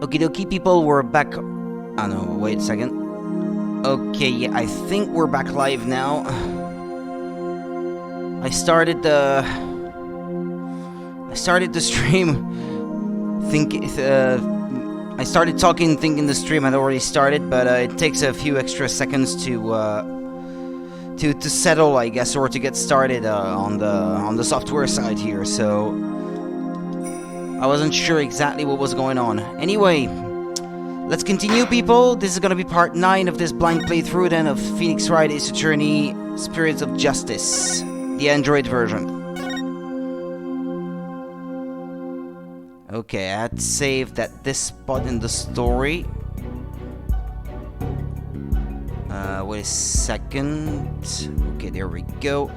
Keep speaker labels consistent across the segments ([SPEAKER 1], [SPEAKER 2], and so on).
[SPEAKER 1] Okie dokie, people, we're back. Oh no, wait a second. Okay, yeah, I think we're back live now. I started the stream. I started talking, thinking the stream had already started, but it takes a few extra seconds to settle, I guess, or to get started on the software side here. So I wasn't sure exactly what was going on. Anyway, let's continue, people. This is gonna be part 9 of this blind playthrough then of Phoenix Wright Ace Attorney Spirits of Justice, the Android version. Okay, I had saved at this spot in the story. Wait a second. Okay, there we go.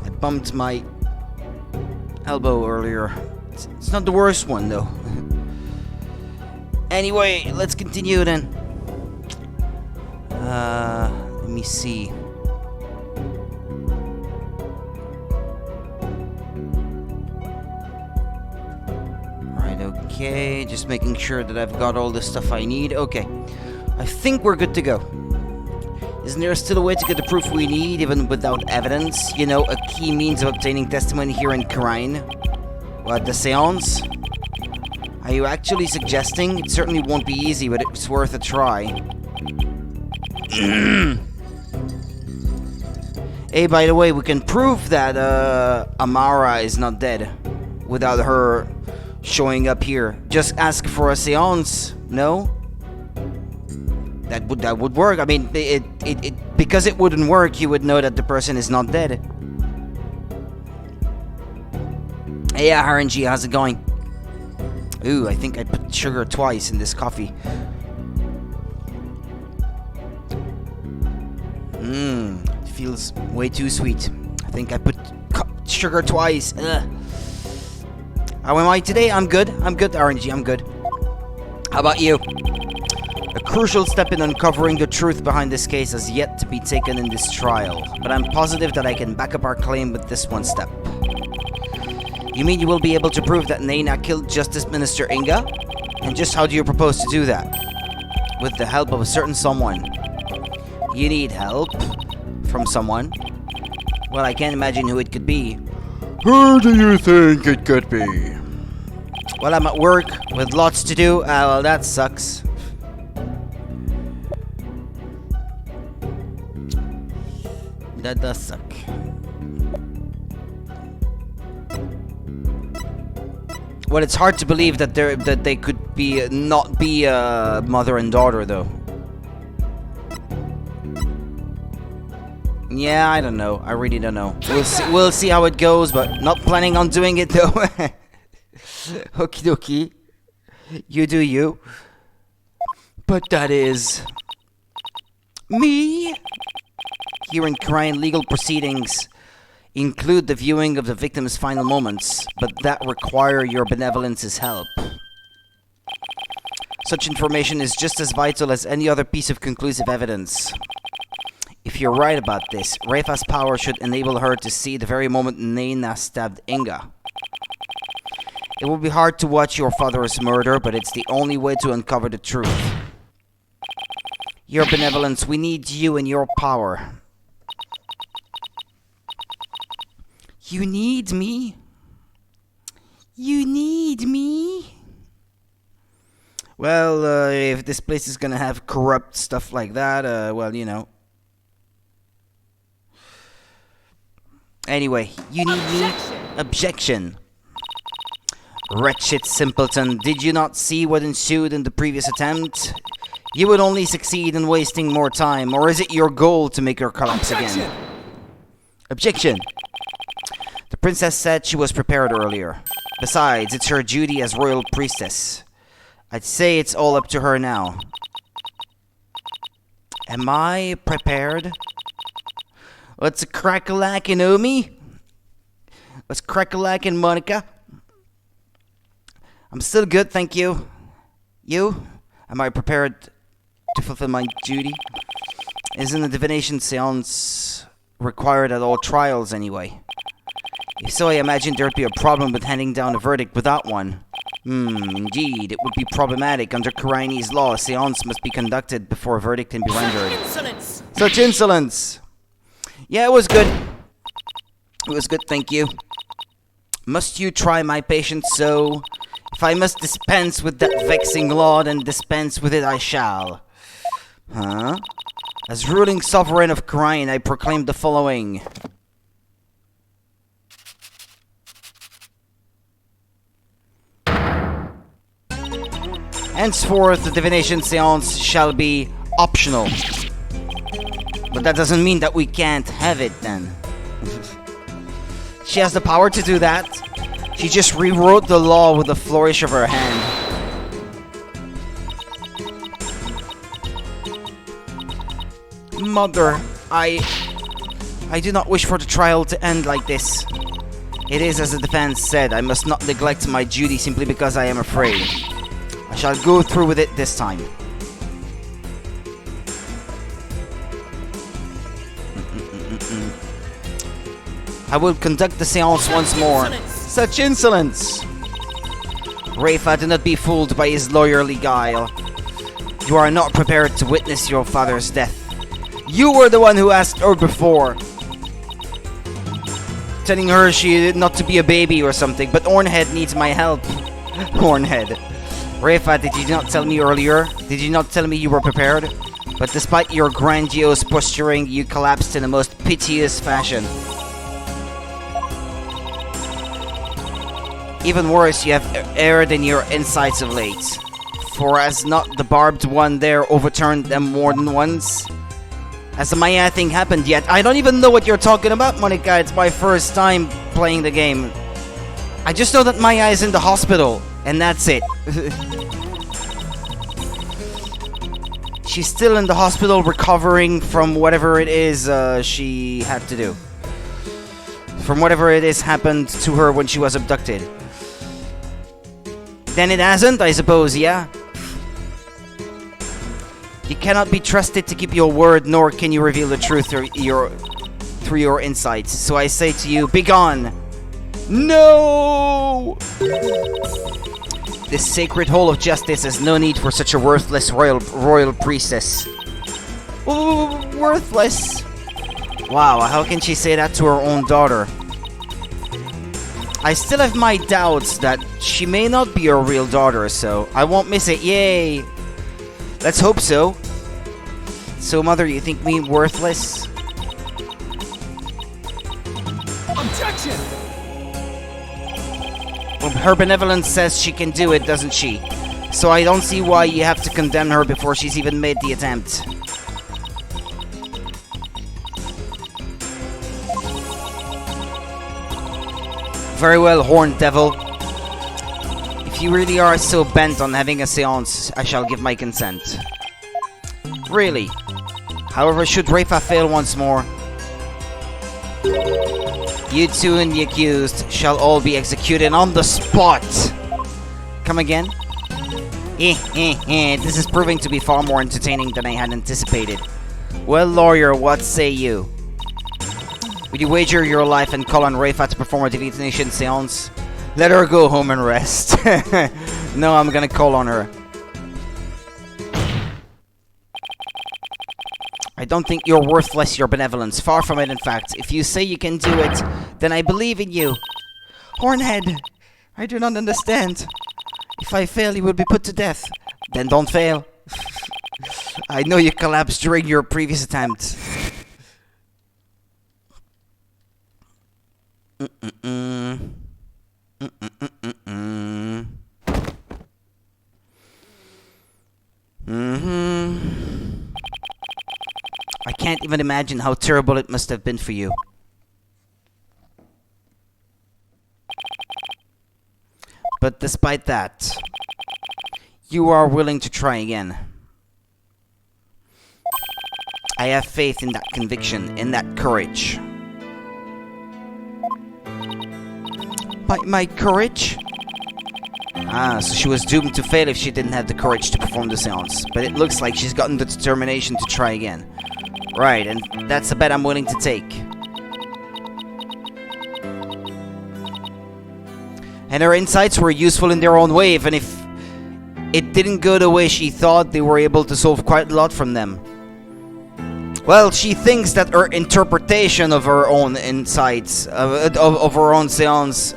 [SPEAKER 1] I bumped my elbow earlier. It's not the worst one, though. Anyway, let's continue then. Let me see. Okay, just making sure that I've got all the stuff I need. Okay, I think we're good to go. Isn't there still a way to get the proof we need, even without evidence? You know, a key means of obtaining testimony here in Crane. What, the seance? Are you actually suggesting? It certainly won't be easy, but it's worth a try. Hey, by the way, we can prove that Amara is not dead without her showing up here. Just ask for a seance. No? That would work. I mean, because it wouldn't work, you would know that the person is not dead. Hey, yeah, RNG, how's it going? Ooh, I think I put sugar twice in this coffee. It feels way too sweet. I think I put sugar twice. Ugh. How am I today? I'm good. I'm good, RNG. I'm good. How about you? A crucial step in uncovering the truth behind this case has yet to be taken in this trial, but I'm positive that I can back up our claim with this one step. You mean you will be able to prove that Naina killed Justice Minister Inga? And just how do you propose to do that? With the help of a certain someone. You need help? From someone? Well, I can't imagine who it could be.
[SPEAKER 2] Who do you think it could be?
[SPEAKER 1] Well, I'm at work with lots to do. Well, that sucks. That does suck. Well, it's hard to believe that they could be not be mother and daughter, though. Yeah, I don't know. I really don't know. We'll see how it goes, but not planning on doing it though. Okie dokie. You do you. But that is me. Here in Crane, legal proceedings include the viewing of the victim's final moments, but that require your benevolence's help. Such information is just as vital as any other piece of conclusive evidence. If you're right about this, Refa's power should enable her to see the very moment Naina stabbed Inga. It will be hard to watch your father's murder, but it's the only way to uncover the truth. Your benevolence, we need you and your power. You need me? You need me? Well, if this place is gonna have corrupt stuff like that, well, you know. Anyway, you need me? Objection. Wretched simpleton, did you not see what ensued in the previous attempt? You would only succeed in wasting more time, or is it your goal to make her collapse again? Objection. The princess said she was prepared earlier. Besides, it's her duty as royal priestess. I'd say it's all up to her now. Am I prepared? What's a crack-a-lackin', Omi? What's crack-a-lackin', Monica? I'm still good, thank you. You? Am I prepared to fulfill my duty? Isn't a divination seance required at all trials anyway? If so, I imagine there'd be a problem with handing down a verdict without one. Indeed, it would be problematic. Under Kuraini's law, a seance must be conducted before a verdict can be rendered.
[SPEAKER 3] Insolence!
[SPEAKER 1] Such insolence! Yeah, it was good. It was good, thank you. Must you try my patience so? If I must dispense with that vexing law, then dispense with it I shall. Huh? As ruling sovereign of Kurain, I proclaim the following. Henceforth, the divination seance shall be optional. But that doesn't mean that we can't have it then. She has the power to do that. She just rewrote the law with a flourish of her hand. Mother, I do not wish for the trial to end like this. It is as the defense said, I must not neglect my duty simply because I am afraid. I shall go through with it this time. I will conduct the seance once more. Such insolence! Rafa, do not be fooled by his lawyerly guile. You are not prepared to witness your father's death. You were the one who asked her before. Telling her she not to be a baby or something, but Hornhead needs my help. Hornhead. Rafa, did you not tell me earlier? Did you not tell me you were prepared? But despite your grandiose posturing, you collapsed in the most piteous fashion. Even worse, you have erred in your insights of late. For has not the barbed one there overturned them more than once? Has the Maya thing happened yet? I don't even know what you're talking about, Monica. It's my first time playing the game. I just know that Maya is in the hospital, and that's it. She's still in the hospital recovering from whatever it is she had to do. From whatever it is happened to her when she was abducted. Then it hasn't, I suppose, yeah? You cannot be trusted to keep your word, nor can you reveal the truth through your insights. So I say to you, begone! No! This sacred hall of justice has no need for such a worthless royal priestess. Ooh, worthless? Wow, how can she say that to her own daughter? I still have my doubts that she may not be her real daughter, so I won't miss it. Yay! Let's hope so. So, Mother, you think me worthless?
[SPEAKER 3] Objection!
[SPEAKER 1] Well, her benevolence says she can do it, doesn't she? So I don't see why you have to condemn her before she's even made the attempt. Very well, horned devil. If you really are so bent on having a seance, I shall give my consent. Really. However, should Rafa fail once more, you two and the accused shall all be executed on the spot. Come again? This is proving to be far more entertaining than I had anticipated. Well, lawyer, what say you? Would you wager your life and call on Rafa to perform a divination seance? Let her go home and rest. No, I'm gonna call on her. I don't think you're worthless, your benevolence. Far from it, in fact. If you say you can do it, then I believe in you. Hornhead, I do not understand. If I fail, you will be put to death. Then don't fail. I know you collapsed during your previous attempt. I can't even imagine how terrible it must have been for you. But despite that, you are willing to try again. I have faith in that conviction, in that courage. My courage? Ah, so she was doomed to fail if she didn't have the courage to perform the seance. But it looks like she's gotten the determination to try again. Right, and that's a bet I'm willing to take. And her insights were useful in their own way, even if it didn't go the way she thought. They were able to solve quite a lot from them. Well, she thinks that her interpretation of her own insights, of her own seance,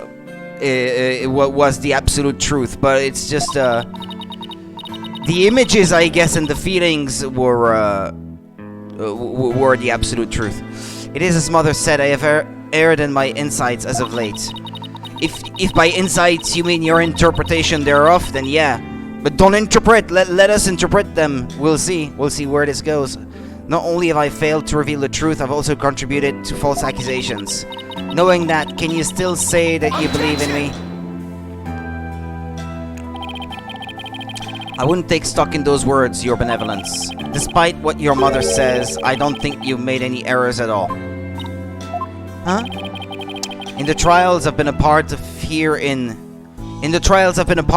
[SPEAKER 1] was the absolute truth. But it's just, the images, I guess, and the feelings were the absolute truth. It is as Mother said, I have erred in my insights as of late. If by insights you mean your interpretation thereof, then yeah. But don't interpret, let us interpret them. We'll see where this goes. Not only have I failed to reveal the truth, I've also contributed to false accusations. Knowing that, can you still say that you believe in me? I wouldn't take stock in those words, your benevolence. Despite what your mother says, I don't think you've made any errors at all. Huh? In the trials I've been a part of here in Kurine,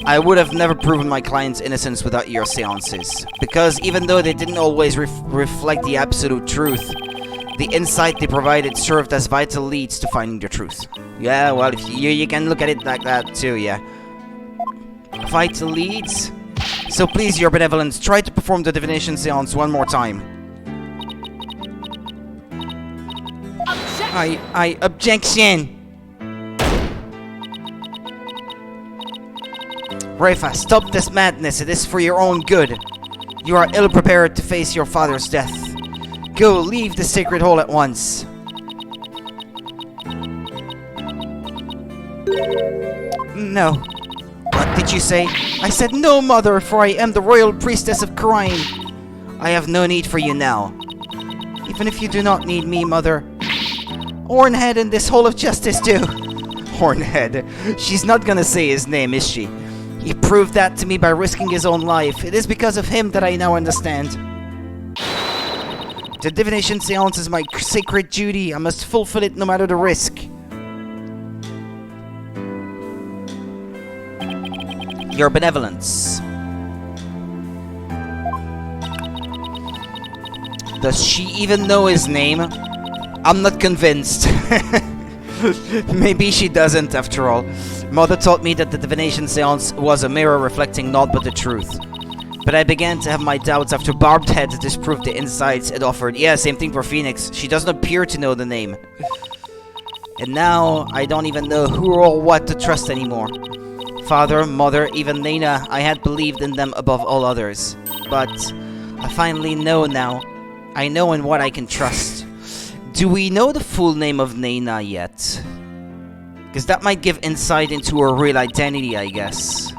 [SPEAKER 1] I would have never proven my client's innocence without your seances. Because even though they didn't always reflect the absolute truth, the insight they provided served as vital leads to finding the truth. Yeah, well, if you can look at it like that too, yeah. Vital leads? So please, your benevolence, try to perform the divination seance one more time. Objection! Rafa, stop this madness. It is for your own good. You are ill-prepared to face your father's death. Go, leave the sacred hall at once. No. What did you say? I said no, Mother, for I am the royal priestess of Kurine. I have no need for you now. Even if you do not need me, Mother. Hornhead and this Hall of Justice do. Hornhead. She's not gonna say his name, is she? He proved that to me by risking his own life. It is because of him that I now understand. The divination seance is my sacred duty. I must fulfill it no matter the risk. Your benevolence. Does she even know his name? I'm not convinced. Maybe she doesn't, after all. Mother taught me that the divination seance was a mirror reflecting naught but the truth. But I began to have my doubts after Barbed Head disproved the insights it offered. Yeah, same thing for Phoenix. She doesn't appear to know the name. And now, I don't even know who or what to trust anymore. Father, Mother, even Nena, I had believed in them above all others. But I finally know now. I know in what I can trust. Do we know the full name of Nena yet? Because that might give insight into her real identity, I guess.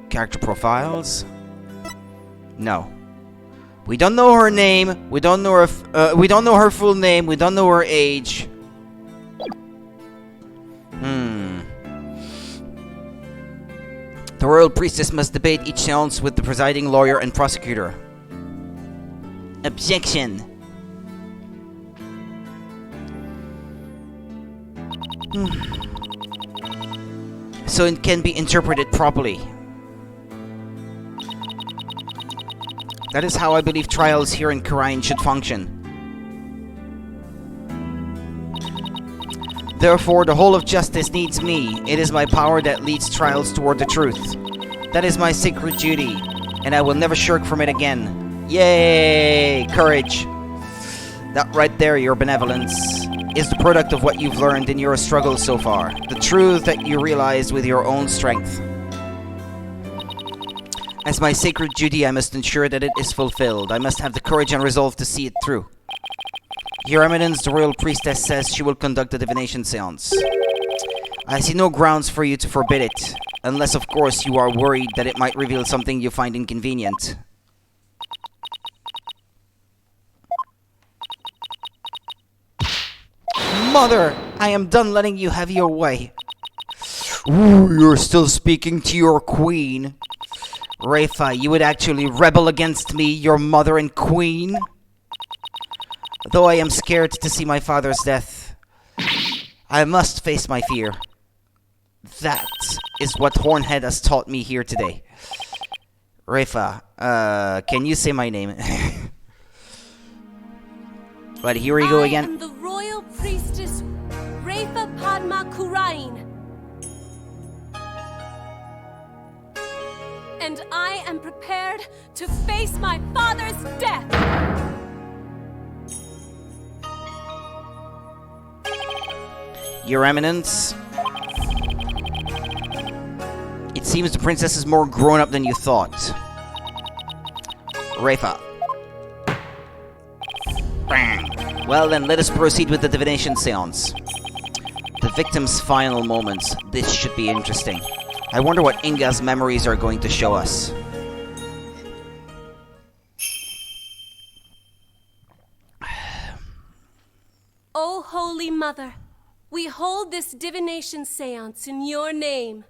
[SPEAKER 1] Character profiles? No. We don't know her name. We don't know her. We don't know her full name. We don't know her age. The royal priestess must debate each seance with the presiding lawyer and prosecutor. Objection. So it can be interpreted properly. That is how I believe trials here in Kurine should function. Therefore, the Hall of Justice needs me. It is my power that leads trials toward the truth. That is my sacred duty, and I will never shirk from it again. Yay! Courage! That right there, your benevolence, is the product of what you've learned in your struggle so far. The truth that you realized with your own strength. As my sacred duty, I must ensure that it is fulfilled. I must have the courage and resolve to see it through. Your Eminence, the Royal Priestess says she will conduct the divination seance. I see no grounds for you to forbid it, unless of course you are worried that it might reveal something you find inconvenient. Mother, I am done letting you have your way. Ooh, you're still speaking to your queen. Rafa, you would actually rebel against me, your mother and queen? Though I am scared to see my father's death, I must face my fear. That is what Hornhead has taught me here today. Rafa, can you say my name? Right, here we go
[SPEAKER 4] I
[SPEAKER 1] again.
[SPEAKER 4] am the royal priestess Rafa Padma Kurain. And I am prepared to face my father's death.
[SPEAKER 1] Your Eminence. It seems the princess is more grown up than you thought. Rafa. Bang. Well then, let us proceed with the divination seance. The victim's final moments. This should be interesting. I wonder what Inga's memories are going to show us.
[SPEAKER 4] O Holy Mother, we hold this divination seance in your name.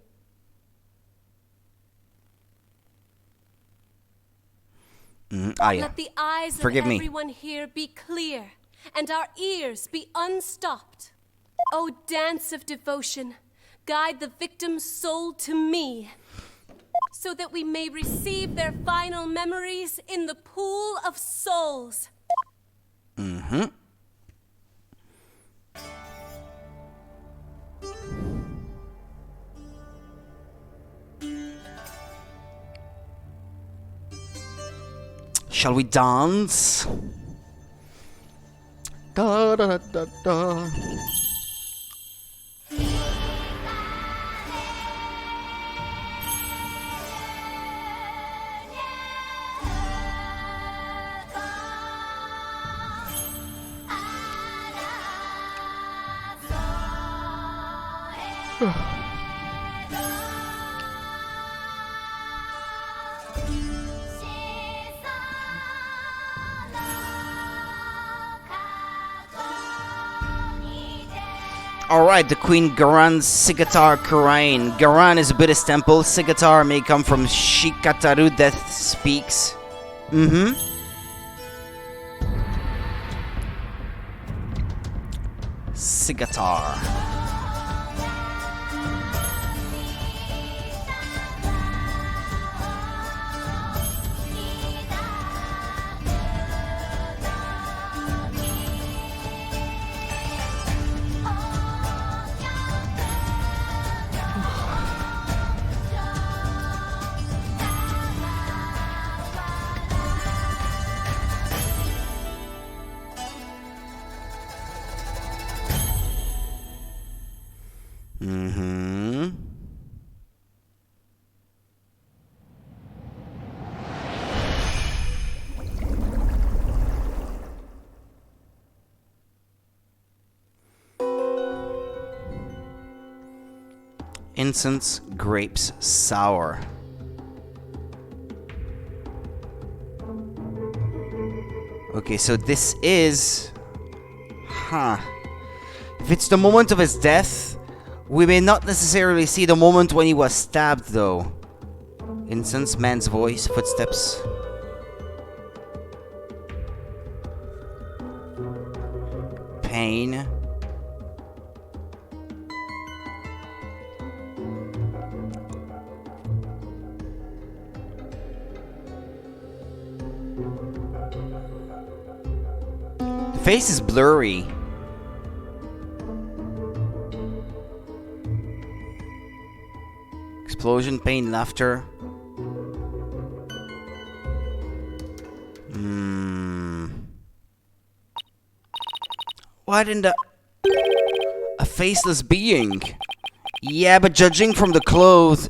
[SPEAKER 1] Yeah.
[SPEAKER 4] Let the eyes
[SPEAKER 1] Forgive
[SPEAKER 4] of
[SPEAKER 1] me.
[SPEAKER 4] everyone here be clear, and our ears be unstopped. O dance of devotion, guide the victim's soul to me, so that we may receive their final memories in the pool of souls.
[SPEAKER 1] Shall we dance?
[SPEAKER 2] Da da da da.
[SPEAKER 1] Alright, the Queen Garan Sigatar Kurain. Garan is a Buddhist temple. Sigatar may come from Shikataru, death speaks. Sigatar. Incense, grapes, sour. Okay, so this is... If it's the moment of his death, we may not necessarily see the moment when he was stabbed, though. Incense, man's voice, footsteps. Pain. The face is blurry. Explosion, pain, laughter. What in the... A faceless being. Yeah, but judging from the clothes...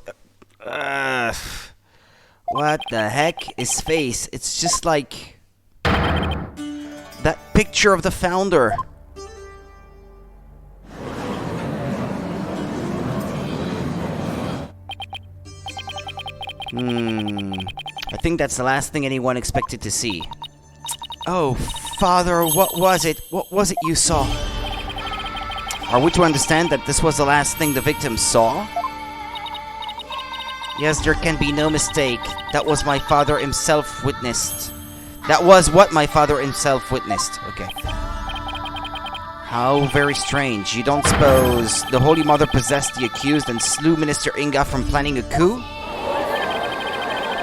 [SPEAKER 1] what the heck is face? It's just like... that picture of the founder. I think that's the last thing anyone expected to see. Oh, Father, what was it? What was it you saw? Are we to understand that this was the last thing the victim saw? Yes, there can be no mistake. That was my father himself witnessed. That was what my father himself witnessed. Okay. How very strange. You don't suppose the Holy Mother possessed the accused and slew Minister Inga from planning a coup?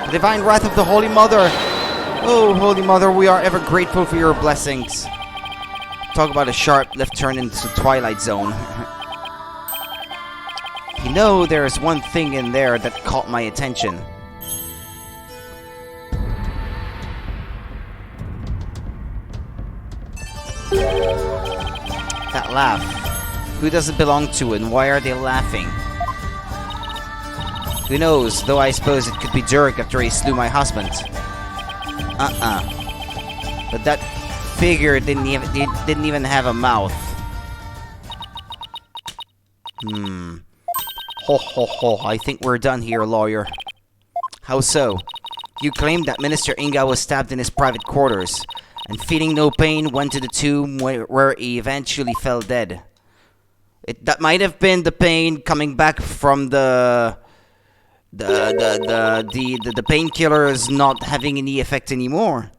[SPEAKER 1] The divine wrath of the Holy Mother. Oh, Holy Mother, we are ever grateful for your blessings. Talk about a sharp left turn into the Twilight Zone. You know, there's one thing in there that caught my attention. That laugh. Who does it belong to and why are they laughing? Who knows, though I suppose it could be Dirk after he slew my husband. But that figure didn't even have a mouth. Ho ho ho, I think we're done here, lawyer. How so? You claimed that Minister Inga was stabbed in his private quarters, and feeling no pain went to the tomb where he eventually fell dead. That might have been the pain coming back from the painkillers not having any effect anymore.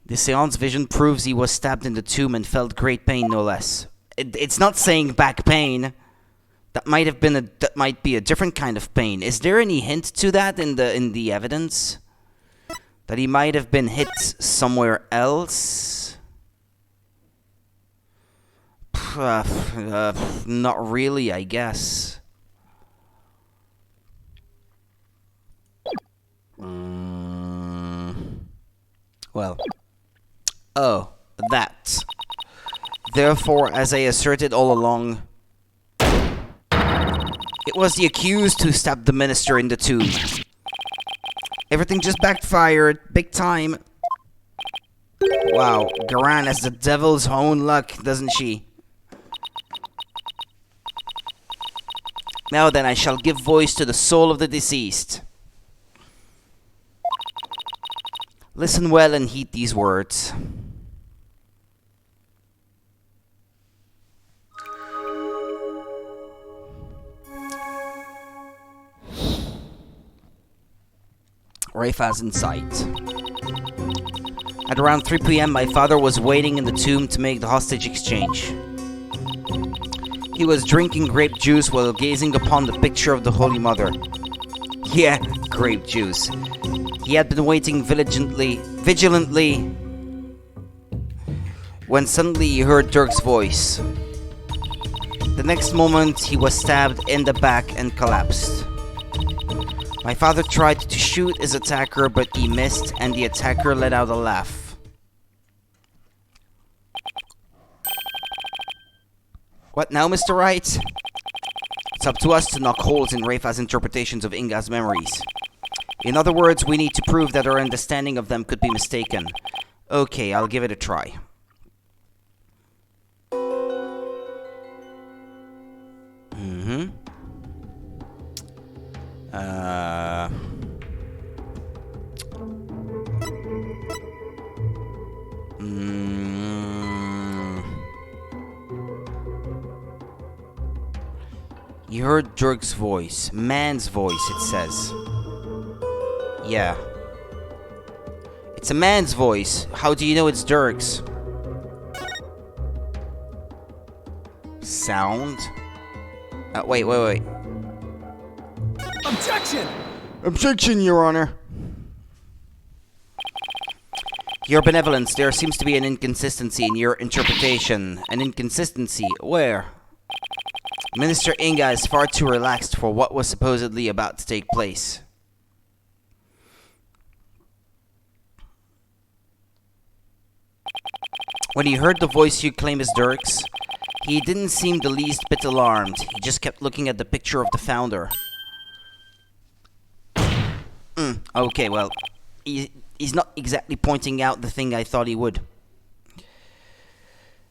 [SPEAKER 1] The seance vision proves he was stabbed in the tomb and felt great pain, no less. It's not saying back pain. That might be a different kind of pain. Is there any hint to that in the evidence? That he might have been hit somewhere else? Not really, I guess. Well. Oh, that. Therefore, as I asserted all along, it was the accused who stabbed the minister in the tomb. Everything just backfired, big time. Wow, Garan has the devil's own luck, doesn't she? Now then, I shall give voice to the soul of the deceased. Listen well and heed these words. Rayfaz in sight. At around 3 p.m., my father was waiting in the tomb to make the hostage exchange. He was drinking grape juice while gazing upon the picture of the Holy Mother. Yeah, grape juice. He had been waiting vigilantly, when suddenly he heard Dirk's voice. The next moment, he was stabbed in the back and collapsed. My father tried to shoot his attacker, but he missed, and the attacker let out a laugh. What now, Mr. Wright? It's up to us to knock holes in Rayfaz's interpretations of Inga's memories. In other words, we need to prove that our understanding of them could be mistaken. Okay, I'll give it a try. You heard Dirk's voice. Man's voice, it says. Yeah. It's a man's voice. How do you know it's Dirk's? Sound? Wait.
[SPEAKER 3] Objection!
[SPEAKER 2] Objection, Your Honor.
[SPEAKER 1] Your benevolence, there seems to be an inconsistency in your interpretation. An inconsistency? Where? Minister Inga is far too relaxed for what was supposedly about to take place. When he heard the voice you claim is Dirk's, he didn't seem the least bit alarmed. He just kept looking at the picture of the founder. Okay, well, he's not exactly pointing out the thing I thought he would.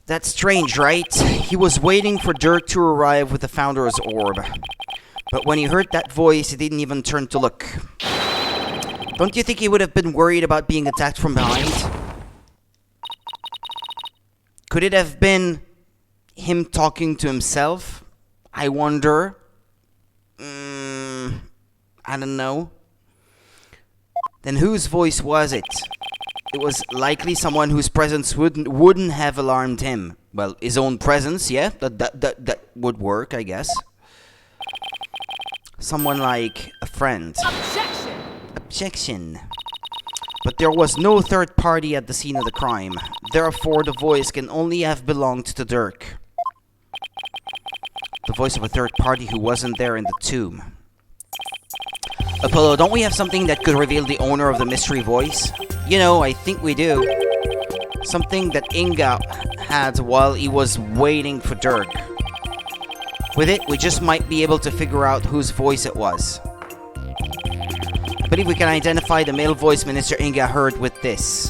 [SPEAKER 1] That's strange, right? He was waiting for Dirk to arrive with the Founder's orb. But when he heard that voice, he didn't even turn to look. Don't you think he would have been worried about being attacked from behind? Could it have been him talking to himself? I wonder. I don't know. Then whose voice was it? It was likely someone whose presence wouldn't have alarmed him. Well, his own presence, yeah, that would work, I guess. Someone like a friend.
[SPEAKER 4] Objection!
[SPEAKER 1] Objection. But there was no third party at the scene of the crime. Therefore, the voice can only have belonged to Dirk. The voice of a third party who wasn't there in the tomb. Apollo, don't we have something that could reveal the owner of the mystery voice? You know, I think we do. Something that Inga had while he was waiting for Dirk. With it, we just might be able to figure out whose voice it was. I believe we can identify the male voice Minister Inga heard with this.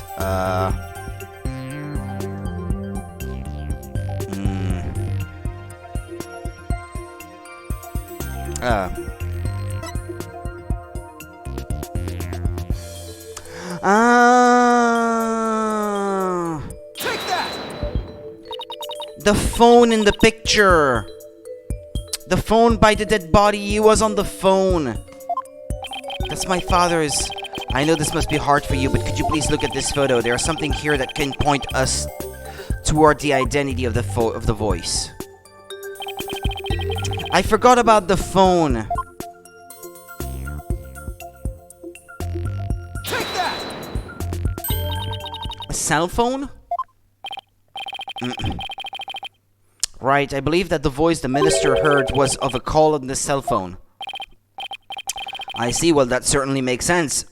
[SPEAKER 3] Take that!
[SPEAKER 1] The phone in the picture. The phone by the dead body. He was on the phone. That's my father's. I know this must be hard for you, but could you please look at this photo? There's something here that can point us toward the identity of the voice. I forgot about the phone.
[SPEAKER 3] Take that!
[SPEAKER 1] A cell phone? Right, I believe that the voice the minister heard was of a call on the cell phone. I see, well that certainly makes sense.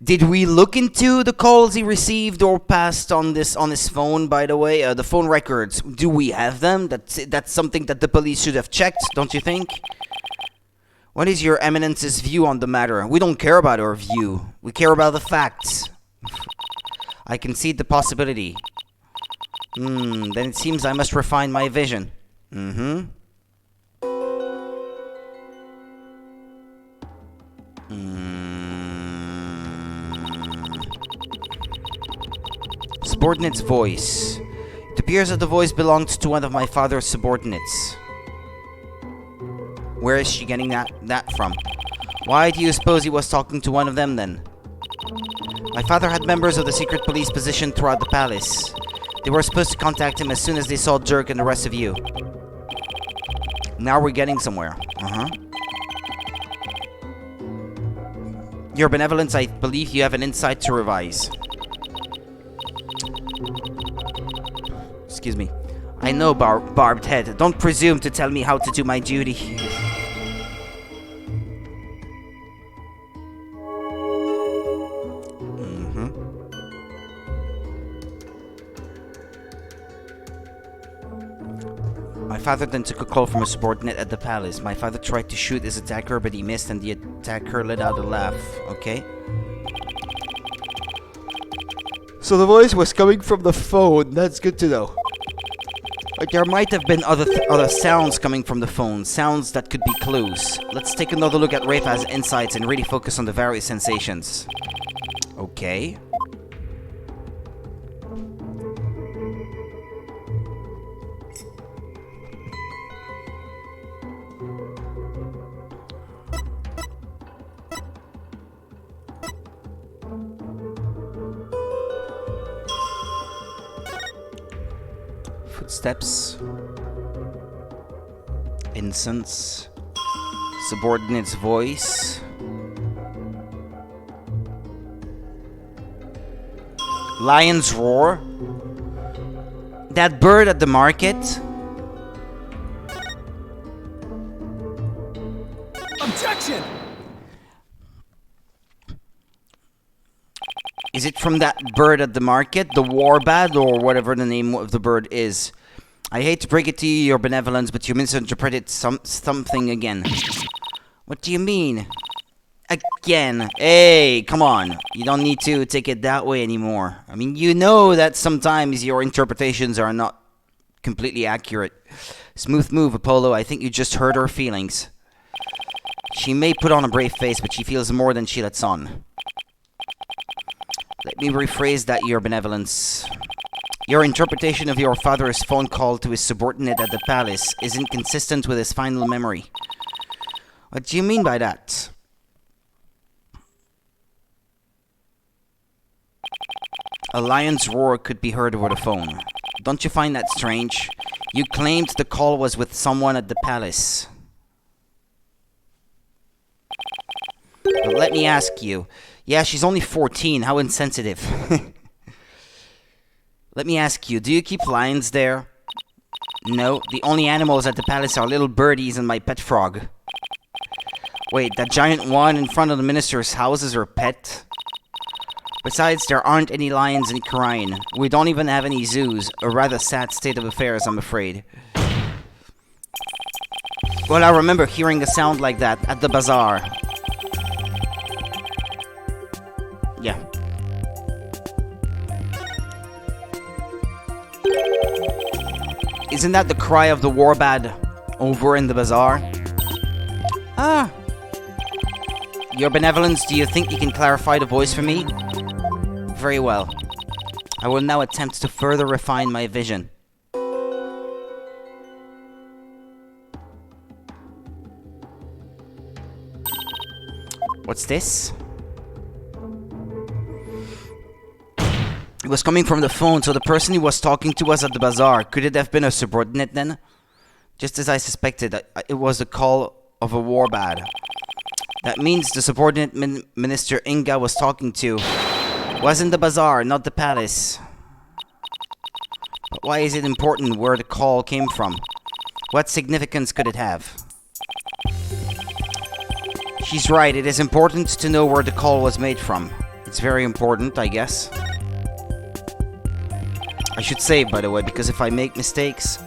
[SPEAKER 1] Did we look into the calls he received or passed on his phone, by the way? The phone records, do we have them? That's something that the police should have checked, don't you think? What is your eminence's view on the matter? We don't care about our view. We care about the facts. I concede the possibility. Then it seems I must refine my vision. Subordinate's voice. It appears that the voice belonged to one of my father's subordinates. Where is she getting that from? Why do you suppose he was talking to one of them then? My father had members of the secret police positioned throughout the palace. They were supposed to contact him as soon as they saw Dirk and the rest of you. Now we're getting somewhere. Your benevolence, I believe you have an insight to revise. Excuse me. I know, barbed head. Don't presume to tell me how to do my duty. My father then took a call from a subordinate at the palace. My father tried to shoot his attacker, but he missed, and the attacker let out a laugh. Okay.
[SPEAKER 2] So the voice was coming from the phone. That's good to know.
[SPEAKER 1] But there might have been other sounds coming from the phone. Sounds that could be clues. Let's take another look at Rafa's insights and really focus on the various sensations. Okay. Footsteps. Incense. Subordinate's voice. Lion's roar. That bird at the market.
[SPEAKER 3] Objection!
[SPEAKER 1] Is it from that bird at the market? The warbad or whatever the name of the bird is? I hate to break it to you, your benevolence, but you misinterpreted something again. What do you mean? Again? Hey, come on. You don't need to take it that way anymore. I mean, you know that sometimes your interpretations are not completely accurate. Smooth move, Apollo. I think you just hurt her feelings. She may put on a brave face, but she feels more than she lets on. Let me rephrase that, your benevolence. Your interpretation of your father's phone call to his subordinate at the palace isn't consistent with his final memory. What do you mean by that? A lion's roar could be heard over the phone. Don't you find that strange? You claimed the call was with someone at the palace. But let me ask you. Yeah, she's only 14. How insensitive. Let me ask you, do you keep lions there? No, the only animals at the palace are little birdies and my pet frog. Wait, that giant one in front of the minister's house is her pet? Besides, there aren't any lions in Karain. We don't even have any zoos. A rather sad state of affairs, I'm afraid. Well, I remember hearing a sound like that at the bazaar. Yeah. Isn't that the cry of the warbad over in the bazaar? Ah. Your benevolence, do you think you can clarify the voice for me? Very well. I will now attempt to further refine my vision. What's this? It was coming from the phone, so the person who was talking to us at the bazaar, could it have been a subordinate then? Just as I suspected, it was the call of a warbad. That means the subordinate Minister Inga was talking to was in the bazaar, not the palace. But why is it important where the call came from? What significance could it have? She's right, it is important to know where the call was made from. It's very important, I guess. I should save, by the way, because if I make mistakes...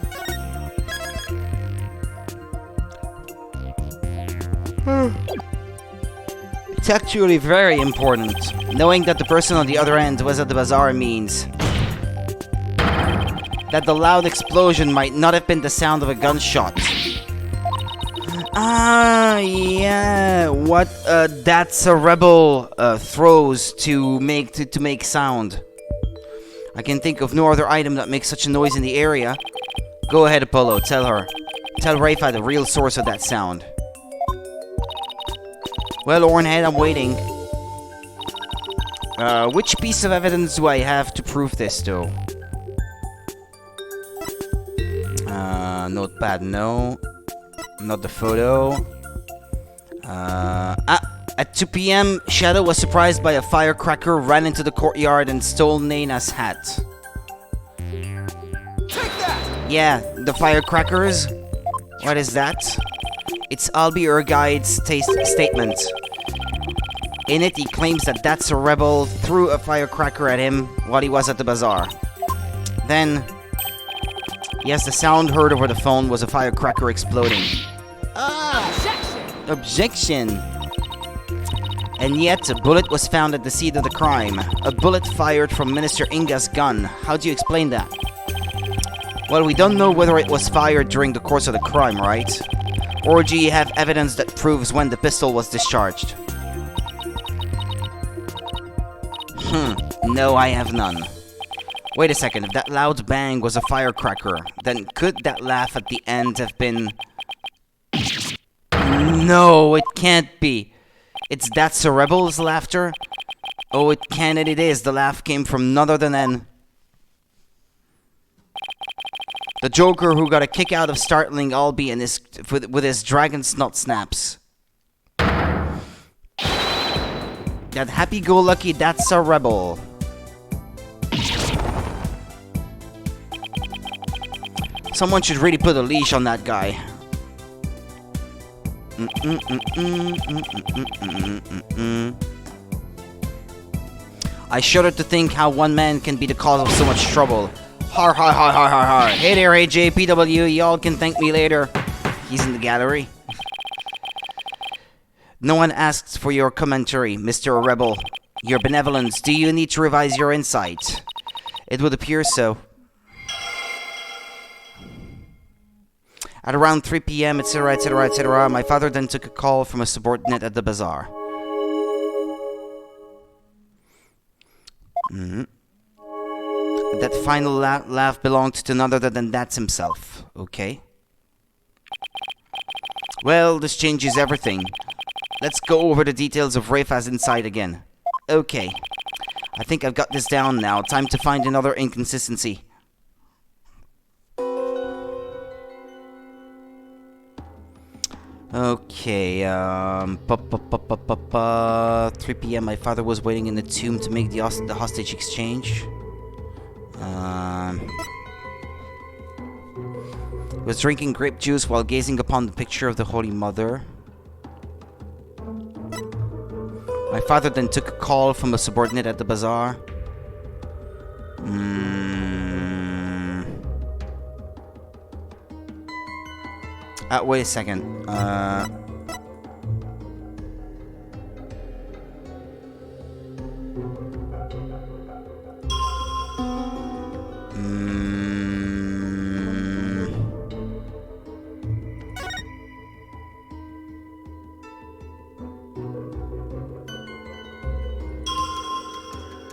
[SPEAKER 1] It's actually very important. Knowing that the person on the other end was at the bazaar means that the loud explosion might not have been the sound of a gunshot. Ah, yeah. What that's a rebel throws to make sound. I can think of no other item that makes such a noise in the area. Go ahead, Apollo. Tell her. Tell Rafa the real source of that sound. Well, Orenhead, I'm waiting. Which piece of evidence do I have to prove this, though? Notepad, no. Not the photo. At 2 p.m., Shadow was surprised by a firecracker, ran into the courtyard, and stole Naina's hat.
[SPEAKER 3] Take that!
[SPEAKER 1] Yeah, the firecrackers. What is that? It's Albi Urguide's statement. In it, he claims that that's a rebel threw a firecracker at him while he was at the bazaar. Then, yes, the sound heard over the phone was a firecracker exploding. Objection! And yet, a bullet was found at the scene of the crime. A bullet fired from Minister Inga's gun. How do you explain that? Well, we don't know whether it was fired during the course of the crime, right? Or do you have evidence that proves when the pistol was discharged? No, I have none. Wait a second, if that loud bang was a firecracker, then could that laugh at the end have been... No, it can't be. That's a rebel's laughter? Oh, it can and it is. The laugh came from none other than... the Joker who got a kick out of startling Albi and with his dragon snot snaps. That happy-go-lucky that's a rebel. Someone should really put a leash on that guy. I shudder to think how one man can be the cause of so much trouble. Har har har har har har. Hey there, AJ, PW, y'all can thank me later. He's in the gallery. No one asks for your commentary, Mr. Rebel. Your benevolence, do you need to revise your insight? It would appear so. At around 3 p.m., etc., etc., etc., my father then took a call from a subordinate at the bazaar. That final laugh belonged to none other than Dats himself. Okay. Well, this changes everything. Let's go over the details of Rafa's inside again. Okay. I think I've got this down now. Time to find another inconsistency. Okay, 3 p.m. My father was waiting in the tomb to make the hostage exchange. Was drinking grape juice while gazing upon the picture of the Holy Mother. My father then took a call from a subordinate at the bazaar. Wait a second.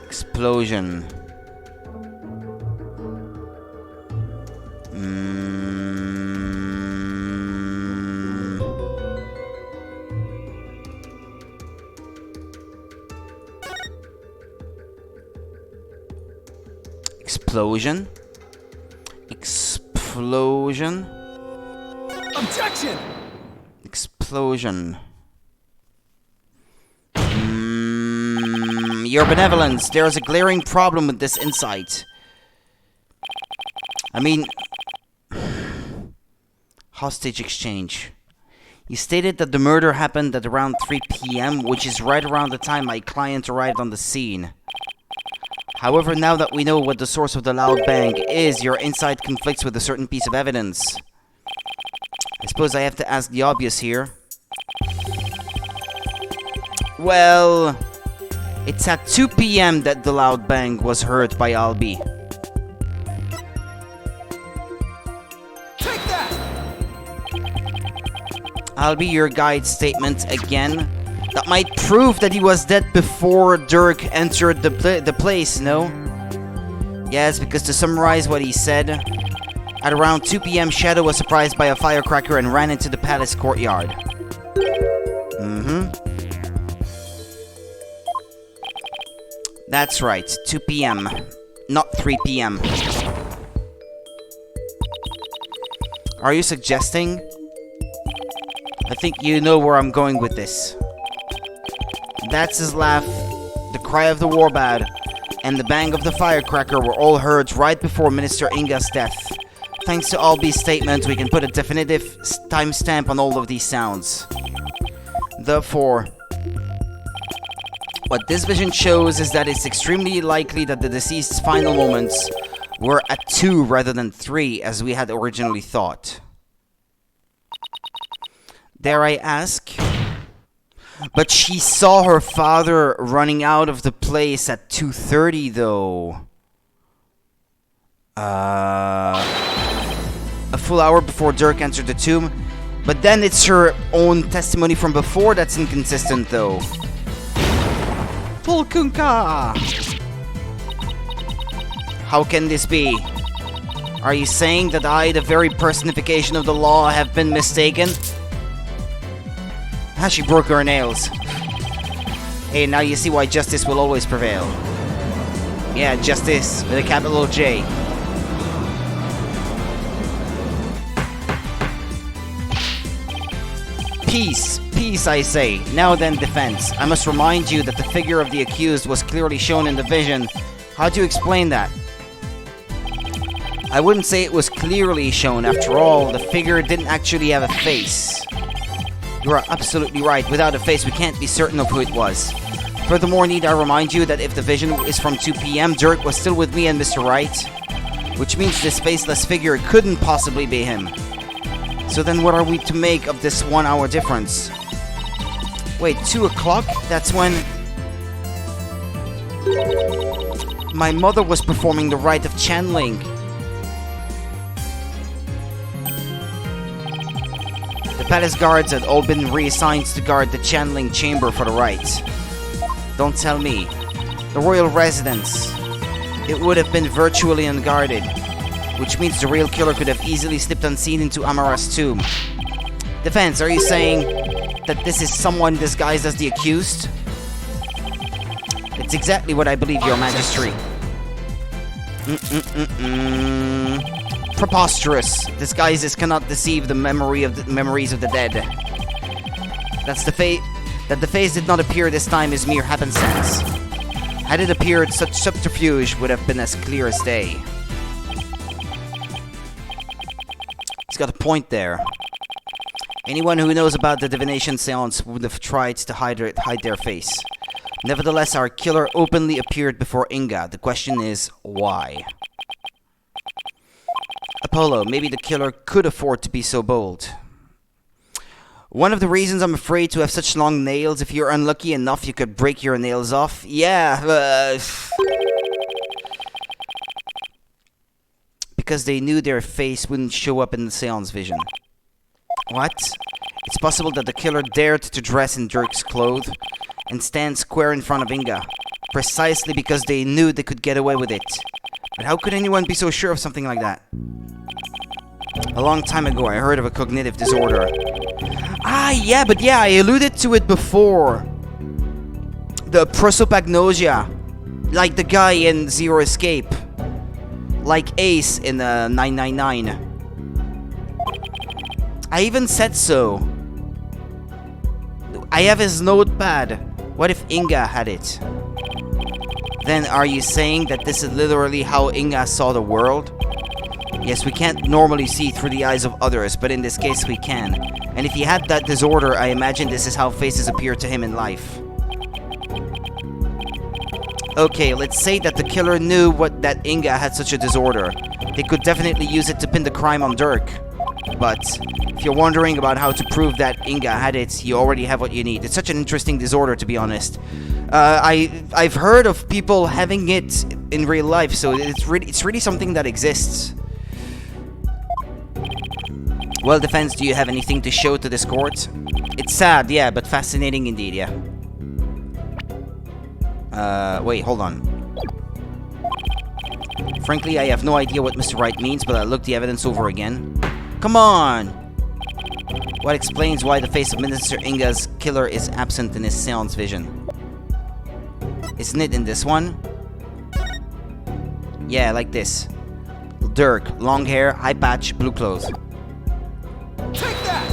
[SPEAKER 1] Explosion. Explosion. Explosion.
[SPEAKER 3] Objection!
[SPEAKER 1] Explosion. Your benevolence, there is a glaring problem with this insight. I mean, hostage exchange. You stated that the murder happened at around 3 p.m., which is right around the time my client arrived on the scene. However, now that we know what the source of the loud bang is, your insight conflicts with a certain piece of evidence. I suppose I have to ask the obvious here. Well, it's at 2 p.m. that the loud bang was heard by Albie.
[SPEAKER 3] Take that!
[SPEAKER 1] Albie, your guide's statement again. That might prove that he was dead before Dirk entered the place, no? Yes, because to summarize what he said, at around 2 p.m. Shadow was surprised by a firecracker and ran into the palace courtyard. That's right, 2 p.m. Not 3 p.m. Are you suggesting? I think you know where I'm going with this. That's his laugh, the cry of the warbad, and the bang of the firecracker were all heard right before Minister Inga's death. Thanks to Albie's statement, we can put a definitive timestamp on all of these sounds. Therefore, what this vision shows is that it's extremely likely that the deceased's final moments were at 2 rather than 3, as we had originally thought. Dare I ask? But she saw her father running out of the place at 2:30, though. A full hour before Dirk entered the tomb. But then it's her own testimony from before that's inconsistent, though. Volkunka! How can this be? Are you saying that I, the very personification of the law, have been mistaken? She broke her nails. Hey, now you see why justice will always prevail. Yeah, justice with a capital J. Peace, peace, I say. Now then, defense. I must remind you that the figure of the accused was clearly shown in the vision. How do you explain that? I wouldn't say it was clearly shown. After all, the figure didn't actually have a face. You are absolutely right. Without a face, we can't be certain of who it was. Furthermore, need I remind you that if the vision is from 2 p.m., Dirk was still with me and Mr. Wright, which means this faceless figure couldn't possibly be him. So then what are we to make of this 1 hour difference? Wait, 2 o'clock? That's when my mother was performing the rite of channeling. The palace guards had all been reassigned to guard the channeling chamber for the rite. Don't tell me. The royal residence. It would have been virtually unguarded, which means the real killer could have easily slipped unseen into Amara's tomb. Defense, are you saying that this is someone disguised as the accused? It's exactly what I believe, Your Majesty. Preposterous. Disguises cannot deceive the memories of the dead. That the face did not appear this time is mere happenstance. Had it appeared, such subterfuge would have been as clear as day. He's got a point there. Anyone who knows about the divination seance would have tried to hide their face. Nevertheless, our killer openly appeared before Inga. The question is, why? Apollo, maybe the killer could afford to be so bold. One of the reasons I'm afraid to have such long nails, if you're unlucky enough, you could break your nails off. Yeah, because they knew their face wouldn't show up in the seance vision. What? It's possible that the killer dared to dress in Dirk's clothes and stand square in front of Inga, precisely because they knew they could get away with it. But how could anyone be so sure of something like that? A long time ago, I heard of a cognitive disorder. Yeah, I alluded to it before. The prosopagnosia. Like the guy in Zero Escape. Like Ace in 999. I even said so. I have his notepad. What if Inga had it? Then are you saying that this is literally how Inga saw the world? Yes, we can't normally see through the eyes of others, but in this case we can. And if he had that disorder, I imagine this is how faces appear to him in life. Okay, let's say that the killer knew that Inga had such a disorder. They could definitely use it to pin the crime on Dirk. But if you're wondering about how to prove that Inga had it, you already have what you need. It's such an interesting disorder, to be honest. I've heard of people having it in real life, so it's really something that exists. Well, defense, do you have anything to show to this court? It's sad, yeah, but fascinating indeed, yeah. Wait, hold on. Frankly, I have no idea what Mr. Wright means, but I'll look the evidence over again. Come on! What explains why the face of Minister Inga's killer is absent in his seance vision? Isn't it in this one? Yeah, like this. Dirk, long hair, high patch, blue clothes.
[SPEAKER 3] Take that!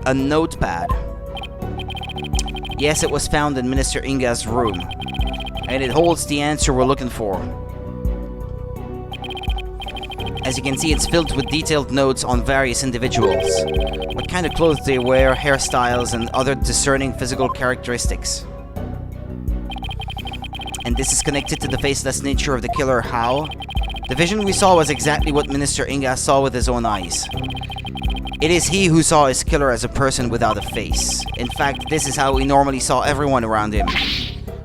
[SPEAKER 1] A notepad. Yes, it was found in Minister Inga's room. And it holds the answer we're looking for. As you can see, it's filled with detailed notes on various individuals. What kind of clothes they wear, hairstyles, and other discerning physical characteristics. And this is connected to the faceless nature of the killer. How? The vision we saw was exactly what Minister Inga saw with his own eyes. It is he who saw his killer as a person without a face. In fact, this is how he normally saw everyone around him.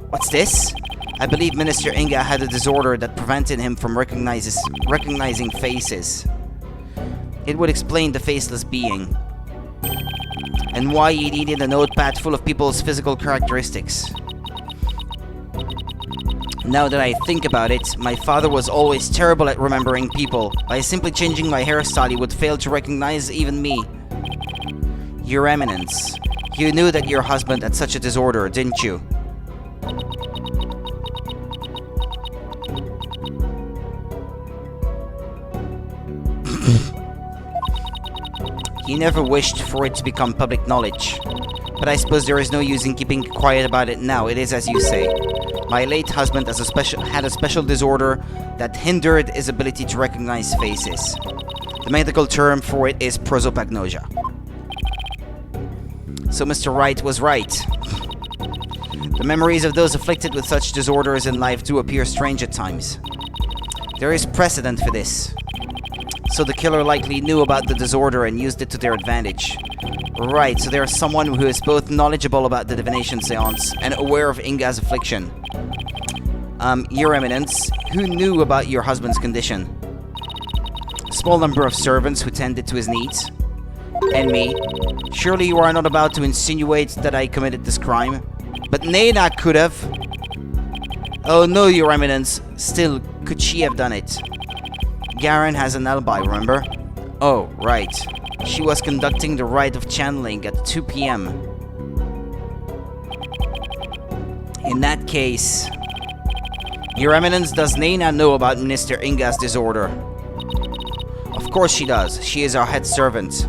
[SPEAKER 1] What's this? I believe Minister Inga had a disorder that prevented him from recognizing faces. It would explain the faceless being. And why he needed a notepad full of people's physical characteristics. Now that I think about it, my father was always terrible at remembering people. By simply changing my hairstyle, he would fail to recognize even me. Your Eminence, you knew that your husband had such a disorder, didn't you? He never wished for it to become public knowledge. But I suppose there is no use in keeping quiet about it now. It is as you say. My late husband had a special disorder that hindered his ability to recognize faces. The medical term for it is prosopagnosia. So Mr. Wright was right. The memories of those afflicted with such disorders in life do appear strange at times. There is precedent for this. So the killer likely knew about the disorder and used it to their advantage. Right, so there's someone who is both knowledgeable about the divination seance and aware of Inga's affliction. Your Eminence, who knew about your husband's condition? A small number of servants who tended to his needs. And me. Surely you are not about to insinuate that I committed this crime? But Nena could have. Oh no, Your Eminence. Still, could she have done it? Garen has an alibi, remember? Oh, right. She was conducting the rite of channeling at 2 p.m. In that case... Your Eminence, does Nena know about Minister Inga's disorder? Of course she does. She is our head servant.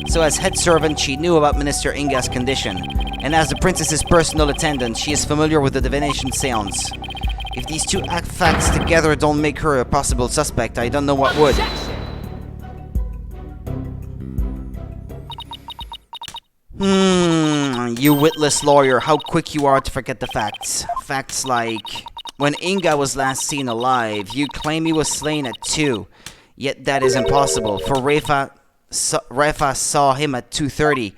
[SPEAKER 1] So as head servant, she knew about Minister Inga's condition. And as the princess's personal attendant, she is familiar with the divination seance. If these two facts together don't make her a possible suspect, I don't know what would. You witless lawyer, how quick you are to forget the facts. Facts like, when Inga was last seen alive, you claim he was slain at 2. Yet that is impossible, for Rafa saw him at 2:30.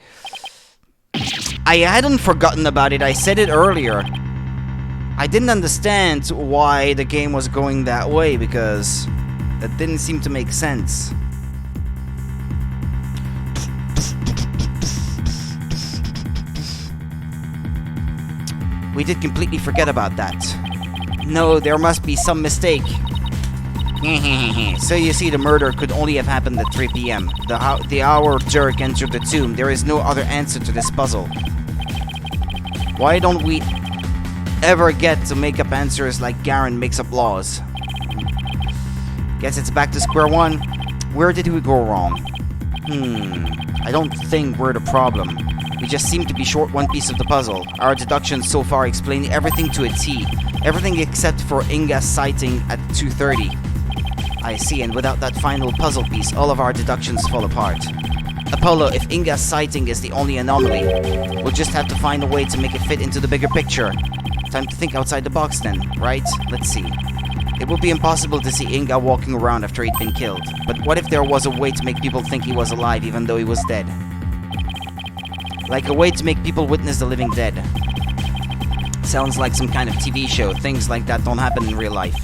[SPEAKER 1] I hadn't forgotten about it, I said it earlier. I didn't understand why the game was going that way, because it didn't seem to make sense. We did completely forget about that. No, there must be some mistake. So you see, the murder could only have happened at 3 p.m. The hour Dirk entered the tomb. There is no other answer to this puzzle. Why don't we ever get to make up answers like Garen makes up laws? Guess it's back to square one. Where did we go wrong? I don't think we're the problem. We just seem to be short one piece of the puzzle. Our deductions so far explain everything to a T. Everything except for Inga's sighting at 2:30. I see, and without that final puzzle piece, all of our deductions fall apart. Apollo, if Inga's sighting is the only anomaly, we'll just have to find a way to make it fit into the bigger picture. Time to think outside the box then, right? Let's see. It would be impossible to see Inga walking around after he'd been killed. But what if there was a way to make people think he was alive even though he was dead? Like a way to make people witness the living dead. Sounds like some kind of TV show. Things like that don't happen in real life.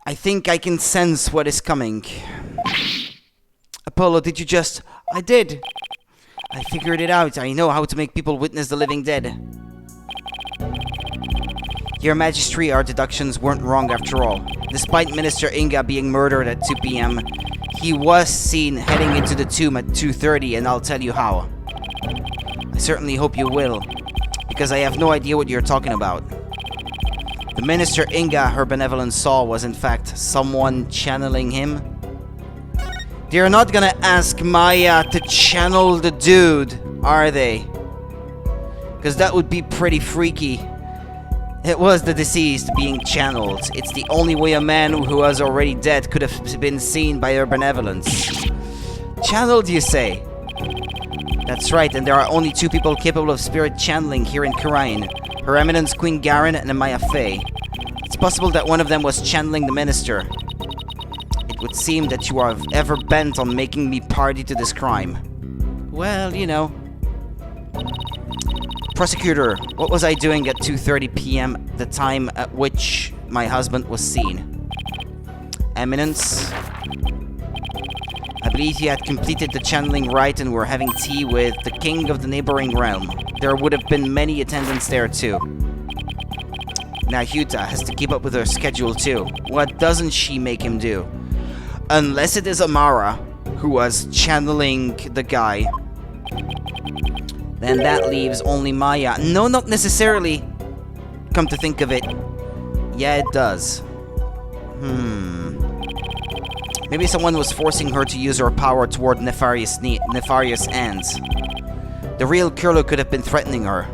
[SPEAKER 1] I think I can sense what is coming. Apollo, did you just... I did. I figured it out. I know how to make people witness the living dead. Your Majesty, our deductions weren't wrong after all. Despite Minister Inga being murdered at 2 p.m., he was seen heading into the tomb at 2:30, and I'll tell you how. I certainly hope you will, because I have no idea what you're talking about. The Minister Inga her benevolence saw was in fact someone channeling him. They're not gonna ask Maya to channel the dude, are they? Because that would be pretty freaky. It was the deceased being channeled. It's the only way a man who was already dead could have been seen by her benevolence. Channeled, you say? That's right, and there are only 2 people capable of spirit channeling here in Karain. Her Eminence Queen Garen and Amaya Faye. It's possible that one of them was channeling the minister. It would seem that you are ever bent on making me party to this crime. Well, you know. Prosecutor, what was I doing at 2:30 p.m., the time at which my husband was seen? Eminence, I believe he had completed the channeling rite and were having tea with the king of the neighboring realm. There would have been many attendants there too. Now Huta has to keep up with her schedule too. What doesn't she make him do? Unless it is Amara, who was channeling the guy. Then that leaves only Maya. No, not necessarily. Come to think of it. Yeah, it does. Maybe someone was forcing her to use her power toward nefarious ends. The real Curlew could have been threatening her.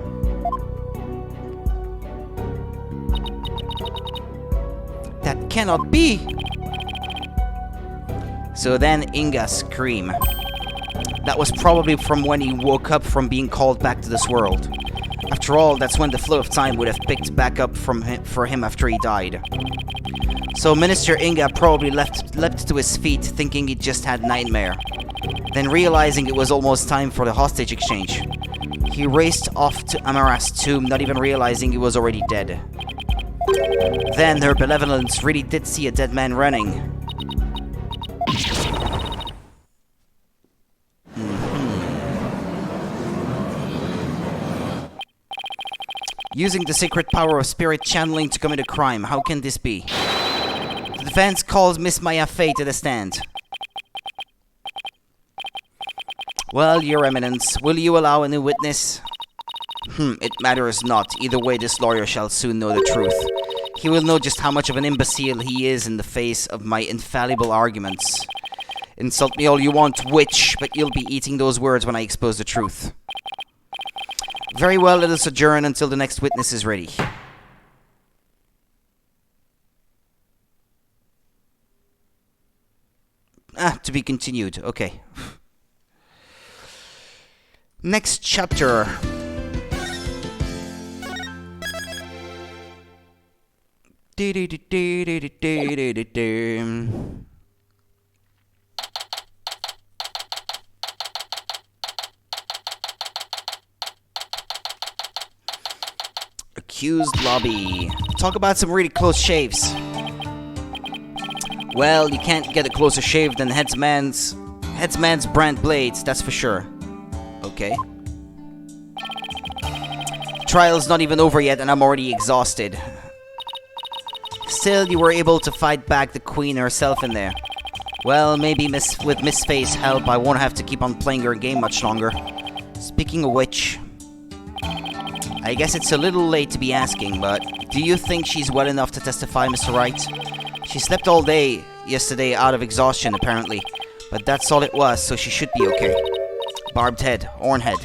[SPEAKER 1] That cannot be! So then Inga's scream. That was probably from when he woke up from being called back to this world. After all, that's when the flow of time would have picked back up for him after he died. So Minister Inga probably leapt to his feet thinking he just had nightmare. Then realizing it was almost time for the hostage exchange, he raced off to Amara's tomb, not even realizing he was already dead. Then her benevolence really did see a dead man running. Using the sacred power of spirit channeling to commit a crime. How can this be? The defense calls Miss Maya Faye to the stand. Well, Your Eminence, will you allow a new witness? It matters not. Either way, this lawyer shall soon know the truth. He will know just how much of an imbecile he is in the face of my infallible arguments. Insult me all you want, witch, but you'll be eating those words when I expose the truth. Very well, let us adjourn until the next witness is ready. To be continued. Okay. Next chapter. Accused lobby. Talk about some really close shaves. Well, you can't get a closer shave than Headsman's brand blades, that's for sure. Okay. Trial's not even over yet and I'm already exhausted. Still, you were able to fight back the queen herself in there. Well, maybe with Miss Faye's help, I won't have to keep on playing your game much longer. Speaking of which, I guess it's a little late to be asking, but do you think she's well enough to testify, Mr. Wright? She slept all day yesterday out of exhaustion, apparently. But that's all it was, so she should be okay. Barbed head, horn head.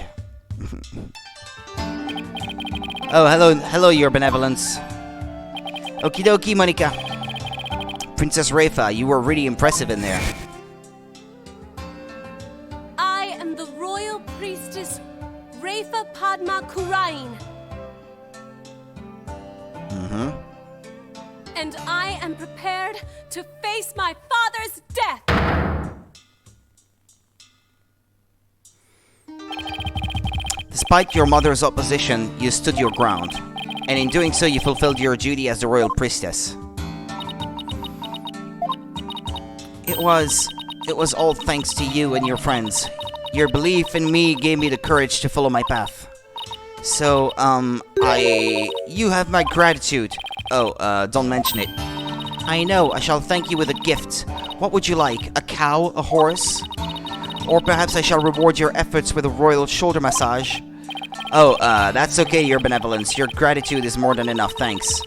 [SPEAKER 1] Oh, hello, your benevolence. Okie dokie, Monica. Princess Rafa, you were really impressive in there.
[SPEAKER 4] I am the royal priestess Rafa Padma Kurain. And I am prepared to face my father's death.
[SPEAKER 1] Despite your mother's opposition, you stood your ground. And in doing so, you fulfilled your duty as the royal priestess. It was all thanks to you and your friends. Your belief in me gave me the courage to follow my path. So, you have my gratitude. Oh, don't mention it. I know, I shall thank you with a gift. What would you like? A cow? A horse? Or perhaps I shall reward your efforts with a royal shoulder massage. Oh, that's okay, your benevolence. Your gratitude is more than enough, thanks.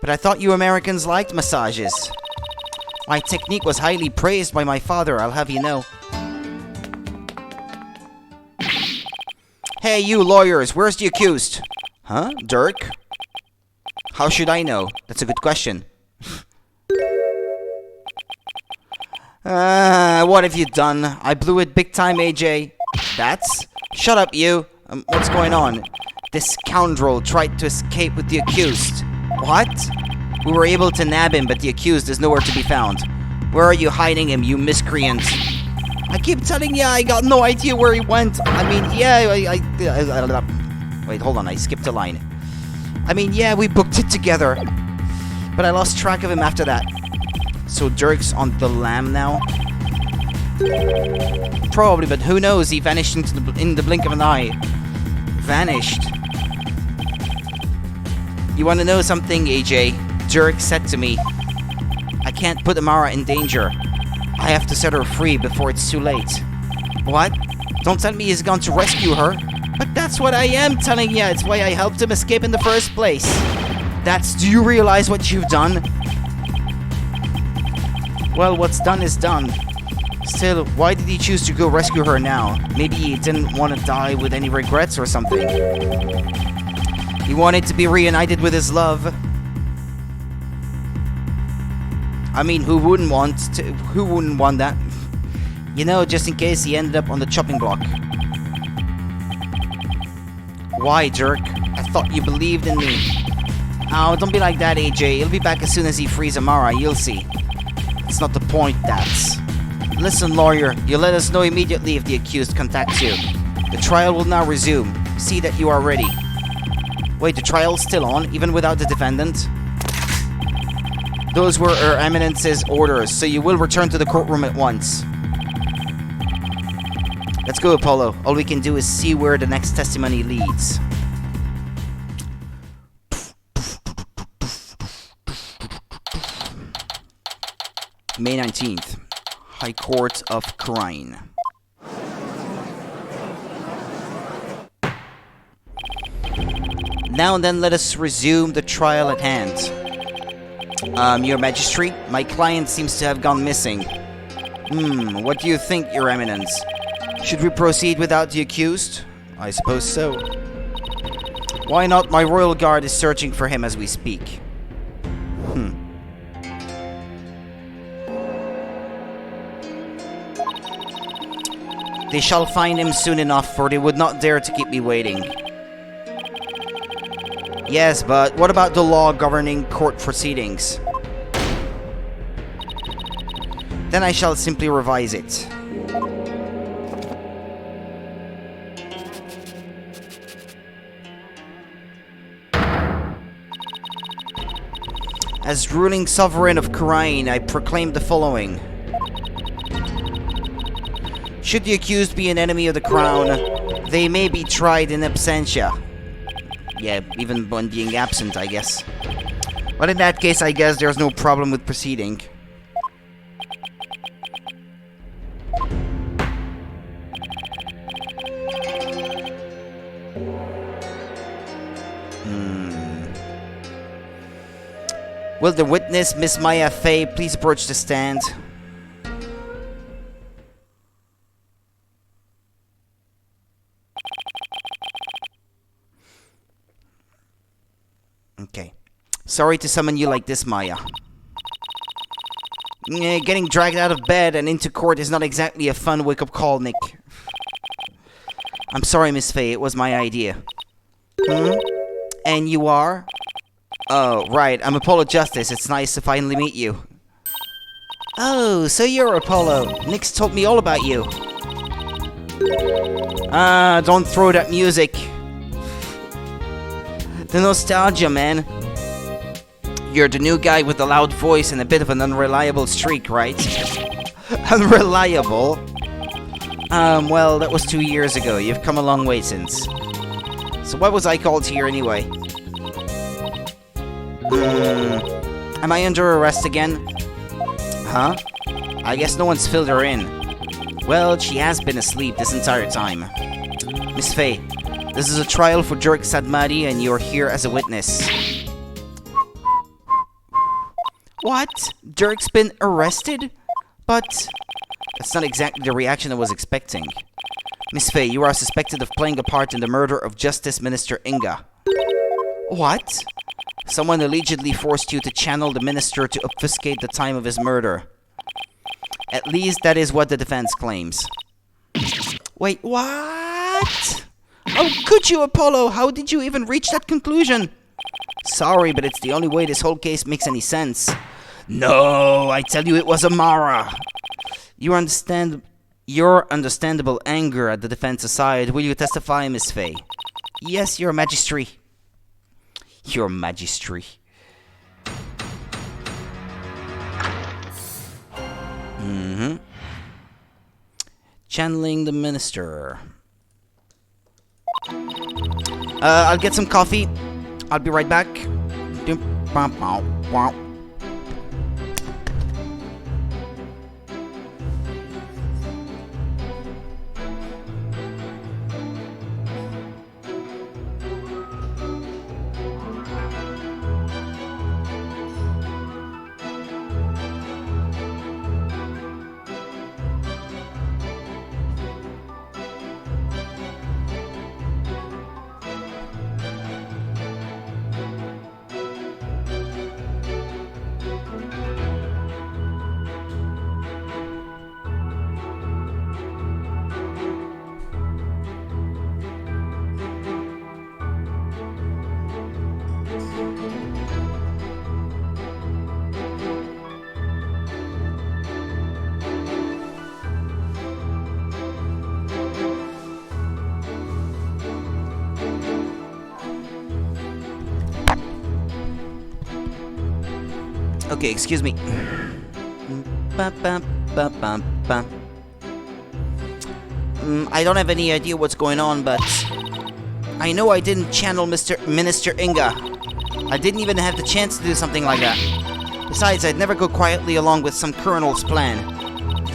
[SPEAKER 1] But I thought you Americans liked massages. My technique was highly praised by my father, I'll have you know. Hey, you lawyers, where's the accused? Huh? Dirk? How should I know? That's a good question. What have you done? I blew it big time, AJ. That's... Shut up, you. What's going on? This scoundrel tried to escape with the accused. What? We were able to nab him, but the accused is nowhere to be found. Where are you hiding him, you miscreant? I keep telling you, I got no idea where he went. I mean, yeah, wait, hold on, I skipped a line. I mean, yeah, we booked it together. But I lost track of him after that. So Dirk's on the lam now? Probably, but who knows? He vanished in the blink of an eye. Vanished. You want to know something, AJ? Dirk said to me, I can't put Amara in danger. I have to set her free before it's too late. What? Don't tell me he's gone to rescue her. But that's what I am telling you. It's why I helped him escape in the first place. Do you realize what you've done? Well, what's done is done. Still, why did he choose to go rescue her now? Maybe he didn't want to die with any regrets or something. He wanted to be reunited with his love. I mean, who wouldn't want that? You know, just in case he ended up on the chopping block. Why, Dirk? I thought you believed in me. Oh, don't be like that, AJ. He'll be back as soon as he frees Amara, you'll see. It's not the point, that's... Listen, lawyer, you let us know immediately if the accused contacts you. The trial will now resume. See that you are ready. Wait, the trial's still on, even without the defendant? Those were Her Eminence's orders, so you will return to the courtroom at once. Let's go, Apollo. All we can do is see where the next testimony leads. May 19th. High Court of Kurain. Now and then let us resume the trial at hand. Your Majesty, my client seems to have gone missing. What do you think, Your Eminence? Should we proceed without the accused? I suppose so. Why not? My royal guard is searching for him as we speak. They shall find him soon enough, for they would not dare to keep me waiting. Yes, but what about the law governing court proceedings? Then I shall simply revise it. As ruling sovereign of Khurain, I proclaim the following. Should the accused be an enemy of the crown, they may be tried in absentia. Yeah, even when being absent, I guess. But in that case, I guess there's no problem with proceeding. Will the witness, Miss Maya Fey, please approach the stand? Okay. Sorry to summon you like this, Maya. Getting dragged out of bed and into court is not exactly a fun wake-up call, Nick. I'm sorry, Miss Fey, it was my idea. And you are? Oh, right, I'm Apollo Justice. It's nice to finally meet you. Oh, so you're Apollo. Nick's told me all about you. Don't throw that music. The nostalgia, man. You're the new guy with the loud voice and a bit of an unreliable streak, right? Unreliable? Well, that was 2 years ago. You've come a long way since. So what was I called here anyway? Am I under arrest again? Huh? I guess no one's filled her in. Well, she has been asleep this entire time. Miss Fey, this is a trial for Dirk Sadmadi and you're here as a witness. What? Dirk's been arrested? But that's not exactly the reaction I was expecting. Miss Fey, you are suspected of playing a part in the murder of Justice Minister Inga. What? Someone allegedly forced you to channel the minister to obfuscate the time of his murder. At least that is what the defense claims. Wait, what? How could you, Apollo? How did you even reach that conclusion? Sorry, but it's the only way this whole case makes any sense. No, I tell you it was Amara. Your understandable anger at the defense aside, will you testify, Miss Fey? Yes, Your Majesty. Your Majesty. Channeling the minister. I'll get some coffee. I'll be right back. Okay, excuse me. I don't have any idea what's going on, but I know I didn't channel Minister Inga. I didn't even have the chance to do something like that. Besides, I'd never go quietly along with some colonel's plan.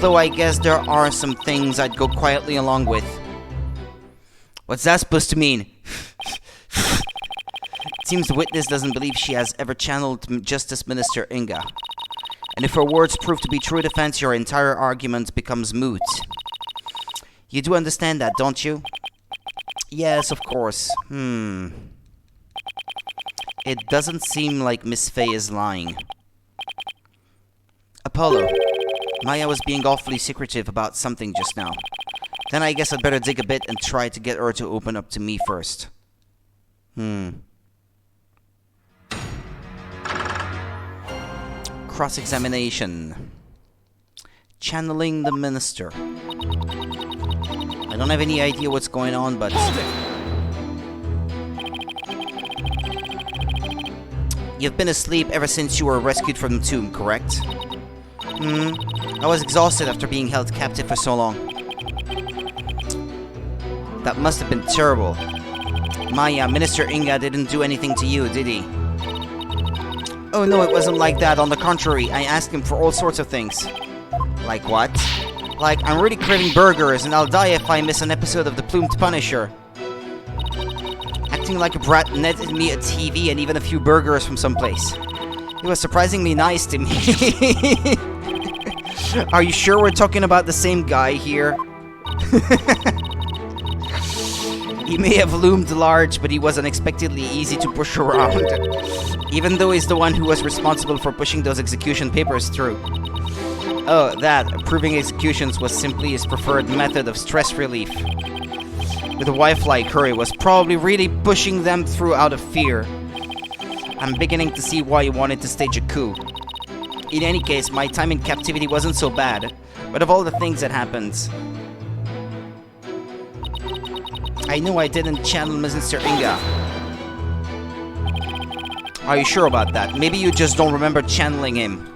[SPEAKER 1] Though I guess there are some things I'd go quietly along with. What's that supposed to mean? It seems the witness doesn't believe she has ever channeled Justice Minister Inga. And if her words prove to be true defense, your entire argument becomes moot. You do understand that, don't you? Yes, of course. It doesn't seem like Miss Faye is lying. Apollo, Maya was being awfully secretive about something just now. Then I guess I'd better dig a bit and try to get her to open up to me first. Cross-examination. Channeling the minister. I don't have any idea what's going on, but... You've been asleep ever since you were rescued from the tomb, correct? I was exhausted after being held captive for so long. That must have been terrible. Maya, Minister Inga didn't do anything to you, did he? Oh no, it wasn't like that. On the contrary, I asked him for all sorts of things. Like what? Like, I'm really craving burgers, and I'll die if I miss an episode of The Plumed Punisher. Acting like a brat netted me a TV and even a few burgers from someplace. He was surprisingly nice to me. Are you sure we're talking about the same guy here? He may have loomed large, but he was unexpectedly easy to push around. Even though he's the one who was responsible for pushing those execution papers through. Oh, that. Approving executions was simply his preferred method of stress relief. With a wife like her, he was probably really pushing them through out of fear. I'm beginning to see why he wanted to stage a coup. In any case, my time in captivity wasn't so bad. But of all the things that happened... I know I didn't channel Mr. Inga. Are you sure about that? Maybe you just don't remember channeling him.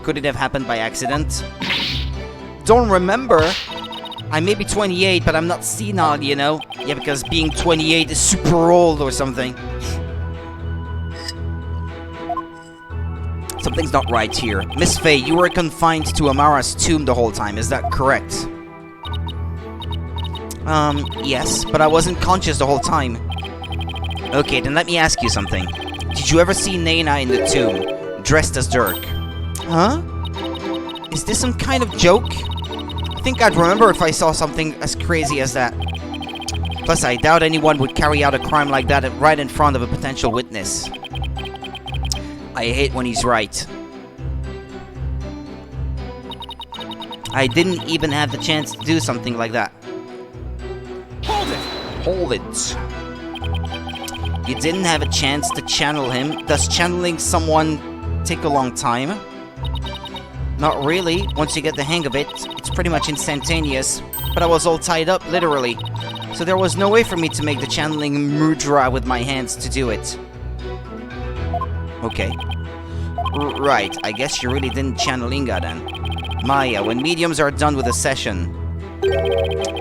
[SPEAKER 1] Could it have happened by accident? Don't remember? I may be 28, but I'm not senile, you know? Yeah, because being 28 is super old or something. Something's not right here. Miss Faye, you were confined to Amara's tomb the whole time, is that correct? Yes, but I wasn't conscious the whole time. Okay, then let me ask you something. Did you ever see Nena in the tomb, dressed as Dirk? Huh? Is this some kind of joke? I think I'd remember if I saw something as crazy as that. Plus, I doubt anyone would carry out a crime like that right in front of a potential witness. I hate when he's right. I didn't even have the chance to do something like that. Hold it. You didn't have a chance to channel him. Does channeling someone take a long time? Not really. Once you get the hang of it, it's pretty much instantaneous. But I was all tied up, literally. So there was no way for me to make the channeling mudra with my hands to do it. Okay. Right, I guess you really didn't channel Inga then. Maya, when mediums are done with a session,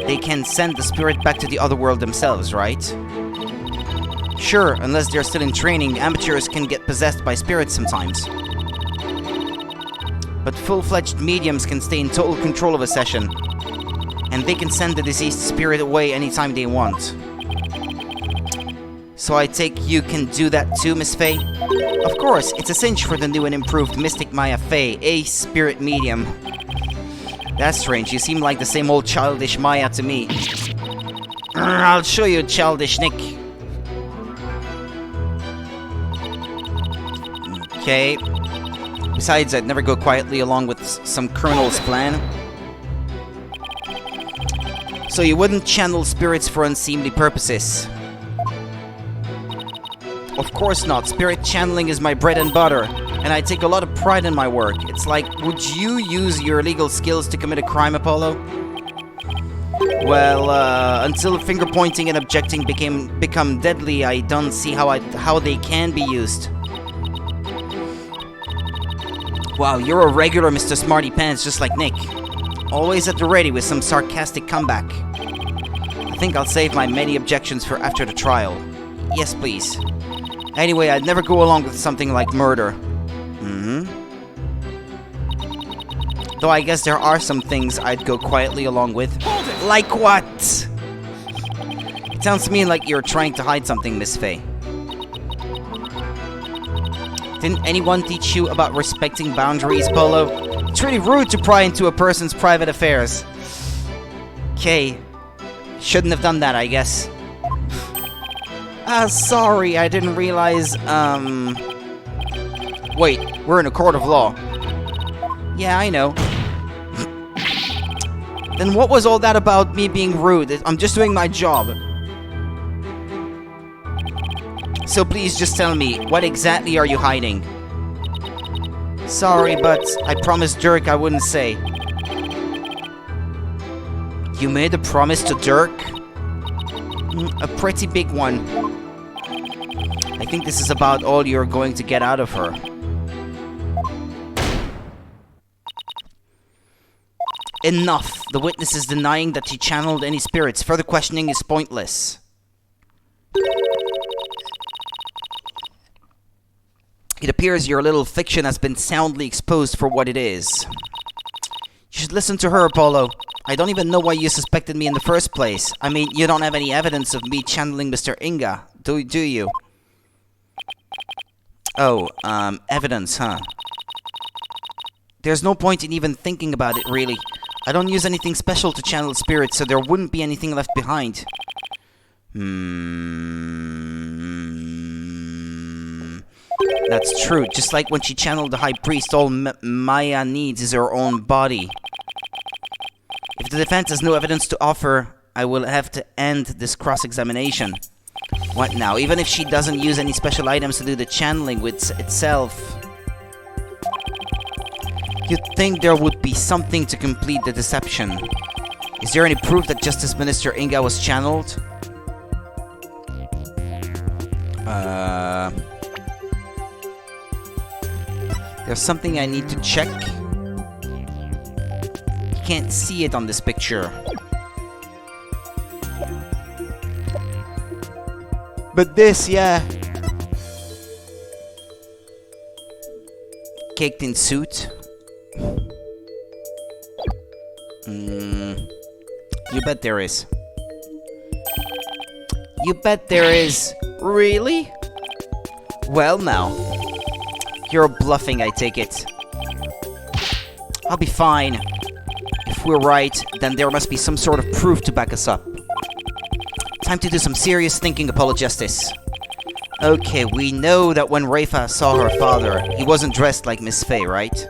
[SPEAKER 1] they can send the spirit back to the other world themselves, right? Sure, unless they're still in training, amateurs can get possessed by spirits sometimes. But full-fledged mediums can stay in total control of a session, and they can send the deceased spirit away anytime they want. So I take you can do that too, Miss Faye? Of course, it's a cinch for the new and improved Mystic Maya Faye, a spirit medium. That's strange, you seem like the same old childish Maya to me. I'll show you, childish Nick. Okay. Besides, I'd never go quietly along with some criminal's plan. So you wouldn't channel spirits for unseemly purposes? Of course not. Spirit channeling is my bread and butter, and I take a lot of pride in my work. It's like, would you use your legal skills to commit a crime, Apollo? Well, until finger pointing and objecting become deadly, I don't see how they can be used. Wow, you're a regular Mr. Smarty Pants, just like Nick. Always at the ready with some sarcastic comeback. I think I'll save my many objections for after the trial. Yes, please. Anyway, I'd never go along with something like murder. Though I guess there are some things I'd go quietly along with. Like what? It sounds to me like you're trying to hide something, Miss Faye. Didn't anyone teach you about respecting boundaries, Polo? It's really rude to pry into a person's private affairs. Okay. Shouldn't have done that, I guess. Sorry, I didn't realize, Wait, we're in a court of law. Yeah, I know. Then what was all that about me being rude? I'm just doing my job. So please just tell me, what exactly are you hiding? Sorry, but I promised Dirk I wouldn't say. You made a promise to Dirk? A pretty big one. I think this is about all you're going to get out of her. Enough! The witness is denying that she channeled any spirits. Further questioning is pointless. It appears your little fiction has been soundly exposed for what it is. You should listen to her, Apollo. I don't even know why you suspected me in the first place. I mean, you don't have any evidence of me channeling Mr. Inga, do you? Oh, evidence, huh? There's no point in even thinking about it, really. I don't use anything special to channel spirits, so there wouldn't be anything left behind. That's true. Just like when she channeled the High Priest, all Maya needs is her own body. If the defense has no evidence to offer, I will have to end this cross-examination. What now? Even if she doesn't use any special items to do the channeling with itself... You'd think there would be something to complete the deception. Is there any proof that Justice Minister Inga was channeled? There's something I need to check. You can't see it on this picture.
[SPEAKER 2] But this, yeah.
[SPEAKER 1] Caked in suit. You bet there is. You bet there is. Really? Well now. You're bluffing, I take it. I'll be fine. If we're right, then there must be some sort of proof to back us up. Time to do some serious thinking, Apollo Justice. Okay, we know that when Rafa saw her father, he wasn't dressed like Miss Faye, right?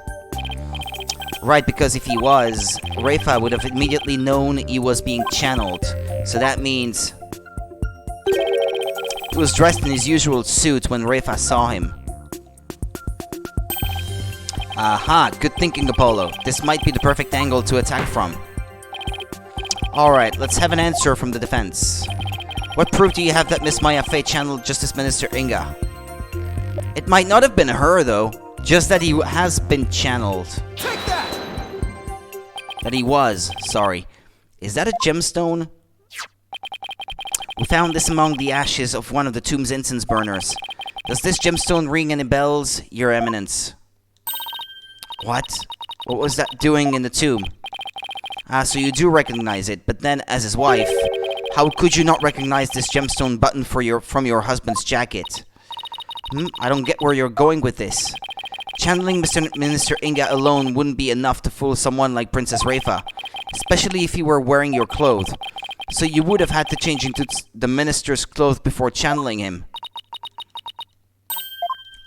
[SPEAKER 1] Right, because if he was, Rafa would have immediately known he was being channeled. So that means... he was dressed in his usual suit when Rafa saw him. Aha, good thinking, Apollo. This might be the perfect angle to attack from. Alright, let's have an answer from the defense. What proof do you have that Miss Maya Faye channeled Justice Minister Inga? It might not have been her, though. Just that he has been channeled.
[SPEAKER 3] Take that!
[SPEAKER 1] That he was, sorry. Is that a gemstone? We found this among the ashes of one of the tomb's incense burners. Does this gemstone ring any bells, Your Eminence? What? What was that doing in the tomb? Ah, so you do recognize it, but then, as his wife, how could you not recognize this gemstone button from your husband's jacket? I don't get where you're going with this. Channeling Minister Inga alone wouldn't be enough to fool someone like Princess Rafa, especially if he were wearing your clothes. So you would have had to change into the minister's clothes before channeling him.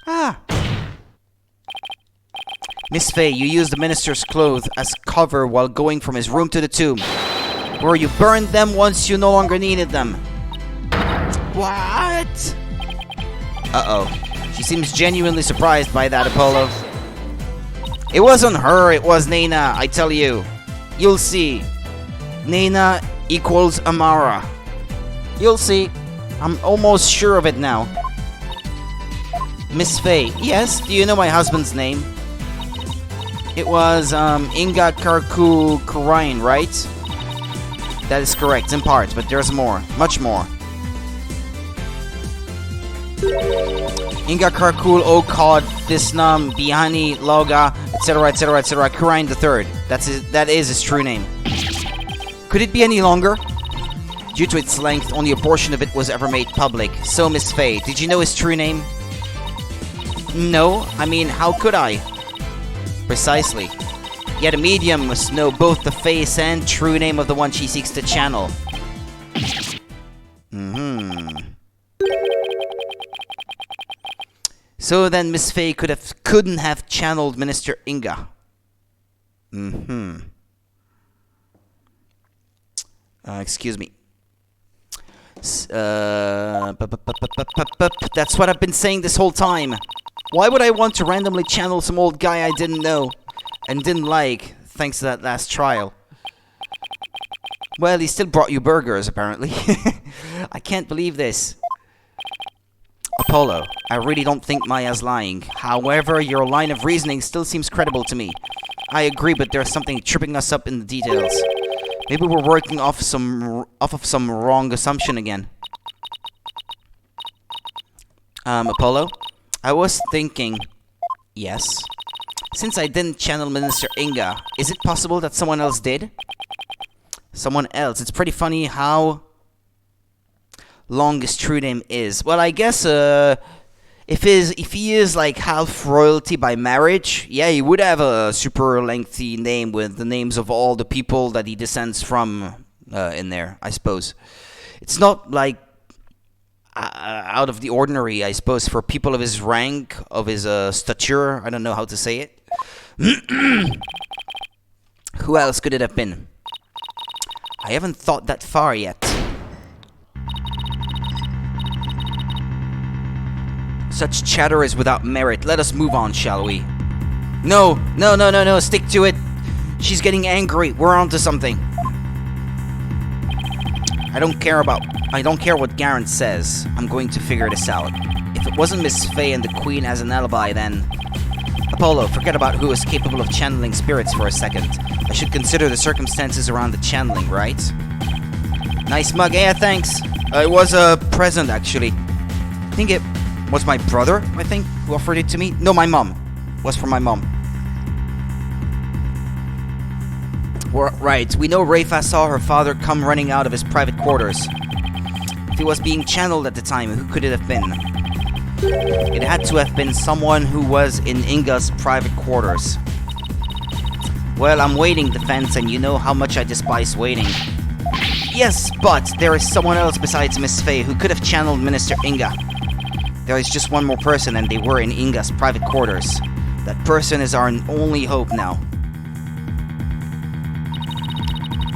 [SPEAKER 1] Ah. Miss Faye, you used the minister's clothes as cover while going from his room to the tomb, where you burned them once you no longer needed them. What? Uh-oh. She seems genuinely surprised by that, Apollo. It wasn't her, it was Nena, I tell you. You'll see. Nena equals Amara. You'll see. I'm almost sure of it now. Miss Faye, yes, do you know my husband's name? It was, Inga Karku Karain, right? That is correct, in part, but there's more. Much more. Inga Karkul Okod Disnam Bihani Loga etc etc Karain III. That is his true name. Could it be any longer? Due to its length, only a portion of it was ever made public. So, Miss Faye, did you know his true name? No, I mean, how could I? Precisely. Yet a medium must know both the face and true name of the one she seeks to channel. So then Miss Faye couldn't have channeled Minister Inga. Excuse me. That's what I've been saying this whole time. Why would I want to randomly channel some old guy I didn't know and didn't like, thanks to that last trial? Well, he still brought you burgers, apparently. I can't believe this. Apollo, I really don't think Maya's lying. However, your line of reasoning still seems credible to me. I agree, but there's something tripping us up in the details. Maybe we're working off of some wrong assumption again. Apollo? I was thinking... Yes? Since I didn't channel Minister Inga, is it possible that someone else did? Someone else? It's pretty funny how long his true name is. Well, I guess, if he is like half royalty by marriage, yeah, he would have a super lengthy name with the names of all the people that he descends from in there, I suppose. It's not like out of the ordinary, I suppose, for people of his rank, of his stature. I don't know how to say it. Who else could it have been? I haven't thought that far yet. Such chatter is without merit. Let us move on, shall we? No, stick to it. She's getting angry. We're onto something. I don't care what Garant says. I'm going to figure this out. If it wasn't Miss Faye and the Queen as an alibi, then... Apollo, forget about who is capable of channeling spirits for a second. I should consider the circumstances around the channeling, right? Nice mug. Yeah, thanks. It was a present, actually. I think it was my brother, who offered it to me. No, my mom. It was from my mom. Right, we know Rafa saw her father come running out of his private quarters. If he was being channeled at the time, who could it have been? It had to have been someone who was in Inga's private quarters. Well, I'm waiting, Defense, and you know how much I despise waiting. Yes, but there is someone else besides Miss Faye who could have channeled Minister Inga. There is just one more person, and they were in Inga's private quarters. That person is our only hope now.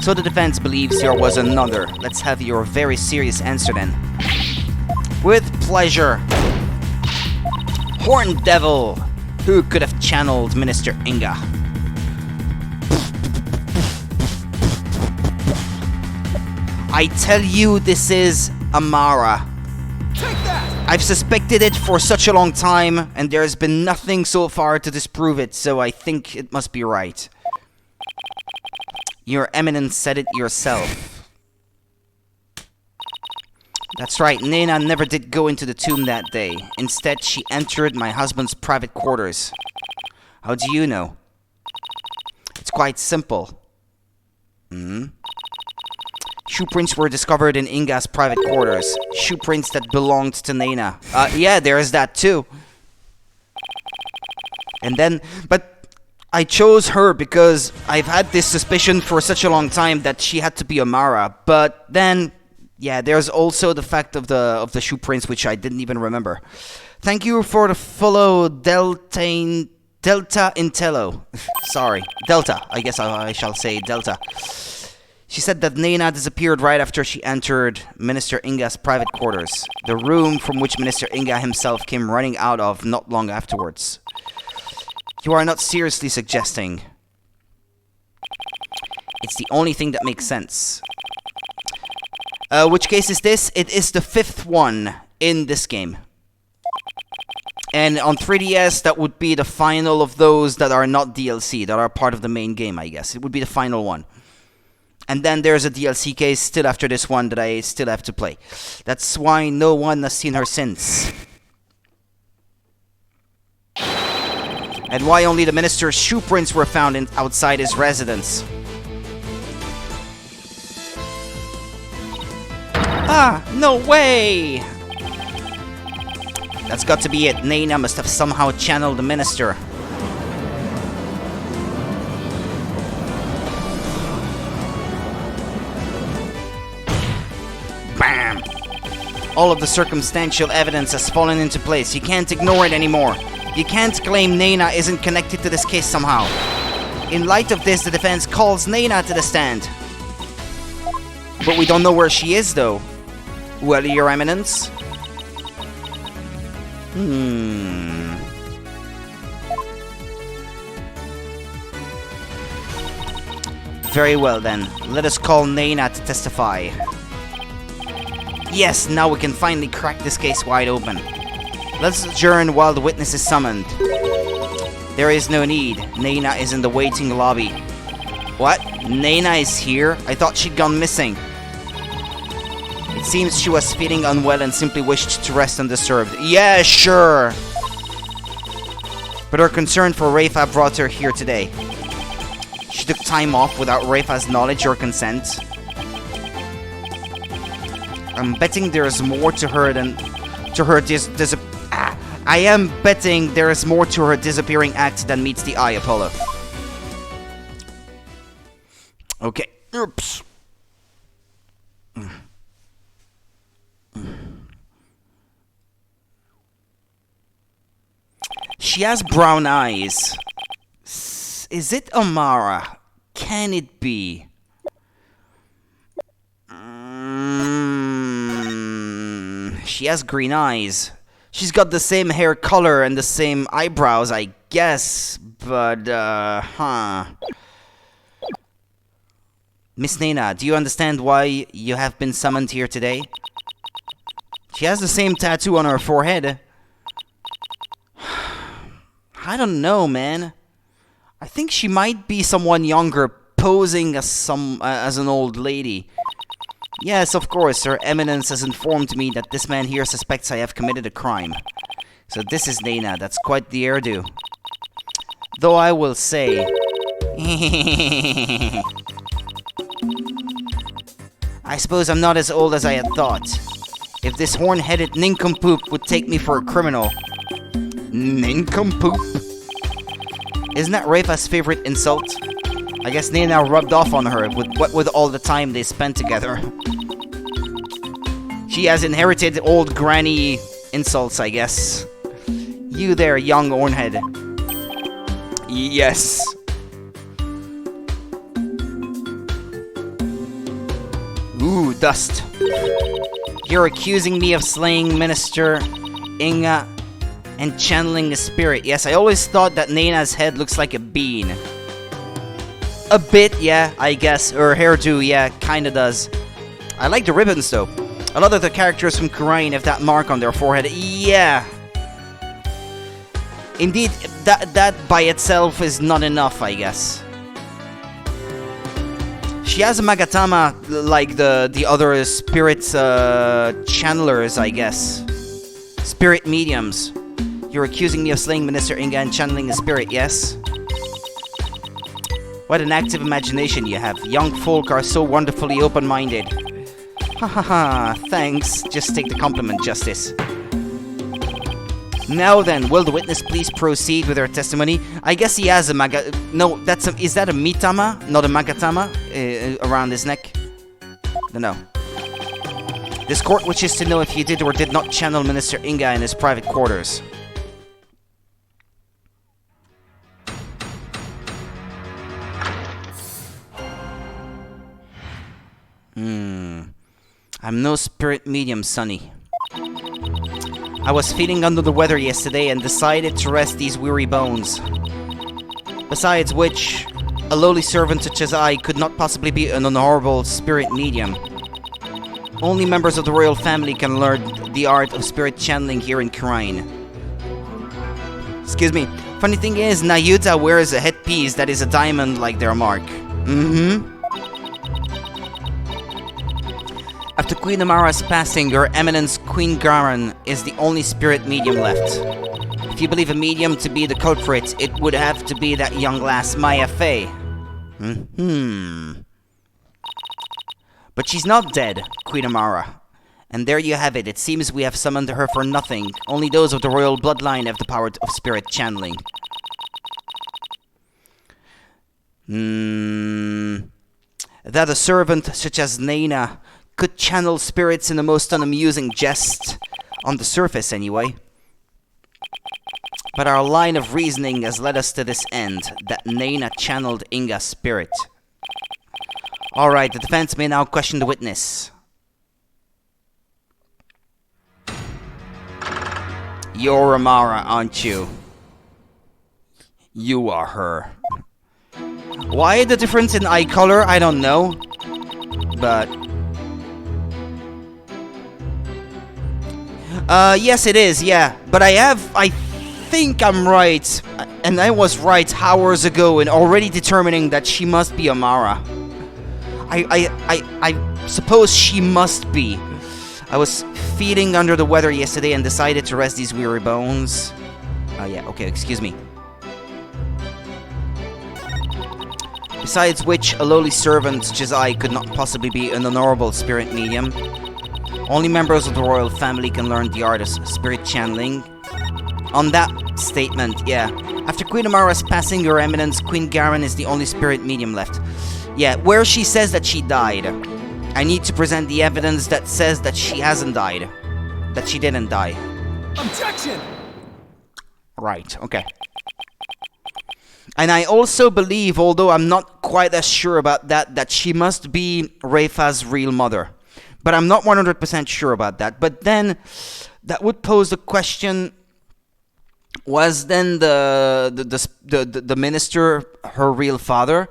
[SPEAKER 1] So the defense believes there was another. Let's have your very serious answer then. With pleasure. Horn Devil! Who could have channeled Minister Inga? I tell you, this is Amara.
[SPEAKER 3] Take that!
[SPEAKER 1] I've suspected it for such a long time, and there's been nothing so far to disprove it, so I think it must be right. Your Eminence said it yourself. That's right, Nena never did go into the tomb that day. Instead, she entered my husband's private quarters. How do you know? It's quite simple. Shoe prints were discovered in Inga's private quarters. Shoe prints that belonged to Nena. Yeah, there is that too. But I chose her because I've had this suspicion for such a long time that she had to be Amara. But then, yeah, there's also the fact of the shoe prints, which I didn't even remember. Thank you for the follow, Delta Intello. Sorry, Delta. I guess I shall say Delta. She said that Nena disappeared right after she entered Minister Inga's private quarters, the room from which Minister Inga himself came running out of not long afterwards. You are not seriously suggesting. It's the only thing that makes sense. Which case is this? It is the 5th one in this game. And on 3DS, that would be the final of those that are not DLC, that are part of the main game, I guess. It would be the final one. And then there's a DLC case still after this one that I still have to play. That's why no one has seen her since. And why only the minister's shoe prints were found outside his residence. Ha! No way! That's got to be it. Nena must have somehow channeled the minister. Bam! All of the circumstantial evidence has fallen into place. You can't ignore it anymore. You can't claim Nena isn't connected to this case somehow. In light of this, the defense calls Nena to the stand. But we don't know where she is, though. Well, Your Eminence? Very well, then. Let us call Nena to testify. Yes, now we can finally crack this case wide open. Let's adjourn while the witness is summoned. There is no need. Nena is in the waiting lobby. What? Nena is here? I thought she'd gone missing. It seems she was feeling unwell and simply wished to rest undisturbed. Yeah, sure. But her concern for Rafa brought her here today. She took time off without Rafa's knowledge or consent. I'm betting there's more to her than to her I am betting there is more to her disappearing act than meets the eye, Apollo. Okay. Oops. She has brown eyes. Is it Amara? Can it be? She has green eyes. She's got the same hair color and the same eyebrows, I guess. But, Miss Nena, do you understand why you have been summoned here today? She has the same tattoo on her forehead. I don't know, man. I think she might be someone younger posing as an old lady. Yes, of course, Her Eminence has informed me that this man here suspects I have committed a crime. So this is Nena, that's quite the hairdo. Though I will say... I suppose I'm not as old as I had thought. If this horn-headed nincompoop would take me for a criminal... Nincompoop? Isn't that Rafa's favorite insult? I guess Nena rubbed off on her with all the time they spent together. She has inherited old granny insults, I guess. You there, young hornhead. Yes. Ooh, dust. You're accusing me of slaying Minister Inga and channeling a spirit. Yes, I always thought that Nena's head looks like a bean. A bit, yeah, I guess. Her hairdo, yeah, kinda does. I like the ribbons, though. A lot of the characters from Kurain have that mark on their forehead. Yeah. Indeed, that by itself is not enough, I guess. She has a Magatama like the other spirit channelers, I guess. Spirit mediums. You're accusing me of slaying Minister Inga and channeling a spirit, yes? What an active imagination you have. Young folk are so wonderfully open-minded. Ha ha ha, thanks. Just take the compliment, Justice. Now then, will the witness please proceed with her testimony? I guess he has a No, is that a Mitama? Not a Magatama? Around his neck? No. This court wishes to know if you did or did not channel Minister Inga in his private quarters. I'm no spirit medium, Sonny. I was feeling under the weather yesterday and decided to rest these weary bones. Besides which, a lowly servant such as I could not possibly be an honorable spirit medium. Only members of the royal family can learn the art of spirit channeling here in Kurain. Excuse me. Funny thing is, Nayuta wears a headpiece that is a diamond like their mark. After Queen Amara's passing, Her Eminence Queen Garan is the only spirit medium left. If you believe a medium to be the culprit, it would have to be that young lass Maya Fey. But she's not dead, Queen Amara. And there you have it. It seems we have summoned her for nothing. Only those of the royal bloodline have the power of spirit channeling. That a servant such as Nena could channel spirits in the most unamusing jest. On the surface, anyway. But our line of reasoning has led us to this end, that Nena channeled Inga's spirit. Alright, the defense may now question the witness. You're Amara, aren't you? You are her. Why the difference in eye color? I don't know. But... yes it is, yeah. But I think I'm right. And I was right hours ago in already determining that she must be Amara. I suppose she must be. I was feeling under the weather yesterday and decided to rest these weary bones. Oh yeah, okay, excuse me. Besides which, a lowly servant such as I could not possibly be an honorable spirit medium. Only members of the royal family can learn the art of spirit channeling. On that statement, yeah. After Queen Amara's passing, Your Eminence, Queen Garen is the only spirit medium left. Yeah, where she says that she died. I need to present the evidence that says that she hasn't died. That she didn't die.
[SPEAKER 3] Objection!
[SPEAKER 1] Right, okay. And I also believe, although I'm not quite as sure about that, that she must be Rayfa's real mother. But I'm not 100% sure about that. But then, that would pose the question, was then the minister her real father?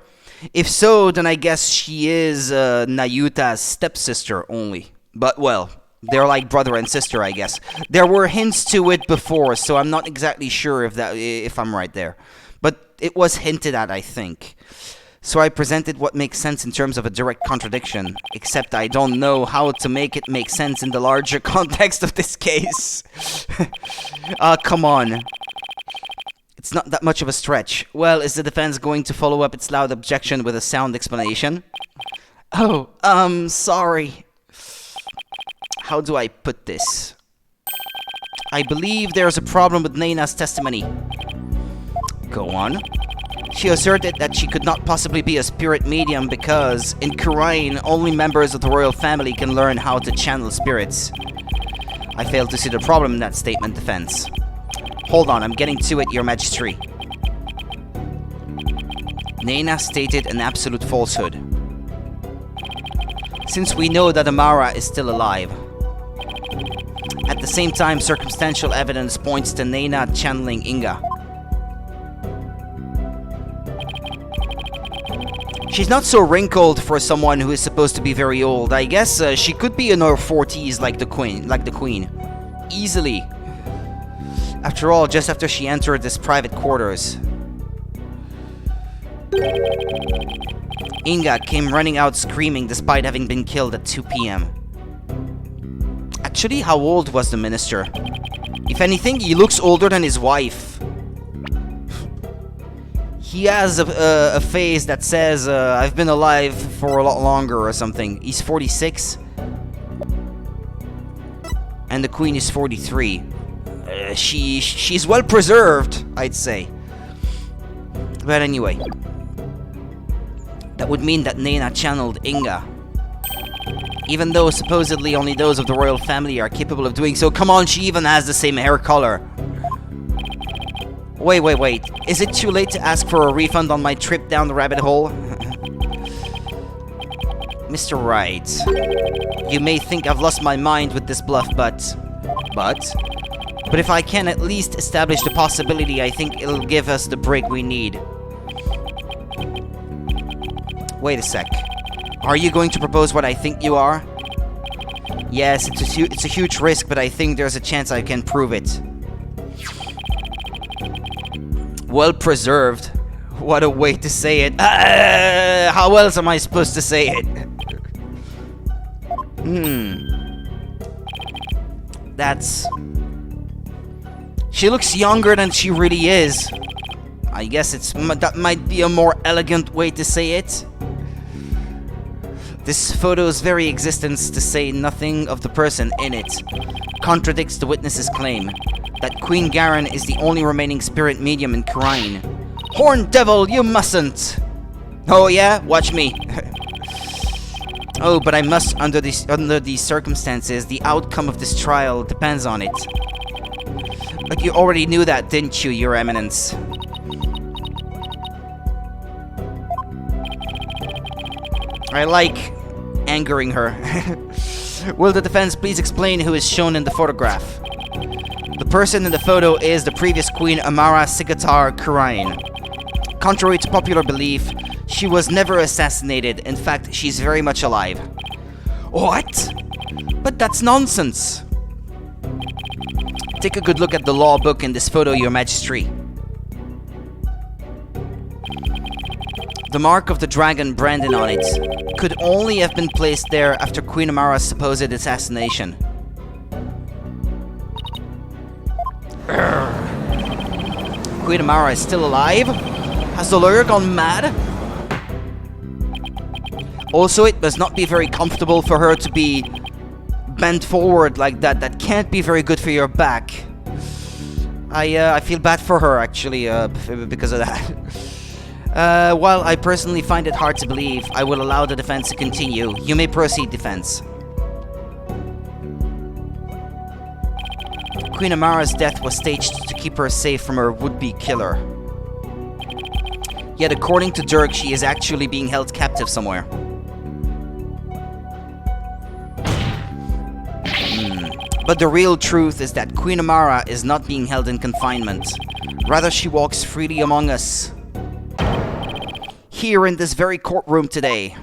[SPEAKER 1] If so, then I guess she is Nayuta's stepsister only. But, well, they're like brother and sister, I guess. There were hints to it before, so I'm not exactly sure if I'm right there. But it was hinted at, I think. So I presented what makes sense in terms of a direct contradiction, except I don't know how to make it make sense in the larger context of this case. Come on. It's not that much of a stretch. Well, is the defense going to follow up its loud objection with a sound explanation? Oh, sorry. How do I put this? I believe there's a problem with Nena's testimony. Go on. She asserted that she could not possibly be a spirit medium because, in Kurain, only members of the royal family can learn how to channel spirits. I fail to see the problem in that statement, defense. Hold on, I'm getting to it, Your Majesty. Nena stated an absolute falsehood. Since we know that Amara is still alive. At the same time, circumstantial evidence points to Nena channeling Inga. She's not so wrinkled for someone who is supposed to be very old. I guess she could be in her 40s like the Queen. Easily. After all, just after she entered this private quarters. Inga came running out screaming despite having been killed at 2 p.m. Actually, how old was the minister? If anything, he looks older than his wife. He has a face that says, I've been alive for a lot longer or something. He's 46. And the Queen is 43. She's well preserved, I'd say. But anyway. That would mean that Nena channeled Inga. Even though supposedly only those of the royal family are capable of doing so. Come on, she even has the same hair color. Wait. Is it too late to ask for a refund on my trip down the rabbit hole? Mr. Wright, you may think I've lost my mind with this bluff, but if I can at least establish the possibility, I think it'll give us the break we need. Wait a sec. Are you going to propose what I think you are? Yes, it's a huge risk, but I think there's a chance I can prove it. Well preserved. What a way to say it. How else am I supposed to say it? That's... She looks younger than she really is. I guess that might be a more elegant way to say it. This photo's very existence, to say nothing of the person in it, contradicts the witness's claim that Queen Garen is the only remaining spirit medium in Khura'in. Horned devil, you mustn't! Oh yeah? Watch me. Oh, but I must, under these circumstances, the outcome of this trial depends on it. But you already knew that, didn't you, Your Eminence? I like angering her. Will the defense please explain who is shown in the photograph? The person in the photo is the previous Queen Amara Sigatar Khura'in. Contrary to popular belief, she was never assassinated. In fact, she's very much alive. What? But that's nonsense. Take a good look at the law book in this photo, Your Majesty. The mark of the dragon branded on it could only have been placed there after Queen Amara's supposed assassination. Queen Amara is still alive? Has the lawyer gone mad? Also, it must not be very comfortable for her to be bent forward like that. That can't be very good for your back. I feel bad for her, actually, because of that. While I personally find it hard to believe, I will allow the defense to continue. You may proceed, defense. Queen Amara's death was staged to keep her safe from her would-be killer. Yet according to Dirk, she is actually being held captive somewhere. But the real truth is that Queen Amara is not being held in confinement. Rather, she walks freely among us. Here in this very courtroom today.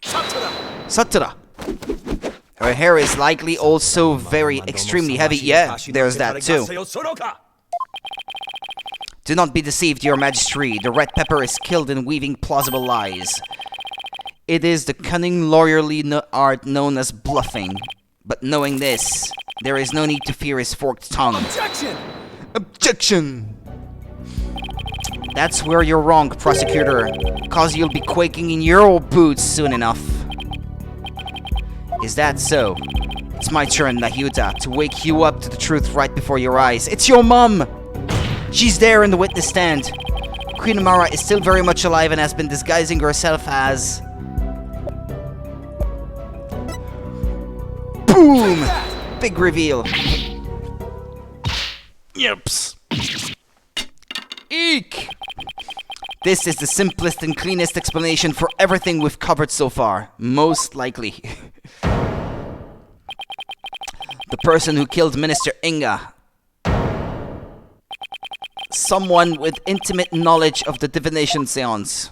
[SPEAKER 1] Satura! Her hair is likely also extremely heavy. Yeah, there's that too. Do not be deceived, Your Majesty. The red pepper is skilled in weaving plausible lies. It is the cunning lawyerly art known as bluffing. But knowing this, there is no need to fear his forked tongue.
[SPEAKER 3] Objection!
[SPEAKER 2] Objection!
[SPEAKER 1] That's where you're wrong, prosecutor. Cause you'll be quaking in your old boots soon enough. Is that so? It's my turn, Nahyuta, to wake you up to the truth right before your eyes. It's your mum! She's there in the witness stand. Queen Amara is still very much alive and has been disguising herself as... Boom! Big reveal. Yeps. Eek! This is the simplest and cleanest explanation for everything we've covered so far. Most likely. The person who killed Minister Inga. Someone with intimate knowledge of the divination seance.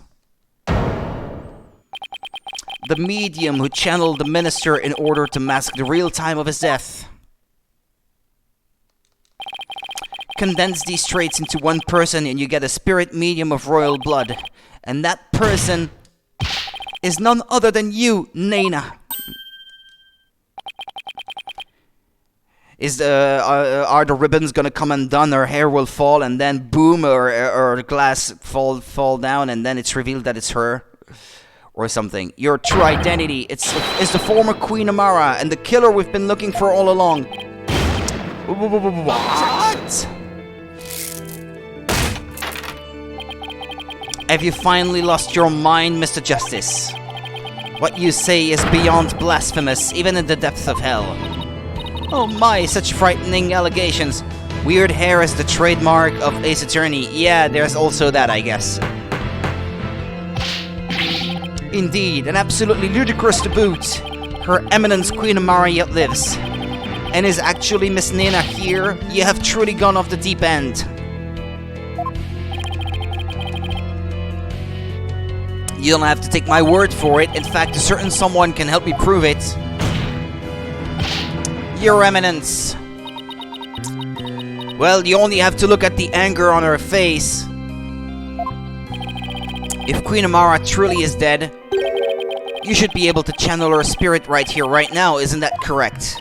[SPEAKER 1] The medium who channeled the minister in order to mask the real time of his death. Condense these traits into one person and you get a spirit medium of royal blood. And that person is none other than you, Nena. Are the ribbons gonna come undone, her hair will fall, and then boom, or the glass fall down, and then it's revealed that it's her? Or something. Your true identity, it's the former Queen Amara, and the killer we've been looking for all along. What? Have you finally lost your mind, Mr. Justice? What you say is beyond blasphemous, even in the depths of hell. Oh my, such frightening allegations. Weird hair is the trademark of Ace Attorney. Yeah, there's also that, I guess. Indeed, and absolutely ludicrous to boot. Her Eminence Queen Amara yet lives. And is actually Miss Nena here? You have truly gone off the deep end. You don't have to take my word for it. In fact, a certain someone can help me prove it. Your Eminence. Well, you only have to look at the anger on her face. If Queen Amara truly is dead, you should be able to channel her spirit right here, right now, isn't that correct?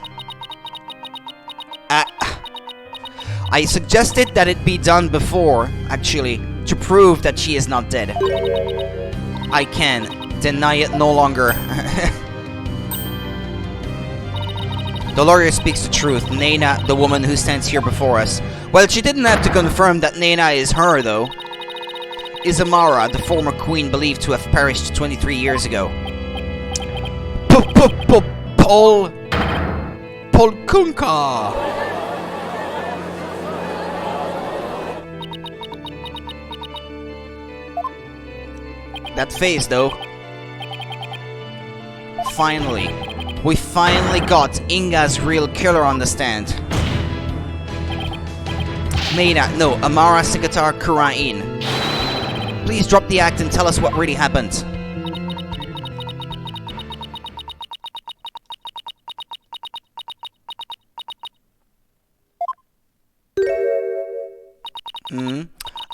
[SPEAKER 1] I suggested that it be done before, actually, to prove that she is not dead. I can. Deny it no longer. The lawyer speaks the truth. Nena, the woman who stands here before us. Well, she didn't have to confirm that Nena is her, though. Is Amara, the former queen believed to have perished 23 years ago. Polkunka! That face, though. Finally. We finally got Inga's real killer on the stand. Amara Sigatar Kurain. Please drop the act and tell us what really happened.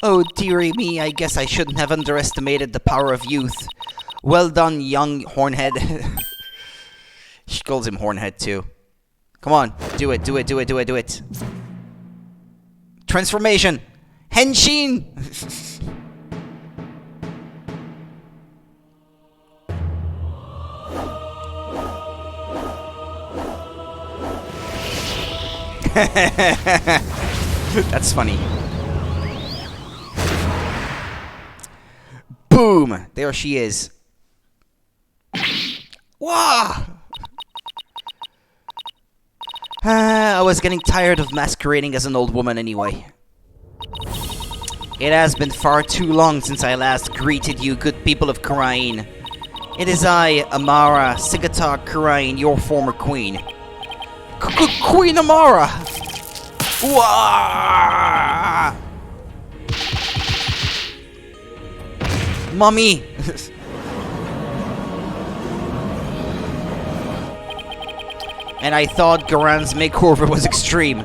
[SPEAKER 1] Oh, dearie me, I guess I shouldn't have underestimated the power of youth. Well done, young hornhead. She calls him hornhead, too. Come on, do it. Transformation! Henshin! That's funny. Boom! There she is. Wah! I was getting tired of masquerading as an old woman anyway. It has been far too long since I last greeted you, good people of Karain. It is I, Amara Sigatar Karain, your former queen. Queen Amara! Wah! Mommy! And I thought Garan's makeover was extreme.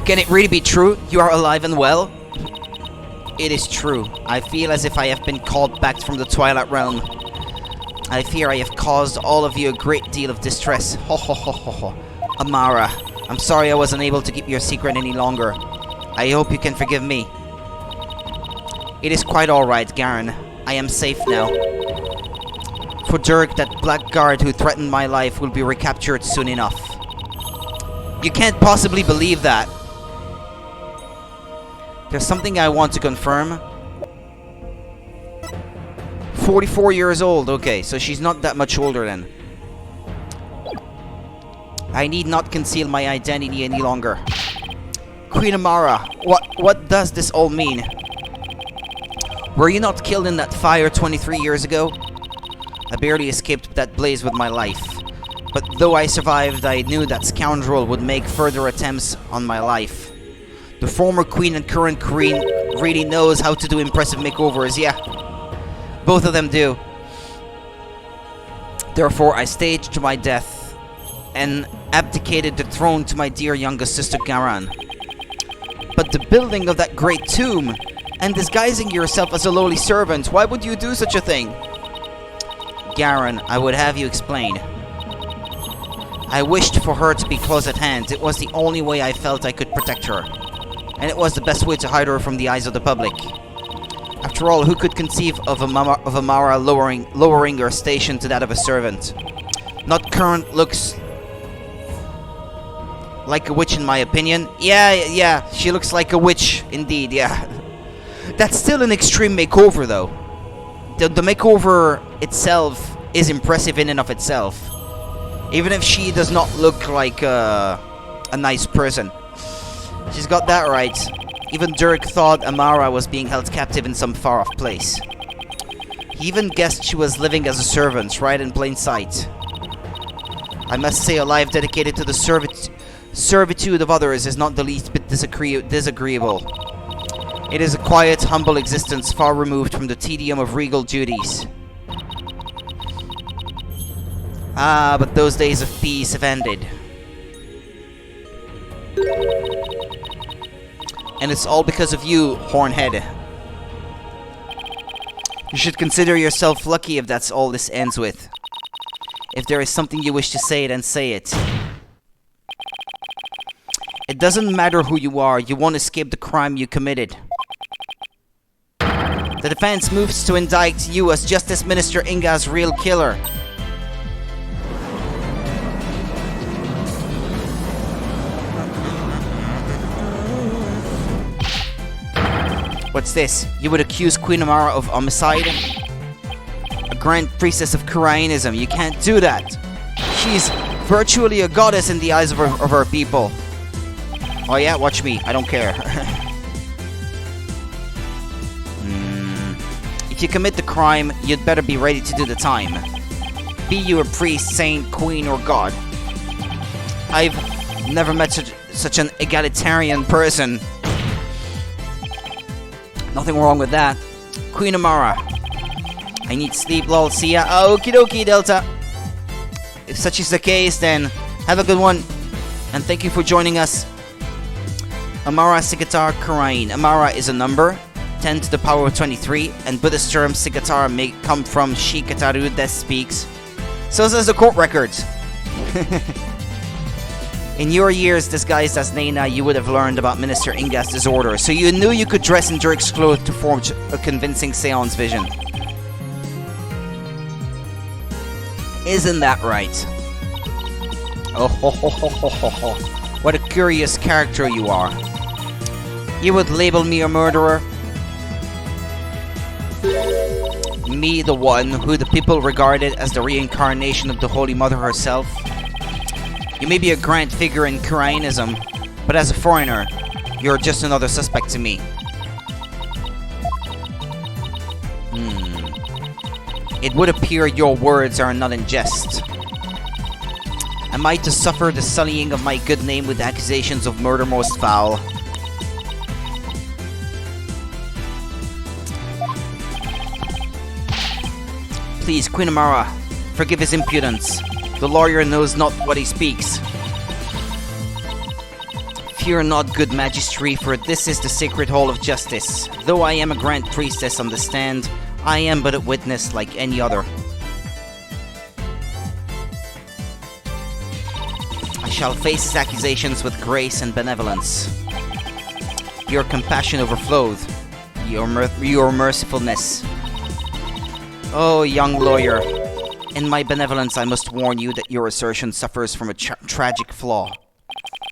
[SPEAKER 1] Can it really be true? You are alive and well? It is true. I feel as if I have been called back from the Twilight Realm. I fear I have caused all of you a great deal of distress. Ho ho ho ho ho. Amara, I'm sorry I wasn't able to keep your secret any longer. I hope you can forgive me. It is quite alright, Garen. I am safe now. For Dirk, that blackguard who threatened my life will be recaptured soon enough. You can't possibly believe that. There's something I want to confirm. 44 years old, okay, so she's not that much older then. I need not conceal my identity any longer. Queen Amara, what does this all mean? Were you not killed in that fire 23 years ago? I barely escaped that blaze with my life. But though I survived, I knew that scoundrel would make further attempts on my life. The former queen and current queen really knows how to do impressive makeovers, yeah. Both of them do. Therefore, I staged my death and abdicated the throne to my dear youngest sister Garan. But the building of that great tomb and disguising yourself as a lowly servant, why would you do such a thing? Garen, I would have you explain. I wished for her to be close at hand. It was the only way I felt I could protect her. And it was the best way to hide her from the eyes of the public. After all, who could conceive of Amara lowering her station to that of a servant? Not current looks like a witch in my opinion. Yeah, she looks like a witch indeed, yeah. That's still an extreme makeover though. The makeover itself is impressive in and of itself. Even if she does not look like a nice person. She's got that right. Even Dirk thought Amara was being held captive in some far-off place. He even guessed she was living as a servant, right in plain sight. I must say a life dedicated to the servitude of others is not the least bit disagreeable. It is a quiet, humble existence far removed from the tedium of regal duties. Ah, but those days of peace have ended. And it's all because of you, Hornhead. You should consider yourself lucky if that's all this ends with. If there is something you wish to say, then say it. It doesn't matter who you are, you won't escape the crime you committed. The defense moves to indict you as Justice Minister Inga's real killer. What's this? You would accuse Queen Amara of homicide? A Grand Priestess of Kuranism. You can't do that. She's virtually a goddess in the eyes of her people. Oh yeah? Watch me. I don't care. If you commit the crime, you'd better be ready to do the time. Be you a priest, saint, queen, or god. I've never met such an egalitarian person. Nothing wrong with that. Queen Amara. I need sleep, lol. See ya. Okie dokie, Delta. If such is the case, then have a good one. And thank you for joining us. Amara Sigatar Karain. Amara is a number, 10 to the power of 23, and Buddhist term Sigatar may come from Shikataru, Death Speaks. So says the court records. In your years disguised as Nena, you would have learned about Minister Inga's disorder, so you knew you could dress in Dirk's clothes to forge a convincing seance vision. Isn't that right? Oh ho ho ho ho ho ho. What a curious character you are. You would label me a murderer? Me, the one who the people regarded as the reincarnation of the Holy Mother herself? You may be a grand figure in Kuranism, but as a foreigner, you're just another suspect to me. It would appear your words are not in jest. Am I to suffer the sullying of my good name with accusations of murder most foul? Please, Queen Amara, forgive his impudence. The lawyer knows not what he speaks. Fear not, good Majesty, for this is the sacred hall of justice. Though I am a grand priestess on the stand, I am but a witness like any other. I shall face his accusations with grace and benevolence. Your compassion overflowed, your mercifulness. Oh, young lawyer. In my benevolence, I must warn you that your assertion suffers from a tragic flaw.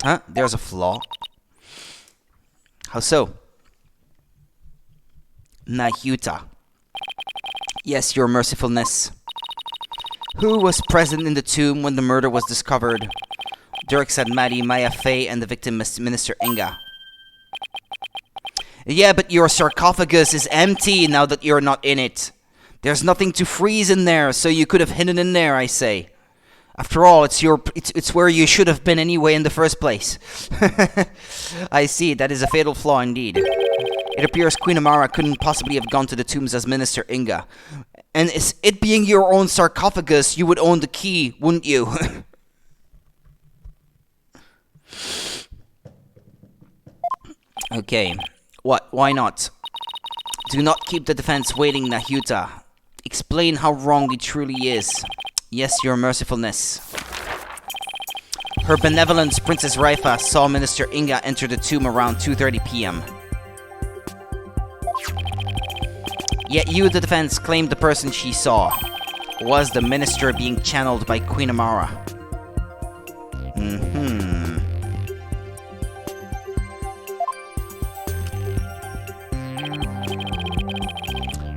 [SPEAKER 1] Huh? There's a flaw? How so? Nahyuta. Yes, your mercifulness. Who was present in the tomb when the murder was discovered? Dirk said Maddie, Maya Fey, and the victim, Minister Inga. Yeah, but your sarcophagus is empty now that you're not in it. There's nothing to freeze in there, so you could have hidden in there, I say. After all, it's where you should have been anyway in the first place. I see, that is a fatal flaw indeed. It appears Queen Amara couldn't possibly have gone to the tombs as Minister Inga. And it being your own sarcophagus, you would own the key, wouldn't you? Okay. What? Why not? Do not keep the defense waiting, Nahyuta. Explain how wrong it truly is. Yes, your mercifulness. Her benevolence, Princess Raifa, saw Minister Inga enter the tomb around 2:30 p.m. Yet you, the defense, claimed the person she saw was the minister being channeled by Queen Amara.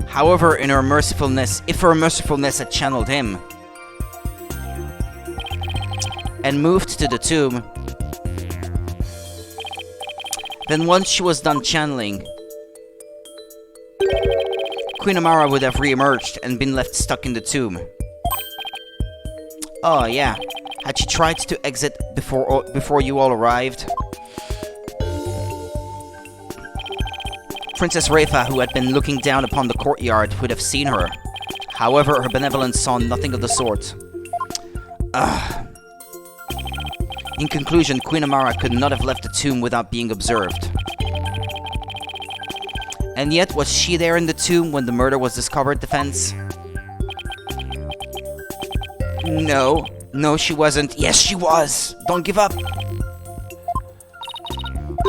[SPEAKER 1] However, in her mercifulness, if her mercifulness had channeled him and moved to the tomb, then once she was done channeling, Queen Amara would have re-emerged and been left stuck in the tomb. Oh yeah, had she tried to exit before you all arrived? Princess Raifa, who had been looking down upon the courtyard, would have seen her. However, her benevolence saw nothing of the sort. In conclusion, Queen Amara could not have left the tomb without being observed. And yet, was she there in the tomb when the murder was discovered, defense? No. No, she wasn't. Yes, she was! Don't give up!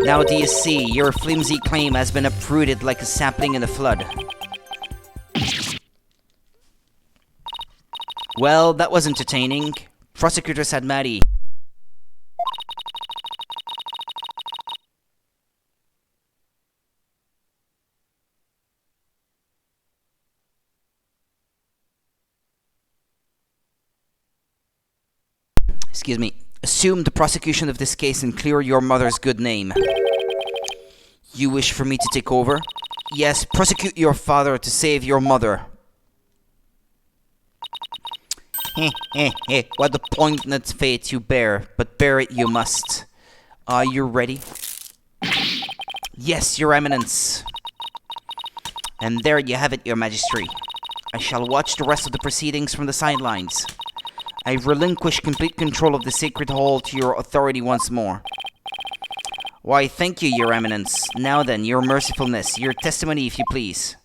[SPEAKER 1] Now do you see, your flimsy claim has been uprooted like a sapling in a flood. Well, that was entertaining. Prosecutor said Maddie. Excuse me. Assume the prosecution of this case and clear your mother's good name. You wish for me to take over? Yes, prosecute your father to save your mother. What a poignant fate you bear, but bear it you must. Are you ready? Yes, your eminence. And there you have it, your majesty. I shall watch the rest of the proceedings from the sidelines. I relinquish complete control of the sacred hall to your authority once more. Why, thank you, your eminence. Now then, your mercifulness, your testimony, if you please.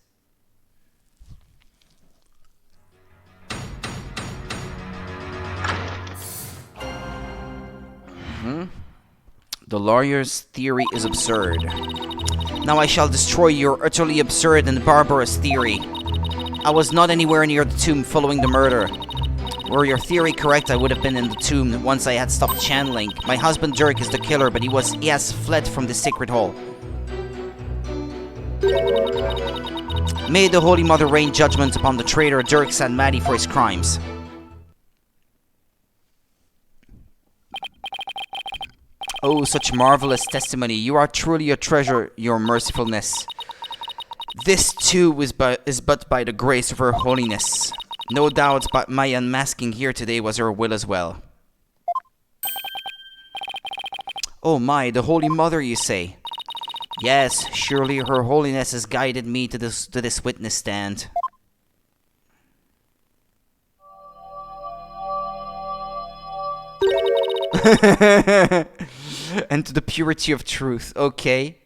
[SPEAKER 1] The lawyer's theory is absurd. Now I shall destroy your utterly absurd and barbarous theory. I was not anywhere near the tomb following the murder. Were your theory correct, I would have been in the tomb once I had stopped channeling. My husband Dirk is the killer, but he has fled from the sacred hall. May the Holy Mother rain judgment upon the traitor Dirk Sanmadi for his crimes. Oh, such marvelous testimony. You are truly a treasure, your mercifulness. This too is but by the grace of her holiness. No doubt but my unmasking here today was her will as well. Oh my, the Holy Mother, you say? Yes, surely her holiness has guided me to this witness stand. And to the purity of truth, okay.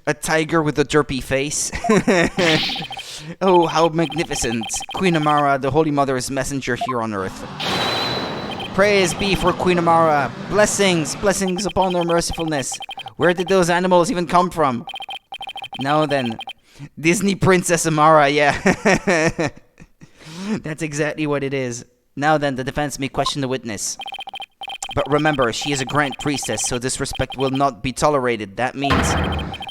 [SPEAKER 1] A tiger with a derpy face. Oh, how magnificent. Queen Amara, the Holy Mother's messenger here on earth. Praise be for Queen Amara. Blessings, blessings upon her mercifulness. Where did those animals even come from? Now then, Disney Princess Amara, yeah. That's exactly what it is. Now then, the defense may question the witness. But remember, she is a Grand Priestess, so disrespect will not be tolerated. That means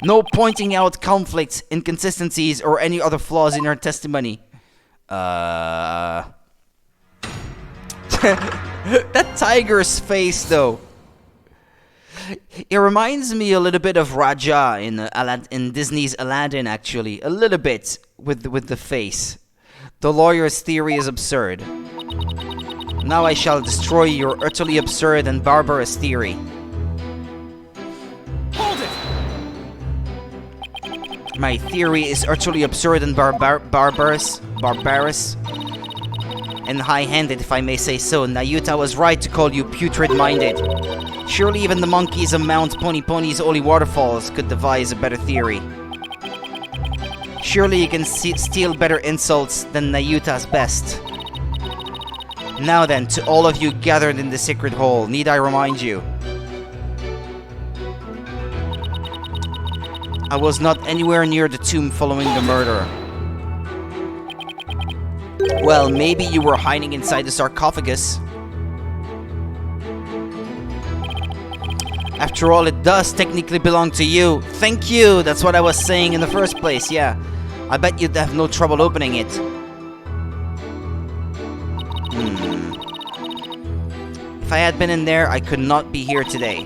[SPEAKER 1] no pointing out conflicts, inconsistencies, or any other flaws in her testimony. That tiger's face, though. It reminds me a little bit of Raja in Disney's Aladdin, actually. A little bit with the face. The lawyer's theory is absurd. Now I shall destroy your utterly absurd and barbarous theory.
[SPEAKER 3] Hold it!
[SPEAKER 1] My theory is utterly absurd and barbarous, and high-handed, if I may say so. Nayuta was right to call you putrid-minded. Surely even the monkeys of Mount Pony's Holy Waterfalls could devise a better theory. Surely you can steal better insults than Nayuta's best. Now then, to all of you gathered in the sacred hall, need I remind you? I was not anywhere near the tomb following the murder. Well, maybe you were hiding inside the sarcophagus. After all, it does technically belong to you. Thank you! That's what I was saying in the first place, yeah. I bet you'd have no trouble opening it. If I had been in there, I could not be here today.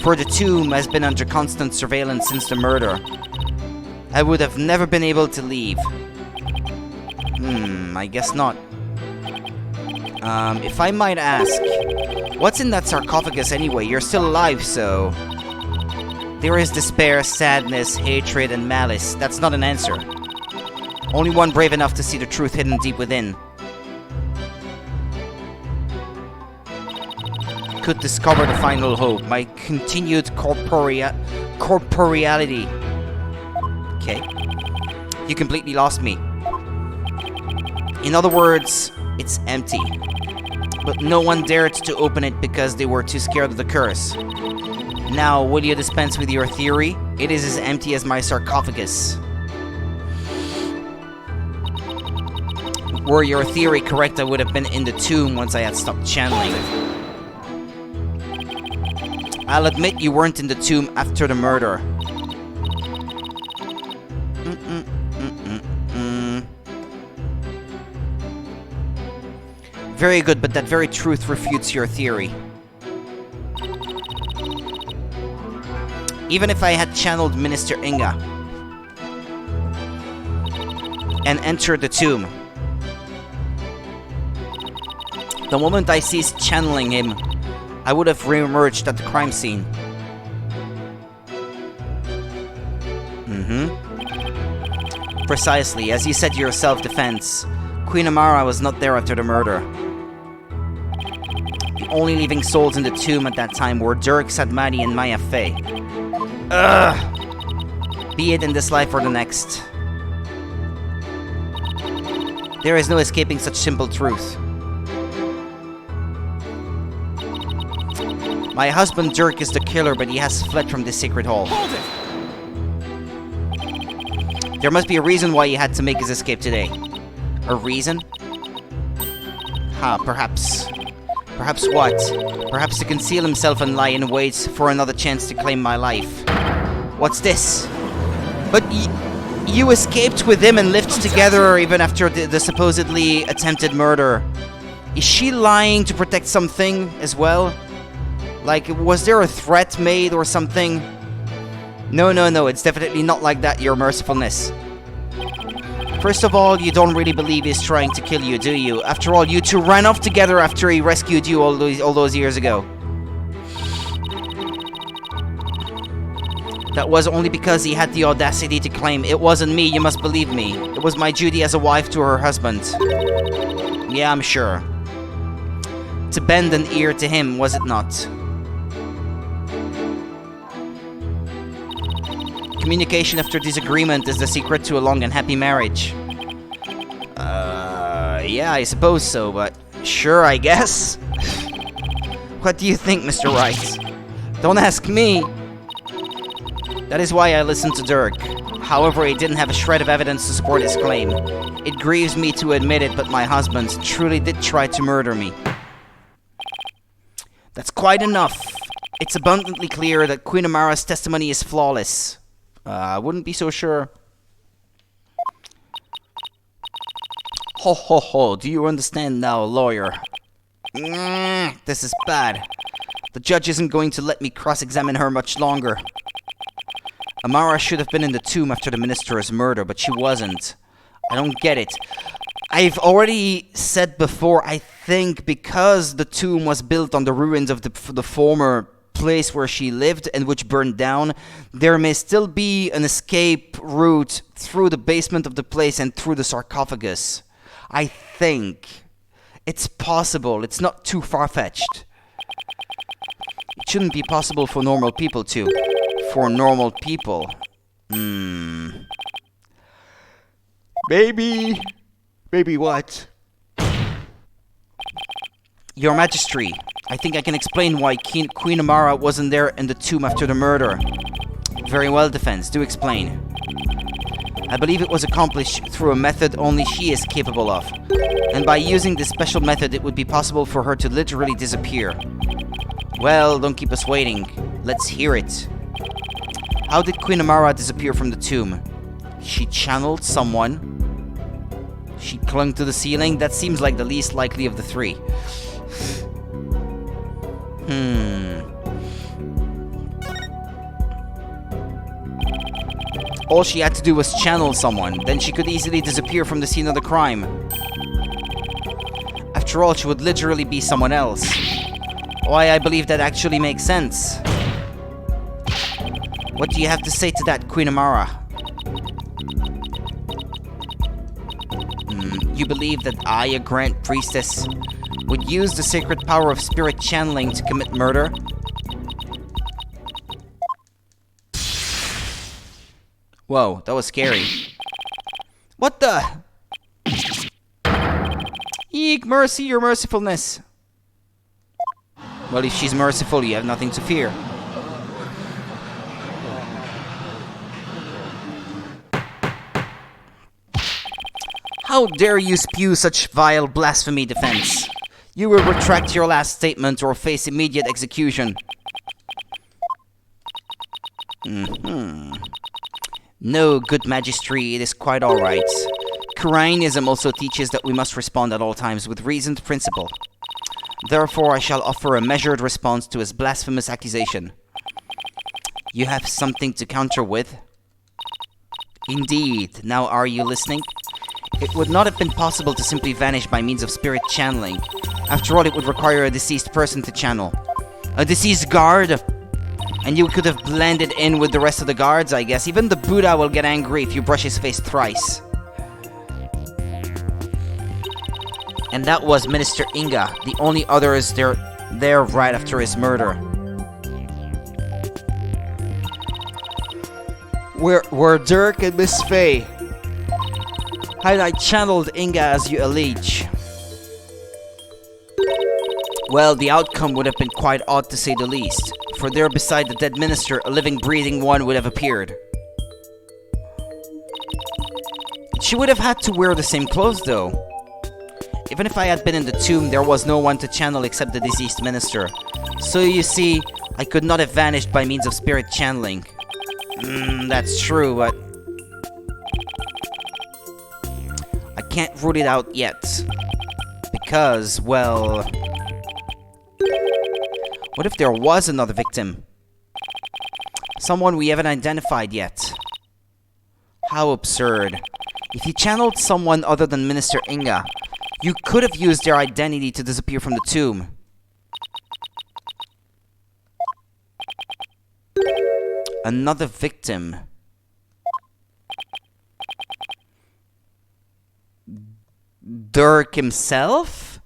[SPEAKER 1] For the tomb has been under constant surveillance since the murder. I would have never been able to leave. I guess not. If I might ask, what's in that sarcophagus anyway? You're still alive, so... There is despair, sadness, hatred, and malice. That's not an answer. Only one brave enough to see the truth hidden deep within could discover the final hope. My continued corporeality. Okay. You completely lost me. In other words, it's empty. But no one dared to open it because they were too scared of the curse. Now, will you dispense with your theory? It is as empty as my sarcophagus. Were your theory correct, I would have been in the tomb once I had stopped channeling. I'll admit you weren't in the tomb after the murder. Very good, but that very truth refutes your theory. Even if I had channeled Minister Inga and entered the tomb, the moment I ceased channeling him, I would have re-emerged at the crime scene. Precisely, as you said, your self-defense. Queen Amara was not there after the murder. The only living souls in the tomb at that time were Dirk, Sadmadi, and Maya Fey. Ugh! Be it in this life or the next. There is no escaping such simple truth. My husband Dirk is the killer, but he has fled from this sacred hall.
[SPEAKER 3] Hold it!
[SPEAKER 1] There must be a reason why he had to make his escape today. A reason? Perhaps. Perhaps what? Perhaps to conceal himself and lie in wait for another chance to claim my life. What's this? But you escaped with him and lived together even after the supposedly attempted murder. Is she lying to protect something as well? Like, was there a threat made or something? No, it's definitely not like that, your mercifulness. First of all, you don't really believe he's trying to kill you, do you? After all, you two ran off together after he rescued you all those years ago. That was only because he had the audacity to claim, "It wasn't me, you must believe me. It was my duty as a wife to her husband." Yeah, I'm sure. To bend an ear to him, was it not? Communication after disagreement is the secret to a long and happy marriage. Yeah, I suppose so, but sure, I guess. What do you think, Mr. Wright? Don't ask me. That is why I listened to Dirk. However, he didn't have a shred of evidence to support his claim. It grieves me to admit it, but my husband truly did try to murder me. That's quite enough. It's abundantly clear that Queen Amara's testimony is flawless. I wouldn't be so sure. Ho ho ho, do you understand now, lawyer? This is bad. The judge isn't going to let me cross-examine her much longer. Amara should have been in the tomb after the minister's murder, but she wasn't. I don't get it. I've already said before, I think because the tomb was built on the ruins of the former place where she lived and which burned down, there may still be an escape route through the basement of the place and through the sarcophagus. I think. It's possible. It's not too far-fetched. It shouldn't be possible for normal people to. For normal people.
[SPEAKER 2] Maybe... Maybe what?
[SPEAKER 1] Your Majesty, I think I can explain why Queen Amara wasn't there in the tomb after the murder. Very well, Defense. Do explain. I believe it was accomplished through a method only she is capable of. And by using this special method, it would be possible for her to literally disappear. Well, don't keep us waiting. Let's hear it. How did Queen Amara disappear from the tomb? She channeled someone. She clung to the ceiling. That seems like the least likely of the three. All she had to do was channel someone. Then she could easily disappear from the scene of the crime. After all, she would literally be someone else. Why, I believe that actually makes sense. What do you have to say to that, Queen Amara? You believe that I, a Grand Priestess, would use the sacred power of spirit channeling to commit murder? Whoa, that was scary. What the? Eek, mercy, your mercifulness. Well, if she's merciful, you have nothing to fear. How dare you spew such vile blasphemy, defense? You will retract your last statement or face immediate execution. No, good magistrate, it is quite alright. Qurainism also teaches that we must respond at all times with reasoned principle. Therefore, I shall offer a measured response to his blasphemous accusation. You have something to counter with? Indeed. Now are you listening? It would not have been possible to simply vanish by means of spirit channeling. After all, it would require a deceased person to channel. A deceased guard? And you could have blended in with the rest of the guards, I guess. Even the Buddha will get angry if you brush his face thrice. And that was Minister Inga. The only others there right after his murder.
[SPEAKER 2] Were Dirk and Miss Faye.
[SPEAKER 1] Had I channeled Inga as you allege? Well, the outcome would have been quite odd to say the least. For there beside the dead minister, a living, breathing one would have appeared. She would have had to wear the same clothes, though. Even if I had been in the tomb, there was no one to channel except the deceased minister. So you see, I could not have vanished by means of spirit channeling. That's true, but I can't rule it out yet. Because, well... What if there was another victim? Someone we haven't identified yet. How absurd. If you channeled someone other than Minister Inga, you could have used their identity to disappear from the tomb. Another victim. Dirk himself?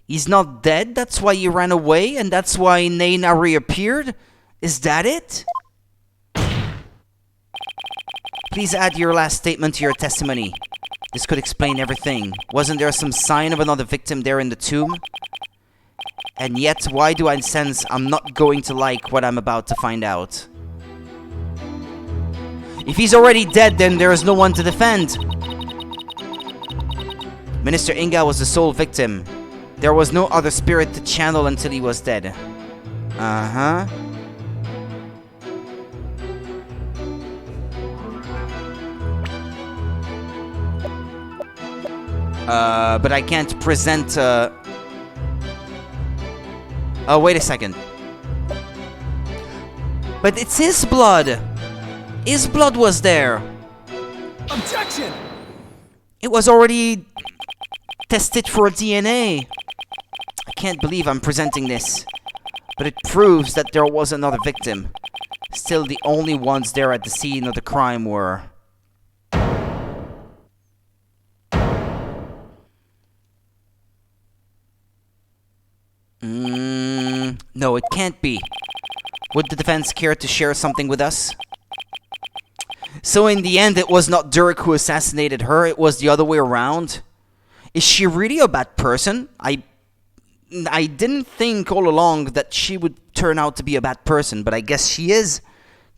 [SPEAKER 1] He's not dead, that's why he ran away, and that's why Naina reappeared? Is that it? Please add your last statement to your testimony. This could explain everything. Wasn't there some sign of another victim there in the tomb? And yet, why do I sense I'm not going to like what I'm about to find out? If he's already dead, then there is no one to defend. Minister Inga was the sole victim. There was no other spirit to channel until he was dead. Uh-huh. But I can't present, Oh, wait a second. But it's his blood! His blood was there!
[SPEAKER 3] Objection!
[SPEAKER 1] It was already tested for DNA. I can't believe I'm presenting this. But it proves that there was another victim. Still, the only ones there at the scene of the crime were... No, it can't be. Would the defense care to share something with us? So in the end, it was not Dirk who assassinated her, it was the other way around? Is she really a bad person? I didn't think all along that she would turn out to be a bad person, but I guess she is.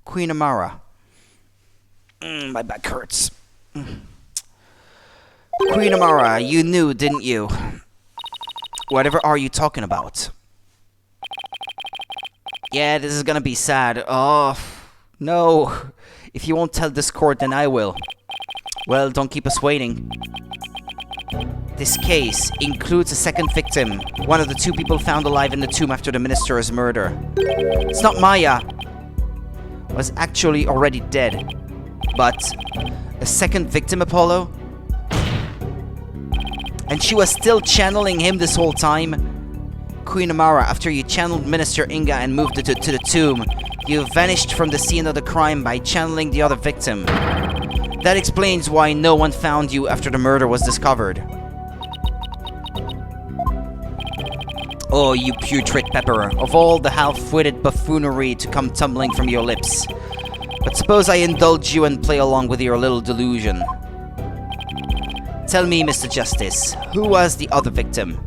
[SPEAKER 1] Queen Amara. My back hurts. Queen Amara, you knew, didn't you? Whatever are you talking about? Yeah, this is gonna be sad. Oh, no. If you won't tell this court, then I will. Well, don't keep us waiting. This case includes a second victim, one of the two people found alive in the tomb after the minister's murder. It's not Maya. Was actually already dead. But a second victim, Apollo? And she was still channeling him this whole time? Queen Amara, after you channeled Minister Inga and moved to the tomb, you vanished from the scene of the crime by channeling the other victim. That explains why no one found you after the murder was discovered. Oh, you putrid pepper, of all the half-witted buffoonery to come tumbling from your lips. But suppose I indulge you and play along with your little delusion. Tell me, Mr. Justice, who was the other victim?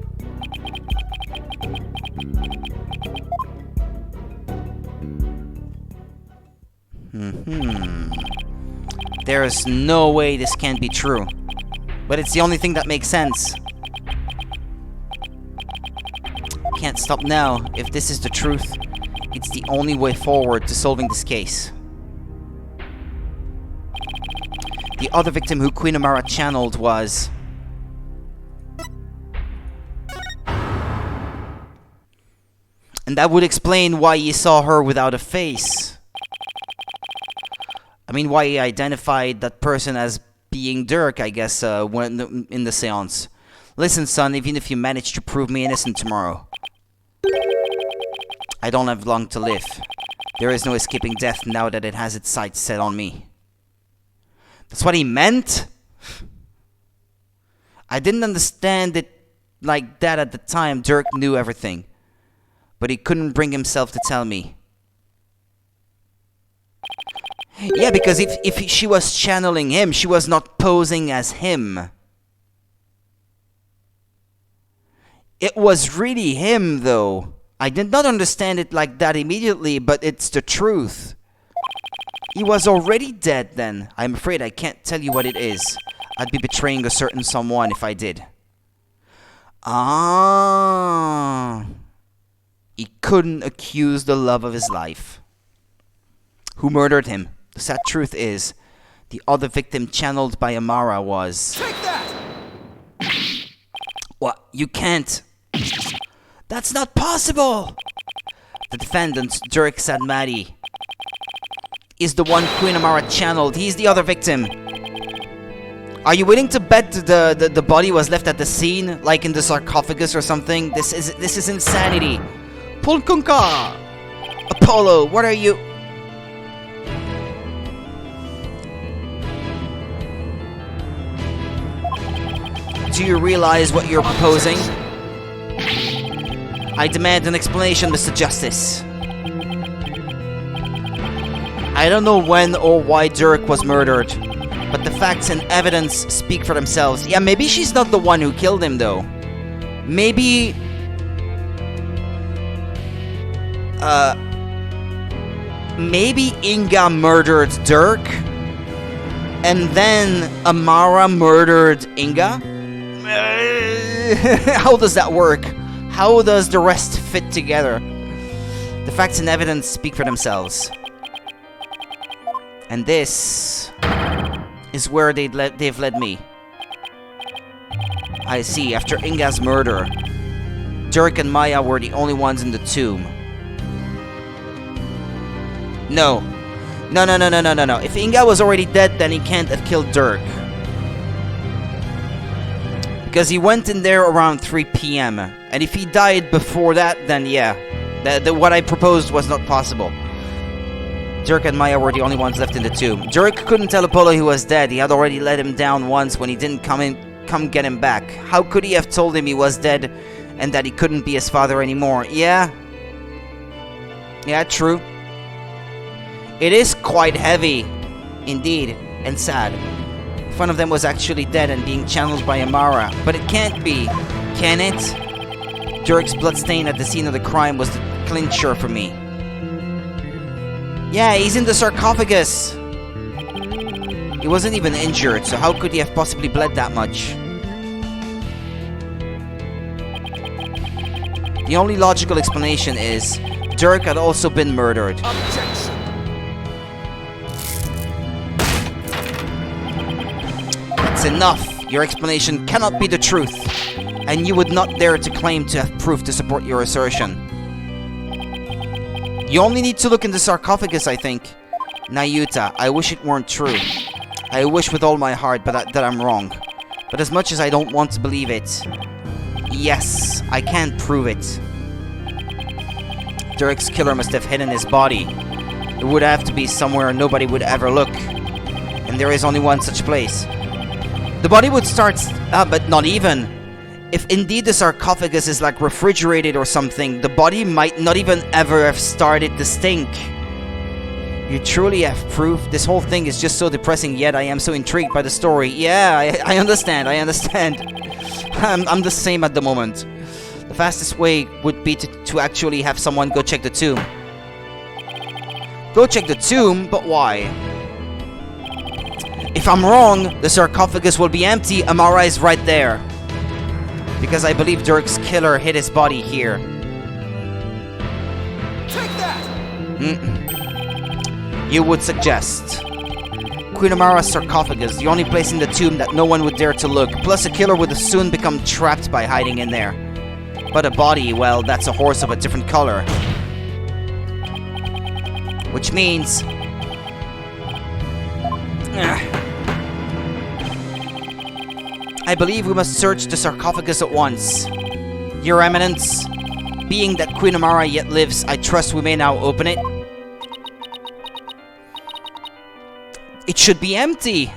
[SPEAKER 1] There is no way this can't be true. But it's the only thing that makes sense. Can't stop now. If this is the truth, it's the only way forward to solving this case. The other victim who Queen Amara channeled was... And that would explain why he saw her without a face. I mean, why he identified that person as being Dirk, I guess, when in the seance. Listen, son, even if you manage to prove me innocent tomorrow, I don't have long to live. There is no escaping death now that it has its sights set on me. That's what he meant? I didn't understand it like that at the time. Dirk knew everything, but he couldn't bring himself to tell me. Yeah, because if she was channeling him, she was not posing as him. It was really him, though. I did not understand it like that immediately, but it's the truth. He was already dead then. I'm afraid I can't tell you what it is. I'd be betraying a certain someone if I did. Ah. He couldn't accuse the love of his life. Who murdered him? The sad truth is, the other victim channeled by Amara was...
[SPEAKER 3] Take that!
[SPEAKER 1] What? You can't. That's not possible! The defendant, Dirk Sadmadi, is the one Queen Amara channeled. He's the other victim. Are you willing to bet the body was left at the scene, like in the sarcophagus or something? This is insanity. Pulkunka! Apollo, what are you... Do you realize what you're proposing? I demand an explanation, Mr. Justice. I don't know when or why Dirk was murdered, but the facts and evidence speak for themselves. Yeah, maybe she's not the one who killed him, though. Maybe... maybe Inga murdered Dirk, and then Amara murdered Inga? How does that work? How does the rest fit together? The facts and evidence speak for themselves. And this is where they've led me. I see, after Inga's murder, Dirk and Maya were the only ones in the tomb. No. No. If Inga was already dead, then he can't have killed Dirk. Because he went in there around 3 p.m. And if he died before that, then yeah. What I proposed was not possible. Dirk and Maya were the only ones left in the tomb. Dirk couldn't tell Apollo he was dead. He had already let him down once when he didn't come get him back. How could he have told him he was dead and that he couldn't be his father anymore? Yeah. Yeah, true. It is quite heavy, indeed, and sad. One of them was actually dead and being channeled by Amara. But it can't be, can it? Dirk's bloodstain at the scene of the crime was the clincher for me. Yeah, he's in the sarcophagus. He wasn't even injured, so how could he have possibly bled that much? The only logical explanation is Dirk had also been murdered.
[SPEAKER 3] Objection!
[SPEAKER 1] That's enough. Your explanation cannot be the truth, and you would not dare to claim to have proof to support your assertion. You only need to look in the sarcophagus, I think. Nayuta, I wish it weren't true. I wish with all my heart that I'm wrong. But as much as I don't want to believe it, yes, I can't prove it. Dirk's killer must have hidden his body. It would have to be somewhere nobody would ever look. And there is only one such place. The body would start... but not even. If indeed the sarcophagus is like refrigerated or something, the body might not even ever have started to stink. You truly have proof? This whole thing is just so depressing, yet I am so intrigued by the story. Yeah, I understand, I'm the same at the moment. The fastest way would be to actually have someone go check the tomb. Go check the tomb? But why? If I'm wrong, the sarcophagus will be empty. Amara is right there. Because I believe Dirk's killer hid his body here.
[SPEAKER 3] Take that!
[SPEAKER 1] You would suggest Queen Amara's sarcophagus, the only place in the tomb that no one would dare to look. Plus, a killer would soon become trapped by hiding in there. But a body, well, that's a horse of a different color. Which means... I believe we must search the sarcophagus at once. Your Eminence, being that Queen Amara yet lives, I trust we may now open it. It should be empty!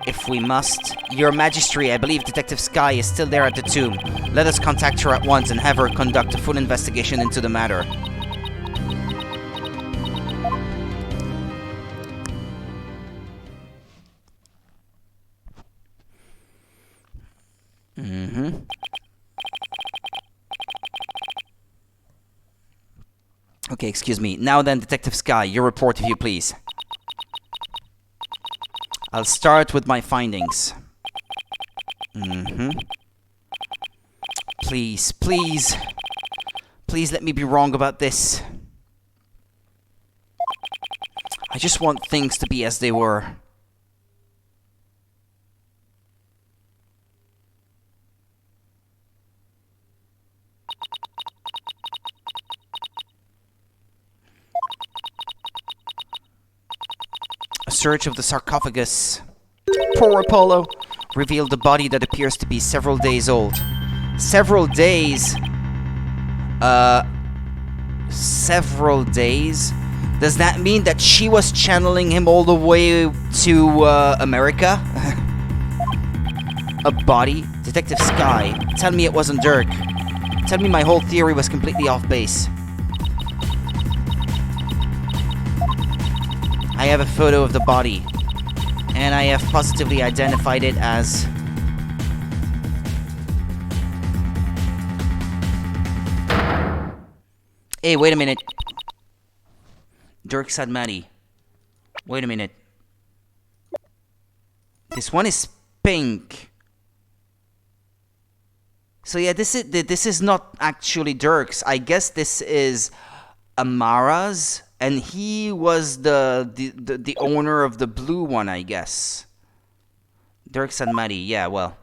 [SPEAKER 1] If we must. Your Majesty, I believe Detective Sky is still there at the tomb. Let us contact her at once and have her conduct a full investigation into the matter. Okay, excuse me. Now then, Detective Sky, your report if you please. I'll start with my findings. Please, please. Please let me be wrong about this. I just want things to be as they were. A search of the sarcophagus, poor Apollo, revealed a body that appears to be several days old. Several days? Several days? Does that mean that she was channeling him all the way to, America? A body? Detective Sky, tell me it wasn't Dirk. Tell me my whole theory was completely off base. I have a photo of the body, and I have positively identified it as... Hey, wait a minute. Dirk Sadmati. Wait a minute. This one is pink. So yeah, this is not actually Dirk's. I guess this is Amara's. And he was the owner of the blue one, I guess. Dirk Sanmati, yeah, well.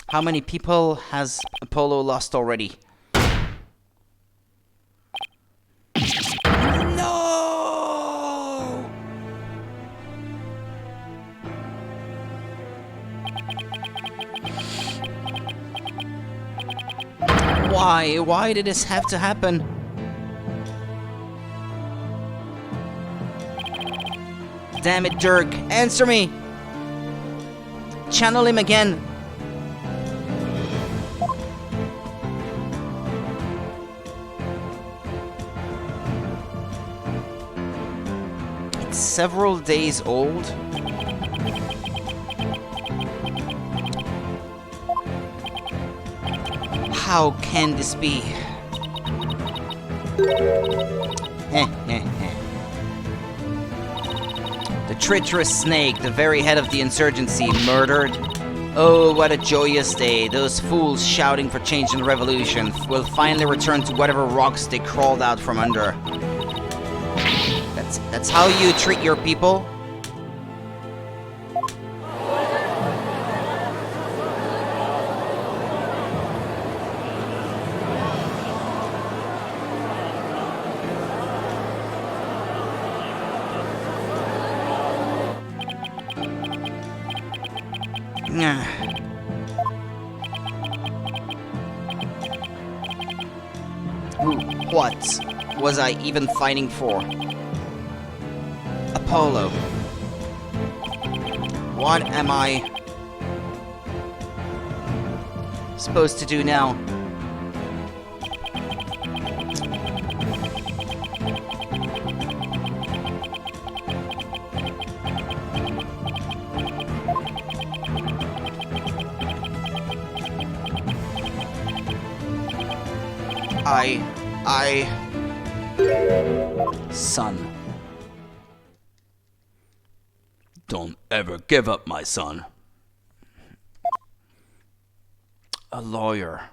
[SPEAKER 1] How many people has Apollo lost already? No! Why? Why did this have to happen? Damn it, Dirk. Answer me! Channel him again. It's several days old. How can this be? The treacherous snake, the very head of the insurgency, murdered. Oh, what a joyous day. Those fools shouting for change and revolution will finally return to whatever rocks they crawled out from under. That's how you treat your people? What was I even fighting for? Apollo. What am I supposed to do now? Son. Don't ever give up, my son. A lawyer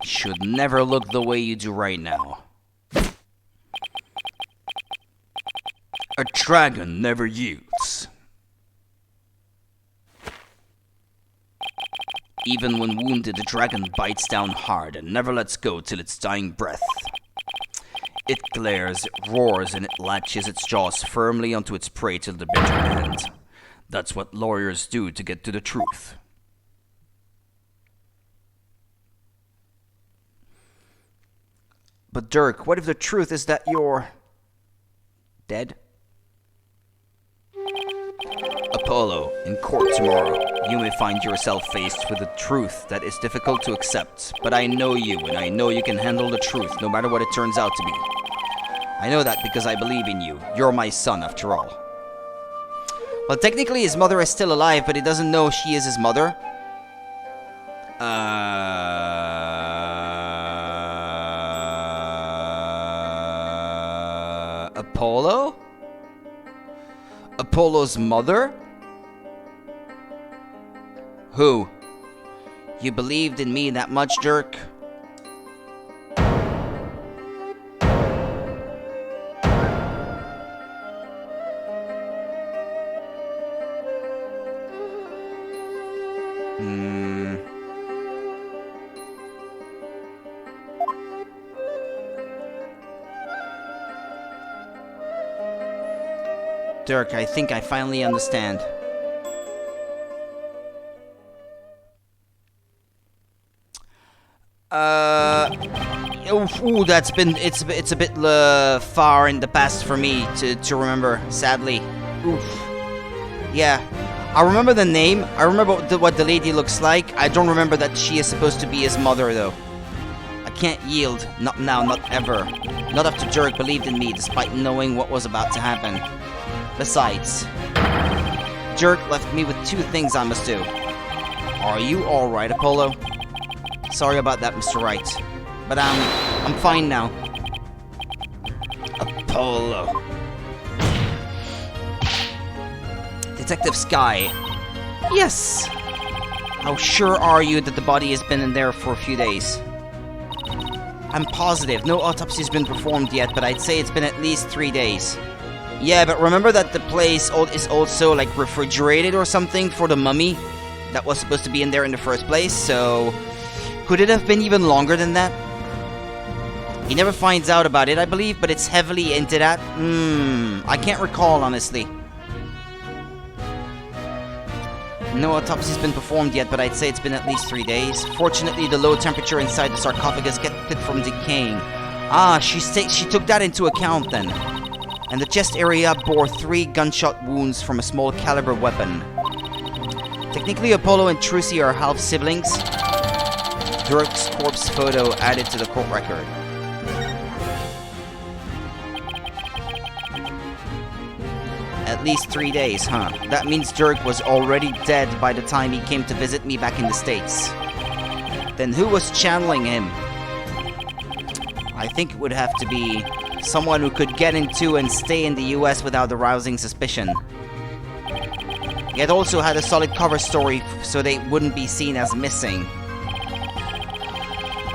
[SPEAKER 1] should never look the way you do right now. A dragon never yields. Even when wounded, the dragon bites down hard and never lets go till its dying breath. It glares, it roars, and it latches its jaws firmly onto its prey till the bitter end. That's what lawyers do to get to the truth. But Dirk, what if the truth is that you're dead? Apollo, in court tomorrow, you may find yourself faced with a truth that is difficult to accept. But I know you, and I know you can handle the truth, no matter what it turns out to be. I know that because I believe in you. You're my son, after all. Well, technically his mother is still alive, but he doesn't know she is his mother. Apollo? Apollo's mother? Who? You believed in me that much, Dirk? Dirk, I think I finally understand. Ooh, it's a bit far in the past for me to remember, sadly. Oof. Yeah, I remember the name. I remember what the lady looks like. I don't remember that she is supposed to be his mother, though. I can't yield. Not now, not ever. Not after Dirk believed in me, despite knowing what was about to happen. Besides, Dirk left me with two things I must do. Are you alright, Apollo? Sorry about that, Mr. Wright. But I'm fine now. Apollo. Detective Sky. Yes! How sure are you that the body has been in there for a few days? I'm positive. No autopsy's been performed yet, but I'd say it's been at least 3 days. Yeah, but remember that the place is also, like, refrigerated or something for the mummy that was supposed to be in there in the first place, so could it have been even longer than that? He never finds out about it, I believe, but it's heavily into that. I can't recall, honestly. No autopsy's been performed yet, but I'd say it's been at least 3 days. Fortunately, the low temperature inside the sarcophagus kept it from decaying. Ah, she took that into account then. And the chest area bore 3 gunshot wounds from a small caliber weapon. Technically, Apollo and Trucy are half siblings. Dirk's corpse photo added to the court record. At least 3 days, huh? That means Dirk was already dead by the time he came to visit me back in the States. Then who was channeling him? I think it would have to be someone who could get into and stay in the US without arousing suspicion. Yet also had a solid cover story so they wouldn't be seen as missing.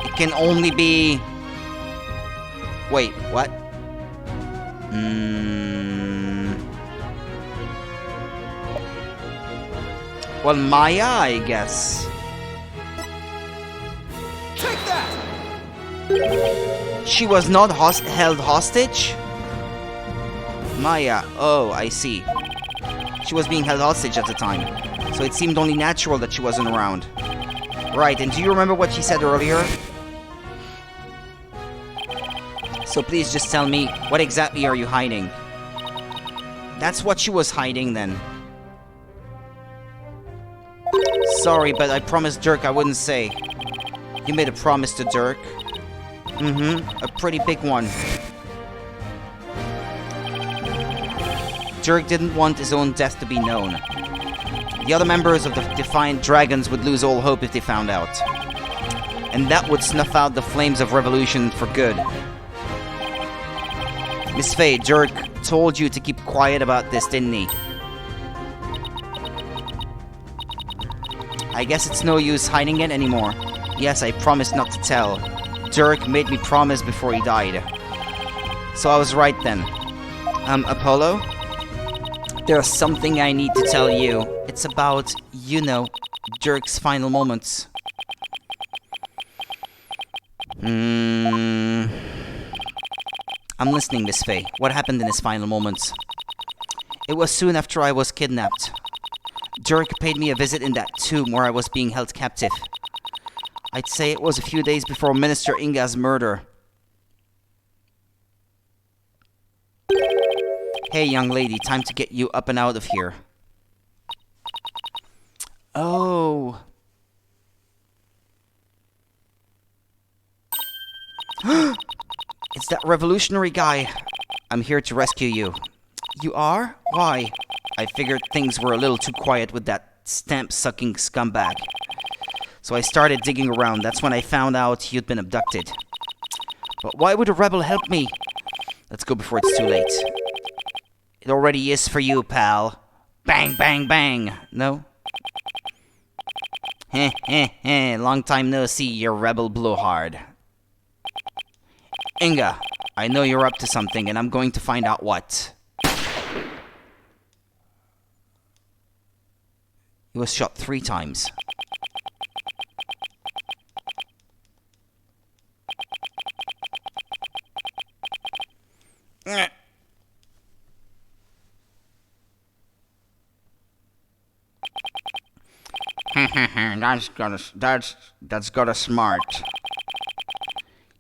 [SPEAKER 1] It can only be... Wait, what? Well, Maya, I guess.
[SPEAKER 3] Take that!
[SPEAKER 1] She was not held hostage? Maya, oh, I see. She was being held hostage at the time, so it seemed only natural that she wasn't around. Right, and do you remember what she said earlier? So please just tell me, what exactly are you hiding? That's what she was hiding then. Sorry, but I promised Dirk I wouldn't say. You made a promise to Dirk. A pretty big one. Dirk didn't want his own death to be known. The other members of the Defiant Dragons would lose all hope if they found out. And that would snuff out the flames of revolution for good. Miss Faye, Dirk told you to keep quiet about this, didn't he? I guess it's no use hiding it anymore. Yes, I promised not to tell. Dirk made me promise before he died. So I was right then. Apollo? There's something I need to tell you. It's about, you know, Dirk's final moments. I'm listening, Miss Faye. What happened in his final moments? It was soon after I was kidnapped. Dirk paid me a visit in that tomb where I was being held captive. I'd say it was a few days before Minister Inga's murder. Hey, young lady, time to get you up and out of here. Oh. It's that revolutionary guy. I'm here to rescue you. You are? Why? I figured things were a little too quiet with that stamp-sucking scumbag. So I started digging around. That's when I found out you'd been abducted. But why would a rebel help me? Let's go before it's too late. It already is for you, pal. Bang, bang, bang. No? Heh, heh, heh. Long time no see, you rebel blowhard. Inga, I know you're up to something, and I'm going to find out what. He was shot 3 times. That's got a smart.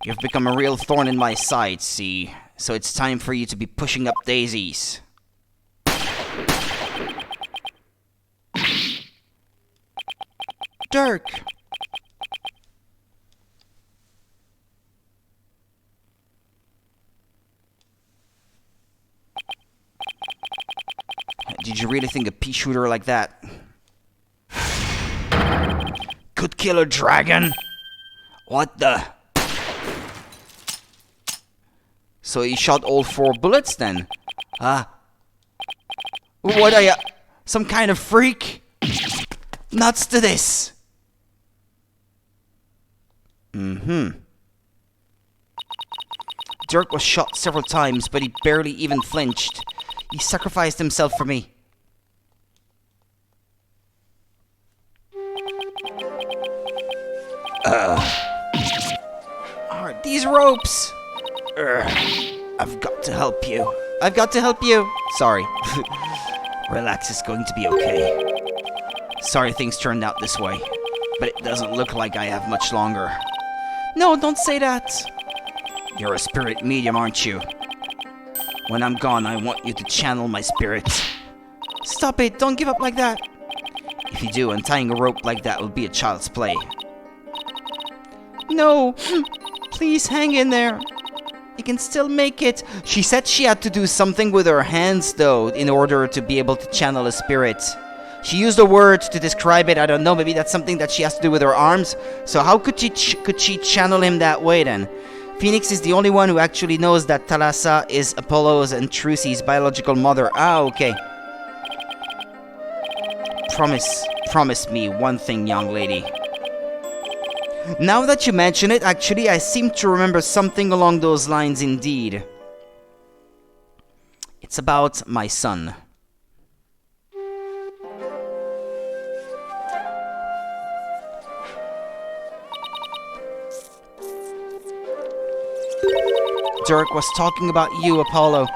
[SPEAKER 1] You've become a real thorn in my side, see? So it's time for you to be pushing up daisies. Dirk! Did you really think a pea shooter like that could kill a dragon? What the? So he shot all 4 bullets then? What are you? Some kind of freak? Nuts to this. Dirk was shot several times, but he barely even flinched. He sacrificed himself for me. Are these ropes? I've got to help you. I've got to help you. Sorry. Relax, it's going to be okay. Sorry things turned out this way, but it doesn't look like I have much longer. No, don't say that. You're a spirit medium, aren't you? When I'm gone, I want you to channel my spirit. Stop it, don't give up like that. If you do, untying a rope like that will be a child's play. No, please hang in there. You can still make it. She said she had to do something with her hands, though, in order to be able to channel a spirit. She used a word to describe it. I don't know. Maybe that's something that she has to do with her arms. So how could she channel him that way then? Phoenix is the only one who actually knows that Thalassa is Apollo's and Trucy's biological mother. Ah, okay. Promise me one thing, young lady. Now that you mention it, actually, I seem to remember something along those lines indeed. It's about my son. Dirk was talking about you, Apollo.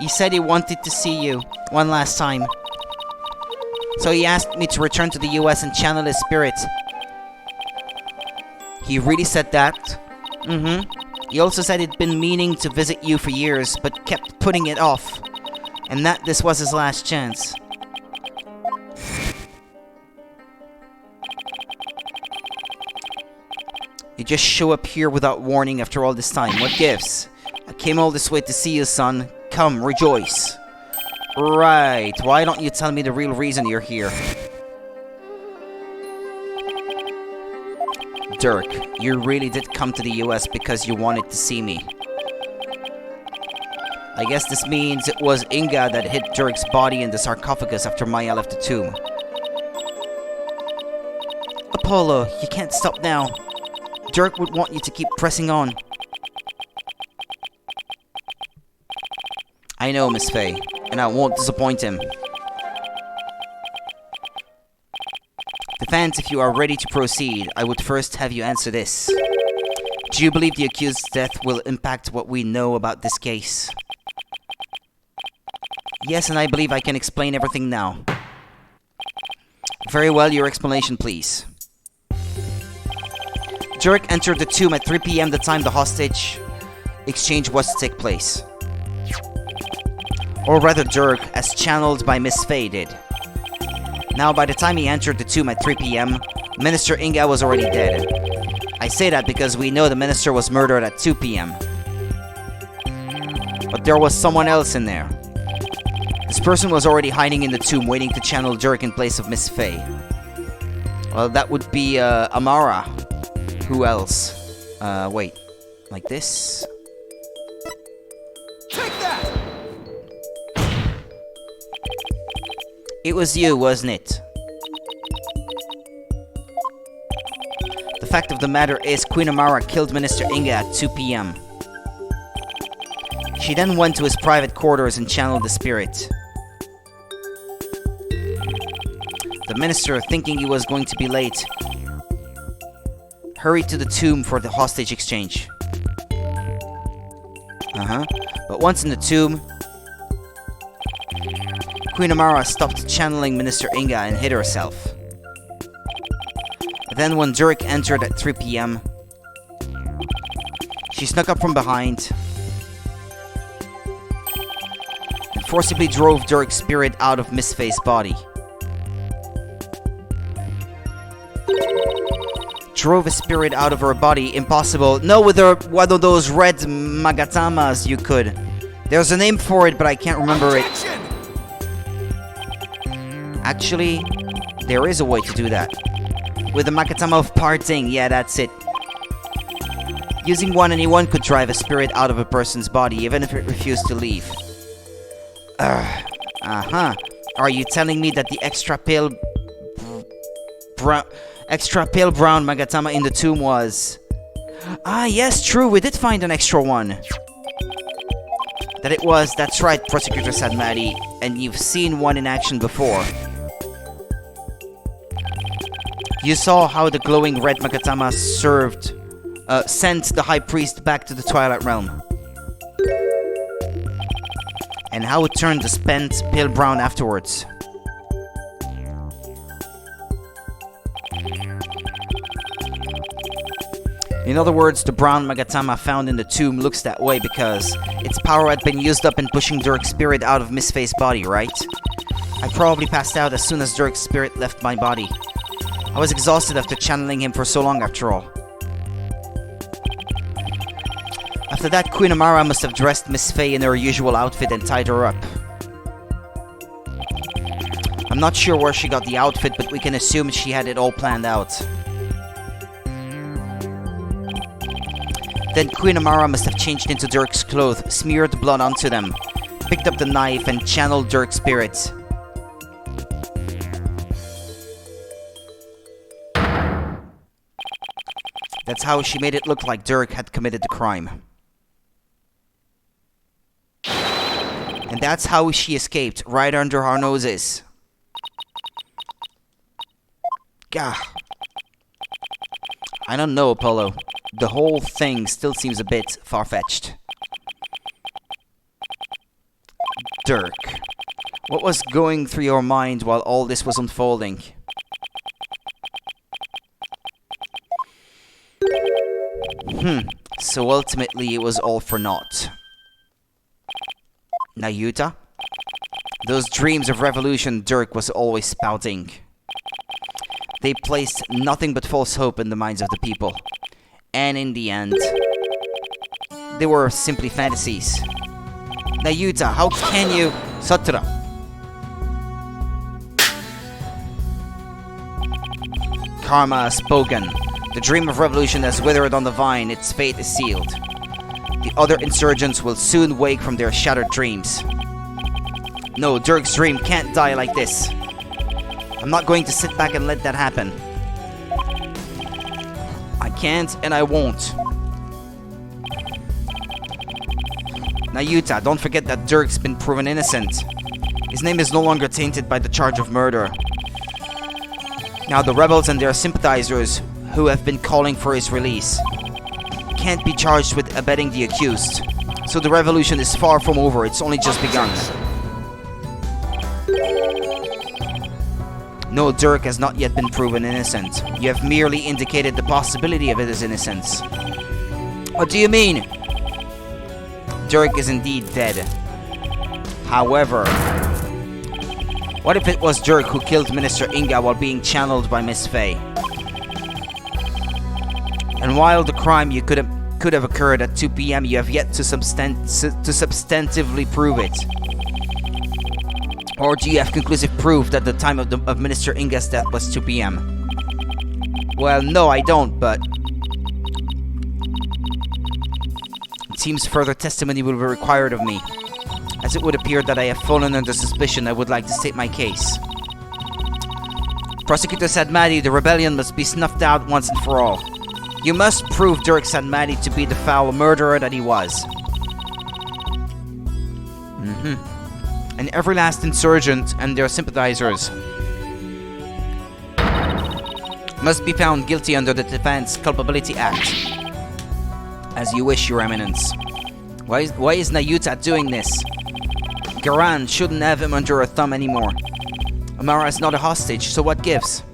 [SPEAKER 1] He said he wanted to see you one last time. So he asked me to return to the US and channel his spirit. He really said that? He also said he'd been meaning to visit you for years, but kept putting it off. And that this was his last chance. You just show up here without warning after all this time. What gives? I came all this way to see you, son. Come, rejoice. Right. Why don't you tell me the real reason you're here? Dirk, you really did come to the US because you wanted to see me. I guess this means it was Inga that hid Dirk's body in the sarcophagus after Maya left the tomb. Apollo, you can't stop now. Dirk would want you to keep pressing on. I know, Miss Faye, and I won't disappoint him. Defense, if you are ready to proceed, I would first have you answer this. Do you believe the accused's death will impact what we know about this case? Yes, and I believe I can explain everything now. Very well, your explanation, please. Dirk entered the tomb at 3 p.m. the time the hostage exchange was to take place. Or rather, Dirk, as channeled by Miss Faye, did. Now, by the time he entered the tomb at 3 p.m., Minister Inga was already dead. I say that because we know the minister was murdered at 2 p.m. But there was someone else in there. This person was already hiding in the tomb, waiting to channel Dirk in place of Miss Faye. Well, that would be, Amara. Who else? Wait. Like this?
[SPEAKER 3] Take that!
[SPEAKER 1] It was you, wasn't it? The fact of the matter is, Queen Amara killed Minister Inga at 2 p.m. She then went to his private quarters and channeled the spirit. The minister, thinking he was going to be late, hurried to the tomb for the hostage exchange. But once in the tomb, Queen Amara stopped channeling Minister Inga and hid herself. Then when Dirk entered at 3 p.m., she snuck up from behind and forcibly drove Dirk's spirit out of Miss Faye's body. Drove a spirit out of her body? Impossible. No, with one of those red magatamas you could. There's a name for it, but I can't remember it. Actually, there is a way to do that. With the magatama of parting, yeah, that's it. Using one, anyone could drive a spirit out of a person's body, even if it refused to leave. Are you telling me that the extra pale brown magatama in the tomb was... Ah, yes, true, we did find an extra one. That's right, Prosecutor Sadmati, and you've seen one in action before. You saw how the glowing red magatama sent the High Priest back to the Twilight Realm. And how it turned the spent pale brown afterwards. In other words, the brown magatama found in the tomb looks that way because its power had been used up in pushing Dirk's spirit out of Miss Faye's body, right? I probably passed out as soon as Dirk's spirit left my body. I was exhausted after channeling him for so long, after all. After that, Queen Amara must have dressed Miss Faye in her usual outfit and tied her up. I'm not sure where she got the outfit, but we can assume she had it all planned out. Then Queen Amara must have changed into Dirk's clothes, smeared blood onto them, picked up the knife, and channeled Dirk's spirit. That's how she made it look like Dirk had committed the crime. And that's how she escaped, right under our noses. Gah. I don't know, Apollo. The whole thing still seems a bit far-fetched. Dirk. What was going through your mind while all this was unfolding? So ultimately it was all for naught. Nayuta? Those dreams of revolution Dirk was always spouting. They placed nothing but false hope in the minds of the people. And in the end, they were simply fantasies. Nayuta, how can you... Satra. Karma has spoken. The dream of revolution has withered on the vine, its fate is sealed. The other insurgents will soon wake from their shattered dreams. No, Dirk's dream can't die like this. I'm not going to sit back and let that happen. I can't and I won't. Nayuta, don't forget that Dirk's been proven innocent. His name is no longer tainted by the charge of murder. Now the rebels and their sympathizers, who have been calling for his release, can't be charged with abetting the accused. So the revolution is far from over, it's only just begun. No, Dirk has not yet been proven innocent. You have merely indicated the possibility of his innocence. What do you mean? Dirk is indeed dead. However, what if it was Dirk who killed Minister Inga while being channeled by Miss Faye? And while the crime could have occurred at 2 p.m., you have yet to substantively prove it. Or do you have conclusive proof that the time of Minister Inga's death was 2 p.m.? Well, no, I don't, but it seems further testimony will be required of me. As it would appear that I have fallen under suspicion, I would like to state my case. Prosecutor Sadmadi, the rebellion must be snuffed out once and for all. You must prove Dirk Sadmadi to be the foul murderer that he was. And every last insurgent and their sympathizers must be found guilty under the Defense Culpability Act. As you wish, Your Eminence. Why is Nayuta doing this? Garan shouldn't have him under her thumb anymore. Amara is not a hostage, so what gives?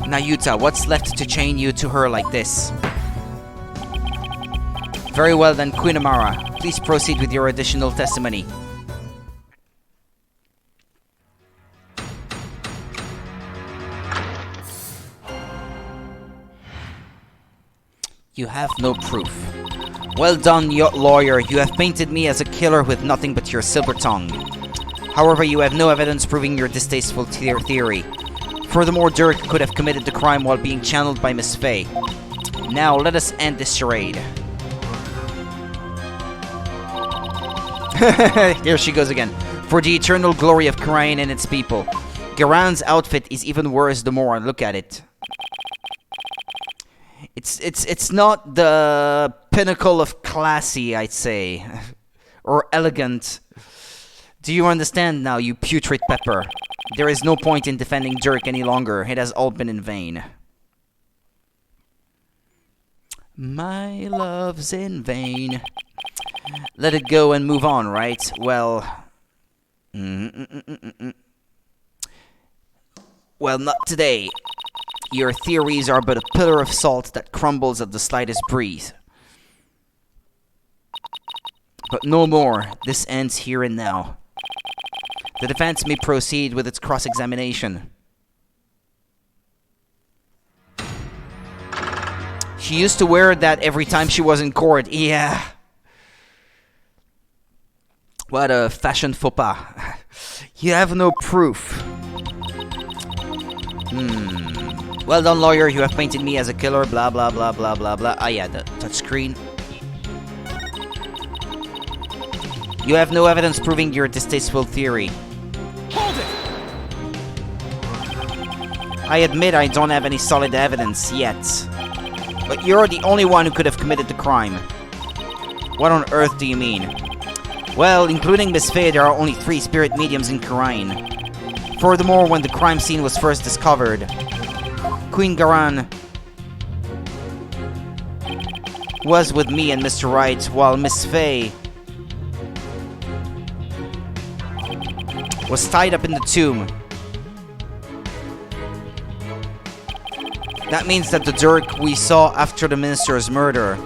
[SPEAKER 1] Nayuta, what's left to chain you to her like this? Very well then, Queen Amara. Please proceed with your additional testimony. You have no proof. Well done, lawyer. You have painted me as a killer with nothing but your silver tongue. However, you have no evidence proving your distasteful theory. Furthermore, Dirk could have committed the crime while being channeled by Miss Faye. Now, let us end this charade. Here she goes again. For the eternal glory of Karain and its people. Garan's outfit is even worse the more I look at it. It's not the pinnacle of classy, I'd say. Or elegant. Do you understand now, you putrid pepper? There is no point in defending Dirk any longer. It has all been in vain. My love's in vain. Let it go and move on, right? Well... Well, not today. Your theories are but a pillar of salt that crumbles at the slightest breeze. But no more. This ends here and now. The defense may proceed with its cross-examination. She used to wear that every time she was in court. Yeah. What a fashion faux pas. You have no proof. Well done, lawyer. You have painted me as a killer. Blah, blah, blah, blah, blah, blah. Ah, yeah, the touchscreen. You have no evidence proving your distasteful theory.
[SPEAKER 3] Hold it!
[SPEAKER 1] I admit I don't have any solid evidence yet. But you're the only one who could have committed the crime. What on earth do you mean? Well, including Miss Faye, there are only 3 spirit mediums in Karain. Furthermore, when the crime scene was first discovered, Queen Garan was with me and Mr. Wright, while Miss Faye was tied up in the tomb. That means that the Dirk we saw after the minister's murder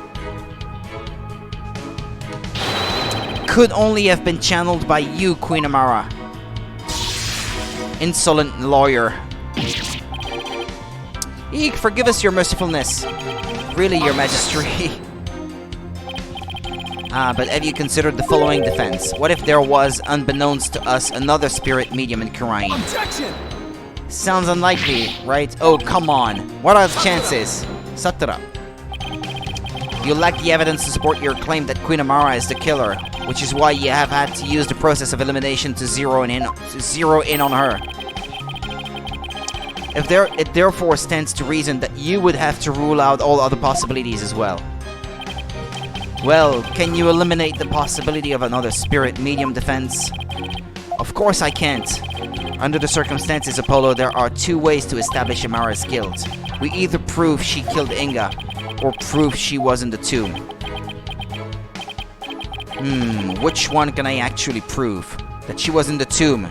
[SPEAKER 1] could only have been channeled by you, Queen Amara. Insolent lawyer. Eek, forgive us your mercifulness. Really, your majesty. But have you considered the following defense? What if there was, unbeknownst to us, another spirit medium in Karain?
[SPEAKER 3] Objection!
[SPEAKER 1] Sounds unlikely, right? Oh, come on. What are the chances? Shut it up. You lack the evidence to support your claim that Queen Amara is the killer, which is why you have had to use the process of elimination to zero in on her. It therefore stands to reason that you would have to rule out all other possibilities as well. Well, can you eliminate the possibility of another spirit medium defense? Of course I can't. Under the circumstances, Apollo, there are two ways to establish Amara's guilt. We either prove she killed Inga, or prove she was in the tomb. Which one can I actually prove? That she was in the tomb.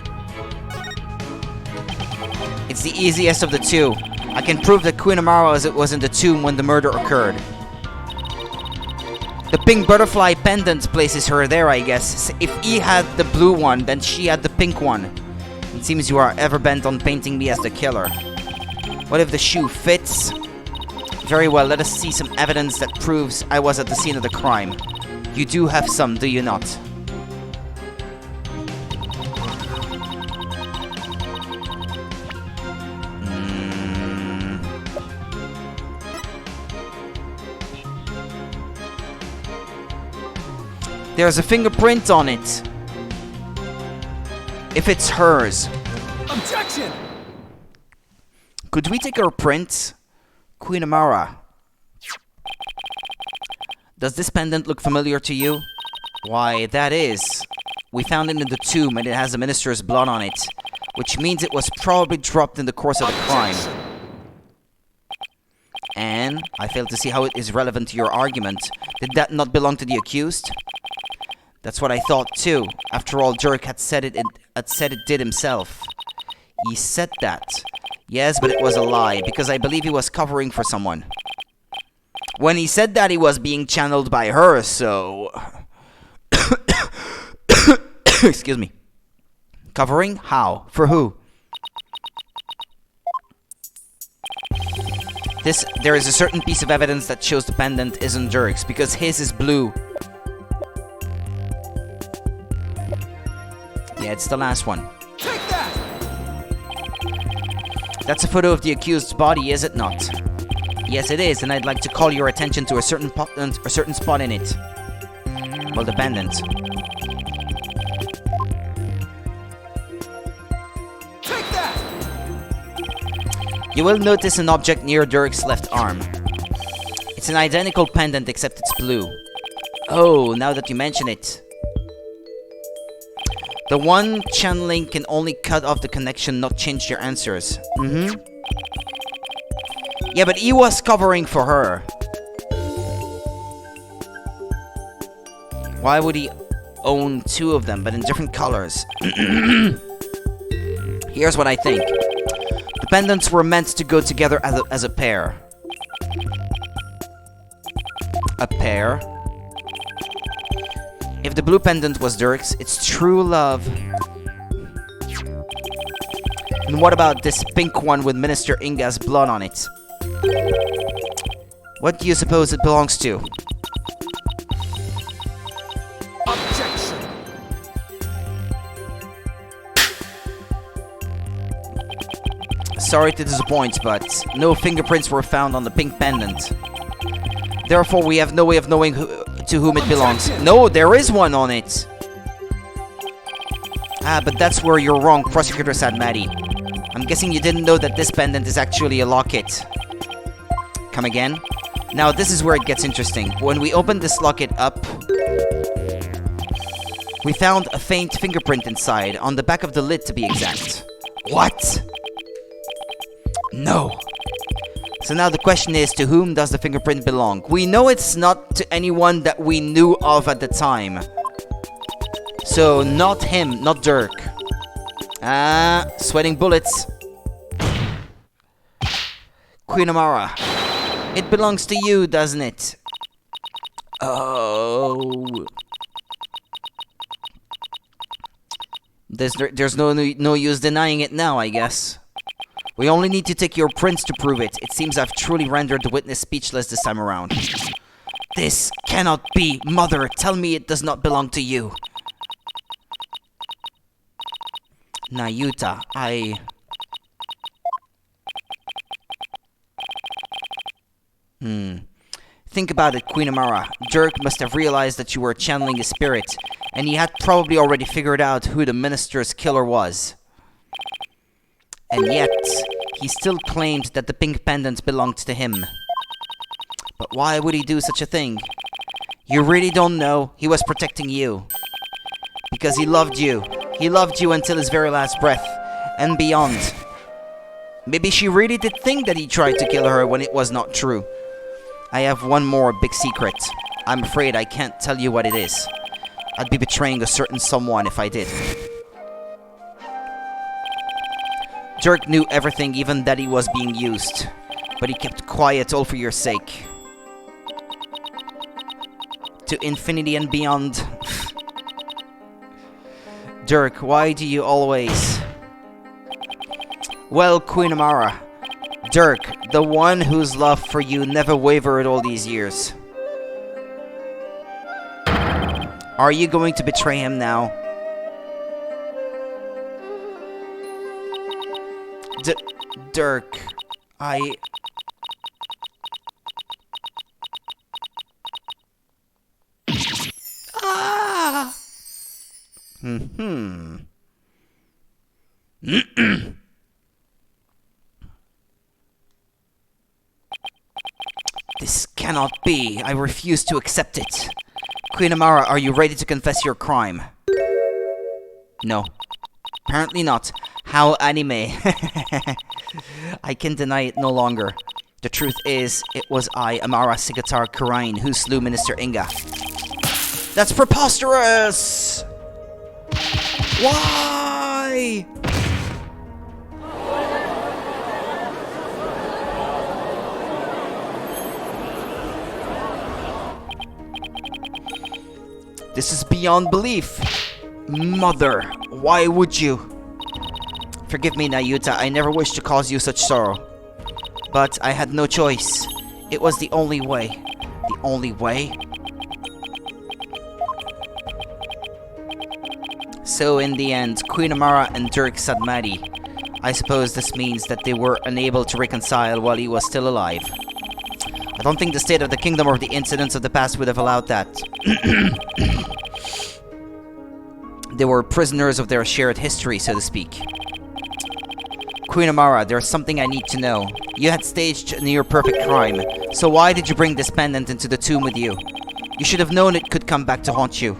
[SPEAKER 1] It's the easiest of the two. I can prove that Queen Amara was in the tomb when the murder occurred. The pink butterfly pendant places her there, I guess. If he had the blue one, then she had the pink one. It seems you are ever bent on painting me as the killer. What if the shoe fits? Very well, let us see some evidence that proves I was at the scene of the crime. You do have some, do you not? There's a fingerprint on it. If it's hers.
[SPEAKER 3] Objection!
[SPEAKER 1] Could we take her print? Queen Amara. Does this pendant look familiar to you? Why, that is. We found it in the tomb and it has the minister's blood on it, which means it was probably dropped in the course of the crime. And I fail to see how it is relevant to your argument. Did that not belong to the accused? That's what I thought too. After all, Dirk had said it did himself. He said that. Yes, but it was a lie, because I believe he was covering for someone. When he said that, he was being channeled by her, so... Excuse me. Covering? How? For who? There is a certain piece of evidence that shows the pendant isn't Dirk's, because his is blue. Yeah, it's the last one.
[SPEAKER 3] Take that!
[SPEAKER 1] That's a photo of the accused's body, is it not? Yes, it is, and I'd like to call your attention to a certain spot in it. Well, the pendant.
[SPEAKER 3] Take that!
[SPEAKER 1] You will notice an object near Dirk's left arm. It's an identical pendant except it's blue. Oh, now that you mention it. The one channeling can only cut off the connection, not change your answers. Yeah, but he was covering for her. Why would he own two of them, but in different colors? Here's what I think. The pendants were meant to go together as a pair. A pair? If the blue pendant was Dirk's, it's true love. And what about this pink one with Minister Inga's blood on it? What do you suppose it belongs to?
[SPEAKER 3] Objection!
[SPEAKER 1] Sorry to disappoint, but no fingerprints were found on the pink pendant. Therefore, we have no way of knowing to whom it belongs. No, there is one on it. Ah, but that's where you're wrong, Prosecutor Sadmati. I'm guessing you didn't know that this pendant is actually a locket. Come again? Now, this is where it gets interesting. When we opened this locket up, we found a faint fingerprint inside, on the back of the lid to be exact. What? No. So now the question is, to whom does the fingerprint belong? We know it's not to anyone that we knew of at the time. So, not him, not Dirk. Ah, sweating bullets. Queen Amara. It belongs to you, doesn't it? Oh. There's no use denying it now, I guess. We only need to take your prints to prove it. It seems I've truly rendered the witness speechless this time around. This cannot be. Mother, tell me it does not belong to you. Nayuta, Think about it, Queen Amara. Dirk must have realized that you were channeling his spirit, and he had probably already figured out who the minister's killer was. And yet, he still claimed that the pink pendant belonged to him. But why would he do such a thing? You really don't know. He was protecting you. Because he loved you. He loved you until his very last breath. And beyond. Maybe she really did think that he tried to kill her when it was not true. I have one more big secret. I'm afraid I can't tell you what it is. I'd be betraying a certain someone if I did. Dirk knew everything, even that he was being used. But he kept quiet, all for your sake. To infinity and beyond. Dirk, why do you always... Well, Queen Amara, Dirk, the one whose love for you never wavered all these years. Are you going to betray him now? Dirk, I... Ah! This cannot be. I refuse to accept it. Queen Amara, are you ready to confess your crime? No. Apparently not. How anime. I can deny it no longer. The truth is, it was I, Amara Sigatar Karain, who slew Minister Inga. That's preposterous! Why? This is beyond belief. Mother, why would you? Forgive me, Nayuta, I never wished to cause you such sorrow. But I had no choice. It was the only way. The only way? So in the end, Queen Amara and Dirk Sadmadi. I suppose this means that they were unable to reconcile while he was still alive. I don't think the state of the kingdom or the incidents of the past would have allowed that. They were prisoners of their shared history, so to speak. Queen Amara, there's something I need to know. You had staged a near-perfect crime, so why did you bring this pendant into the tomb with you? You should have known it could come back to haunt you.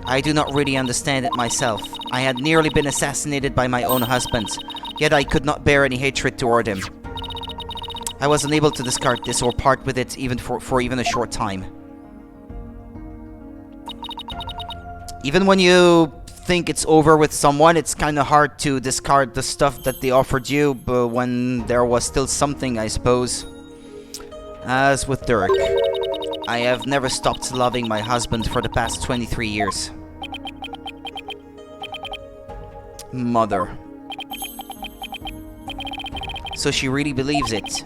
[SPEAKER 1] I do not really understand it myself. I had nearly been assassinated by my own husband, yet I could not bear any hatred toward him. I was unable to discard this or part with it even for even a short time. Even when you think it's over with someone, it's kind of hard to discard the stuff that they offered you, but when there was still something, I suppose. As with Dirk, I have never stopped loving my husband for the past 23 years. Mother. So she really believes it,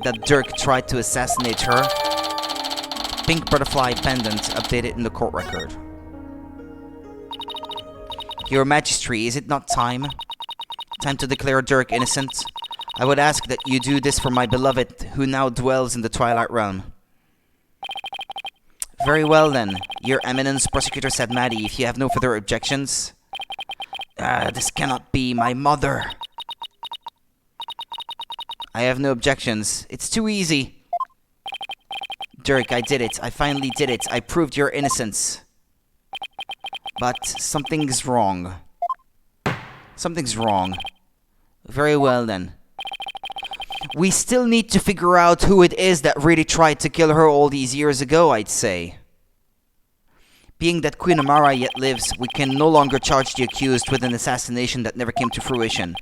[SPEAKER 1] that Dirk tried to assassinate her? Pink butterfly pendant updated in the court record. Your Majesty, is it not time? Time to declare Dirk innocent? I would ask that you do this for my beloved, who now dwells in the Twilight Realm. Very well then, Your Eminence, Prosecutor Sadmadi, if you have no further objections. This cannot be my mother. I have no objections. It's too easy. Dirk, I did it. I finally did it. I proved your innocence. But something's wrong. Something's wrong. Very well then. We still need to figure out who it is that really tried to kill her all these years ago, I'd say. Being that Queen Amara yet lives, we can no longer charge the accused with an assassination that never came to fruition.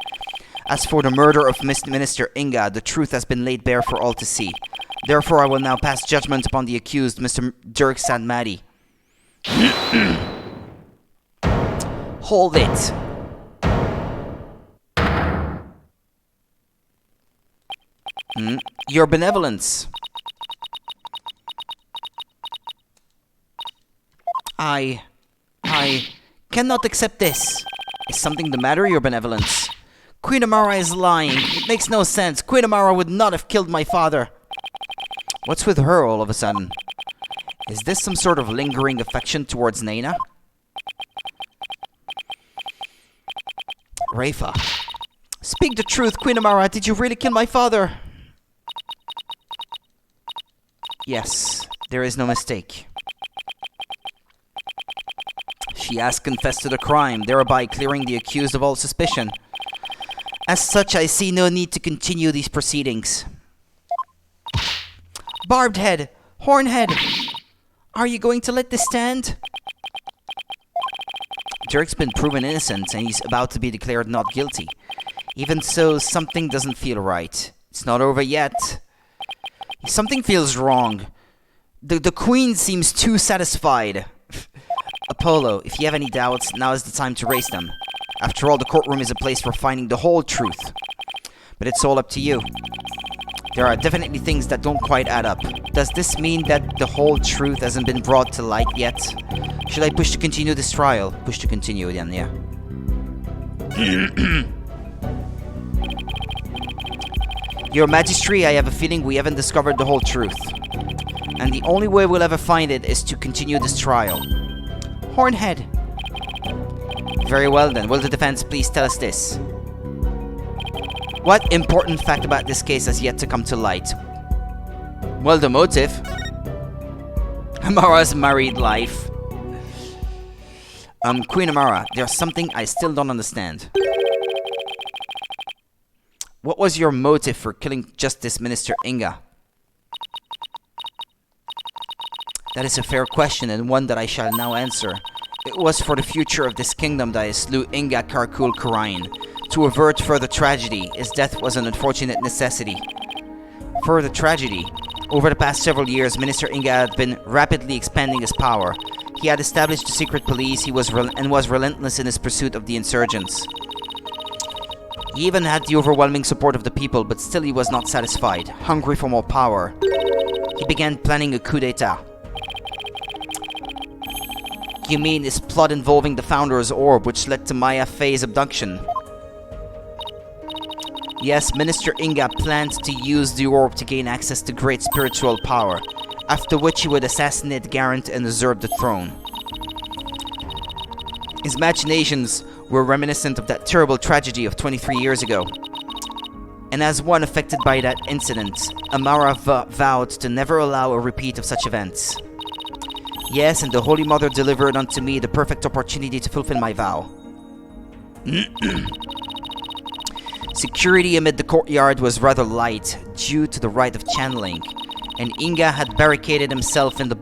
[SPEAKER 1] As for the murder of Minister Inga, the truth has been laid bare for all to see. Therefore, I will now pass judgment upon the accused, Mr. Dirk Sadmadi. Hold it. Your benevolence. I cannot accept this. Is something the matter, Your Benevolence? Queen Amara is lying. It makes no sense. Queen Amara would not have killed my father. What's with her all of a sudden? Is this some sort of lingering affection towards Naina? Rafa. Speak the truth, Queen Amara. Did you really kill my father? Yes, there is no mistake. She has confessed to the crime, thereby clearing the accused of all suspicion. As such, I see no need to continue these proceedings. Barbed head! Hornhead! Are you going to let this stand? Dirk's been proven innocent and he's about to be declared not guilty. Even so, something doesn't feel right. It's not over yet. Something feels wrong. The Queen seems too satisfied. Apollo, if you have any doubts, now is the time to raise them. After all, the courtroom is a place for finding the whole truth. But it's all up to you. There are definitely things that don't quite add up. Does this mean that the whole truth hasn't been brought to light yet? Should I push to continue this trial? Push to continue again, yeah. Your Majesty, I have a feeling we haven't discovered the whole truth. And the only way we'll ever find it is to continue this trial. Hornhead. Very well then, will the defense please tell us this? What important fact about this case has yet to come to light? Well, the motive. Amara's married life. Queen Amara, there's something I still don't understand. What was your motive for killing Justice Minister Inga? That is a fair question and one that I shall now answer. It was for the future of this kingdom that I slew Inga Karkul Karain. To avert further tragedy, his death was an unfortunate necessity. Further tragedy. Over the past several years, Minister Inga had been rapidly expanding his power. He had established the secret police was relentless in his pursuit of the insurgents. He even had the overwhelming support of the people, but still he was not satisfied. Hungry for more power, he began planning a coup d'etat. You mean his plot involving the Founder's Orb, which led to Maya Fey's abduction? Yes, Minister Inga planned to use the orb to gain access to great spiritual power, after which he would assassinate Garant and usurp the throne. His machinations were reminiscent of that terrible tragedy of 23 years ago. And as one affected by that incident, Amara vowed to never allow a repeat of such events. Yes, and the Holy Mother delivered unto me the perfect opportunity to fulfill my vow. Security amid the courtyard was rather light, due to the rite of channeling, and Inga had barricaded himself in the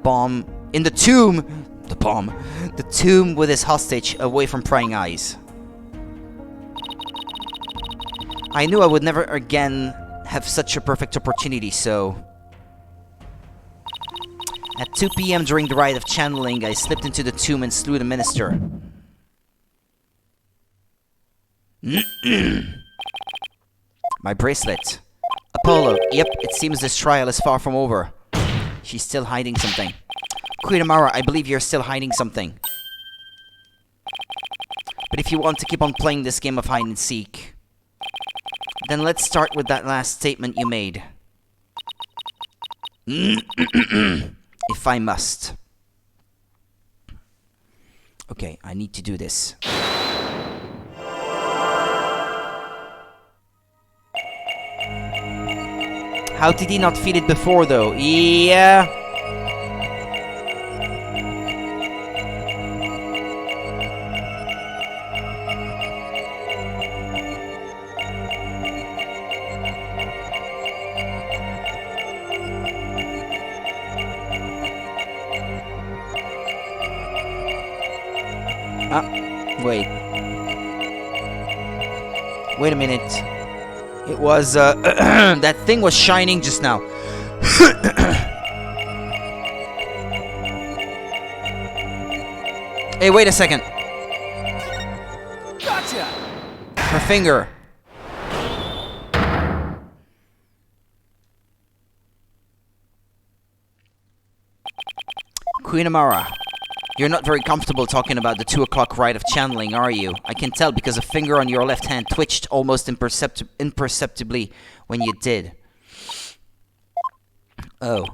[SPEAKER 1] tomb with his hostage away from prying eyes. I knew I would never again have such a perfect opportunity, so... At 2 p.m. during the rite of channeling, I slipped into the tomb and slew the minister. My bracelet. Apollo, yep, it seems this trial is far from over. She's still hiding something. Queen Amara, I believe you're still hiding something. But if you want to keep on playing this game of hide and seek, then let's start with that last statement you made. If I must. Okay, I need to do this. How did he not feel it before, though? Yeah. Wait. Wait a minute. It was, that thing was shining just now. Hey, wait a second.
[SPEAKER 3] Gotcha!
[SPEAKER 1] Her finger. Queen Amara, You're not very comfortable talking about the 2 o'clock rite of channeling, are you? I can tell because a finger on your left hand twitched almost imperceptibly when you did. Oh.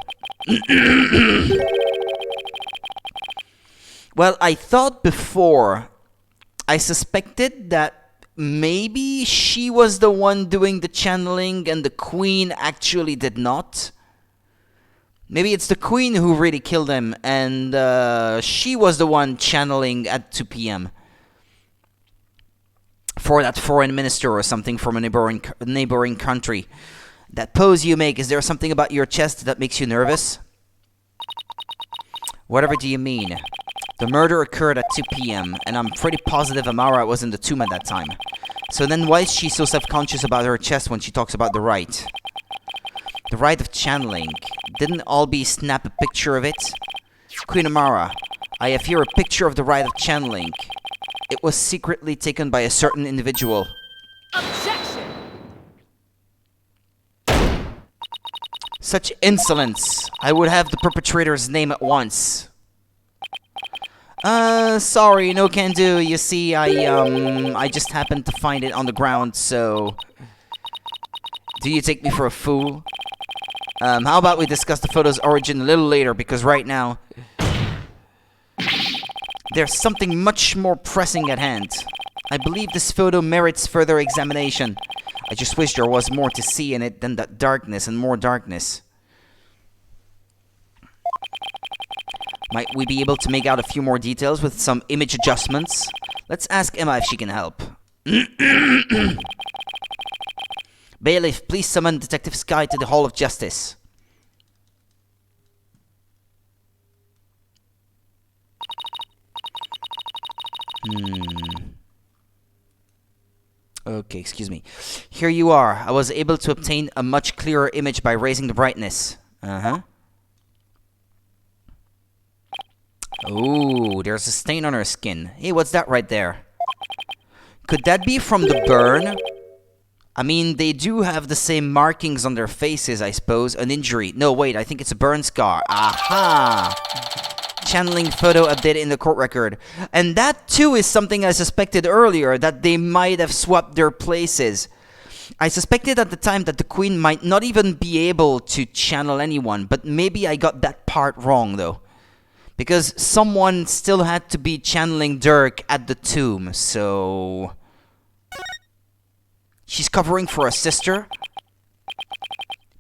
[SPEAKER 1] Well, I thought before, I suspected that maybe she was the one doing the channeling and the queen actually did not. Maybe it's the queen who really killed him and she was the one channeling at 2 p.m. for that foreign minister or something from a neighboring country. That pose you make, is there something about your chest that makes you nervous? Whatever do you mean? The murder occurred at 2 p.m. and I'm pretty positive Amara was in the tomb at that time. So then why is she so self-conscious about her chest when she talks about the rite? The rite of channeling. Didn't Albie snap a picture of it? Queen Amara, I have here a picture of the rite of channeling. It was secretly taken by a certain individual.
[SPEAKER 4] Objection!
[SPEAKER 1] Such insolence! I would have the perpetrator's name at once. Sorry, no can do. You see, I just happened to find it on the ground, so... Do you take me for a fool? How about we discuss the photo's origin a little later, because right now... There's something much more pressing at hand. I believe this photo merits further examination. I just wish there was more to see in it than that darkness and more darkness. Might we be able to make out a few more details with some image adjustments? Let's ask Emma if she can help. Bailiff, please summon Detective Sky to the Hall of Justice. Okay, excuse me. Here you are. I was able to obtain a much clearer image by raising the brightness. Ooh, there's a stain on her skin. Hey, what's that right there? Could that be from the burn? I mean, they do have the same markings on their faces, I suppose. An injury. No, wait, I think it's a burn scar. Aha! Channeling photo updated in the court record. And that, too, is something I suspected earlier, that they might have swapped their places. I suspected at the time that the queen might not even be able to channel anyone, but maybe I got that part wrong, though. Because someone still had to be channeling Dirk at the tomb, so... She's covering for a sister?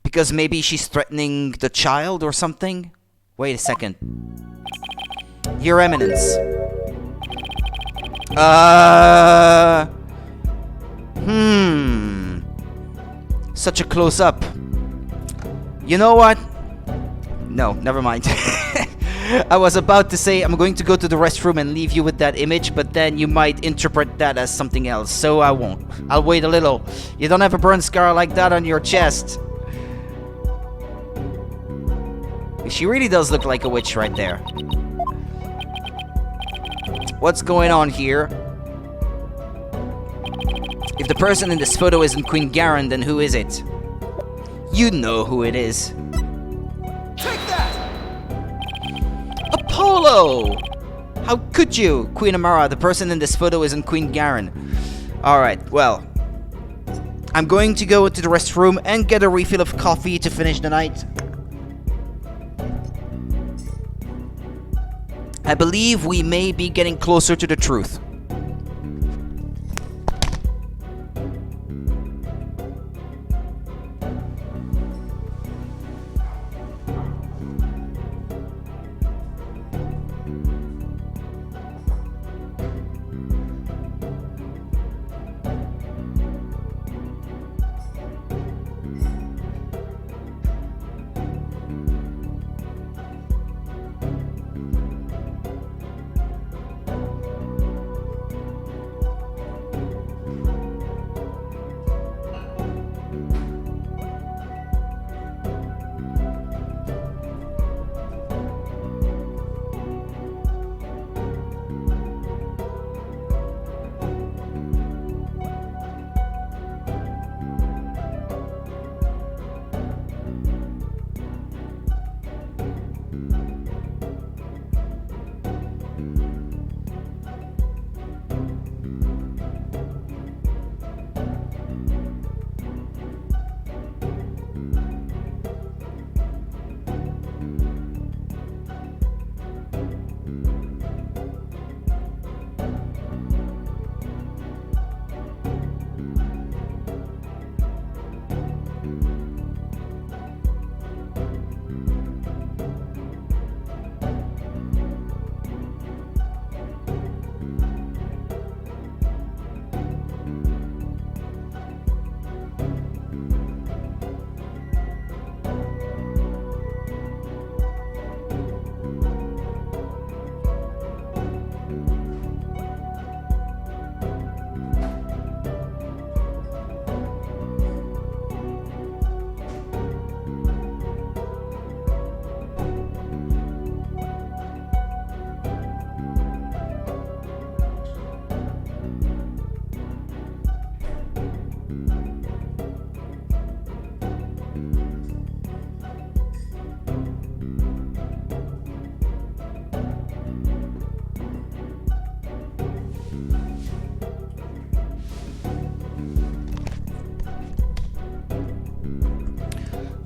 [SPEAKER 1] Because maybe she's threatening the child or something? Wait a second. Your Eminence. Such a close-up. You know what? No, never mind. I was about to say I'm going to go to the restroom and leave you with that image, but then you might interpret that as something else, so I won't. I'll wait a little. You don't have a burn scar like that on your chest. She really does look like a witch right there. What's going on here? If the person in this photo isn't Queen Garen, then who is it? You know who it is.
[SPEAKER 3] Take that!
[SPEAKER 1] Apollo! How could you? Queen Amara, the person in this photo isn't Queen Garen. Alright, well. I'm going to go into the restroom and get a refill of coffee to finish the night. I believe we may be getting closer to the truth.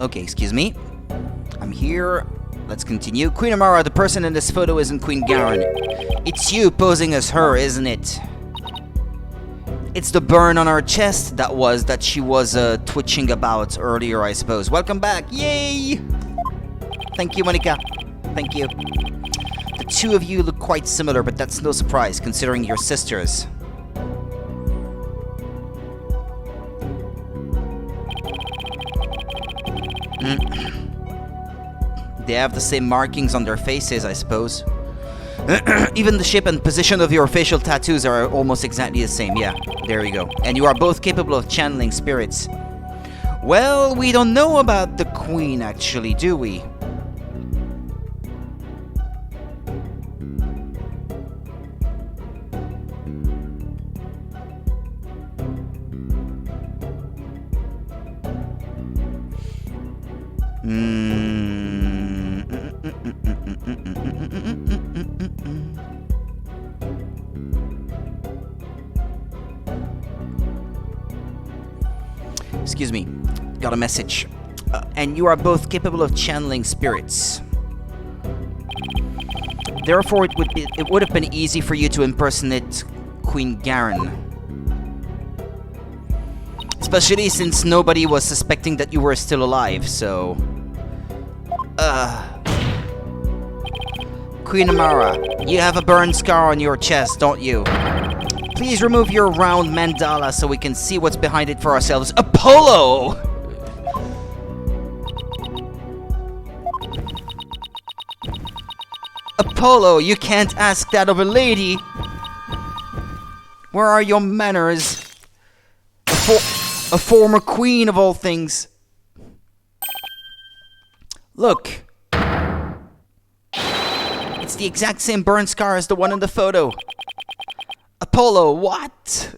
[SPEAKER 1] Okay, excuse me. I'm here. Let's continue. Queen Amara, the person in this photo isn't Queen Garen. It's you posing as her, isn't it? It's the burn on her chest that she was twitching about earlier, I suppose. Welcome back. Yay! Thank you, Monica. Thank you. The two of you look quite similar, but that's no surprise, considering you're sisters. They have the same markings on their faces, I suppose. Even the shape and position of your facial tattoos are almost exactly the same. Yeah, there you go. And you are both capable of channeling spirits. Well, we don't know about the Queen, actually, do we? Excuse me, got a message. And you are both capable of channeling spirits. Therefore, it would have been easy for you to impersonate Queen Garen. Especially since nobody was suspecting that you were still alive, so... Queen Amara, you have a burn scar on your chest, don't you? Please remove your round mandala so we can see what's behind it for ourselves. Apollo! Apollo, you can't ask that of a lady! Where are your manners? A former queen of all things. Look. It's the exact same burn scar as the one in the photo. Apollo, what?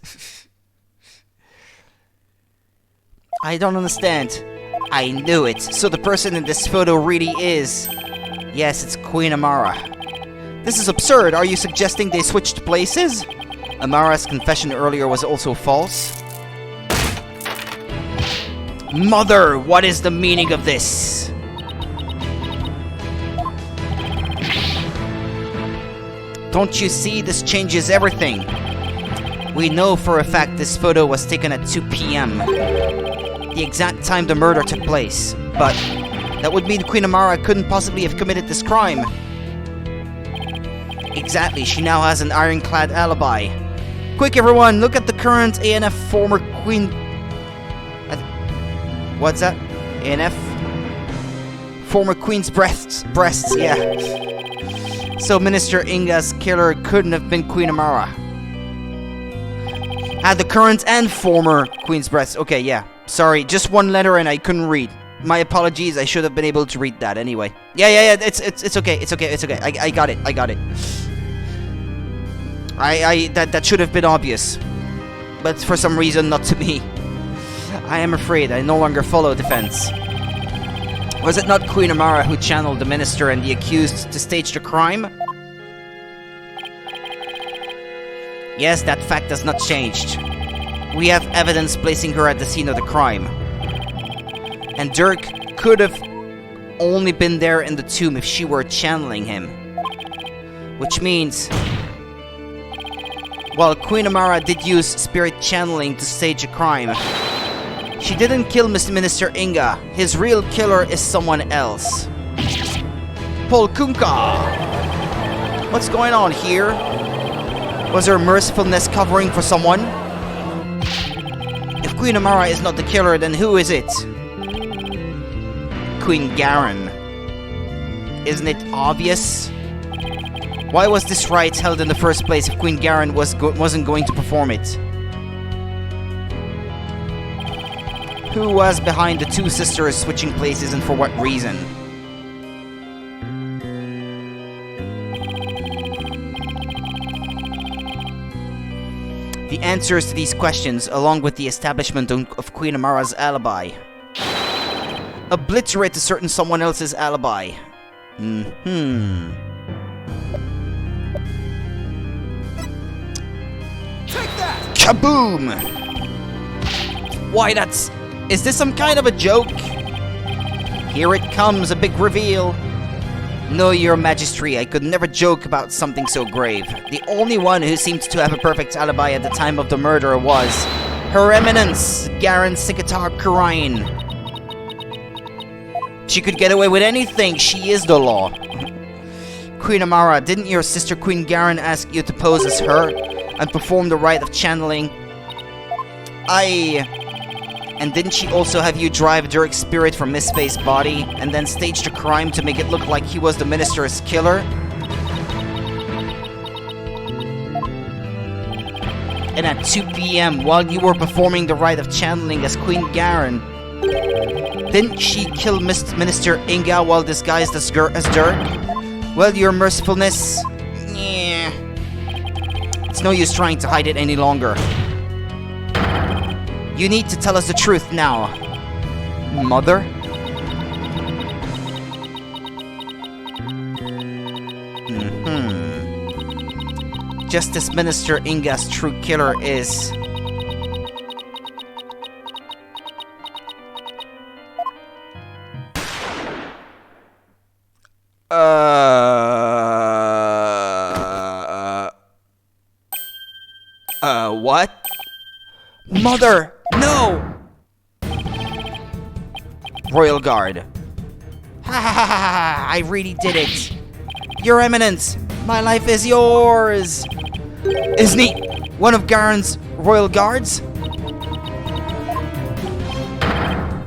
[SPEAKER 1] I don't understand. I knew it. So the person in this photo really is... Yes, it's Queen Amara. This is absurd. Are you suggesting they switched places? Amara's confession earlier was also false. Mother, what is the meaning of this? Don't you see, this changes everything. We know for a fact this photo was taken at 2 p.m. The exact time the murder took place. But that would mean Queen Amara couldn't possibly have committed this crime. Exactly, she now has an ironclad alibi. Quick everyone, look at the current ANF former Queen... What's that? ANF? Former Queen's breasts, yeah. So Minister Inga's killer couldn't have been Queen Amara. Had the current and former Queen's breasts. Okay, yeah. Sorry, just one letter and I couldn't read. My apologies, I should have been able to read that anyway. Yeah, it's okay. I got it. That should have been obvious. But for some reason, not to me. I am afraid I no longer follow defense. Was it not Queen Amara who channeled the minister and the accused to stage the crime? Yes, that fact has not changed. We have evidence placing her at the scene of the crime. And Dirk could have only been there in the tomb if she were channeling him. Which means... While Queen Amara did use spirit channeling to stage a crime, she didn't kill Minister Inga. His real killer is someone else. Paul Kunka! What's going on here? Was her mercifulness covering for someone? If Queen Amara is not the killer, then who is it? Queen Garen. Isn't it obvious? Why was this rite held in the first place if Queen Garen wasn't going to perform it? Who was behind the two sisters switching places and for what reason? The answers to these questions, along with the establishment of Queen Amara's alibi, obliterate a certain someone else's alibi.
[SPEAKER 3] Take that!
[SPEAKER 1] Kaboom! Why, that's... Is this some kind of a joke? Here it comes, a big reveal. No, your majesty, I could never joke about something so grave. The only one who seemed to have a perfect alibi at the time of the murder was Her Eminence, Garen Sikatar Karain. She could get away with anything, she is the law. Queen Amara, didn't your sister Queen Garen ask you to pose as her and perform the rite of channeling? And didn't she also have you drive Dirk's spirit from Miss Faye's body and then stage the crime to make it look like he was the minister's killer? And at 2 p.m., while you were performing the rite of channeling as Queen Garen, didn't she kill Minister Inga while disguised as Dirk? Well, your mercifulness... Yeah. It's no use trying to hide it any longer. You need to tell us the truth now. Mother? Just as Minister Inga's true killer is... What? Mother! No! Royal Guard. Ha ha ha ha! I really did it! Your Eminence! My life is yours! Isn't he one of Garen's Royal Guards?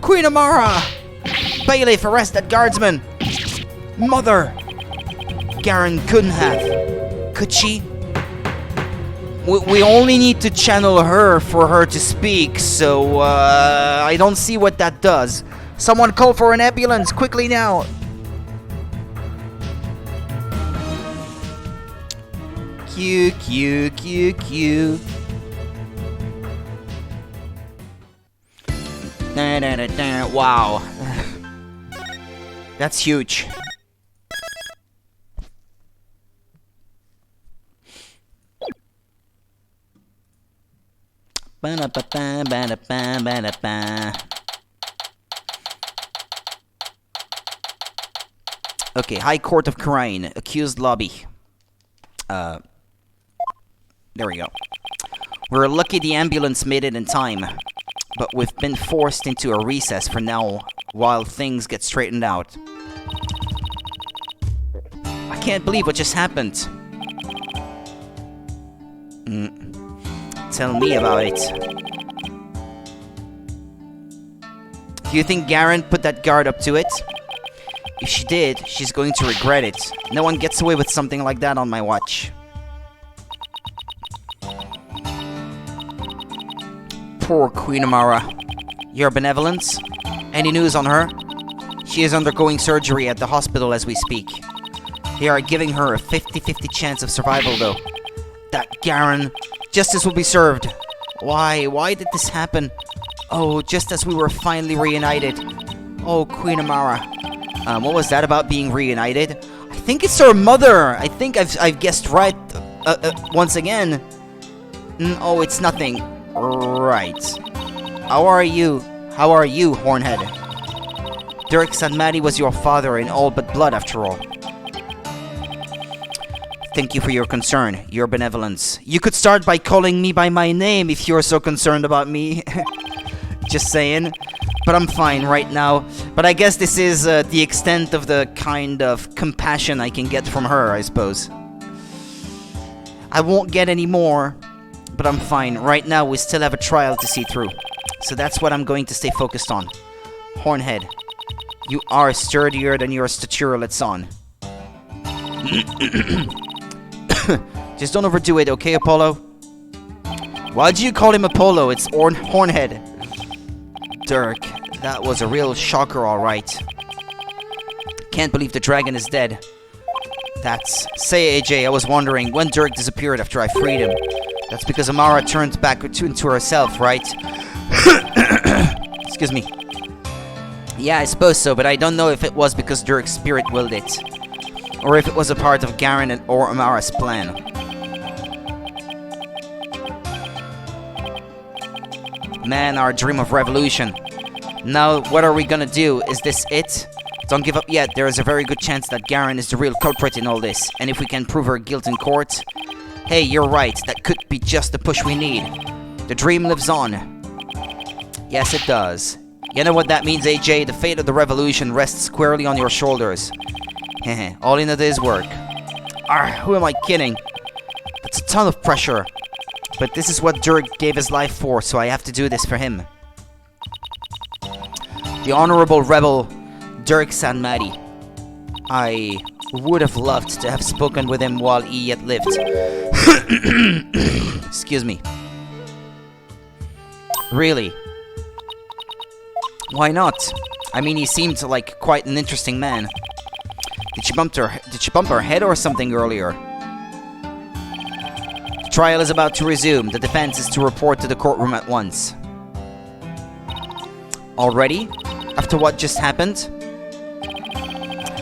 [SPEAKER 1] Queen Amara! Bailiff, arrest that guardsman! Mother! Garen couldn't have. Could she? We only need to channel her for her to speak, so I don't see what that does. Someone call for an ambulance, quickly now! Q, Q, Q, Q. Wow. That's huge. Okay, High Court of Crane, accused lobby. There we go. We're lucky the ambulance made it in time, but we've been forced into a recess for now while things get straightened out. I can't believe what just happened. Tell me about it. Do you think Garen put that guard up to it? If she did, she's going to regret it. No one gets away with something like that on my watch. Poor Queen Amara. Your benevolence? Any news on her? She is undergoing surgery at the hospital as we speak. They are giving her a 50-50 chance of survival though. That Garen... Justice will be served. Why? Why did this happen? Oh, just as we were finally reunited. Oh, Queen Amara. What was that about being reunited? I think it's her mother. I think I've guessed right once again. Oh, it's nothing. Right. How are you? How are you, Hornhead? Dirk Sanmati was your father in all but blood, after all. Thank you for your concern, your benevolence. You could start by calling me by my name if you're so concerned about me. Just saying. But I'm fine right now. But I guess this is the extent of the kind of compassion I can get from her, I suppose. I won't get any more, but I'm fine. Right now, we still have a trial to see through. So that's what I'm going to stay focused on. Hornhead, you are sturdier than your stature lets on. Just don't overdo it, okay, Apollo? Why do you call him Apollo? It's Hornhead. Dirk, that was a real shocker, alright. Can't believe the dragon is dead. That's... Say, AJ, I was wondering when Dirk disappeared after I freed him. That's because Amara turned back into herself, right? Excuse me. Yeah, I suppose so, but I don't know if it was because Dirk's spirit willed it. Or if it was a part of Garen or Amara's plan. Man, our dream of revolution. Now, what are we gonna do? Is this it? Don't give up yet. There is a very good chance that Garen is the real culprit in all this. And if we can prove her guilt in court... Hey, you're right. That could be just the push we need. The dream lives on. Yes, it does. You know what that means, AJ? The fate of the revolution rests squarely on your shoulders. Heh, all in a day's work. Who am I kidding? That's a ton of pressure. But this is what Dirk gave his life for, so I have to do this for him. The honorable rebel, Dirk Sanmati. I would have loved to have spoken with him while he yet lived. Excuse me. Really? Why not? I mean, he seemed like quite an interesting man. Did she bump her head or something earlier? The trial is about to resume. The defense is to report to the courtroom at once. Already? After what just happened?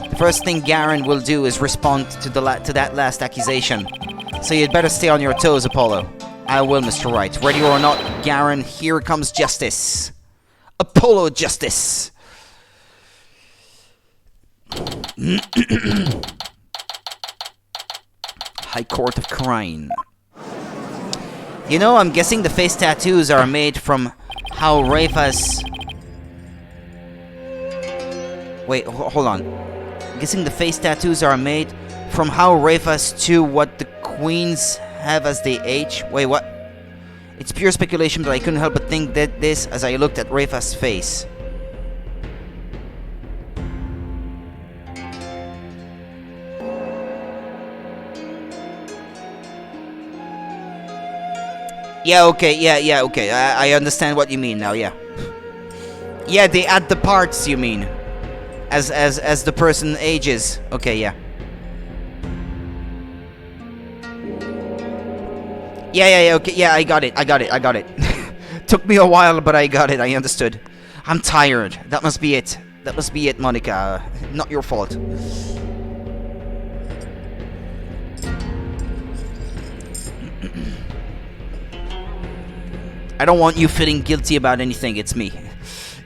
[SPEAKER 1] The first thing Garen will do is respond to that last accusation. So you'd better stay on your toes, Apollo. I will, Mr. Wright. Ready or not, Garen, here comes justice. Apollo justice. High Court of Crime. You know, I'm guessing the face tattoos are made from how Rayfa's... Wait, hold on. I'm guessing the face tattoos are made from how Rayfa's to what the queens have as they age. Wait, what? It's pure speculation, but I couldn't help but think that this as I looked at Rayfa's face. Yeah, okay, yeah, okay. I understand what you mean now, yeah. Yeah, they add the parts, you mean. As the person ages. Okay, yeah. Yeah, okay, yeah, I got it. Took me a while, but I got it, I understood. I'm tired. That must be it, Monica. Not your fault. I don't want you feeling guilty about anything, it's me.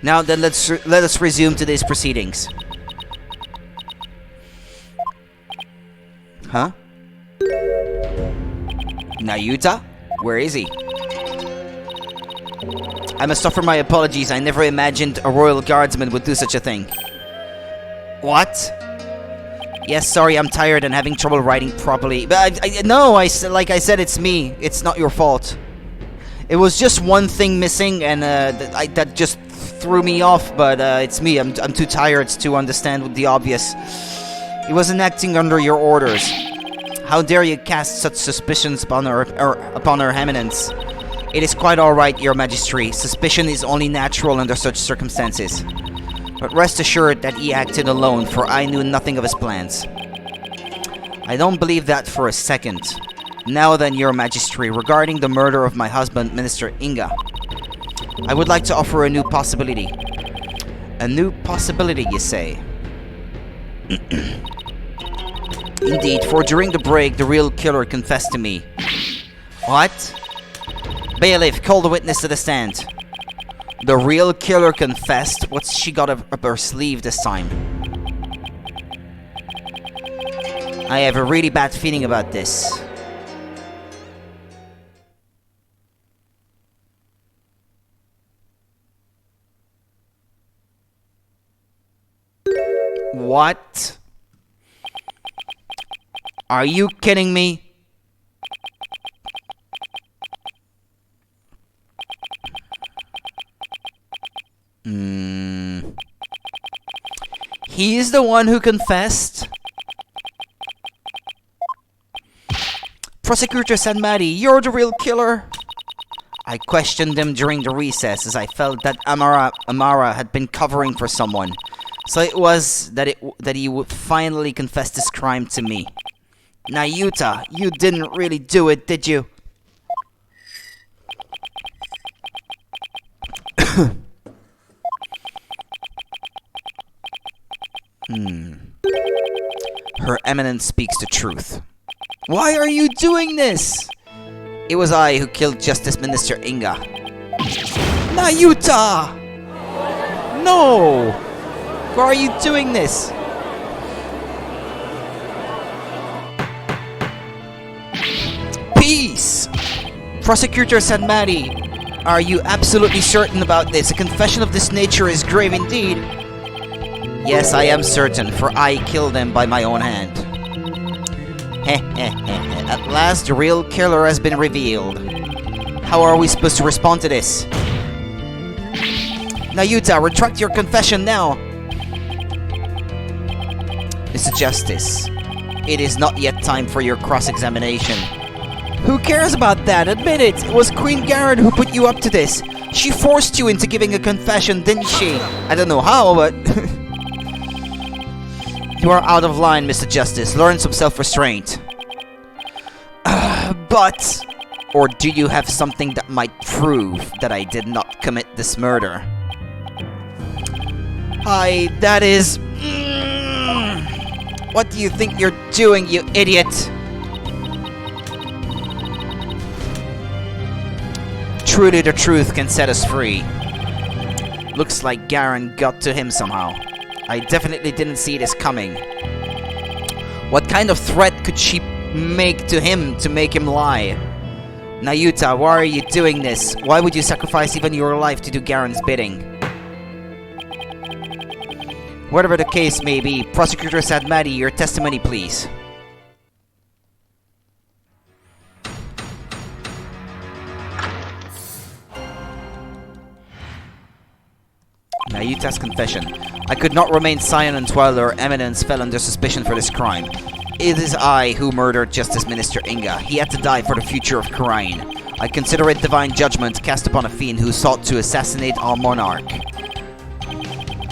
[SPEAKER 1] Now then, let us resume today's proceedings. Huh? Nayuta? Where is he? I must offer my apologies. I never imagined a royal guardsman would do such a thing. What? Yes, sorry, I'm tired and having trouble writing properly. But like I said, it's me. It's not your fault. It was just one thing missing, and that just threw me off. But it's me. I'm too tired to understand the obvious. He wasn't acting under your orders. How dare you cast such suspicions upon her eminence? It is quite all right, Your Majesty. Suspicion is only natural under such circumstances. But rest assured that he acted alone, for I knew nothing of his plans. I don't believe that for a second. Now then, Your Majesty, regarding the murder of my husband, Minister Inga, I would like to offer a new possibility. A new possibility, you say? Indeed, for during the break, the real killer confessed to me. What? Bailiff, call the witness to the stand. The real killer confessed? What's she got up her sleeve this time? I have a really bad feeling about this. What? Are you kidding me? He is the one who confessed? Prosecutor Sanmati, you're the real killer? I questioned him during the recess as I felt that Amara had been covering for someone. So it was that he would finally confess his crime to me. Nayuta, you didn't really do it, did you? Her Eminence speaks the truth. Why are you doing this? It was I who killed Justice Minister Inga. Nayuta! No! Why are you doing this? Peace! Prosecutor Sanmati, are you absolutely certain about this? A confession of this nature is grave indeed. Yes, I am certain, for I killed him by my own hand. At last, the real killer has been revealed. How are we supposed to respond to this? Nayuta, retract your confession now! Mr. Justice, it is not yet time for your cross-examination. Who cares about that? Admit it! It was Queen Garen who put you up to this. She forced you into giving a confession, didn't she? I don't know how, but... You are out of line, Mr. Justice. Learn some self-restraint. But... Or do you have something that might prove that I did not commit this murder? That is... What do you think you're doing, you idiot? Truly the truth can set us free. Looks like Garen got to him somehow. I definitely didn't see this coming. What kind of threat could she make to him to make him lie? Nayuta, why are you doing this? Why would you sacrifice even your life to do Garen's bidding? Whatever the case may be, Prosecutor Sadmati, your testimony please. Nayuta's confession. I could not remain silent while Her Eminence fell under suspicion for this crime. It is I who murdered Justice Minister Inga. He had to die for the future of Karain. I consider it divine judgment cast upon a fiend who sought to assassinate our monarch.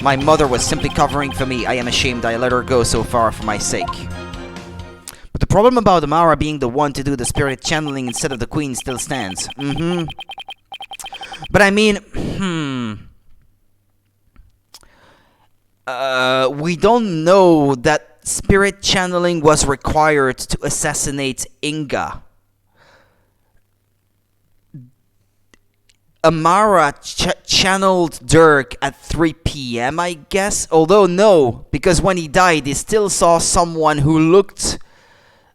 [SPEAKER 1] My mother was simply covering for me. I am ashamed I let her go so far for my sake. But the problem about Amara being the one to do the spirit channeling instead of the queen still stands. But I mean, we don't know that spirit channeling was required to assassinate Inga. Amara channeled Dirk at 3 p.m. I guess? Although no, because when he died, he still saw someone who looked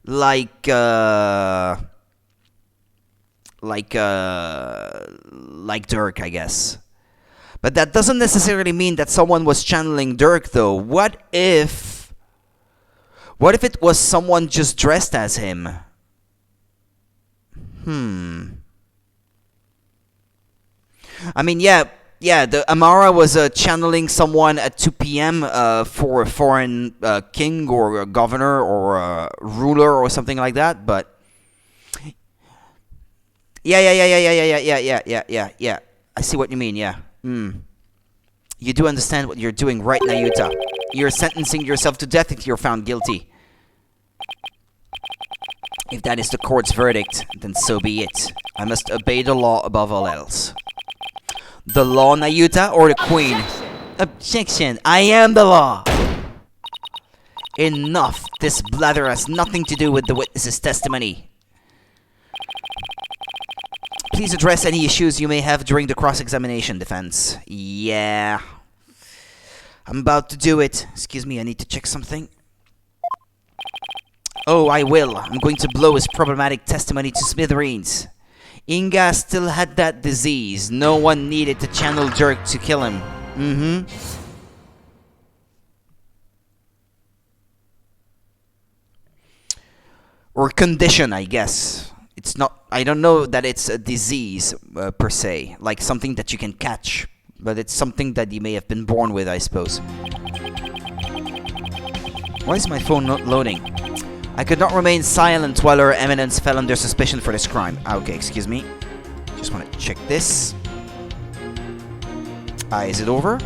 [SPEAKER 1] like Dirk, I guess. But that doesn't necessarily mean that someone was channeling Dirk, though. What if it was someone just dressed as him? I mean, yeah, the Amara was channeling someone at 2 p.m. For a foreign king or a governor or a ruler or something like that, but... Yeah. I see what you mean, yeah. You do understand what you're doing, right, Nayuta? You're sentencing yourself to death if you're found guilty. If that is the court's verdict, then so be it. I must obey the law above all else. The law, Nayuta, or the queen? Objection! I am the law! Enough! This blather has nothing to do with the witness's testimony. Please address any issues you may have during the cross-examination, defense. Yeah. I'm about to do it. Excuse me, I need to check something. Oh, I will. I'm going to blow his problematic testimony to smithereens. Inga still had that disease. No one needed to channel Dirk to kill him. Or condition, I guess. It's not... I don't know that it's a disease, per se. Like something that you can catch. But it's something that you may have been born with, I suppose. Why is my phone not loading? I could not remain silent while Her Eminence fell under suspicion for this crime. Okay, excuse me. Just want to check this. Is it over?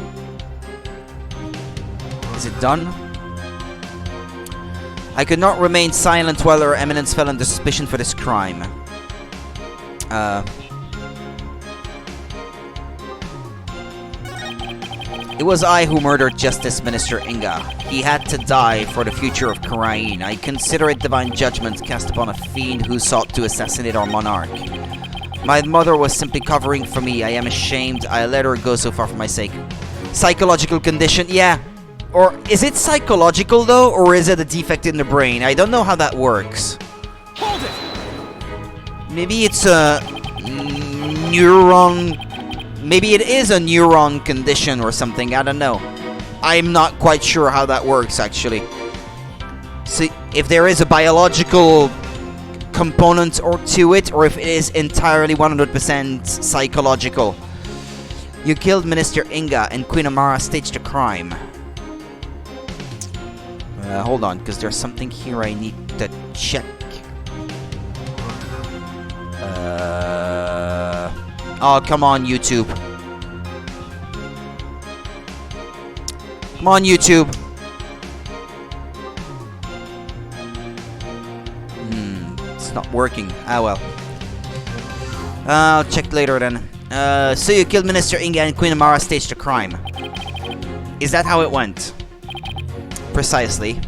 [SPEAKER 1] Is it done? I could not remain silent while Her Eminence fell under suspicion for this crime. It was I who murdered Justice Minister Inga. He had to die for the future of Karain. I consider it divine judgment cast upon a fiend who sought to assassinate our monarch. My mother was simply covering for me. I am ashamed I let her go so far for my sake. Psychological condition, yeah. Or is it psychological though, or is it a defect in the brain? I don't know how that works.
[SPEAKER 3] Hold it!
[SPEAKER 1] Maybe it's a neuron... Maybe it is a neuron condition or something, I don't know. I'm not quite sure how that works, actually. So, if there is a biological component or to it, or if it is entirely 100% psychological. You killed Minister Inga and Queen Amara staged a crime. Hold on, because there's something here I need to check. Oh, come on, YouTube. Come on, YouTube. It's not working. Ah, well. I'll check later then. So you killed Minister Inga and Queen Amara staged a crime. Is that how it went? Precisely.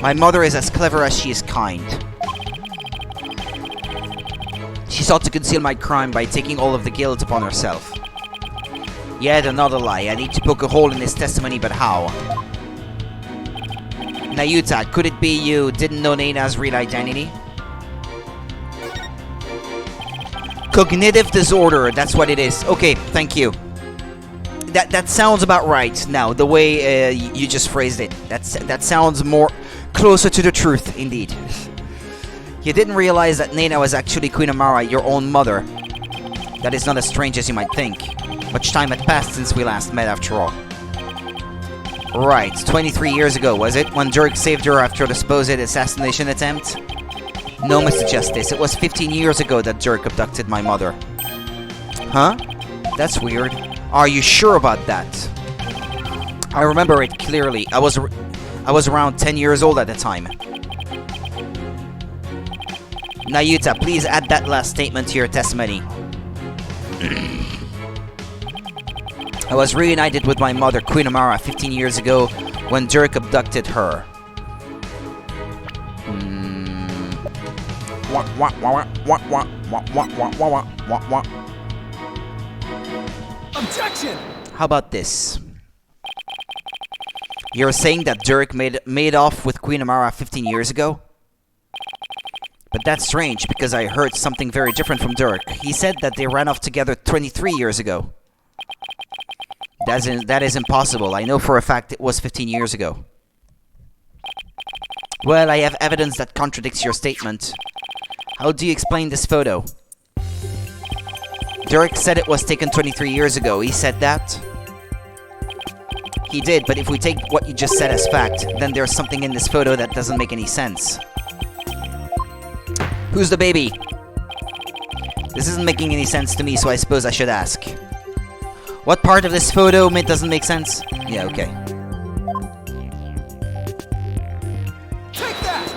[SPEAKER 1] My mother is as clever as she is kind. She sought to conceal my crime by taking all of the guilt upon herself. Yet another lie. I need to poke a hole in his testimony, but how? Nayuta, could it be you didn't know Naina's real identity? Cognitive disorder, that's what it is. Okay, thank you. That sounds about right now, the way you just phrased it. That sounds more closer to the truth, indeed. You didn't realize that Naina was actually Queen Amara, your own mother. That is not as strange as you might think. Much time had passed since we last met, after all. Right, 23 years ago, was it? When Dirk saved her after the supposed assassination attempt? No, Mr. Justice, it was 15 years ago that Dirk abducted my mother. Huh? That's weird. Are you sure about that? I remember it clearly. I was around 10 years old at the time. Nayuta, please add that last statement to your testimony. I was reunited with my mother, Queen Amara, 15 years ago when Dirk abducted her.
[SPEAKER 3] Objection!
[SPEAKER 1] How about this? You're saying that Dirk made off with Queen Amara 15 years ago? But that's strange, because I heard something very different from Dirk. He said that they ran off together 23 years ago. That is impossible. I know for a fact it was 15 years ago. Well, I have evidence that contradicts your statement. How do you explain this photo? Dirk said it was taken 23 years ago. He said that? He did, but if we take what you just said as fact, then there's something in this photo that doesn't make any sense. Who's the baby? This isn't making any sense to me, so I suppose I should ask. What part of this photo doesn't make sense? Yeah, okay.
[SPEAKER 3] Take that!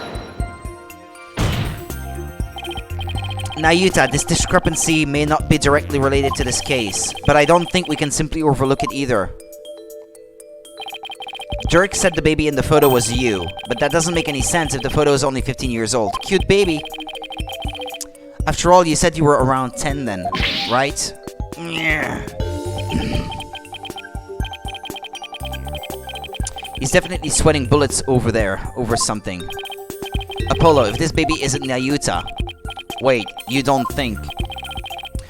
[SPEAKER 1] Nayuta, this discrepancy may not be directly related to this case, but I don't think we can simply overlook it either. Dirk said the baby in the photo was you, but that doesn't make any sense if the photo is only 15 years old. Cute baby. After all, you said you were around 10 then, right? He's definitely sweating bullets over there, over something. Apollo, if this baby isn't Nayuta... Wait, you don't think...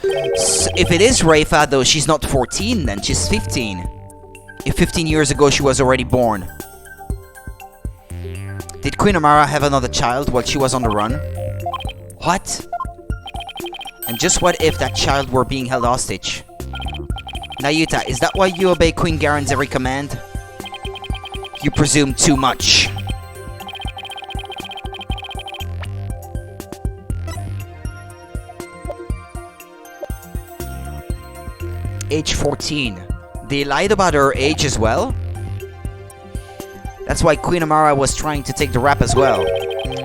[SPEAKER 1] if it is Raifa, though, she's not 14 then, she's 15. If 15 years ago she was already born. Did Queen Amara have another child while she was on the run? What? And just what if that child were being held hostage? Nayuta, is that why you obey Queen Garen's every command? You presume too much. Age 14. They lied about her age as well? That's why Queen Amara was trying to take the rap as well.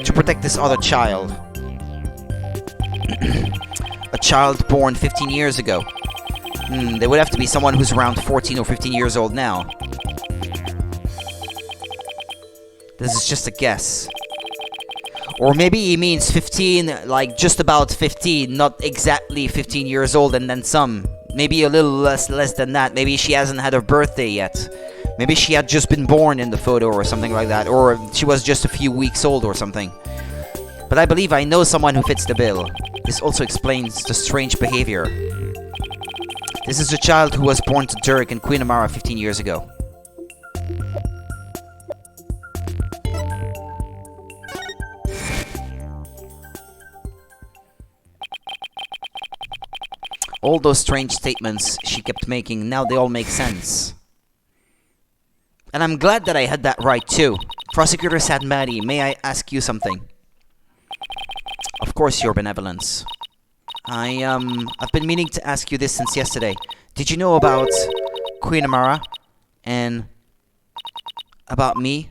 [SPEAKER 1] To protect this other child. A child born 15 years ago. There would have to be someone who's around 14 or 15 years old now. This is just a guess. Or maybe he means 15, like just about 15, not exactly 15 years old and then some. Maybe a little less than that. Maybe she hasn't had her birthday yet. Maybe she had just been born in the photo or something like that, or she was just a few weeks old or something. But I believe I know someone who fits the bill. This also explains the strange behavior. This is a child who was born to Dirk and Queen Amara 15 years ago. All those strange statements she kept making, now they all make sense. And I'm glad that I had that right too. Prosecutor said, Maddie, may I ask you something? Of course, Your Benevolence. I've been meaning to ask you this since yesterday. Did you know about Queen Amara and about me?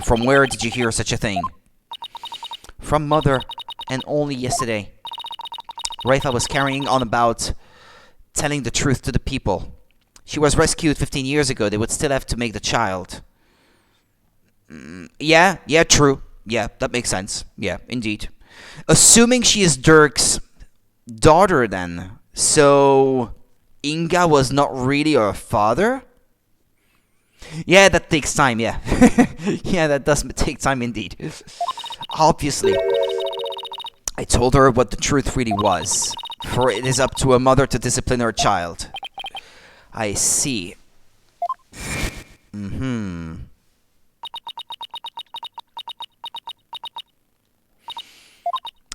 [SPEAKER 1] From where did you hear such a thing? From Mother, and only yesterday. Rafa was carrying on about telling the truth to the people. She was rescued 15 years ago. They would still have to make the child. Yeah, true. Yeah, that makes sense. Yeah, indeed. Assuming she is Dirk's daughter then. So, Inga was not really her father? Yeah, that takes time, yeah. Yeah, that does take time indeed. Obviously. I told her what the truth really was. For it is up to a mother to discipline her child. I see.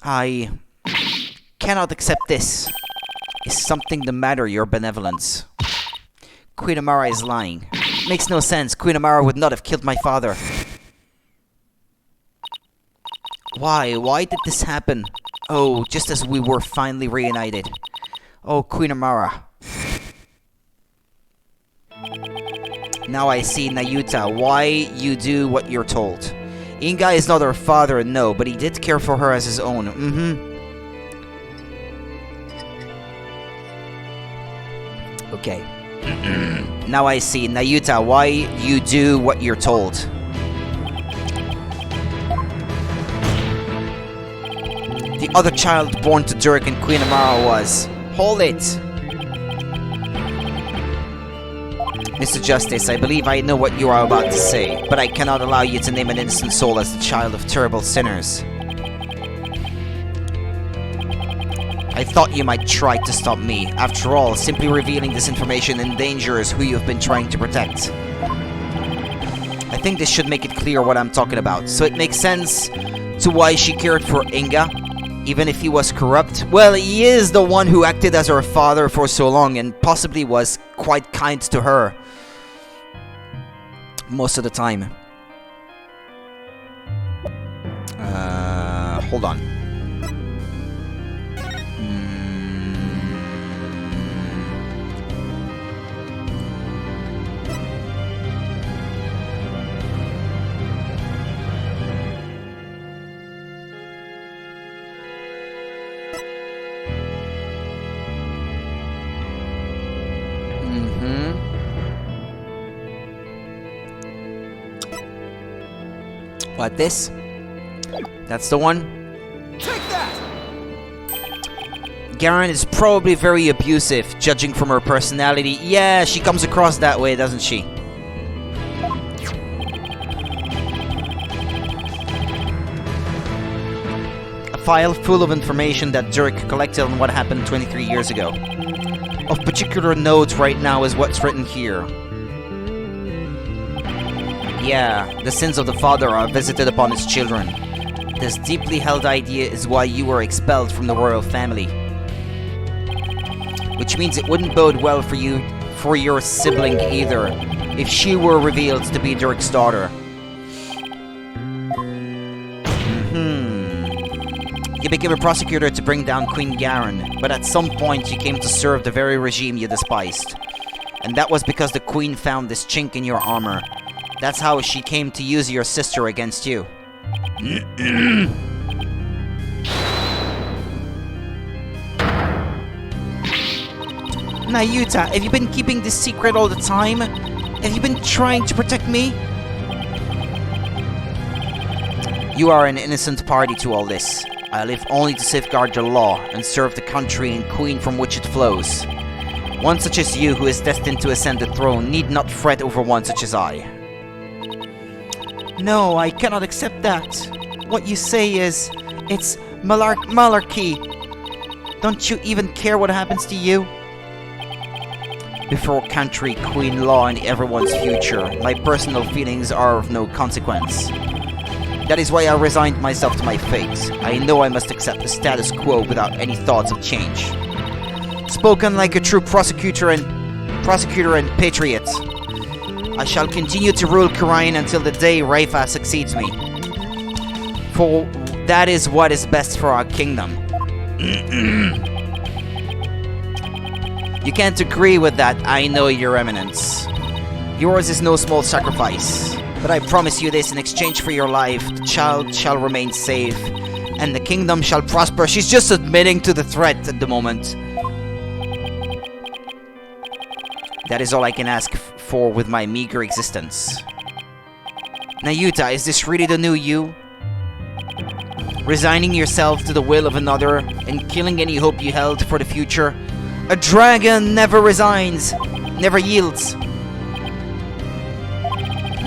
[SPEAKER 1] I cannot accept this. Is something the matter, Your Benevolence? Queen Amara is lying. Makes no sense. Queen Amara would not have killed my father. Why? Why did this happen? Oh, just as we were finally reunited. Oh, Queen Amara. Now I see, Nayuta, why you do what you're told. Inga is not her father, no, but he did care for her as his own. Okay. Now I see, Nayuta, why you do what you're told. The other child born to Dirk and Queen Amara was... Hold it! Mr. Justice, I believe I know what you are about to say, but I cannot allow you to name an innocent soul as the child of terrible sinners. I thought you might try to stop me. After all, simply revealing this information endangers who you've been trying to protect. I think this should make it clear what I'm talking about. So it makes sense to why she cared for Inga, even if he was corrupt. Well, he is the one who acted as her father for so long and possibly was quite kind to her. Most of the time. Hold on. What, this? That's the one?
[SPEAKER 3] Take that!
[SPEAKER 1] Garen is probably very abusive, judging from her personality. Yeah, she comes across that way, doesn't she? A file full of information that Dirk collected on what happened 23 years ago. Of particular note right now is what's written here. Yeah, the sins of the father are visited upon his children. This deeply held idea is why you were expelled from the royal family. Which means it wouldn't bode well for you, for your sibling either, if she were revealed to be Dirk's daughter. You became a prosecutor to bring down Queen Garen, but at some point you came to serve the very regime you despised. And that was because the Queen found this chink in your armor. That's how she came to use your sister against you. Nayuta, have you been keeping this secret all the time? Have you been trying to protect me? You are an innocent party to all this. I live only to safeguard the law and serve the country and queen from which it flows. One such as you, who is destined to ascend the throne, need not fret over one such as I. No, I cannot accept that. What you say is... it's malarkey. Don't you even care what happens to you? Before country, queen law, and everyone's future, my personal feelings are of no consequence. That is why I resigned myself to my fate. I know I must accept the status quo without any thoughts of change. Spoken like a true prosecutor and patriot. I shall continue to rule Karain until the day Raifa succeeds me. For that is what is best for our kingdom. You can't agree with that, I know, Your Eminence. Yours is no small sacrifice. But I promise you this, in exchange for your life, the child shall remain safe, and the kingdom shall prosper. She's just admitting to the threat at the moment. That is all I can ask for with my meager existence. Nayuta, is this really the new you? Resigning yourself to the will of another and killing any hope you held for the future? A dragon never resigns, never yields.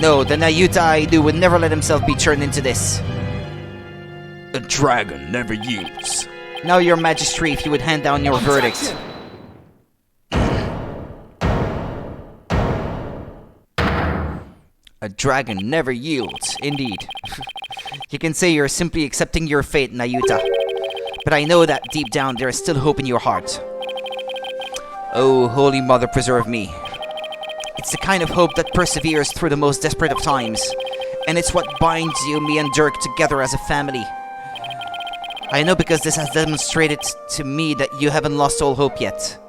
[SPEAKER 1] No, the Nayuta I knew would never let himself be turned into this.
[SPEAKER 3] A dragon never yields.
[SPEAKER 1] Now, Your Majesty, if you would hand down your verdict. A dragon never yields, indeed. You can say you're simply accepting your fate, Nayuta. But I know that deep down there is still hope in your heart. Oh, Holy Mother, preserve me. It's the kind of hope that perseveres through the most desperate of times. And it's what binds you, me and Dirk together as a family. I know because this has demonstrated to me that you haven't lost all hope yet.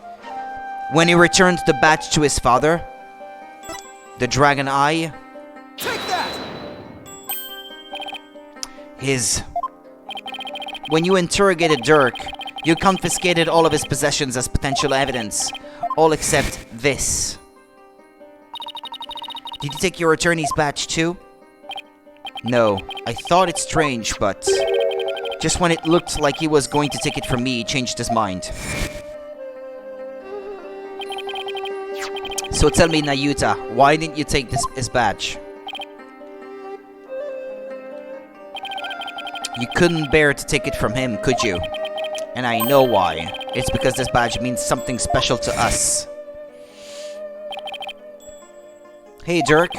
[SPEAKER 1] When he returned the badge to his father, the Dragon Eye,
[SPEAKER 3] Take that!
[SPEAKER 1] When you interrogated Dirk, you confiscated all of his possessions as potential evidence. All except this. Did you take your attorney's badge too? No, I thought it strange, but... just when it looked like he was going to take it from me, he changed his mind. So tell me, Nayuta, why didn't you take his badge? You couldn't bear to take it from him, could you? And I know why. It's because this badge means something special to us. Hey, Dirk.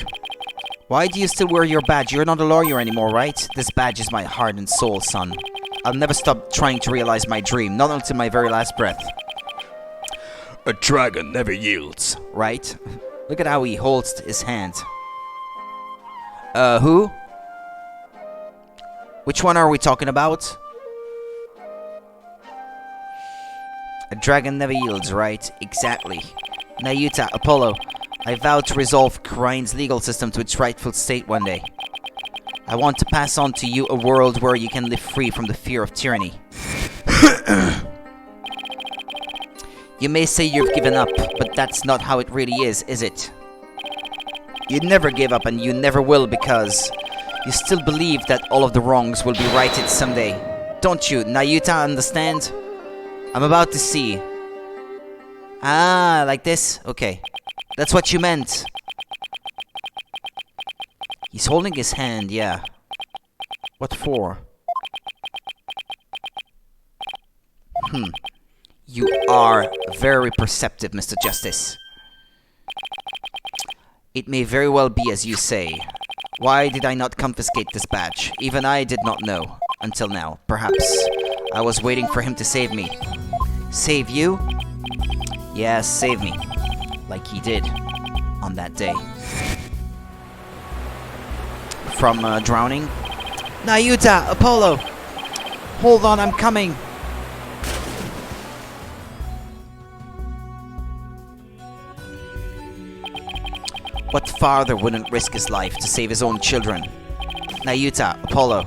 [SPEAKER 1] Why do you still wear your badge? You're not a lawyer anymore, right? This badge is my heart and soul, son. I'll never stop trying to realize my dream, not until my very last breath.
[SPEAKER 3] A dragon never yields.
[SPEAKER 1] Right? Look at how he holds his hand. Who? Which one are we talking about? A dragon never yields, right? Exactly. Nayuta, Apollo, I vow to resolve Karain's legal system to its rightful state one day. I want to pass on to you a world where you can live free from the fear of tyranny. You may say you've given up, but that's not how it really is it? You never give up and you never will because you still believe that all of the wrongs will be righted someday. Don't you, Nayuta, understand? I'm about to see. Ah, like this? Okay. That's what you meant. He's holding his hand, yeah. What for? You are very perceptive, Mr. Justice. It may very well be as you say. Why did I not confiscate this badge? Even I did not know. Until now. Perhaps I was waiting for him to save me. Save you? Yes, save me. Like he did on that day. From drowning? Nayuta! Apollo! Hold on, I'm coming! What father wouldn't risk his life to save his own children? Nayuta, Apollo,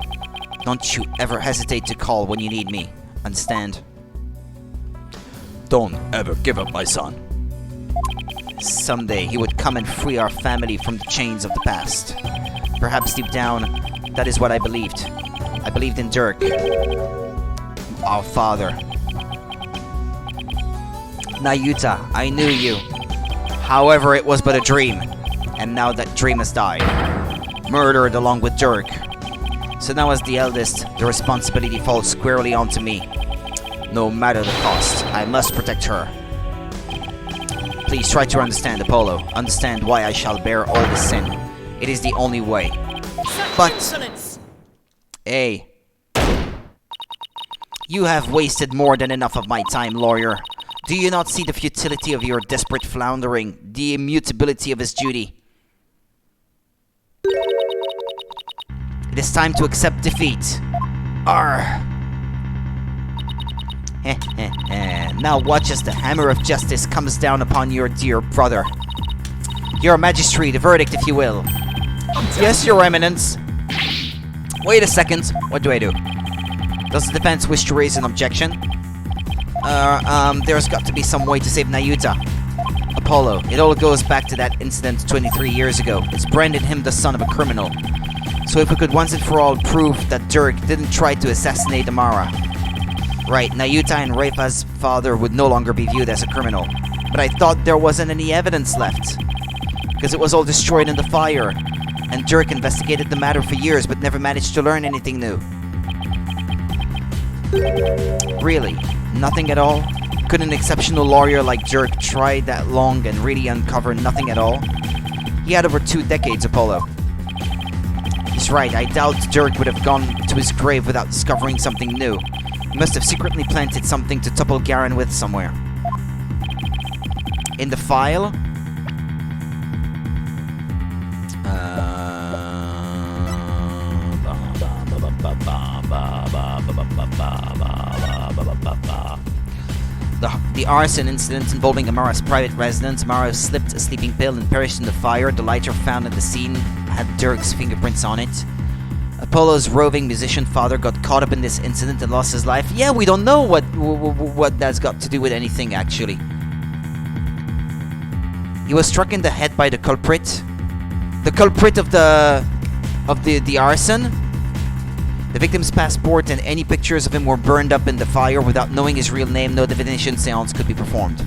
[SPEAKER 1] don't you ever hesitate to call when you need me. Understand?
[SPEAKER 3] Don't ever give up, my son.
[SPEAKER 1] Someday he would come and free our family from the chains of the past. Perhaps deep down, that is what I believed. I believed in Dirk, our father. Nayuta, I knew you. However, it was but a dream. And now that dream has died. Murdered along with Dirk. So now as the eldest, the responsibility falls squarely onto me. No matter the cost, I must protect her. Please try to understand, Apollo. Understand why I shall bear all the sin. It is the only way. But... Hey. You have wasted more than enough of my time, lawyer. Do you not see the futility of your desperate floundering? The immutability of his duty? It is time to accept defeat. Arr! Now watch as the hammer of justice comes down upon your dear brother. Your Majesty, the verdict, if you will. Yes, Your Eminence. Wait a second. What do I do? Does the defense wish to raise an objection? There's got to be some way to save Nayuta. Apollo, it all goes back to that incident 23 years ago. It's branded him the son of a criminal. So if we could once and for all prove that Dirk didn't try to assassinate Amara. Right, Nayuta and Reifa's father would no longer be viewed as a criminal. But I thought there wasn't any evidence left. Because it was all destroyed in the fire. And Dirk investigated the matter for years but never managed to learn anything new. Really? Nothing at all? Could an exceptional lawyer like Dirk try that long and really uncover nothing at all? He had over 2 decades, Apollo. He's right, I doubt Dirk would have gone to his grave without discovering something new. He must have secretly planted something to topple Garen with somewhere. In the file? The arson incident involving Amara's private residence. Amara slipped a sleeping pill and perished in the fire. The lighter found at the scene had Dirk's fingerprints on it. Apollo's roving musician father got caught up in this incident and lost his life. Yeah, we don't know what that's got to do with anything, actually. He was struck in the head by the culprit. The culprit of the arson. The victim's passport and any pictures of him were burned up in the fire. Without knowing his real name, no divination seance could be performed.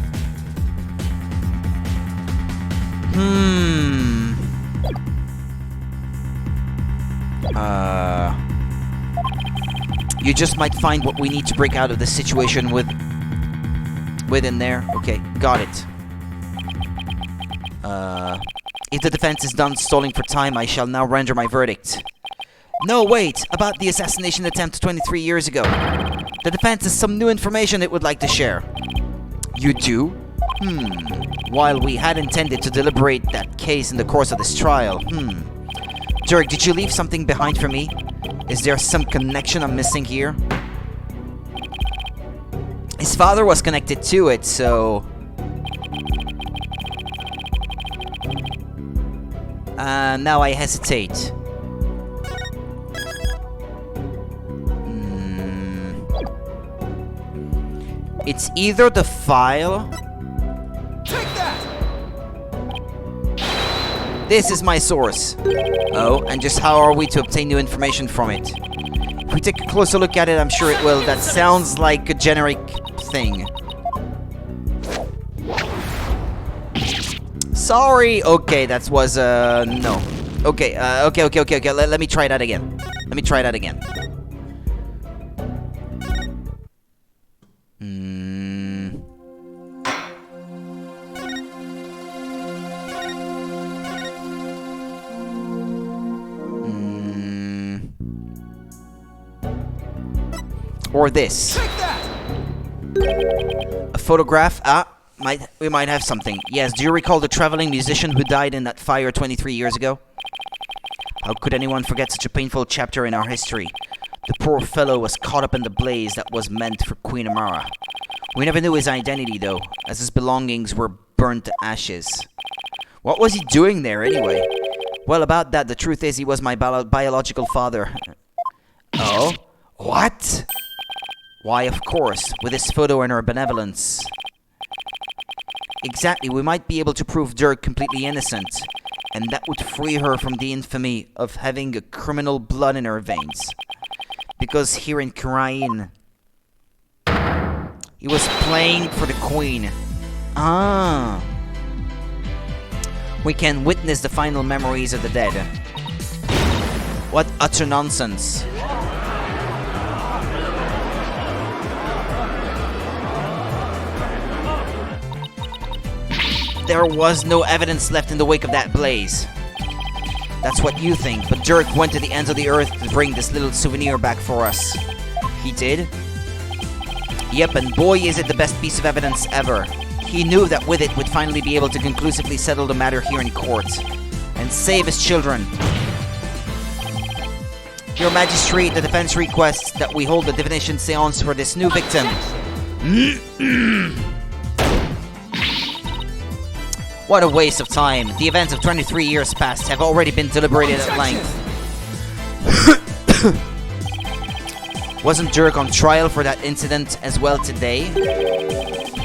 [SPEAKER 1] You just might find what we need to break out of this situation with in there. Okay, got it. If the defense is done stalling for time, I shall now render my verdict. No, wait! About the assassination attempt 23 years ago. The defense has some new information it would like to share. You do? While we had intended to deliberate that case in the course of this trial, Dirk, did you leave something behind for me? Is there some connection I'm missing here? His father was connected to it, so... now I hesitate. It's either the file...
[SPEAKER 3] Take that!
[SPEAKER 1] This is my source. Oh, and just how are we to obtain new information from it? If we take a closer look at it, I'm sure it will. That sounds like a generic thing. Sorry! Okay, that was, no. Okay, okay. Let me try that again. Or this. A photograph. We might have something. Yes, do you recall the traveling musician who died in that fire 23 years ago? How could anyone forget such a painful chapter in our history? The poor fellow was caught up in the blaze that was meant for Queen Amara. We never knew his identity, though, as his belongings were burnt to ashes. What was he doing there, anyway? Well, about that, the truth is he was my biological father. Oh? What? Why, of course, with this photo and her benevolence. Exactly, we might be able to prove Dirk completely innocent. And that would free her from the infamy of having a criminal blood in her veins. Because here in Karain, he was playing for the Queen. Ah. We can witness the final memories of the dead. What utter nonsense. There was no evidence left in the wake of that blaze. That's what you think, but Dirk went to the ends of the earth to bring this little souvenir back for us. He did? Yep, and boy is it the best piece of evidence ever. He knew that with it we'd finally be able to conclusively settle the matter here in court. And save his children. Your Majesty, the defense requests that we hold a divination seance for this new victim. What a waste of time. The events of 23 years past have already been deliberated at length. Wasn't Dirk on trial for that incident as well today?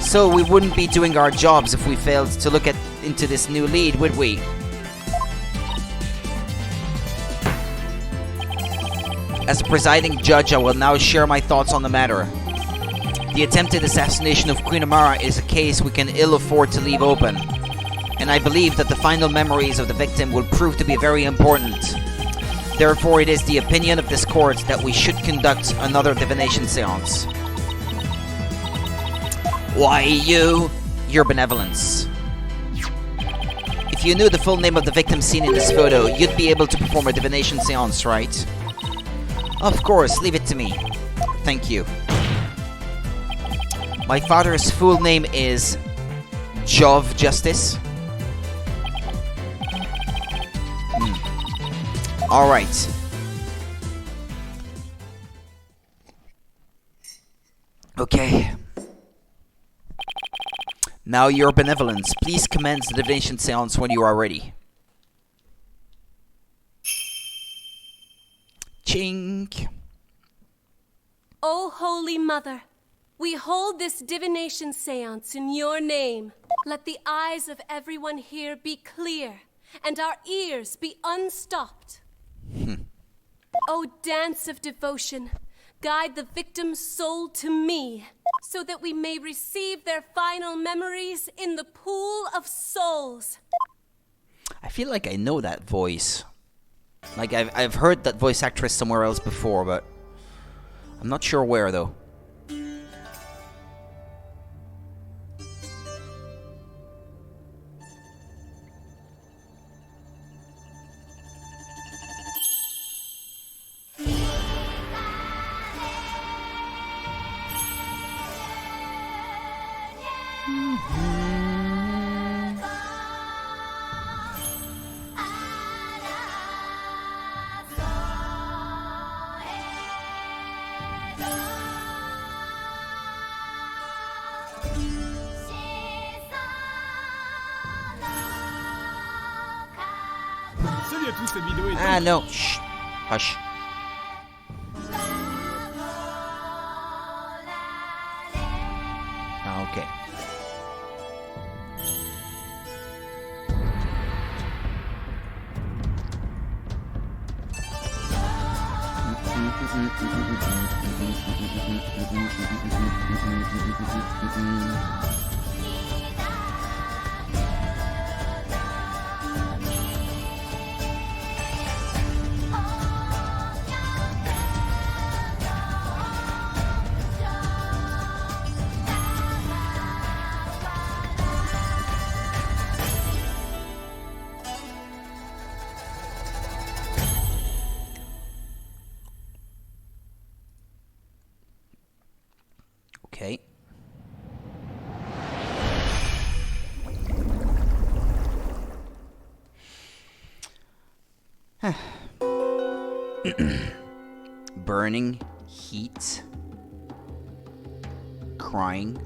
[SPEAKER 1] So we wouldn't be doing our jobs if we failed to look into this new lead, would we? As a presiding judge, I will now share my thoughts on the matter. The attempted assassination of Queen Amara is a case we can ill afford to leave open. And I believe that the final memories of the victim will prove to be very important. Therefore, it is the opinion of this court that we should conduct another divination seance. Why you? Your benevolence. If you knew the full name of the victim seen in this photo, you'd be able to perform a divination seance, right? Of course, leave it to me. Thank you. My father's full name is Jove Justice. Alright. Okay. Now, your benevolence, please commence the divination seance when you are ready. Chink.
[SPEAKER 4] O Holy Mother, we hold this divination seance in your name. Let the eyes of everyone here be clear, and our ears be unstopped. O dance of devotion, guide the victim's soul to me, so that we may receive their final memories in the pool of souls.
[SPEAKER 1] I feel like I know that voice. Like I've heard that voice actress somewhere else before, but I'm not sure where though. Ah, no. Shh. Hush. Ah, okay. Okay. Burning, heat, crying.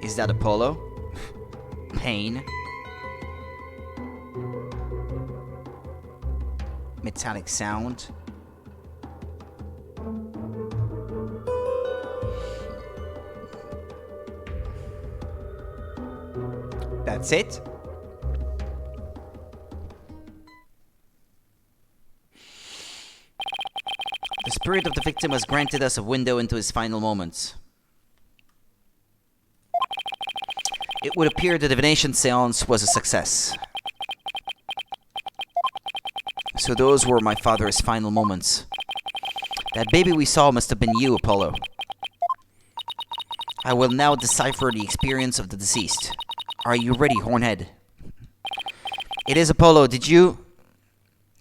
[SPEAKER 1] Is that Apollo? Pain. Metallic sound. That's it? The spirit of the victim has granted us a window into his final moments. It would appear the divination seance was a success. So those were my father's final moments. That baby we saw must have been you, Apollo. I will now decipher the experience of the deceased. Are you ready, Hornhead? It is Apollo. Did you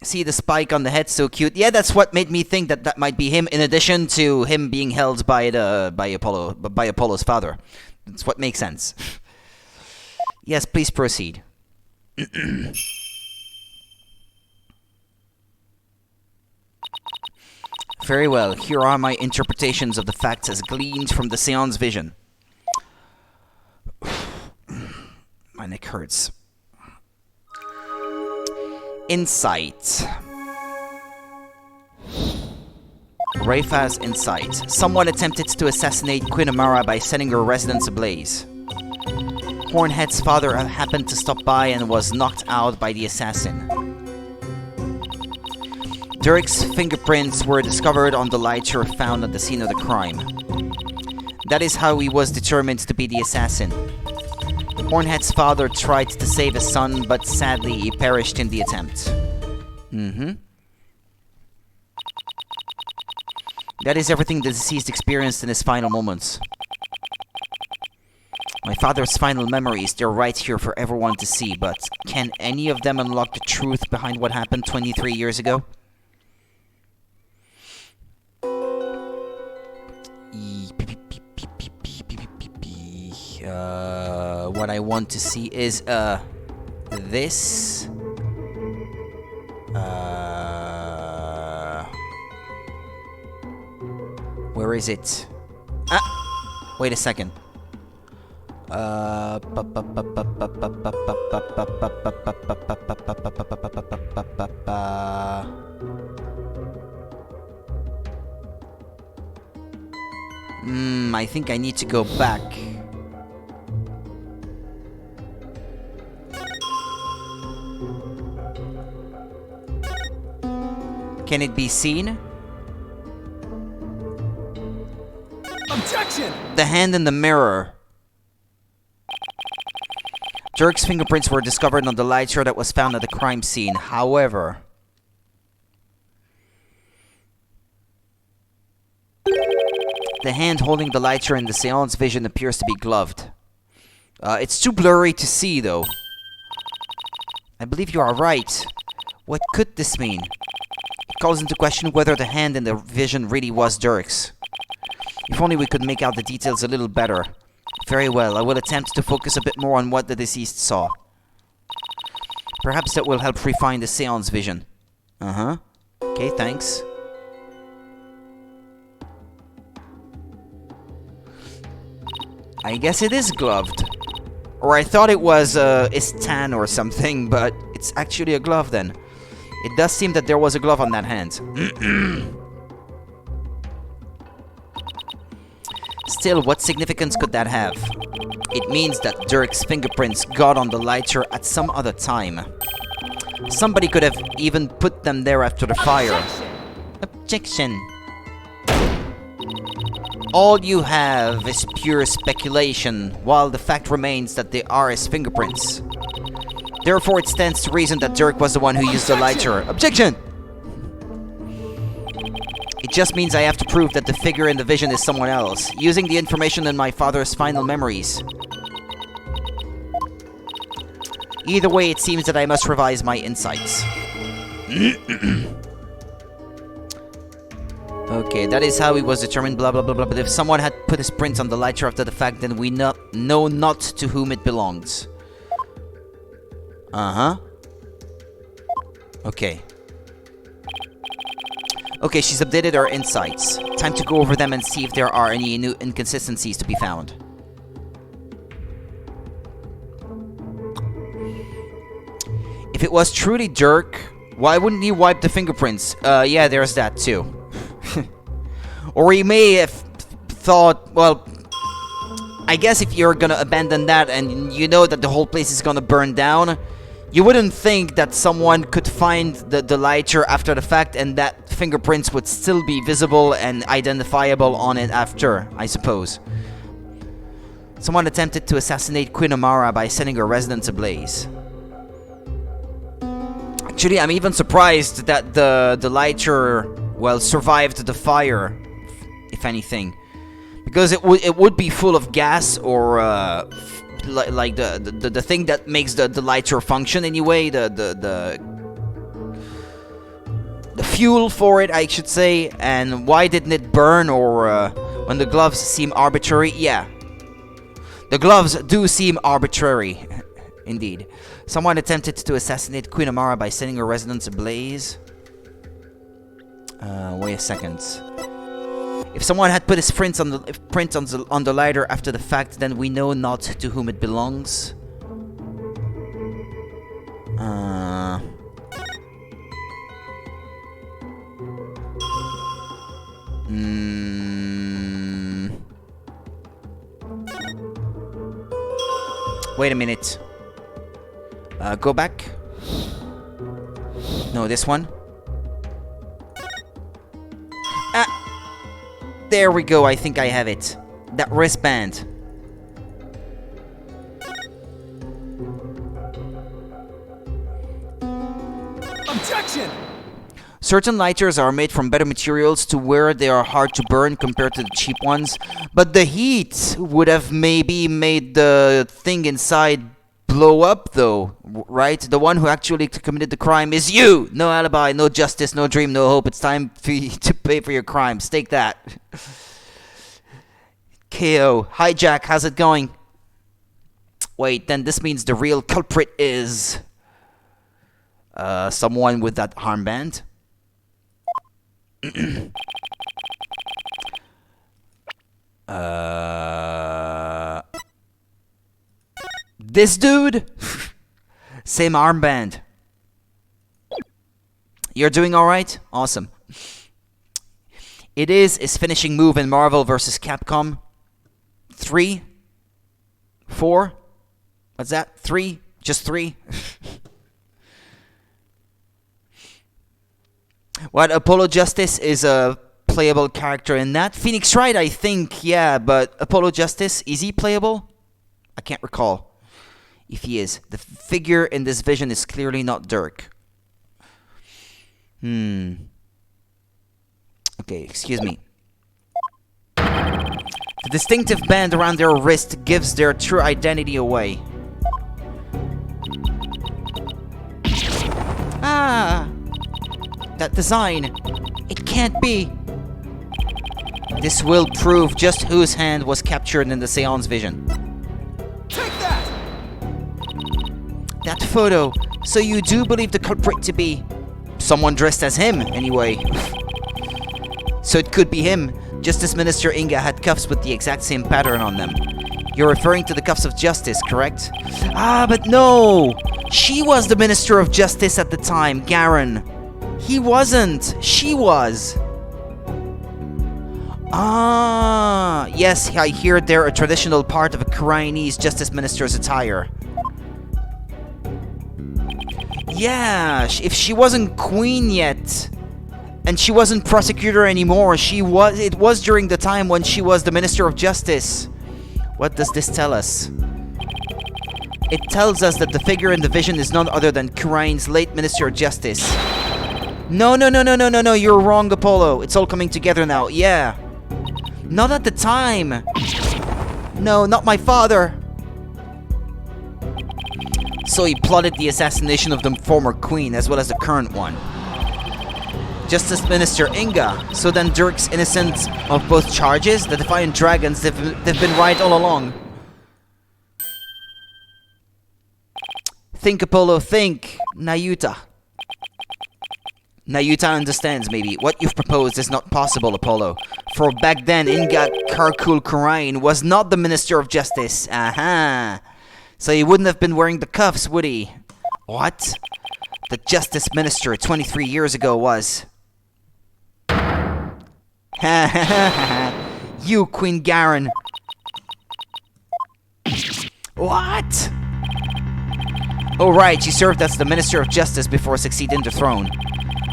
[SPEAKER 1] see the spike on the head? So cute. Yeah, that's what made me think that that might be him, in addition to him being held by Apollo's father. That's what makes sense. Yes, please proceed. Very well. Here are my interpretations of the facts as gleaned from the seance vision. My neck hurts. Insight. Rayfa's insight. Someone attempted to assassinate Queen Amara by setting her residence ablaze. Hornhead's father happened to stop by and was knocked out by the assassin. Derek's fingerprints were discovered on the lighter found at the scene of the crime. That is how he was determined to be the assassin. Hornhead's father tried to save his son, but sadly he perished in the attempt. That is everything the deceased experienced in his final moments. My father's final memories, they're right here for everyone to see, but can any of them unlock the truth behind what happened 23 years ago? What I want to see is, this. Where is it? Ah! Wait a second. I think I need to go back. Can it be seen?
[SPEAKER 3] Objection!
[SPEAKER 1] The hand in the mirror. Jerk's fingerprints were discovered on the lighter that was found at the crime scene. However, the hand holding the lighter in the seance vision appears to be gloved. It's too blurry to see, though. I believe you are right. What could this mean? It calls into question whether the hand in the vision really was Dirk's. If only we could make out the details a little better. Very well, I will attempt to focus a bit more on what the deceased saw. Perhaps that will help refine the seance vision. Okay, thanks. I guess it is gloved. Or I thought it was Istan or something, but it's actually a glove then. It does seem that there was a glove on that hand. Still, what significance could that have? It means that Dirk's fingerprints got on the lighter at some other time. Somebody could have even put them there after the fire. Objection. All you have is pure speculation, while the fact remains that they are his fingerprints. Therefore, it stands to reason that Dirk was the one who used the lighter. Objection! It just means I have to prove that the figure in the vision is someone else, using the information in my father's final memories. Either way, it seems that I must revise my insights. Okay, that is how he was determined, blah blah blah blah, but if someone had put his print on the lighter after the fact, then we know not to whom it belongs. Okay. Okay, she's updated her insights. Time to go over them and see if there are any new inconsistencies to be found. If it was truly Dirk, why wouldn't he wipe the fingerprints? Yeah, there's that too. Or he may have thought, well, I guess if you're gonna abandon that and you know that the whole place is gonna burn down, you wouldn't think that someone could find the lighter after the fact and that fingerprints would still be visible and identifiable on it after, I suppose. Someone attempted to assassinate Queen Amara by setting her residence ablaze. Actually, I'm even surprised that the lighter, well, survived the fire, if anything. Because it would be full of gas or like the thing that makes the lighter function anyway, the fuel for it, I should say. And why didn't it burn? Or when the gloves seem arbitrary? Yeah, the gloves do seem arbitrary, indeed. Someone attempted to assassinate Queen Amara by setting her residence ablaze. Wait a second. If someone had put his print on the lighter after the fact, then we know not to whom it belongs. Wait a minute. Go back. No, this one. There we go, I think I have it. That wristband.
[SPEAKER 3] Objection!
[SPEAKER 1] Certain lighters are made from better materials to where they are hard to burn compared to the cheap ones, but the heat would have maybe made the thing inside blow up though, right? The one who actually committed the crime is you! No alibi, no justice, no dream, no hope. It's time for you to pay for your crimes. Take that. KO. Hi Jack, how's it going? Wait, then this means the real culprit is... someone with that armband? This dude? Same armband. You're doing alright? Awesome. It is his finishing move in Marvel vs. Capcom 3? 4? What's that? 3? Just 3? What, Apollo Justice is a playable character in that? Phoenix Wright, I think, yeah, but Apollo Justice, is he playable? I can't recall if he is. The figure in this vision is clearly not Dirk. Okay, excuse me. The distinctive band around their wrist gives their true identity away. Ah! That design. It can't be. This will prove just whose hand was captured in the seance vision.
[SPEAKER 3] Take that!
[SPEAKER 1] That photo. So you do believe the culprit to be someone dressed as him, anyway. So it could be him. Justice Minister Inga had cuffs with the exact same pattern on them. You're referring to the cuffs of justice, correct? Ah, but no! She was the Minister of Justice at the time, Garen. He wasn't. She was. Ah, yes, I hear they're a traditional part of a Chinese Justice Minister's attire. Yeah, if she wasn't queen yet, and she wasn't prosecutor anymore, it was during the time when she was the Minister of Justice. What does this tell us? It tells us that the figure in the vision is none other than Kurain's late Minister of Justice. No, you're wrong, Apollo. It's all coming together now, yeah. Not at the time. No, not my father. So he plotted the assassination of the former queen as well as the current one. Justice Minister Inga. So then Dirk's innocent of both charges? The Defiant Dragons, they've been right all along. Think, Apollo, think. Nayuta. Nayuta understands, maybe. What you've proposed is not possible, Apollo. For back then, Inga Karkul Kurain was not the Minister of Justice. Aha! So he wouldn't have been wearing the cuffs, would he? What? The Justice Minister 23 years ago was... You, Queen Garen. What? Oh right, she served as the Minister of Justice before succeeding the throne.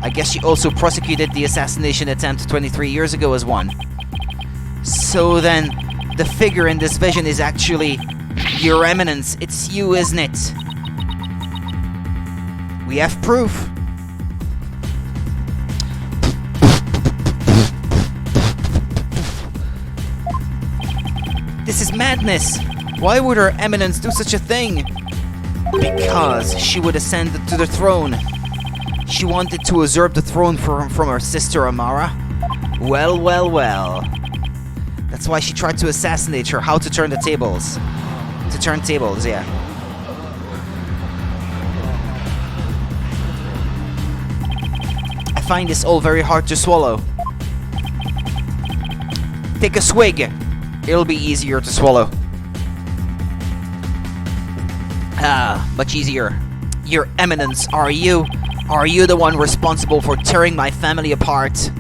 [SPEAKER 1] I guess she also prosecuted the assassination attempt 23 years ago as one. So then, the figure in this vision is actually Your Eminence. It's you, isn't it? We have proof. This is madness. Why would Her Eminence do such a thing? Because she would ascend to the throne. She wanted to usurp the throne from her sister Amara. Well, well, well. That's why she tried to assassinate her. How to turn the tables. To turn tables, yeah. I find this all very hard to swallow. Take a swig. It'll be easier to swallow. Ah, much easier. Your Eminence, are you the one responsible for tearing my family apart?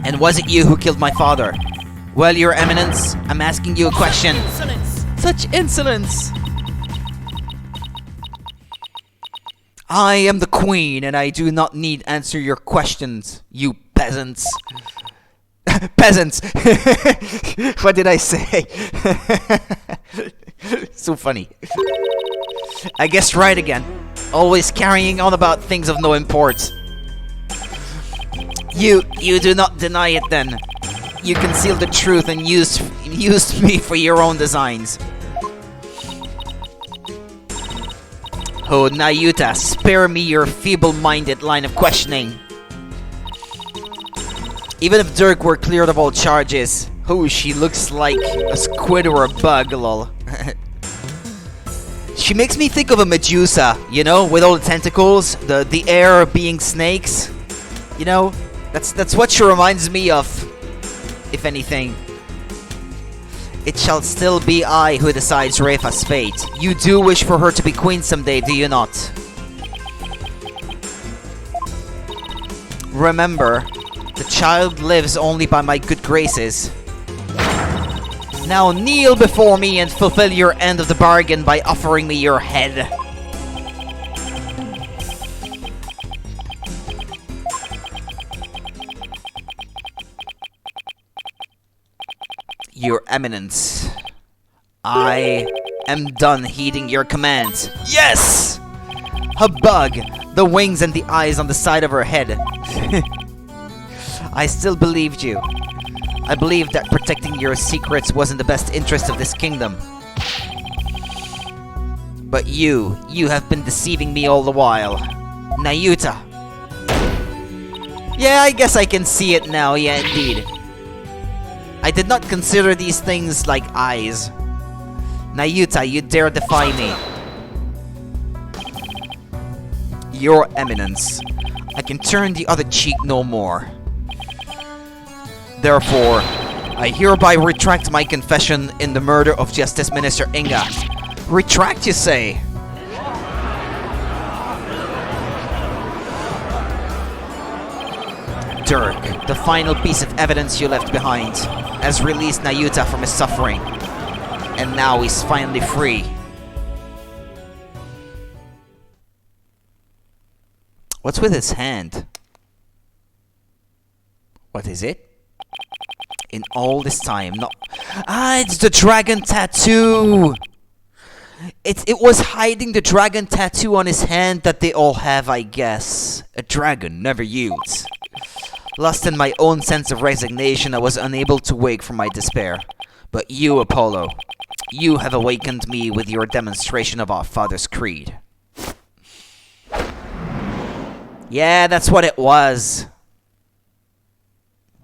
[SPEAKER 1] And was it you who killed my father? Well, Your Eminence, I'm asking you a question.
[SPEAKER 3] Insolence!
[SPEAKER 1] Such insolence! I am the Queen, and I do not need answer your questions, you peasants. Peasants! What did I say? So funny. I guessed right again. Always carrying on about things of no import. You do not deny it then. You concealed the truth and used me for your own designs. Oh, Nayuta, spare me your feeble-minded line of questioning. Even if Dirk were cleared of all charges, oh, she looks like a squid or a bug, lol. She makes me think of a Medusa, you know, with all the tentacles, the air being snakes. You know, that's what she reminds me of, if anything. It shall still be I who decides Refa's fate. You do wish for her to be queen someday, do you not? Remember, the child lives only by my good graces. Now kneel before me and fulfill your end of the bargain by offering me your head. Your Eminence, I am done heeding your commands. Yes! A bug, the wings and the eyes on the side of her head. I still believed you. I believed that protecting your secrets was in the best interest of this kingdom. But you have been deceiving me all the while. Nayuta. Yeah, I guess I can see it now, yeah indeed. I did not consider these things like eyes. Nayuta, you dare defy me. Your Eminence, I can turn the other cheek no more. Therefore, I hereby retract my confession in the murder of Justice Minister Inga. Retract, you say? Dirk, the final piece of evidence you left behind, has released Nayuta from his suffering. And now he's finally free. What's with his hand? What is it? In all this time, no. Ah, it's the dragon tattoo! It was hiding the dragon tattoo on his hand that they all have, I guess. A dragon never yields. Lost in my own sense of resignation, I was unable to wake from my despair. But you, Apollo, you have awakened me with your demonstration of our father's creed. Yeah, that's what it was.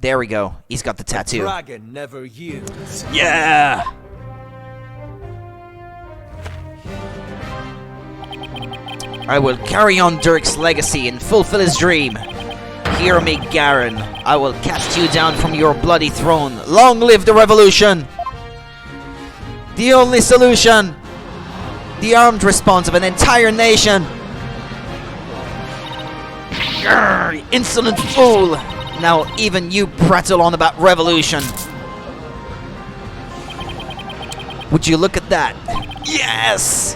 [SPEAKER 1] There we go. He's got the tattoo.
[SPEAKER 3] Dragon never yields.
[SPEAKER 1] Yeah! I will carry on Dirk's legacy and fulfill his dream. Hear me, Garen. I will cast you down from your bloody throne. Long live the revolution! The only solution! The armed response of an entire nation! Grr, insolent fool! Now even you prattle on about revolution. Would you look at that? Yes!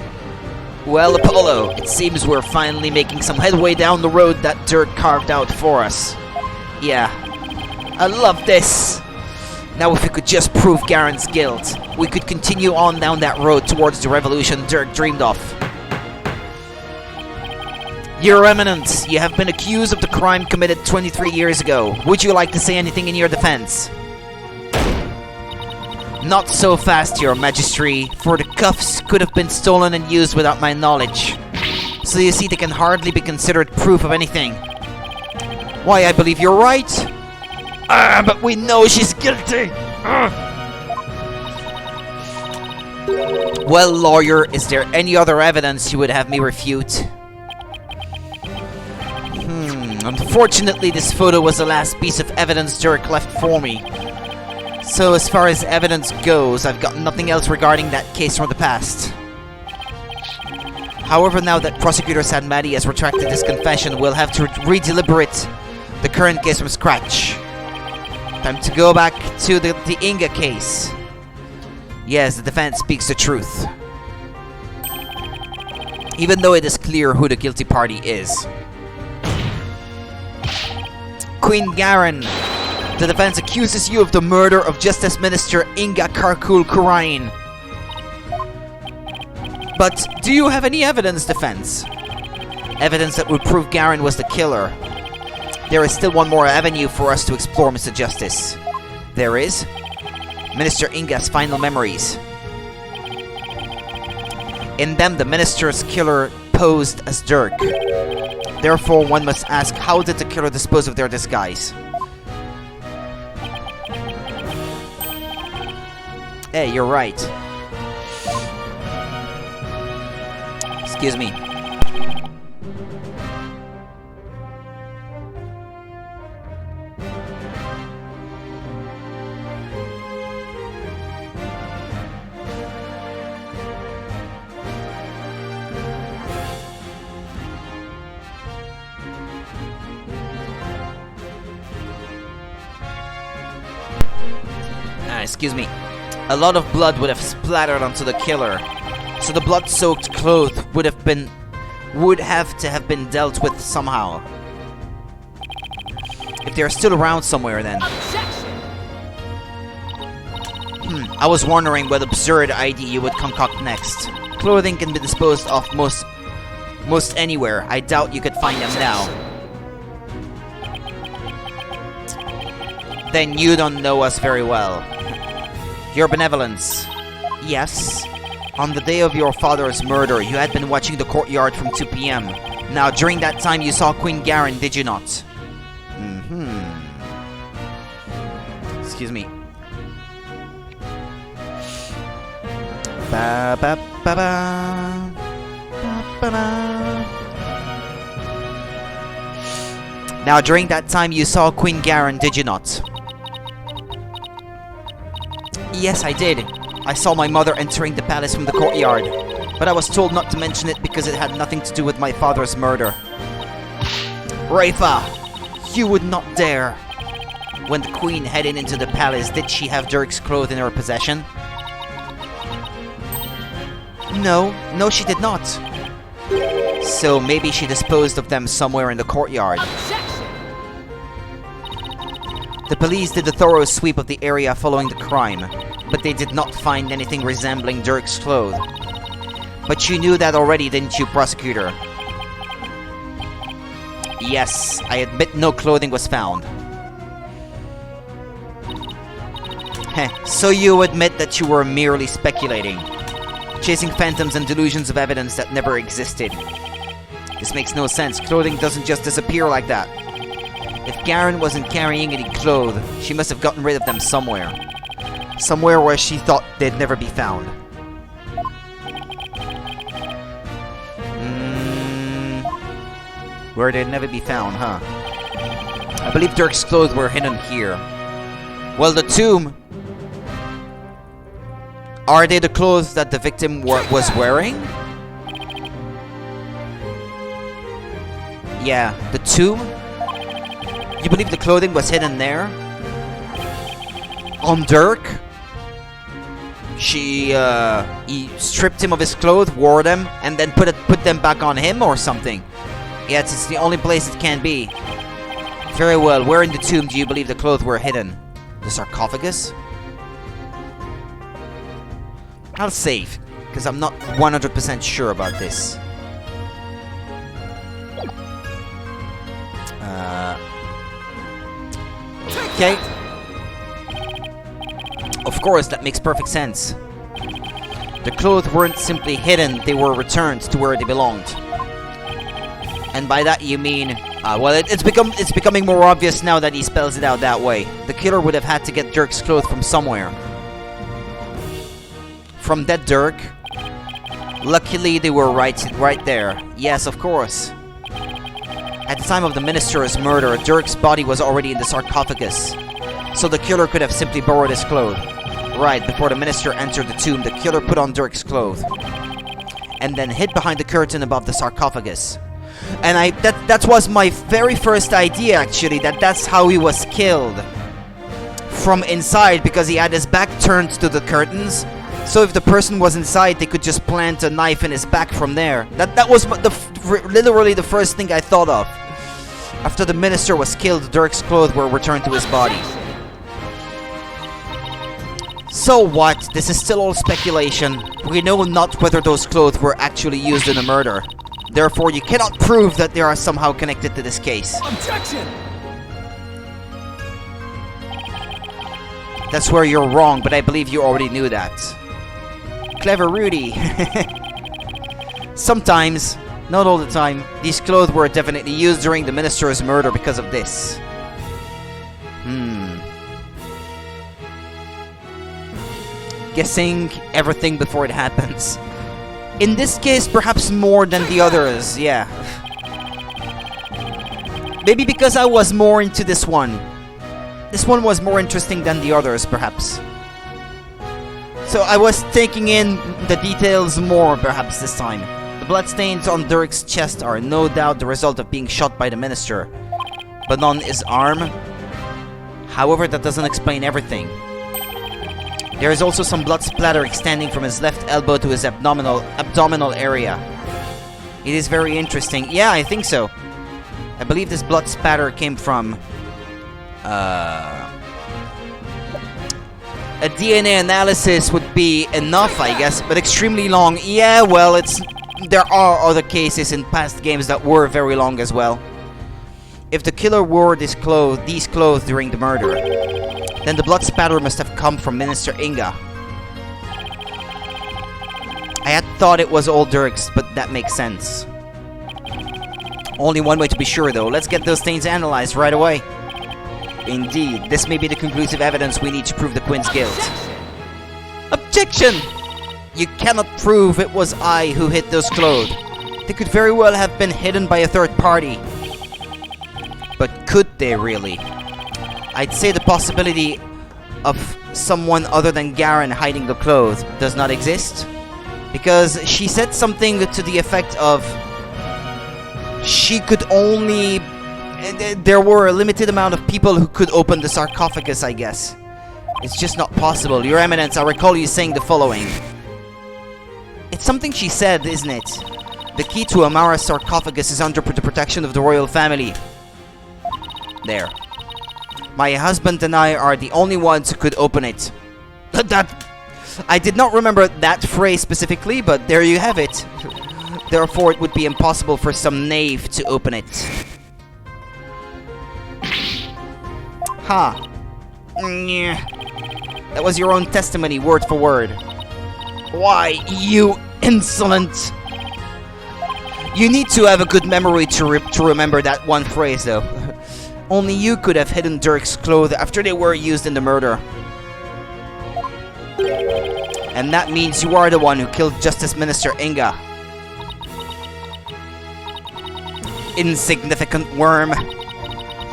[SPEAKER 1] Well, Apollo, it seems we're finally making some headway down the road that Dirk carved out for us. Yeah. I love this! Now if we could just prove Garen's guilt, we could continue on down that road towards the revolution Dirk dreamed of. Your Eminence, you have been accused of the crime committed 23 years ago. Would you like to say anything in your defense? Not so fast, Your Majesty, for the cuffs could have been stolen and used without my knowledge. So you see, they can hardly be considered proof of anything. Why, I believe you're right. But we know she's guilty. Well, lawyer, is there any other evidence you would have me refute? Unfortunately, this photo was the last piece of evidence Dirk left for me. So as far as evidence goes, I've got nothing else regarding that case from the past. However, now that Prosecutor Sanmati has retracted his confession, we'll have to re-deliberate the current case from scratch. Time to go back to the Inga case. Yes, the defense speaks the truth. Even though it is clear who the guilty party is. Queen Garen, the defense accuses you of the murder of Justice Minister Inga Karkul Kurain. But do you have any evidence, defense? Evidence that would prove Garen was the killer. There is still one more avenue for us to explore, Mr. Justice. There is Minister Inga's final memories. In them, the minister's killer posed as Dirk. Therefore, one must ask, how did the killer dispose of their disguise? Hey, you're right. Excuse me. Excuse me. A lot of blood would have splattered onto the killer, so the blood-soaked clothes would have to have been dealt with somehow. If they're still around somewhere, then. I was wondering what absurd idea you would concoct next. Clothing can be disposed of most anywhere. I doubt you could find them now. Then you don't know us very well. Your Benevolence. Yes. On the day of your father's murder, you had been watching the courtyard from 2 p.m. Now, during that time, you saw Queen Garen, did you not? Excuse me. Ba ba ba ba. Ba ba ba. Now, during that time, you saw Queen Garen, did you not? Yes, I did. I saw my mother entering the palace from the courtyard, but I was told not to mention it because it had nothing to do with my father's murder. Rafa, you would not dare. When the queen headed into the palace, did she have Dirk's clothes in her possession? No, she did not. So maybe she disposed of them somewhere in the courtyard. The police did a thorough sweep of the area following the crime, but they did not find anything resembling Dirk's clothes. But you knew that already, didn't you, prosecutor? Yes, I admit no clothing was found. So you admit that you were merely speculating, chasing phantoms and delusions of evidence that never existed. This makes no sense. Clothing doesn't just disappear like that. If Garen wasn't carrying any clothes, she must have gotten rid of them somewhere. Somewhere where she thought they'd never be found. Where they'd never be found, huh? I believe Dirk's clothes were hidden here. Well, the tomb... Are they the clothes that the victim was wearing? Yeah, the tomb? You believe the clothing was hidden there? On Dirk? He stripped him of his clothes, wore them, and then put them back on him or something. Yes, it's the only place it can be. Very well. Where in the tomb do you believe the clothes were hidden? The sarcophagus? I'll save, because I'm not 100% sure about this. Okay. Of course, that makes perfect sense. The clothes weren't simply hidden, they were returned to where they belonged. And by that you mean... well, it's becoming more obvious now that he spells it out that way. The killer would have had to get Dirk's clothes from somewhere. From dead Dirk? Luckily, they were right there. Yes, of course. At the time of the minister's murder, Dirk's body was already in the sarcophagus. So the killer could have simply borrowed his clothes. Right, before the minister entered the tomb, the killer put on Dirk's clothes. And then hid behind the curtain above the sarcophagus. And that was my very first idea, actually, that's how he was killed. From inside, because he had his back turned to the curtains. So if the person was inside, they could just plant a knife in his back from there. That was literally the first thing I thought of. After the minister was killed, Dirk's clothes were returned to his body. So what? This is still all speculation. We know not whether those clothes were actually used in the murder. Therefore, you cannot prove that they are somehow connected to this case.
[SPEAKER 3] Objection!
[SPEAKER 1] That's where you're wrong, but I believe you already knew that. Clever Rudy. Sometimes, not all the time, these clothes were definitely used during the minister's murder because of this. Guessing everything before it happens. In this case, perhaps more than the others, yeah. Maybe because I was more into this one. This one was more interesting than the others, perhaps. So I was taking in the details more, perhaps, this time. The bloodstains on Dirk's chest are no doubt the result of being shot by the minister. But on his arm? However, that doesn't explain everything. There is also some blood splatter extending from his left elbow to his abdominal area. It is very interesting. Yeah, I think so. I believe this blood spatter came from... a DNA analysis would be enough, I guess, but extremely long. Yeah, well, there are other cases in past games that were very long as well. If the killer wore these clothes during the murder, then the blood spatter must have come from Minister Inga. I had thought it was all Dirk's, but that makes sense. Only one way to be sure, though. Let's get those stains analyzed right away. Indeed, this may be the conclusive evidence we need to prove the Queen's guilt. Objection! You cannot prove it was I who hid those clothes. They could very well have been hidden by a third party. But could they really? I'd say the possibility of someone other than Garen hiding the clothes does not exist. Because she said something to the effect of... she could only... there were a limited amount of people who could open the sarcophagus, I guess. It's just not possible. Your Eminence, I recall you saying the following. It's something she said, isn't it? The key to Amara's sarcophagus is under the protection of the royal family. There. My husband and I are the only ones who could open it. I did not remember that phrase specifically, but there you have it. Therefore, it would be impossible for some knave to open it. Ha. That was your own testimony, word for word. Why, you insolent... You need to have a good memory to remember that one phrase, though. Only you could have hidden Dirk's clothes after they were used in the murder. And that means you are the one who killed Justice Minister Inga. Insignificant worm.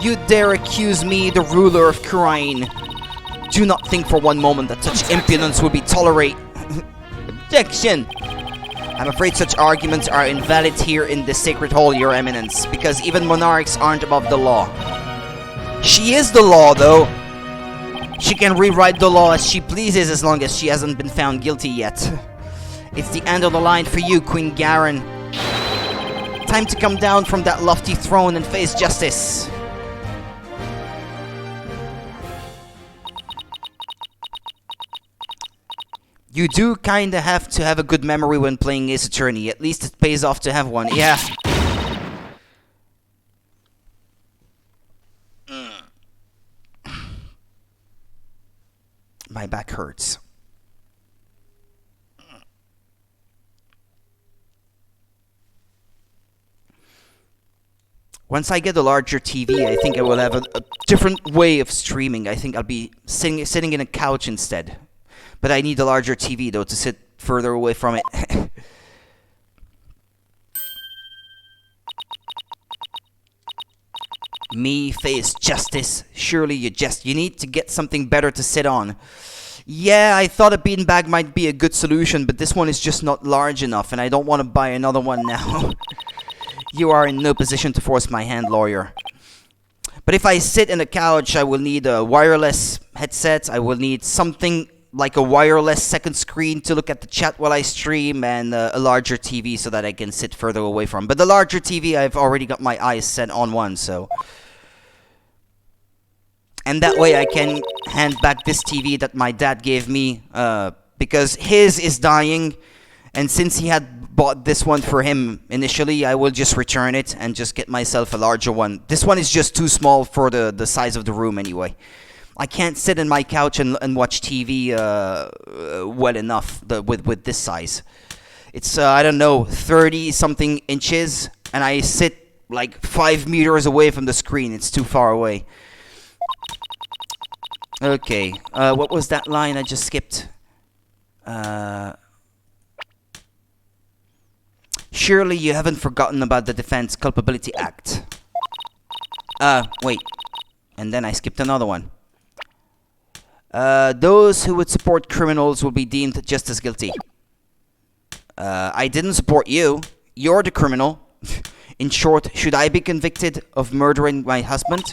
[SPEAKER 1] You dare accuse me, the ruler of Kurain. Do not think for one moment that such impudence would be tolerated. Objection! I'm afraid such arguments are invalid here in the Sacred Hall, Your Eminence, because even monarchs aren't above the law. She is the law, though. She can rewrite the law as she pleases as long as she hasn't been found guilty yet. It's the end of the line for you, Queen Garen. Time to come down from that lofty throne and face justice. You do kinda have to have a good memory when playing Ace Attorney. At least it pays off to have one. Yeah. My back hurts. Once I get a larger TV, I think I will have a different way of streaming. I think I'll be sitting in a couch instead. But I need a larger TV, though, to sit further away from it. Me face justice. Surely you need to get something better to sit on. Yeah, I thought a beanbag might be a good solution, but this one is just not large enough, and I don't want to buy another one now. You are in no position to force my hand, lawyer. But if I sit in a couch, I will need a wireless headset. I will need something like a wireless second screen to look at the chat while I stream, and a larger TV so that I can sit further away from. But the larger TV, I've already got my eyes set on one, so... And that way I can hand back this TV that my dad gave me, because his is dying, and since he had bought this one for him initially, I will just return it and just get myself a larger one. This one is just too small for the size of the room anyway. I can't sit in my couch and watch TV well enough with this size. It's, I don't know, 30-something inches, and I sit like 5 meters away from the screen. It's too far away. Okay, what was that line I just skipped? Surely you haven't forgotten about the Defense Culpability Act. Wait. And then I skipped another one. Those who would support criminals will be deemed just as guilty. I didn't support you. You're the criminal. In short, should I be convicted of murdering my husband?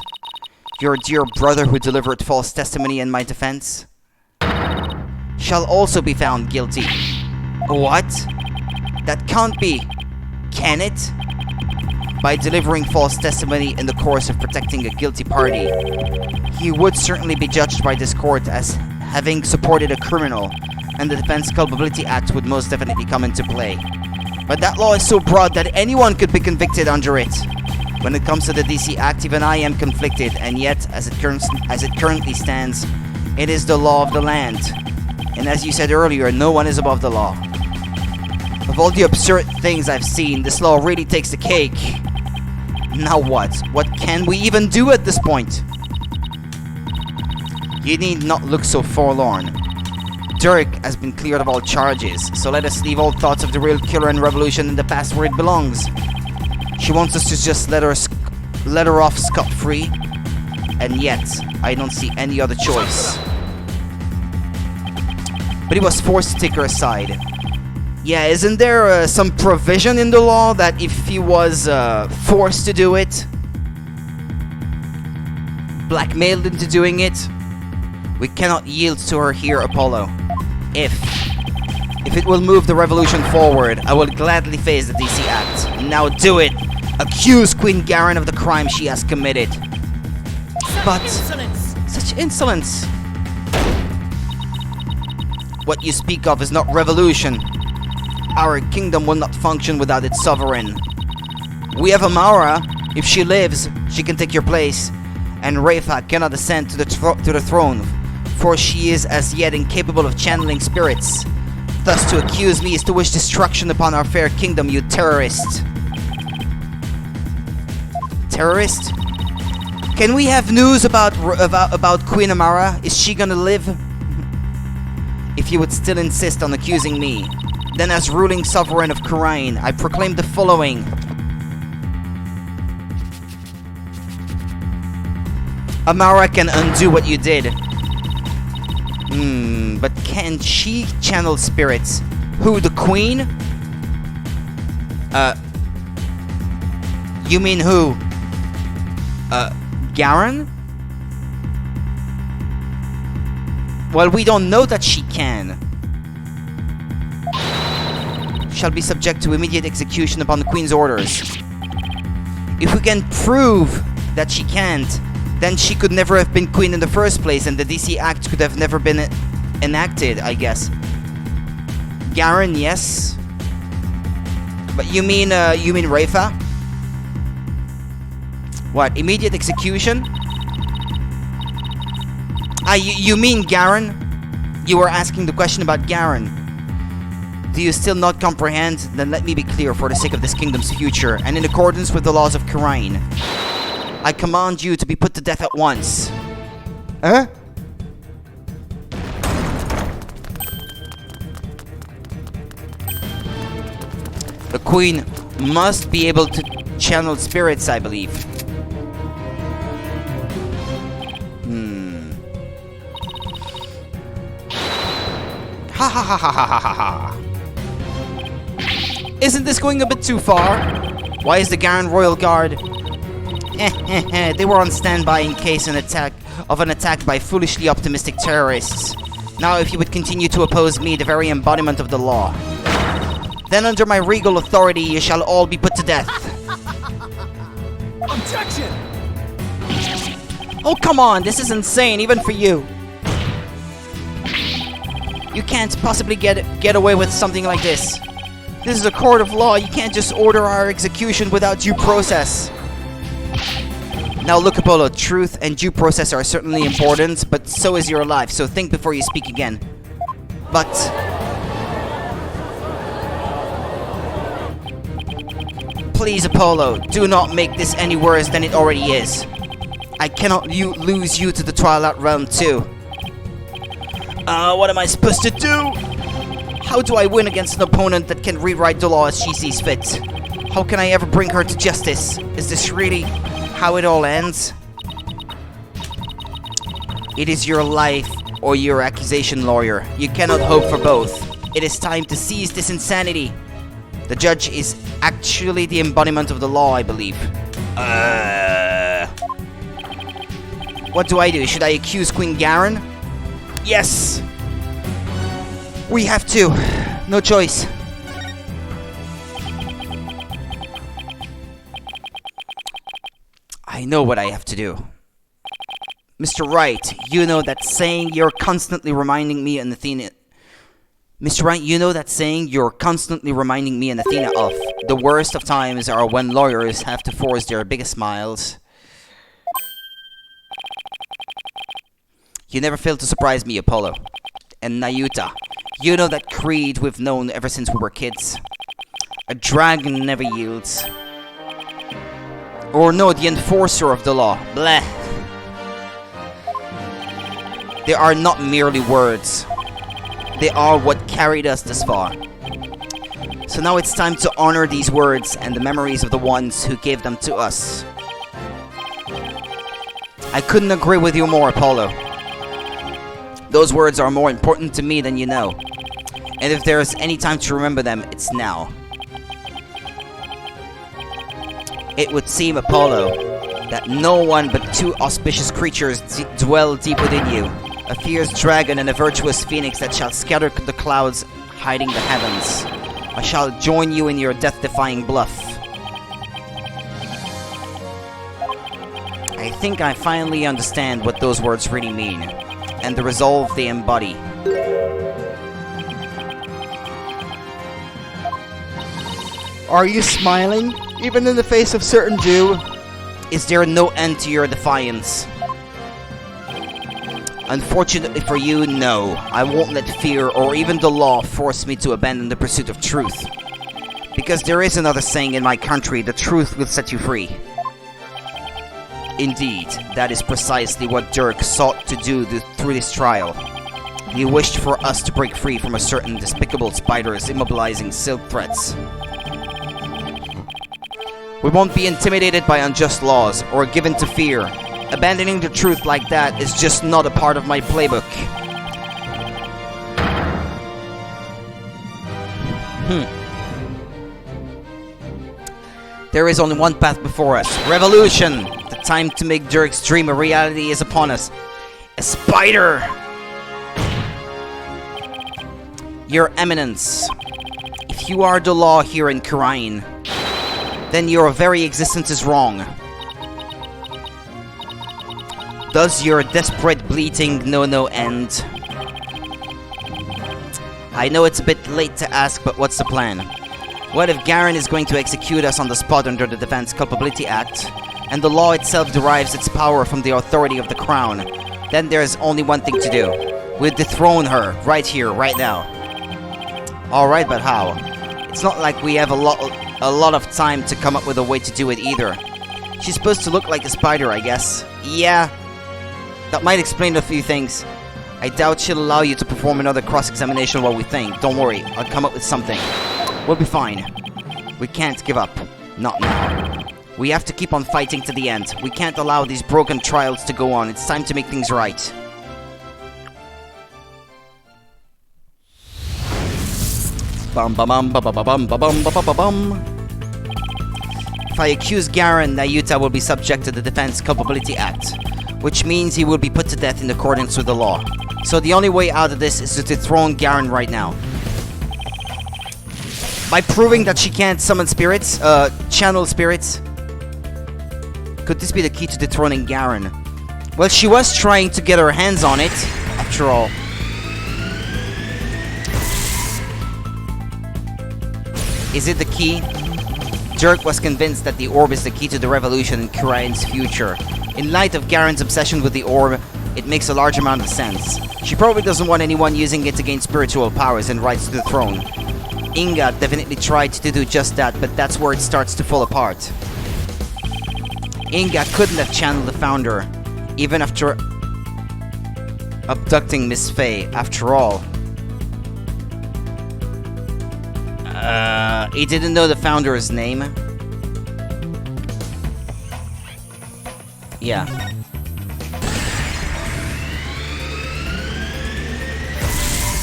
[SPEAKER 1] Your dear brother who delivered false testimony in my defense shall also be found guilty. What? That can't be. Can it? By delivering false testimony in the course of protecting a guilty party, he would certainly be judged by this court as having supported a criminal, and the Defense Culpability Act would most definitely come into play. But that law is so broad that anyone could be convicted under it. When it comes to the DC Act, even I am conflicted, and yet, as it currently stands, it is the law of the land. And as you said earlier, no one is above the law. Of all the absurd things I've seen, this law really takes the cake. Now what? What can we even do at this point? You need not look so forlorn. Dirk has been cleared of all charges, so let us leave all thoughts of the real killer and revolution in the past where it belongs. She wants us to just let her off scot-free, and yet I don't see any other choice. But he was forced to take her aside. Yeah, isn't there some provision in the law that if he was forced to do it, blackmailed into doing it, we cannot yield to her here, Apollo. If it will move the revolution forward, I will gladly face the DC Act. Now do it! Accuse Queen Garen of the crime she has committed. But such insolence! What you speak of is not revolution. Our kingdom will not function without its sovereign. We have Amara. If she lives, she can take your place, and Rafa cannot ascend to the throne, for she is as yet incapable of channeling spirits. Thus to accuse me is to wish destruction upon our fair kingdom, you terrorist. Terrorist? Can we have news about Queen Amara? Is she gonna live? If you would still insist on accusing me, then as ruling sovereign of Khura'in, I proclaim the following. Amara can undo what you did. But can she channel spirits? Who, the queen? You mean who? Garen? Well, we don't know that she can. Shall be subject to immediate execution upon the Queen's orders. If we can prove that she can't, then she could never have been queen in the first place, and the DC Act could have never been enacted, I guess. Garen, yes. But you mean Rafa? What, immediate execution? You mean Garen? You were asking the question about Garen. Do you still not comprehend? Then let me be clear for the sake of this kingdom's future, and in accordance with the laws of Karain. I command you to be put to death at once.
[SPEAKER 2] Huh?
[SPEAKER 1] The queen must be able to channel spirits, I believe. Ha ha ha ha ha ha ha ha. Isn't this going a bit too far? Why is the Garen Royal Guard? They were on standby in case an attack by foolishly optimistic terrorists. Now if you would continue to oppose me, the very embodiment of the law, then under my regal authority you shall all be put to death.
[SPEAKER 3] Objection!
[SPEAKER 1] Oh come on, this is insane, even for you. You can't possibly get away with something like this. This is a court of law. You can't just order our execution without due process. Now look, Apollo, truth and due process are certainly important, but so is your life, so think before you speak again. But... please, Apollo, do not make this any worse than it already is. I cannot lose you to the Twilight Realm too. What am I supposed to do? How do I win against an opponent that can rewrite the law as she sees fit? How can I ever bring her to justice? Is this really how it all ends? It is your life or your accusation, lawyer. You cannot hope for both. It is time to seize this insanity. The judge is actually the embodiment of the law, I believe. What do I do? Should I accuse Queen Garen? Yes! We have to. No choice. I know what I have to do. Mr. Wright, you know that saying you're constantly reminding me and Athena... Mr. Wright, you know that saying you're constantly reminding me and Athena of. The worst of times are when lawyers have to force their biggest smiles. You never fail to surprise me, Apollo. And Nayuta, you know that creed we've known ever since we were kids. A dragon never yields. Or no, the enforcer of the law. Bleh. They are not merely words. They are what carried us this far. So now it's time to honor these words and the memories of the ones who gave them to us. I couldn't agree with you more, Apollo. Those words are more important to me than you know. And if there's any time to remember them, it's now. It would seem, Apollo, that no one but two auspicious creatures dwell deep within you. A fierce dragon and a virtuous phoenix that shall scatter the clouds hiding the heavens. I shall join you in your death-defying bluff. I think I finally understand what those words really mean, and the resolve they embody.
[SPEAKER 2] Are you smiling, even in the face of certain doom?
[SPEAKER 1] Is there no end to your defiance? Unfortunately for you, no. I won't let fear or even the law force me to abandon the pursuit of truth. Because there is another saying in my country, the truth will set you free. Indeed, that is precisely what Dirk sought to do through this trial. He wished for us to break free from a certain despicable spider's immobilizing silk threats. We won't be intimidated by unjust laws or given to fear. Abandoning the truth like that is just not a part of my playbook. There is only one path before us. Revolution! The time to make Dirk's dream a reality is upon us. A spider! Your Eminence, if you are the law here in Karain, then your very existence is wrong. Does your desperate bleating know no end? I know it's a bit late to ask, but what's the plan? What if Garen is going to execute us on the spot under the Defense Culpability Act, and the law itself derives its power from the authority of the Crown? Then there's only one thing to do. We'll dethrone her, right here, right now. Alright, but how? It's not like we have a lot of time to come up with a way to do it either. She's supposed to look like a spider, I guess. Yeah, that might explain a few things. I doubt she'll allow you to perform another cross-examination while we think. Don't worry, I'll come up with something. We'll be fine. We can't give up. Not now. We have to keep on fighting to the end. We can't allow these broken trials to go on. It's time to make things right. Bum bum bum bum bum bum bum bum bum bum. If I accuse Garen, Nayuta will be subject to the Defense Culpability Act, which means he will be put to death in accordance with the law. So the only way out of this is to dethrone Garen right now. By proving that she can't summon spirits, channel spirits. Could this be the key to dethroning Garen? Well, she was trying to get her hands on it, after all. Is it the key? Dirk was convinced that the orb is the key to the revolution in Kurain's future. In light of Garen's obsession with the orb, it makes a large amount of sense. She probably doesn't want anyone using it to gain spiritual powers and rights to the throne. Inga definitely tried to do just that, but that's where it starts to fall apart. Inga couldn't have channeled the Founder, even after abducting Miss Faye, after all. He didn't know the Founder's name. Yeah.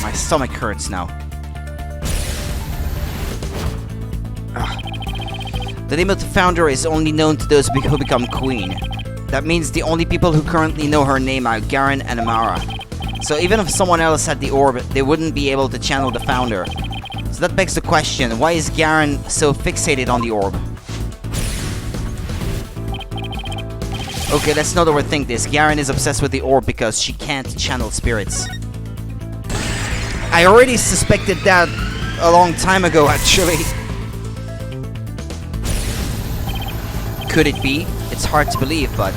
[SPEAKER 1] My stomach hurts now. The name of the Founder is only known to those who become Queen. That means the only people who currently know her name are Garen and Amara. So even if someone else had the orb, they wouldn't be able to channel the Founder. So that begs the question, why is Garen so fixated on the orb? Okay, let's not overthink this. Garen is obsessed with the orb because she can't channel spirits. I already suspected that a long time ago, actually. Could it be? It's hard to believe, but...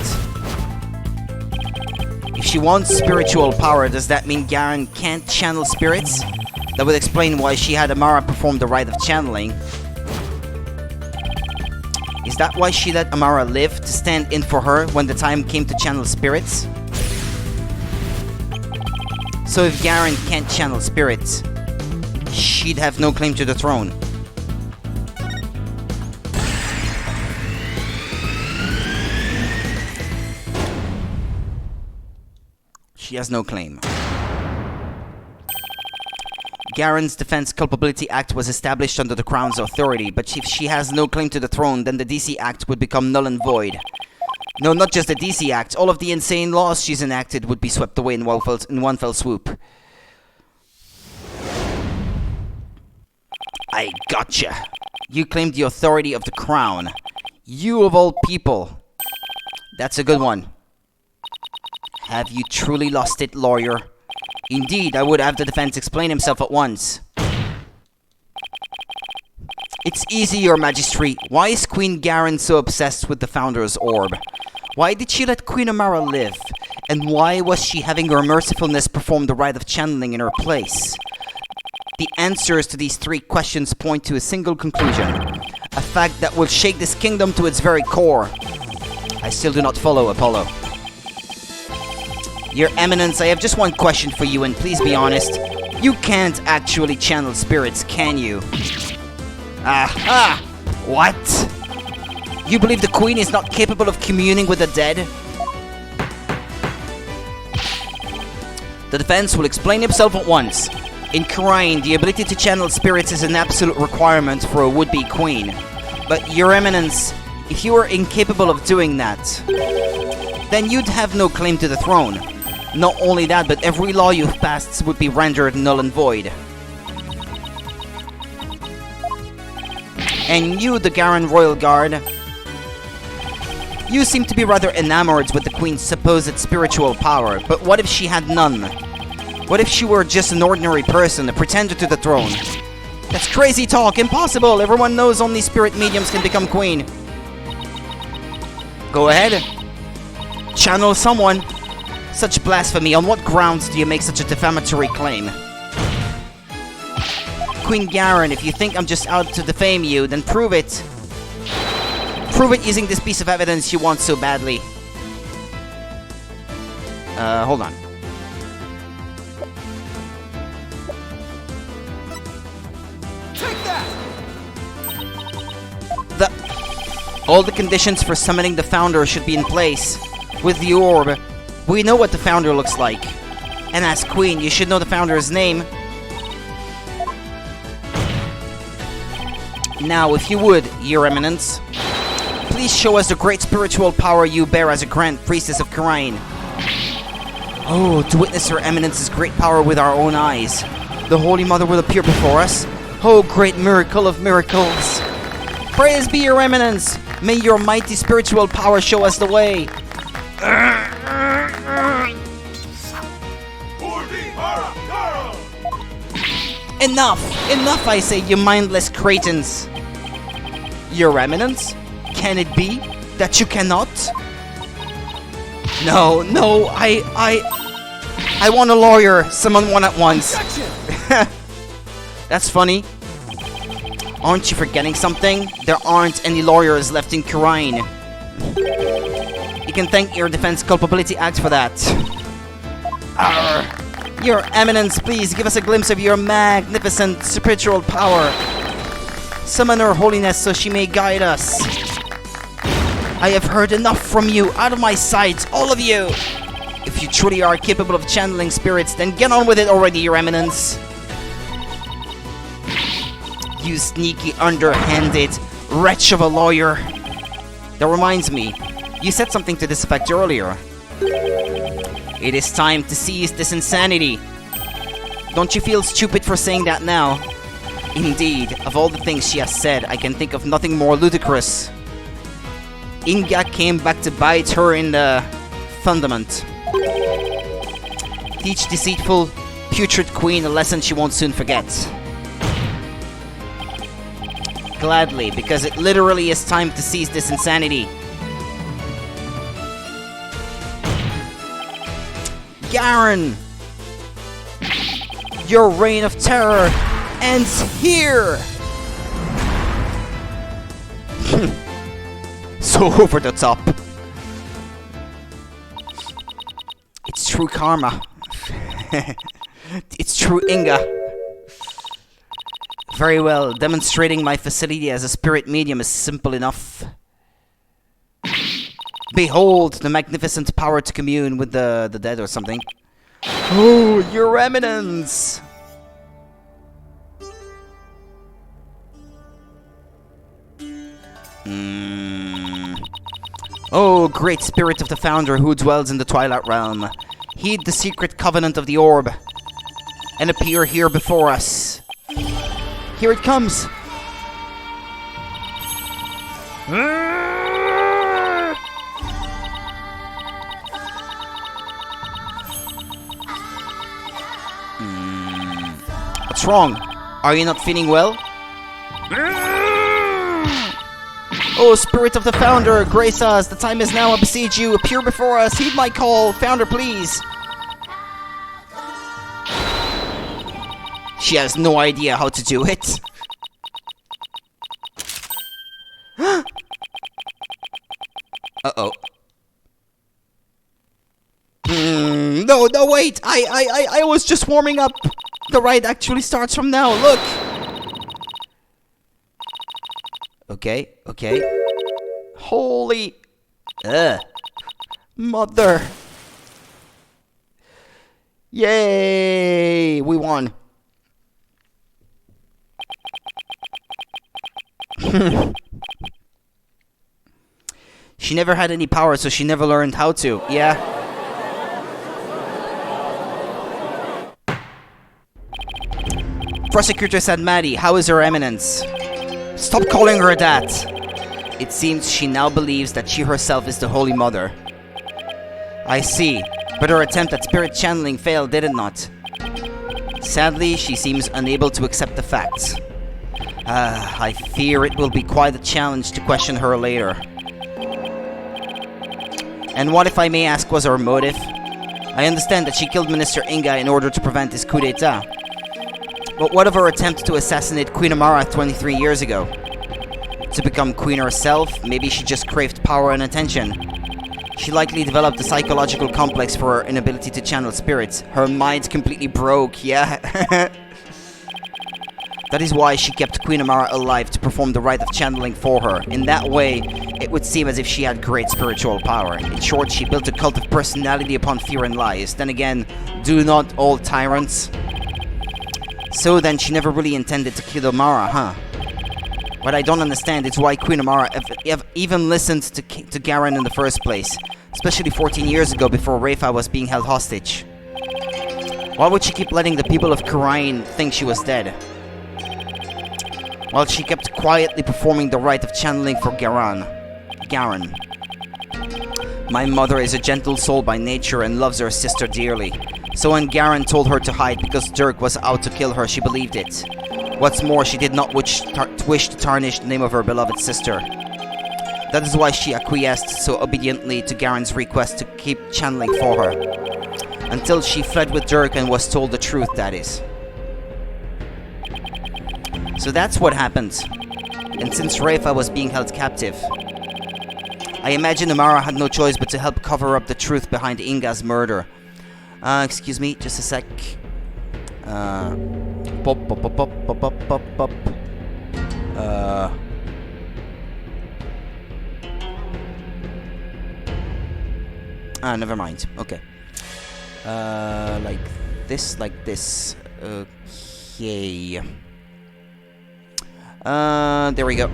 [SPEAKER 1] if she wants spiritual power, does that mean Garen can't channel spirits? That would explain why she had Amara perform the rite of channeling. Is that why she let Amara live, to stand in for her when the time came to channel spirits? So if Garen can't channel spirits, she'd have no claim to the throne. She has no claim. Garen's Defense Culpability Act was established under the Crown's authority, but if she has no claim to the throne, then the DC Act would become null and void. No, not just the DC Act. All of the insane laws she's enacted would be swept away in one fell swoop. I gotcha. You claim the authority of the Crown. You of all people. That's a good one. Have you truly lost it, lawyer? Indeed, I would have the defense explain himself at once. It's easy, your majesty. Why is Queen Garen so obsessed with the Founder's orb? Why did she let Queen Amara live? And why was she having her mercifulness perform the rite of channeling in her place? The answers to these three questions point to a single conclusion. A fact that will shake this kingdom to its very core. I still do not follow, Apollo. Your Eminence, I have just one question for you, and please be honest. You can't actually channel spirits, can you? Aha! What? You believe the Queen is not capable of communing with the dead? The defense will explain himself at once. In Kurain, the ability to channel spirits is an absolute requirement for a would-be queen. But, Your Eminence, if you were incapable of doing that, then you'd have no claim to the throne. Not only that, but every law you've passed would be rendered null and void. And you, the Garen Royal Guard, you seem to be rather enamored with the Queen's supposed spiritual power, but what if she had none? What if she were just an ordinary person, a pretender to the throne? That's crazy talk, impossible! Everyone knows only spirit mediums can become queen. Go ahead. Channel someone. Such blasphemy, on what grounds do you make such a defamatory claim? Queen Garen, if you think I'm just out to defame you, then prove it. Prove it using this piece of evidence you want so badly. Hold on.
[SPEAKER 3] Take that!
[SPEAKER 1] All the conditions for summoning the Founder should be in place. With the orb, we know what the Founder looks like. And as Queen, you should know the Founder's name. Now, if you would, Your Eminence, please show us the great spiritual power you bear as a Grand Priestess of Kharain. Oh, to witness Her Eminence's great power with our own eyes. The Holy Mother will appear before us. Oh, great miracle of miracles! Praise be Your Eminence! May your mighty spiritual power show us the way! Enough! Enough, I say, you mindless cretins! Your Eminence? Can it be that you cannot? No, no, I want a lawyer, someone one at once. That's funny. Aren't you forgetting something? There aren't any lawyers left in Kharain. You can thank your Defense Culpability Act for that. Arr. Your Eminence, please give us a glimpse of your magnificent spiritual power. Summon Her Holiness so she may guide us. I have heard enough from you. Out of my sight, all of you. If you truly are capable of channeling spirits, then get on with it already, Your Eminence. You sneaky, underhanded wretch of a lawyer. That reminds me, you said something to this effect earlier. It is time to seize this insanity. Don't you feel stupid for saying that now? Indeed, of all the things she has said, I can think of nothing more ludicrous. Inga came back to bite her in the fundament. Teach deceitful, putrid queen a lesson she won't soon forget. Gladly, because it literally is time to seize this insanity. Garen! Your reign of terror ends here! So over the top. It's true karma. It's true Inga. Very well, demonstrating my facility as a spirit medium is simple enough. Behold the magnificent power to commune with the dead or something. Oh, Your Eminence! Oh, great spirit of the Founder who dwells in the Twilight Realm, heed the secret covenant of the orb, and appear here before us. Here it comes! What's wrong? Are you not feeling well? Oh, Spirit of the Founder, grace us. The time is now, I beseech you. Appear before us. Heed my call. Founder, please. She has no idea how to do it. Uh-oh. No, wait. I was just warming up. The ride actually starts from now. Look. Okay. Holy... Mother. Yay! We won. She never had any power, so she never learned how to. Yeah. Prosecutor said, Maddie, how is Her Eminence? Stop calling her that! It seems she now believes that she herself is the Holy Mother. I see, but her attempt at spirit channeling failed, did it not? Sadly, she seems unable to accept the facts. I fear it will be quite a challenge to question her later. And what, if I may ask, was her motive? I understand that she killed Minister Inga in order to prevent his coup d'etat. But what of her attempt to assassinate Queen Amara 23 years ago? To become queen herself, maybe she just craved power and attention. She likely developed a psychological complex for her inability to channel spirits. Her mind completely broke, yeah. That is why she kept Queen Amara alive to perform the rite of channeling for her. In that way, it would seem as if she had great spiritual power. In short, she built a cult of personality upon fear and lies. Then again, do not all tyrants? So then, she never really intended to kill Amara, huh? What I don't understand is why Queen Amara even listened to Garen in the first place. Especially 14 years ago, before Rayfa was being held hostage. Why would she keep letting the people of Karain think she was dead? While she kept quietly performing the rite of channeling for Garen. My mother is a gentle soul by nature and loves her sister dearly. So when Garen told her to hide because Dirk was out to kill her, she believed it. What's more, she did not wish to tarnish the name of her beloved sister. That is why she acquiesced so obediently to Garen's request to keep channeling for her. Until she fled with Dirk and was told the truth, that is. So that's what happened. And since Rayfa was being held captive, I imagine Amara had no choice but to help cover up the truth behind Inga's murder. Excuse me, just a sec. Never mind. Okay. Like this. Okay. There we go.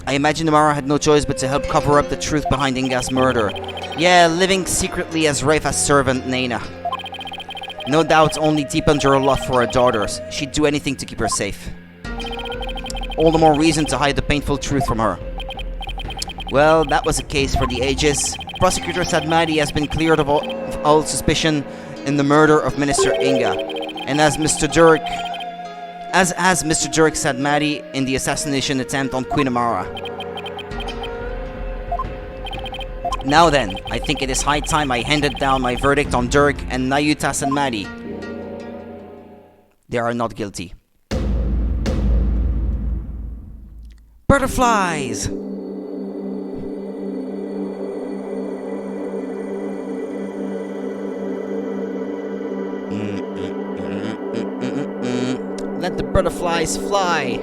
[SPEAKER 1] I imagine Amara had no choice but to help cover up the truth behind Inga's murder. Yeah, living secretly as Rayfa's servant, Nena. No doubt only deepened her love for her daughters. She'd do anything to keep her safe. All the more reason to hide the painful truth from her. Well, that was a case for the ages. Prosecutor Sadmadi has been cleared of all suspicion in the murder of Minister Inga. And as Mr. Dirk Sadmadi in the assassination attempt on Queen Amara. Now then, I think it is high time I handed down my verdict on Dirk and Nayuta Sadmadi. They are not guilty. Butterflies! Let the butterflies fly.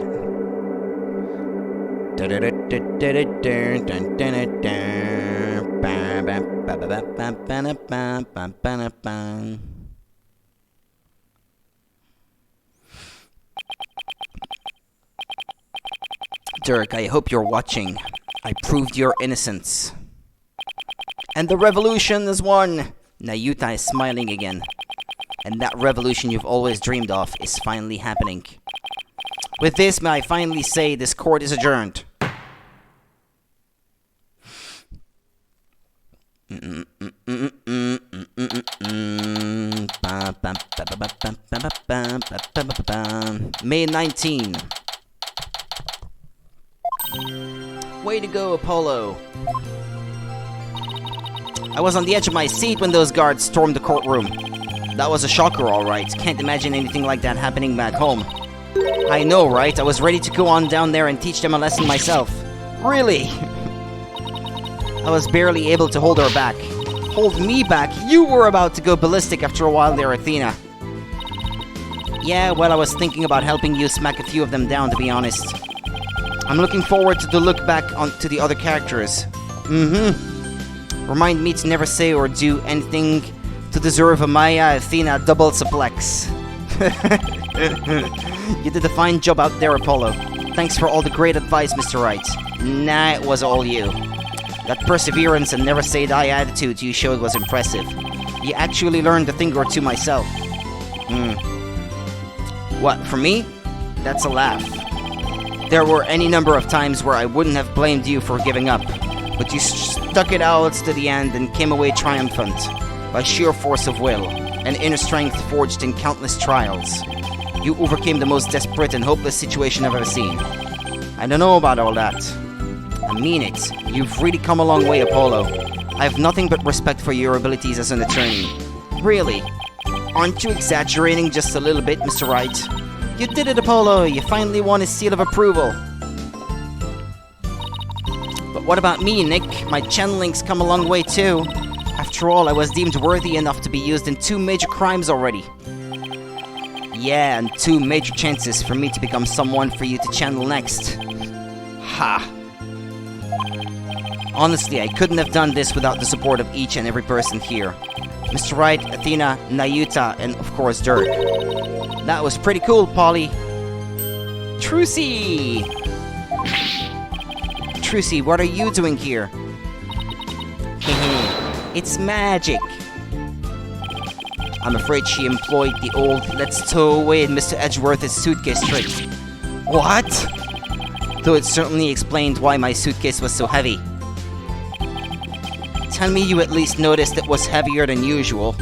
[SPEAKER 1] Dirk, I hope you're watching. I proved your innocence. And the revolution is won. Nayuta is smiling again. And that revolution you've always dreamed of is finally happening. With this, may I finally say this court is adjourned. May 19. Way to go, Apollo. I was on the edge of my seat when those guards stormed the courtroom. That was a shocker, alright. Can't imagine anything like that happening back home. I know, right? I was ready to go on down there and teach them a lesson myself. Really? I was barely able to hold her back. Hold me back? You were about to go ballistic after a while there, Athena. Yeah, well, I was thinking about helping you smack a few of them down, to be honest. I'm looking forward to the look back to the other characters. Remind me to never say or do anything to deserve a Maya Athena double suplex. You did a fine job out there, Apollo. Thanks for all the great advice, Mr. Wright. Nah, it was all you. That perseverance and never say die attitude you showed was impressive. You actually learned a thing or two myself. What, for me? That's a laugh. There were any number of times where I wouldn't have blamed you for giving up, but you stuck it out to the end and came away triumphant, by sheer force of will. and inner strength forged in countless trials. You overcame the most desperate and hopeless situation I've ever seen. I don't know about all that. I mean it. You've really come a long way, Apollo. I have nothing but respect for your abilities as an attorney. Really? Aren't you exaggerating just a little bit, Mr. Wright? You did it, Apollo! You finally won his seal of approval! But what about me, Nick? My channeling's come a long way too. After all, I was deemed worthy enough to be used in 2 major crimes already. Yeah, and 2 major chances for me to become someone for you to channel next. Ha! Honestly, I couldn't have done this without the support of each and every person here. Mr. Wright, Athena, Nayuta, and of course Dirk. That was pretty cool, Polly. Trucy! Trucy, what are you doing here? Hehe, it's magic. I'm afraid she employed the old let's tow away Mr. Edgeworth's suitcase trick. What? Though it certainly explained why my suitcase was so heavy. Tell me you at least noticed it was heavier than usual.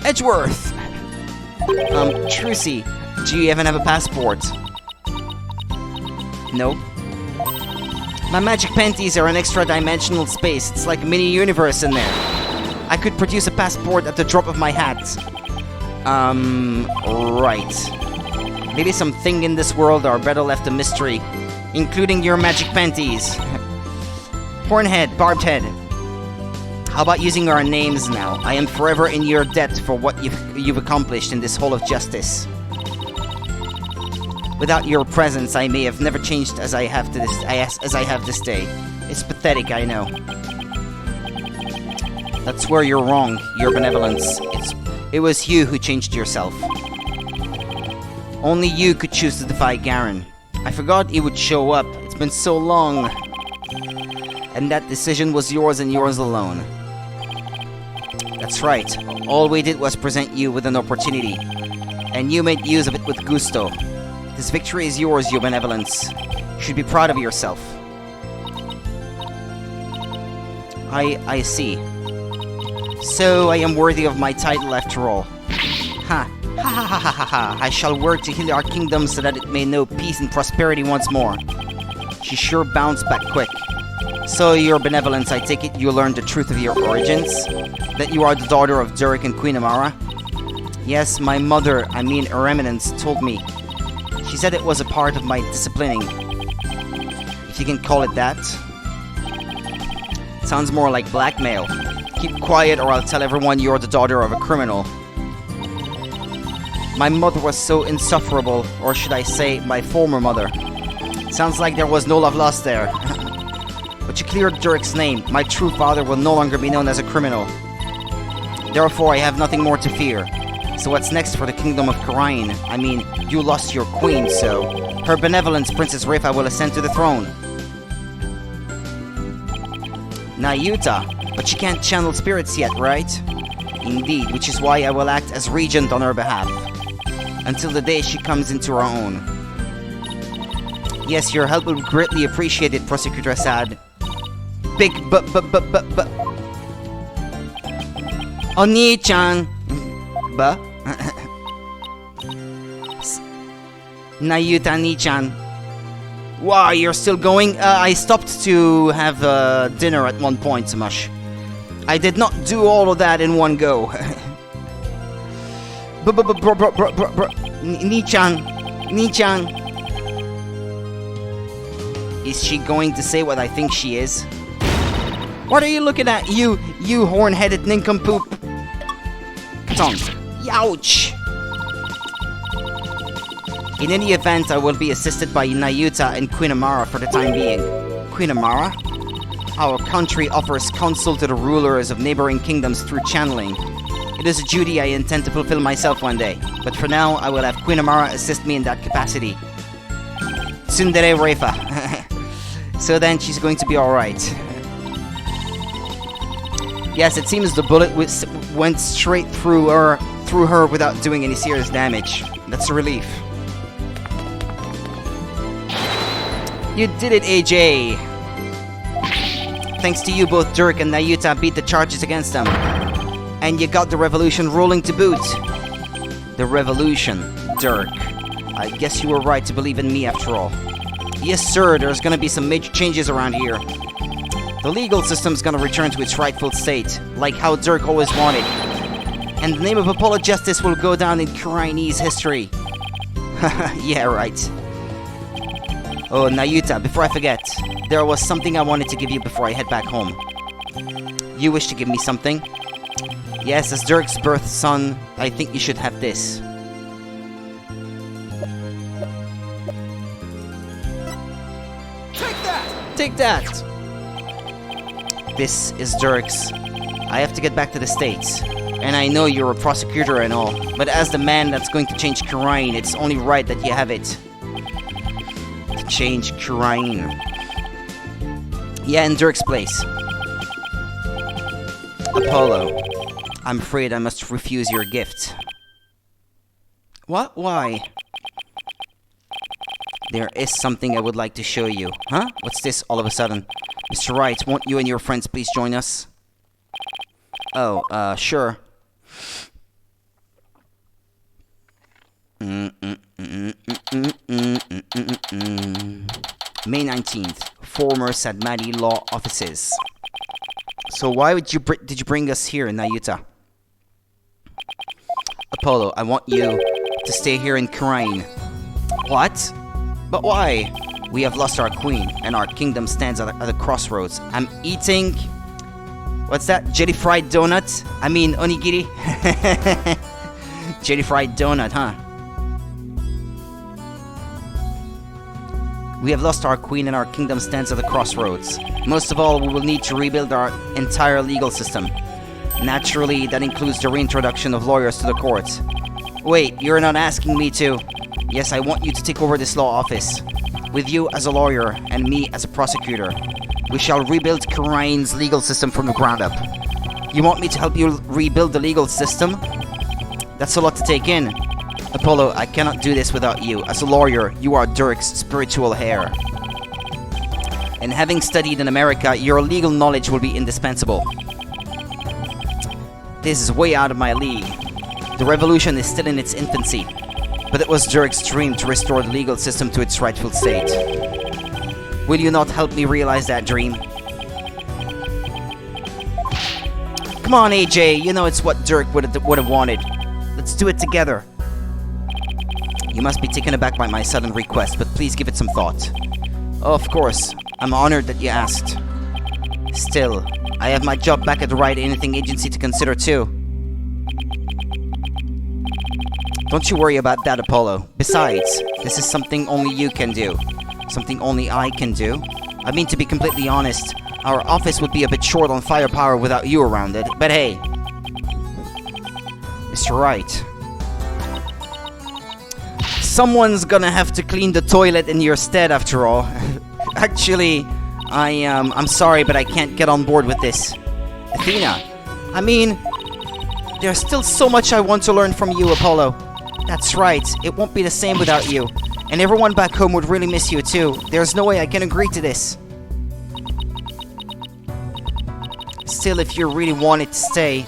[SPEAKER 1] Edgeworth! Trucy, do you even have a passport? No. My magic panties are an extra-dimensional space. It's like a mini-universe in there. I could produce a passport at the drop of my hat. Right. Maybe something in this world are better left a mystery, including your magic panties. Hornhead, Barbed Head. How about using our names now? I am forever in your debt for what you've accomplished in this Hall of Justice. Without your presence, I may have never changed as I have this day. It's pathetic, I know. That's where you're wrong, your benevolence. It was you who changed yourself. Only you could choose to defy Garen. I forgot he would show up. It's been so long. And that decision was yours and yours alone. That's right. All we did was present you with an opportunity. And you made use of it with gusto. This victory is yours, your benevolence. You should be proud of yourself. I see. So I am worthy of my title after all. Ha! Ha ha ha ha ha ha! I shall work to heal our kingdom so that it may know peace and prosperity once more. She sure bounced back quick. So, your benevolence, I take it you learned the truth of your origins? That you are the daughter of Durek and Queen Amara? Yes, my mother, Her Eminence, told me. She said it was a part of my disciplining. If you can call it that. Sounds more like blackmail. Keep quiet or I'll tell everyone you're the daughter of a criminal. My mother was so insufferable, or should I say, my former mother. Sounds like there was no love lost there. But you cleared Durek's name. My true father will no longer be known as a criminal. Therefore, I have nothing more to fear. So what's next for the kingdom of Karain? You lost your queen, so... Her benevolence, Princess Rifa, will ascend to the throne. Nayuta, but she can't channel spirits yet, right? Indeed, which is why I will act as regent on her behalf. Until the day she comes into her own. Yes, your help will be greatly appreciated, Prosecutor Assad. Big Oni-chan! Nayuta-ni-chan. Wow, you're still going? I stopped to have dinner at one point, Samash. I did not do all of that in one go. Ni-chan. Is she going to say what I think she is? What are you looking at, you horn-headed nincompoop? Tongue. Youch! In any event, I will be assisted by Nayuta and Queen Amara for the time being. Queen Amara? Our country offers counsel to the rulers of neighboring kingdoms through channeling. It is a duty I intend to fulfill myself one day, but for now, I will have Queen Amara assist me in that capacity. Tsundere Reifa. So then, she's going to be alright. Yes, it seems the bullet went straight through her without doing any serious damage. That's a relief. You did it, AJ! Thanks to you, both Dirk and Nayuta beat the charges against them. And you got the revolution rolling to boot. The revolution, Dirk. I guess you were right to believe in me after all. Yes, sir, there's gonna be some major changes around here. The legal system's gonna return to its rightful state, like how Dirk always wanted. And the name of Apollo Justice will go down in Chinese history. Yeah, right. Oh, Nayuta, before I forget, there was something I wanted to give you before I head back home. You wish to give me something? Yes, as Dirk's birth son, I think you should have this.
[SPEAKER 3] Take that!
[SPEAKER 1] Take that! This is Dirk's. I have to get back to the States. And I know you're a prosecutor and all, but as the man that's going to change Kurain, it's only right that you have it. To change Kurain. Yeah, in Dirk's place. Apollo, I'm afraid I must refuse your gift. What? Why? There is something I would like to show you. Huh? What's this all of a sudden? Mr. Wright, won't you and your friends please join us? Oh, sure. May 19th, former Sadmati law offices. So why did you bring us here, Nayuta? Apollo, I want you to stay here in Kurain. What? But why? We have lost our queen, and our kingdom stands at the crossroads. I'm eating... What's that? Jelly fried donut? I mean, onigiri? Jelly fried donut, huh? We have lost our queen and our kingdom stands at the crossroads. Most of all, we will need to rebuild our entire legal system. Naturally, that includes the reintroduction of lawyers to the court. Wait, you're not asking me to? Yes, I want you to take over this law office. With you as a lawyer and me as a prosecutor. We shall rebuild Kurain's legal system from the ground up. You want me to help you rebuild the legal system? That's a lot to take in. Apollo, I cannot do this without you. As a lawyer, you are Dirk's spiritual heir. And having studied in America, your legal knowledge will be indispensable. This is way out of my league. The revolution is still in its infancy. But it was Dirk's dream to restore the legal system to its rightful state. Will you not help me realize that dream? Come on, AJ, you know it's what Dirk would have wanted. Let's do it together. You must be taken aback by my sudden request, but please give it some thought. Oh, of course. I'm honored that you asked. Still, I have my job back at the Right Anything Agency to consider too. Don't you worry about that, Apollo. Besides, this is something only you can do. Something only I can do. I mean, to be completely honest, our office would be a bit short on firepower without you around it. But hey, Mr. Wright, someone's gonna have to clean the toilet in your stead after all. Actually, I'm sorry, but I can't get on board with this. Athena, I mean, there's still so much I want to learn from you, Apollo. That's right, it won't be the same without you. And everyone back home would really miss you too. There's no way I can agree to this. Still, if you really wanted to stay...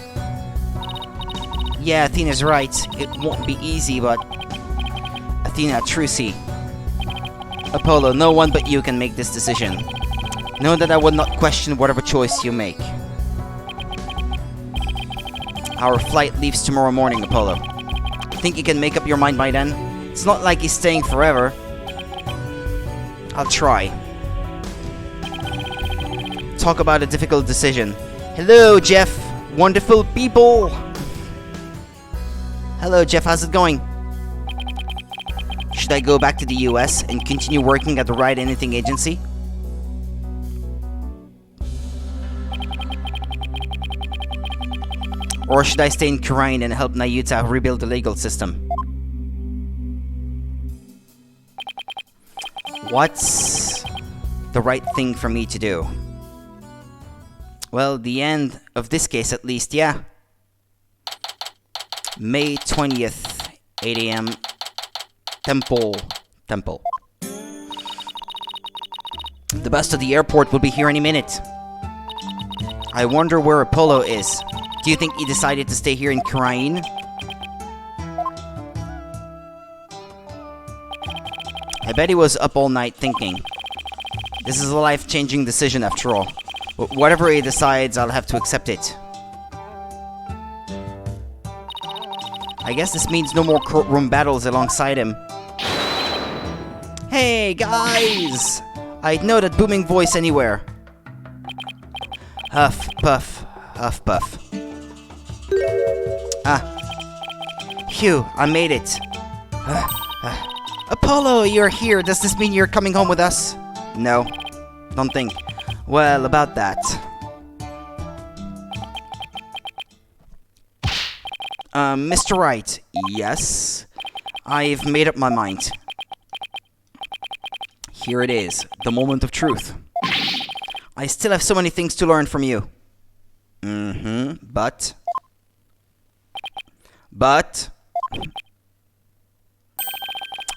[SPEAKER 1] Yeah, Athena's right. It won't be easy, but... Athena, Trucy. Apollo, no one but you can make this decision. Know that I would not question whatever choice you make. Our flight leaves tomorrow morning, Apollo. Think you can make up your mind by then? It's not like he's staying forever. I'll try. Talk about a difficult decision. Hello, Jeff. Wonderful people. Hello, Jeff. How's it going? Should I go back to the US and continue working at the Right Anything Agency? Or should I stay in Kurain and help Nayuta rebuild the legal system? What's the right thing for me to do? Well, the end of this case at least, yeah. May 20th, 8 AM. Temple. The bus to the airport will be here any minute. I wonder where Apollo is. Do you think he decided to stay here in Karain? I bet he was up all night thinking. This is a life-changing decision after all. Whatever he decides, I'll have to accept it. I guess this means no more courtroom battles alongside him. Hey, guys! I'd know that booming voice anywhere. Huff, puff, huff, puff. Phew, I made it. Apollo, you're here. Does this mean you're coming home with us? No, don't think. Well, about that. Mr. Wright, yes? I've made up my mind. Here it is, the moment of truth. I still have so many things to learn from you. But...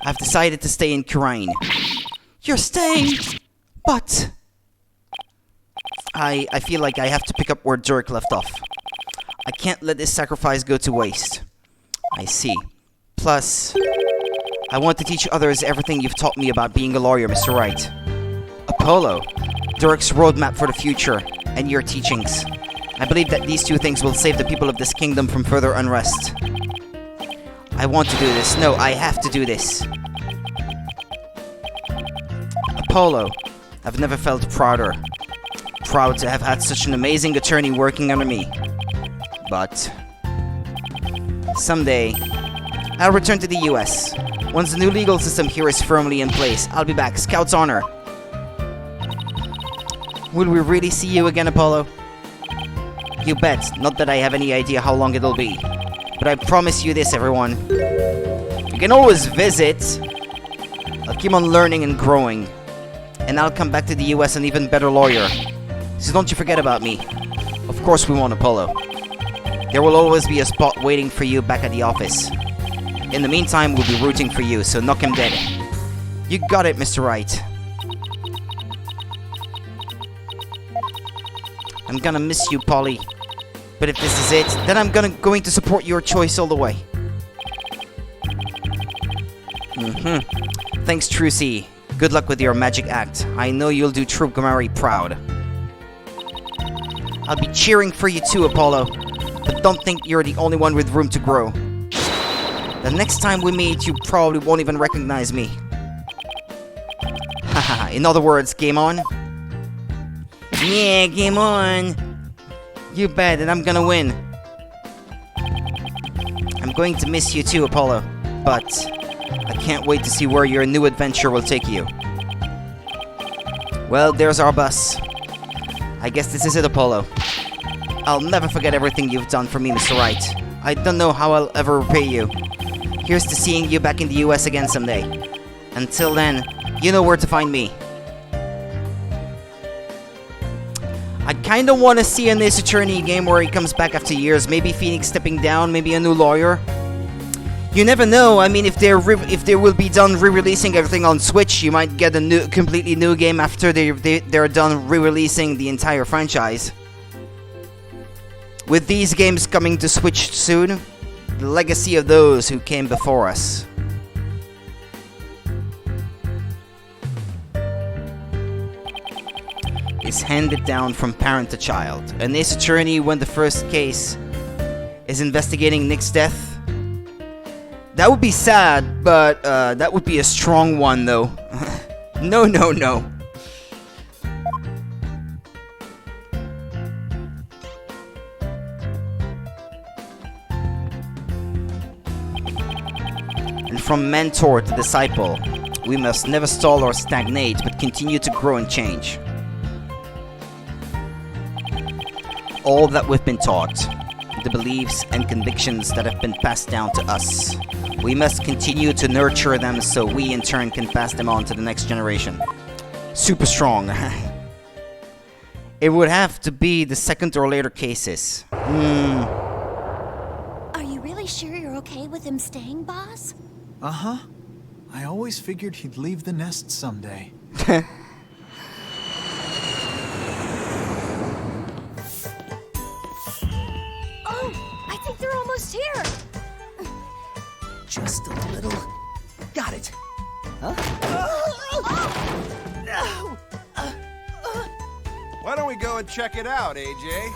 [SPEAKER 1] I've decided to stay in Karain. You're staying? But... I feel like I have to pick up where Zurich left off. I can't let this sacrifice go to waste. I see. Plus, I want to teach others everything you've taught me about being a lawyer, Mr. Wright. Apollo, Zurich's roadmap for the future, and your teachings. I believe that these two things will save the people of this kingdom from further unrest. I want to do this. No, I have to do this. Apollo, I've never felt prouder. Proud to have had such an amazing attorney working under me. But someday, I'll return to the US. Once the new legal system here is firmly in place, I'll be back. Scout's honor. Will we really see you again, Apollo? You bet. Not that I have any idea how long it'll be. But I promise you this, everyone. You can always visit. I'll keep on learning and growing. And I'll come back to the US an even better lawyer. So don't you forget about me. Of course we want Apollo. There will always be a spot waiting for you back at the office. In the meantime, we'll be rooting for you, so knock him dead. You got it, Mr. Wright. I'm gonna miss you, Polly. But if this is it, then I'm going to support your choice all the way. Thanks, Trucy. Good luck with your magic act. I know you'll do Troop Gamari proud. I'll be cheering for you too, Apollo. But don't think you're the only one with room to grow. The next time we meet, you probably won't even recognize me. Haha, in other words, game on? Yeah, game on! You bet, and I'm gonna win. I'm going to miss you too, Apollo. But I can't wait to see where your new adventure will take you. Well, there's our bus. I guess this is it, Apollo. I'll never forget everything you've done for me, Mr. Wright. I don't know how I'll ever repay you. Here's to seeing you back in the US again someday. Until then, you know where to find me. I kinda wanna see an Ace Attorney game where he comes back after years. Maybe Phoenix stepping down, maybe a new lawyer. You never know. I mean, if they will be done re-releasing everything on Switch, you might get a completely new game after they're done re-releasing the entire franchise. With these games coming to Switch soon, the legacy of those who came before us. Is handed down from parent to child. An Ace Attorney when the first case is investigating Nick's death. That would be sad, but that would be a strong one, though. No, no, no. And from mentor to disciple, we must never stall or stagnate, but continue to grow and change. All that we've been taught, the beliefs and convictions that have been passed down to us, we must continue to nurture them so we in turn can pass them on to the next generation. Super strong. It would have to be the second or later cases.
[SPEAKER 5] Are you really sure you're okay with him staying, boss?
[SPEAKER 3] Uh-huh. I always figured he'd leave the nest someday.
[SPEAKER 6] Why don't we go and check it out, AJ?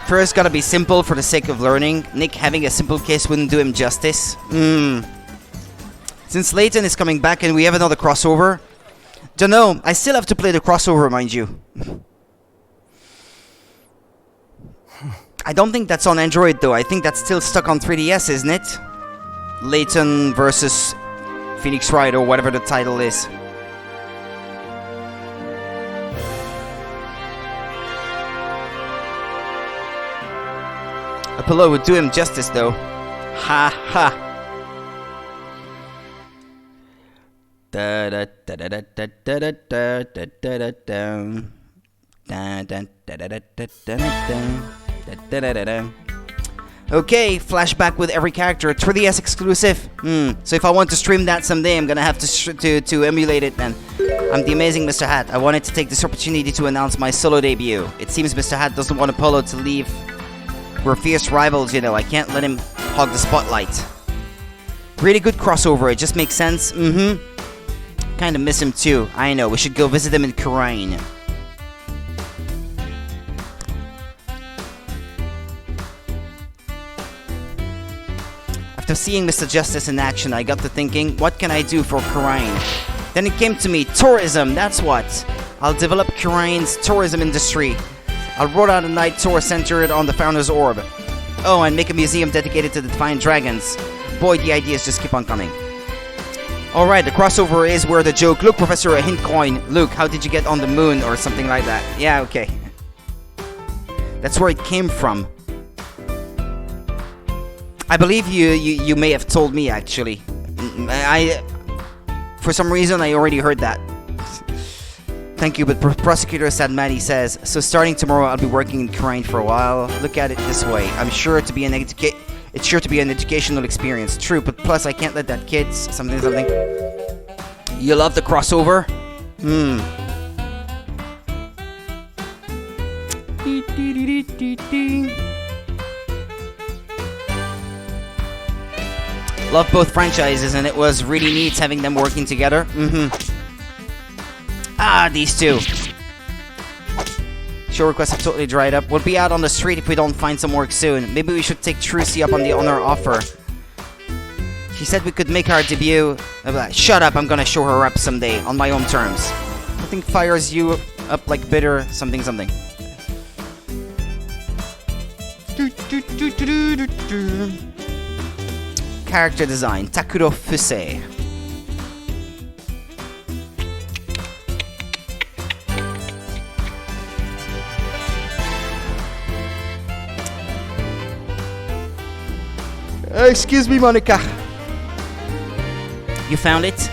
[SPEAKER 1] First, gotta be simple for the sake of learning. Nick having a simple case wouldn't do him justice. Since Layton is coming back and we have another crossover, dunno, I still have to play the crossover, mind you. I don't think that's on Android though. I think that's still stuck on 3DS, isn't it? Layton versus Phoenix Wright or whatever the title is. Apollo would do him justice though. Ha ha. Da da da da da da da da da da da da. Da da da da da da da da da da. Okay, flashback with every character. 3DS exclusive. So if I want to stream that someday, I'm gonna have to emulate it then. I'm the amazing Mr. Hat. I wanted to take this opportunity to announce my solo debut. It seems Mr. Hat doesn't want Apollo to leave. We're fierce rivals, you know. I can't let him hog the spotlight. Really good crossover. It just makes sense. Kinda miss him too. I know. We should go visit him in Karain. After seeing Mr. Justice in action, I got to thinking, what can I do for Karain? Then it came to me, tourism, that's what. I'll develop Karain's tourism industry. I'll roll out a night tour centered on the Founder's Orb. Oh, and make a museum dedicated to the Defiant Dragons. Boy, the ideas just keep on coming. Alright, the crossover is where the joke, look Professor, a hint coin. Luke, how did you get on the moon? Or something like that. Yeah, okay. That's where it came from. I believe you may have told me, actually. For some reason, I already heard that. Thank you, but Prosecutor Sadmati says, so starting tomorrow, I'll be working in Karain for a while. Look at it this way. It's sure to be an educational experience. True, but plus I can't let that kid... Something. You love the crossover? Love both franchises, and it was really neat having them working together. Ah, these two. Show requests have totally dried up. We'll be out on the street if we don't find some work soon. Maybe we should take Trucy up on the honor offer. She said we could make our debut. Shut up, I'm gonna show her up someday, on my own terms. Nothing fires you up like bitter something. Character design, Takuro Fuse.
[SPEAKER 2] Excuse me, Monica.
[SPEAKER 1] You found it?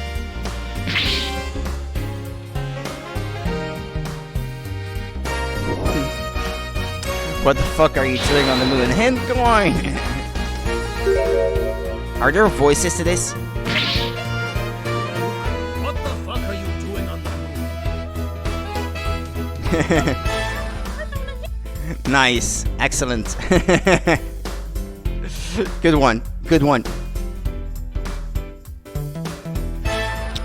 [SPEAKER 1] What the fuck are you doing on the moon? Hand going! Are there voices to this?
[SPEAKER 7] What the fuck are you doing on the moon?
[SPEAKER 1] Nice. Excellent. Good one.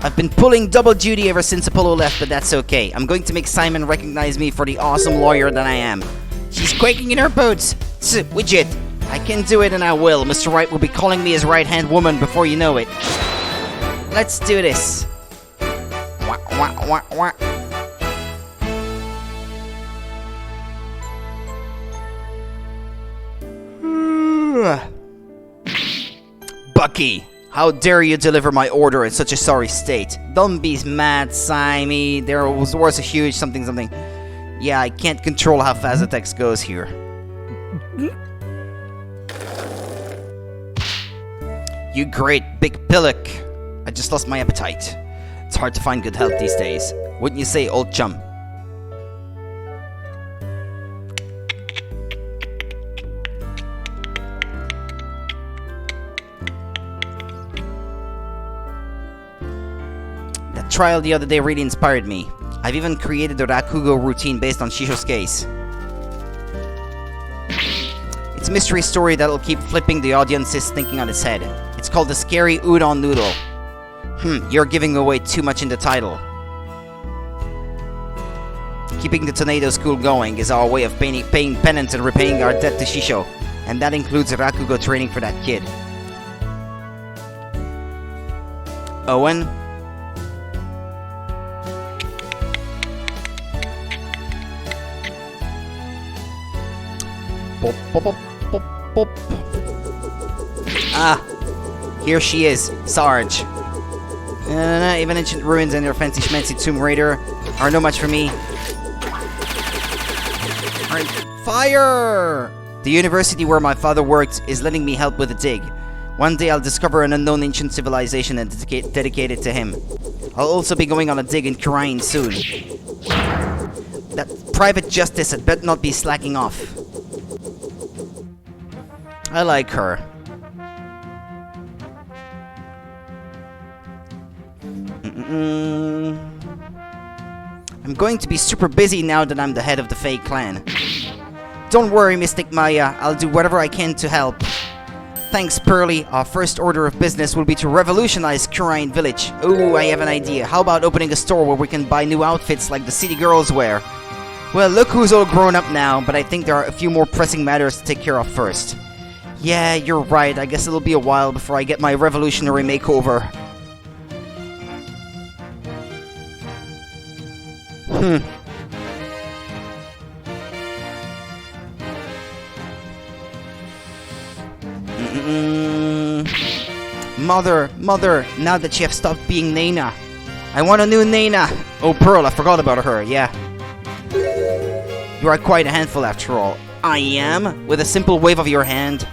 [SPEAKER 1] I've been pulling double duty ever since Apollo left, but that's okay. I'm going to make Simon recognize me for the awesome lawyer that I am. She's quaking in her boots. Widget. I can do it and I will. Mr. Wright will be calling me his right-hand woman before you know it. Let's do this. Wah, wah, wah, wah. Bucky, how dare you deliver my order in such a sorry state? Don't be mad, Simey. There was a huge something. Yeah, I can't control how fast the text goes here. You great big pillock. I just lost my appetite. It's hard to find good health these days. Wouldn't you say, old chum? That trial the other day really inspired me. I've even created a Rakugo routine based on Shisho's case. It's a mystery story that'll keep flipping the audience's thinking on its head. It's called The Scary Udon Noodle. You're giving away too much in the title. Keeping the tornado school going is our way of paying penance and repaying our debt to Shisho. And that includes Rakugo training for that kid. Owen? Pop, pop, pop, pop, pop. Ah, here she is, Sarge. Even ancient ruins and their fancy schmancy Tomb Raider are no match for me. Alright, fire! The university where my father worked is letting me help with a dig. One day I'll discover an unknown ancient civilization and dedicate it to him. I'll also be going on a dig in Kirain soon. That private justice had better not be slacking off. I like her. I'm going to be super busy now that I'm the head of the Fae clan. Don't worry, Mystic Maya. I'll do whatever I can to help. Thanks, Pearly. Our first order of business will be to revolutionize Kirain Village. Ooh, I have an idea. How about opening a store where we can buy new outfits like the city girls wear? Well, look who's all grown up now, but I think there are a few more pressing matters to take care of first. Yeah, you're right. I guess it'll be a while before I get my revolutionary makeover. Mother, now that you have stopped being Nana, I want a new Nana. Oh, Pearl, I forgot about her, yeah. You are quite a handful after all. I am? With a simple wave of your hand.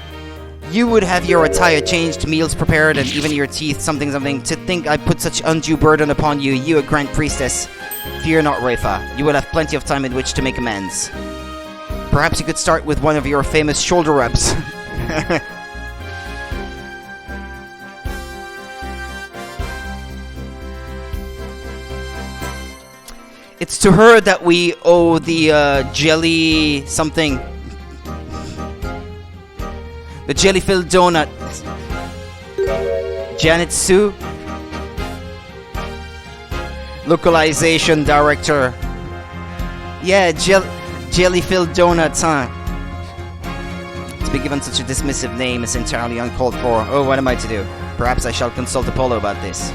[SPEAKER 1] You would have your attire changed, meals prepared, and even your teeth something. To think I put such undue burden upon you, you a Grand Priestess. Fear not, Rafa. You will have plenty of time in which to make amends. Perhaps you could start with one of your famous shoulder rubs. It's to her that we owe the jelly something. The jelly-filled donut. Janet Sue. Localization director. Yeah, jelly-filled donuts, huh? To be given such a dismissive name is entirely uncalled for. Oh, what am I to do? Perhaps I shall consult Apollo about this.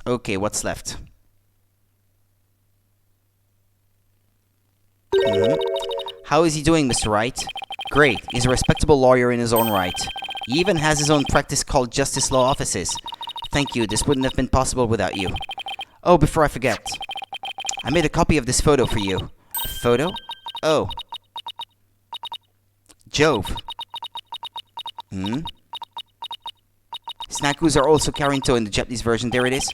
[SPEAKER 1] Okay, what's left? How is he doing, Mr. Wright? Great. He's a respectable lawyer in his own right. He even has his own practice called Justice Law Offices. Thank you. This wouldn't have been possible without you. Oh, before I forget. I made a copy of this photo for you. A photo? Oh. Jove. Snakus are also Karinto in the Japanese version. There it is.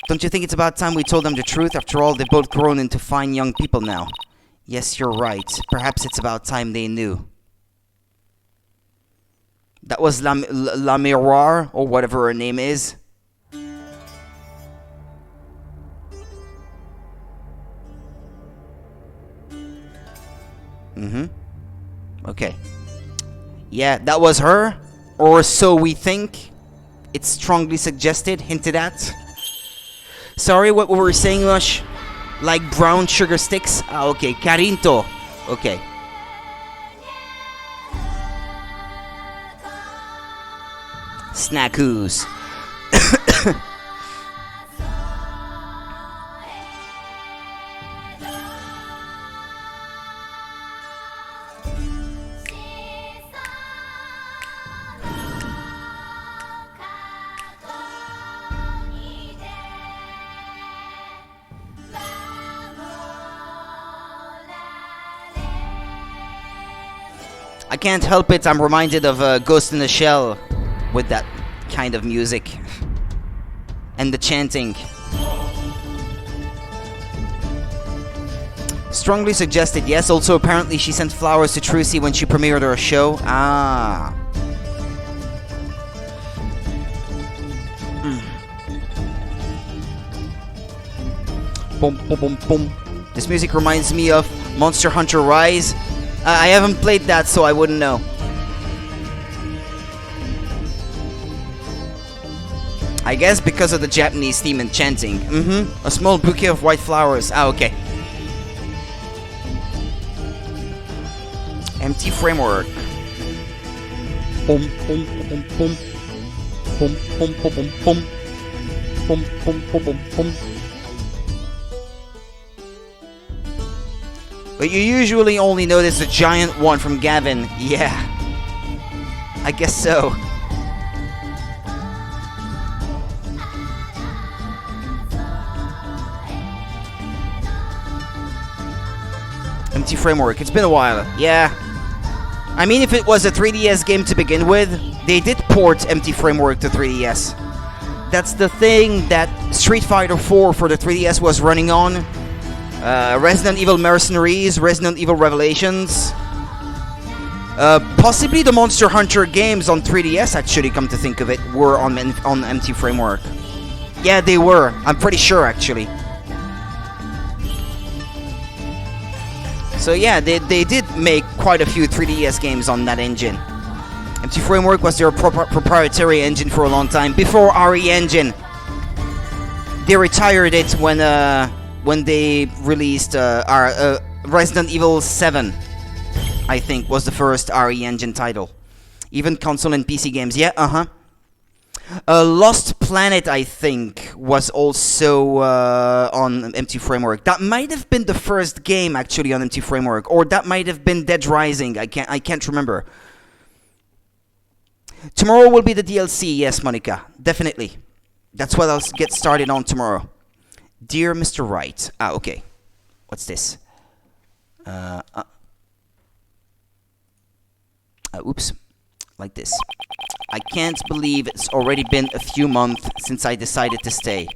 [SPEAKER 1] Don't you think it's about time we told them the truth? After all, they've both grown into fine young people now. Yes, you're right. Perhaps it's about time they knew. That was La Miroir, or whatever her name is. Okay. Yeah, that was her. Or so we think. It's strongly suggested, hinted at. Sorry, what were we saying, Lush? Like brown sugar sticks? Ah, okay. Karinto. Okay. Snakus. I can't help it, I'm reminded of Ghost in the Shell with that kind of music. And the chanting. Strongly suggested, yes. Also, apparently she sent flowers to Trucy when she premiered her show. Ah. Boom, boom, boom, boom. This music reminds me of Monster Hunter Rise. I haven't played that, so I wouldn't know. I guess because of the Japanese theme and chanting. A small bouquet of white flowers. Ah, okay. Empty framework. Boom, boom, boom, boom. Boom, boom, boom, boom, boom. Boom, boom, boom, boom, boom. But you usually only notice the giant one from Gavin. Yeah. I guess so. Empty framework. It's been a while. Yeah. I mean, if it was a 3DS game to begin with, they did port Empty Framework to 3DS. That's the thing that Street Fighter 4 for the 3DS was running on. Resident Evil Mercenaries, Resident Evil Revelations. Possibly the Monster Hunter games on 3DS, actually, come to think of it, were on Empty Framework. Yeah, they were. I'm pretty sure, actually. So yeah, they did make quite a few 3DS games on that engine. Empty Framework was their proprietary engine for a long time, before RE Engine. They retired it when they released Resident Evil 7, I think, was the first RE Engine title. Even console and PC games, yeah, Lost Planet, I think, was also on Empty Framework. That might have been the first game, actually, on Empty Framework. Or that might have been Dead Rising. I can't remember. Tomorrow will be the DLC, yes, Monica. Definitely. That's what I'll get started on tomorrow. Dear Mr. Wright. Ah, okay. What's this? Oops. Like this. I can't believe it's already been a few months since I decided to stay.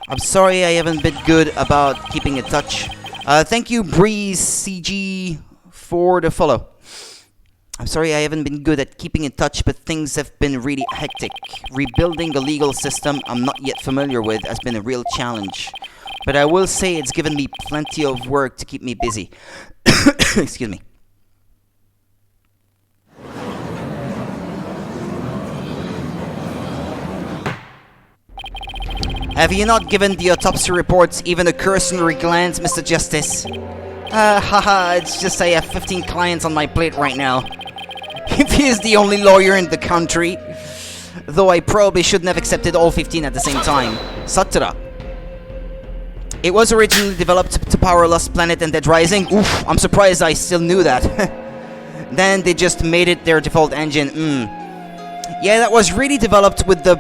[SPEAKER 1] I'm sorry I haven't been good about keeping in touch. Thank you, Breeze CG, for the follow. I'm sorry I haven't been good at keeping in touch, but things have been really hectic. Rebuilding a legal system I'm not yet familiar with has been a real challenge. But I will say it's given me plenty of work to keep me busy. Excuse me. Have you not given the autopsy reports even a cursory glance, Mr. Justice? Haha, it's just I have 15 clients on my plate right now. If he is the only lawyer in the country. Though I probably shouldn't have accepted all 15 at the same time. Satura. It was originally developed to power Lost Planet and Dead Rising. Oof, I'm surprised I still knew that. Then they just made it their default engine. Yeah, that was really developed with the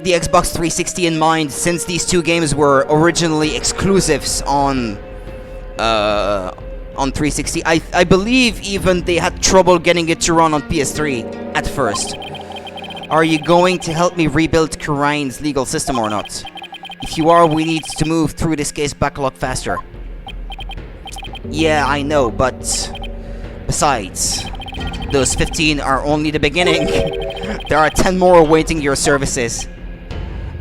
[SPEAKER 1] Xbox 360 in mind, since these two games were originally exclusives on 360. I believe even they had trouble getting it to run on PS3 at first. Are you going to help me rebuild Kurain's legal system or not? If you are, we need to move through this case backlog faster. Yeah, I know, but besides, those 15 are only the beginning. There are 10 more awaiting your services.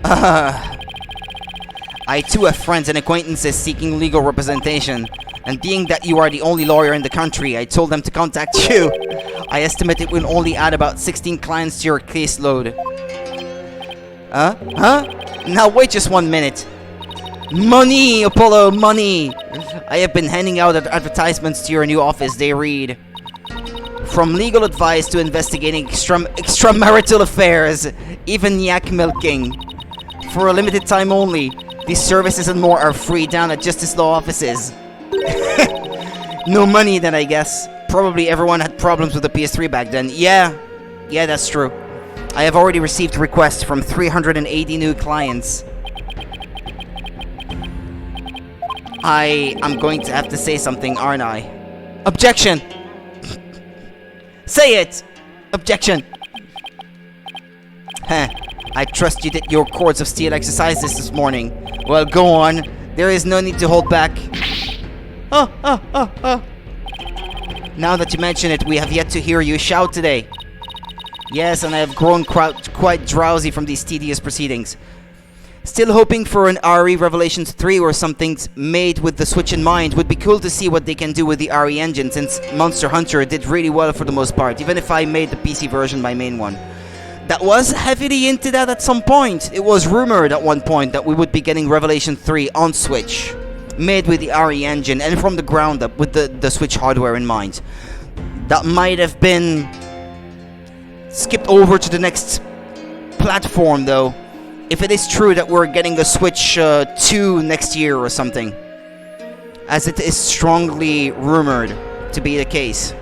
[SPEAKER 1] I too have friends and acquaintances seeking legal representation, and being that you are the only lawyer in the country, I told them to contact you. I estimate it will only add about 16 clients to your caseload. Huh? Now wait just 1 minute. Money, Apollo, money! I have been handing out advertisements to your new office. They read: from legal advice to investigating extramarital affairs, even yak milking. For a limited time only. These services and more are free down at Justice Law offices. No money then, I guess. Probably everyone had problems with the PS3 back then. Yeah, that's true. I have already received requests from 380 new clients. I'm going to have to say something, aren't I? Objection! Say it! Objection! Huh. I trust you did your Cords of Steel exercises this morning. Well, go on. There is no need to hold back. Now that you mention it, we have yet to hear you shout today. Yes, and I have grown quite drowsy from these tedious proceedings. Still hoping for an RE Revelations 3 or something made with the Switch in mind. Would be cool to see what they can do with the RE engine, since Monster Hunter did really well for the most part, even if I made the PC version my main one. That was heavily hinted at some point. It was rumored at one point that we would be getting Revelation 3 on Switch, made with the RE engine and from the ground up with the Switch hardware in mind. That might have been skipped over to the next platform though, if it is true that we're getting a Switch 2 next year or something, as it is strongly rumored to be the case.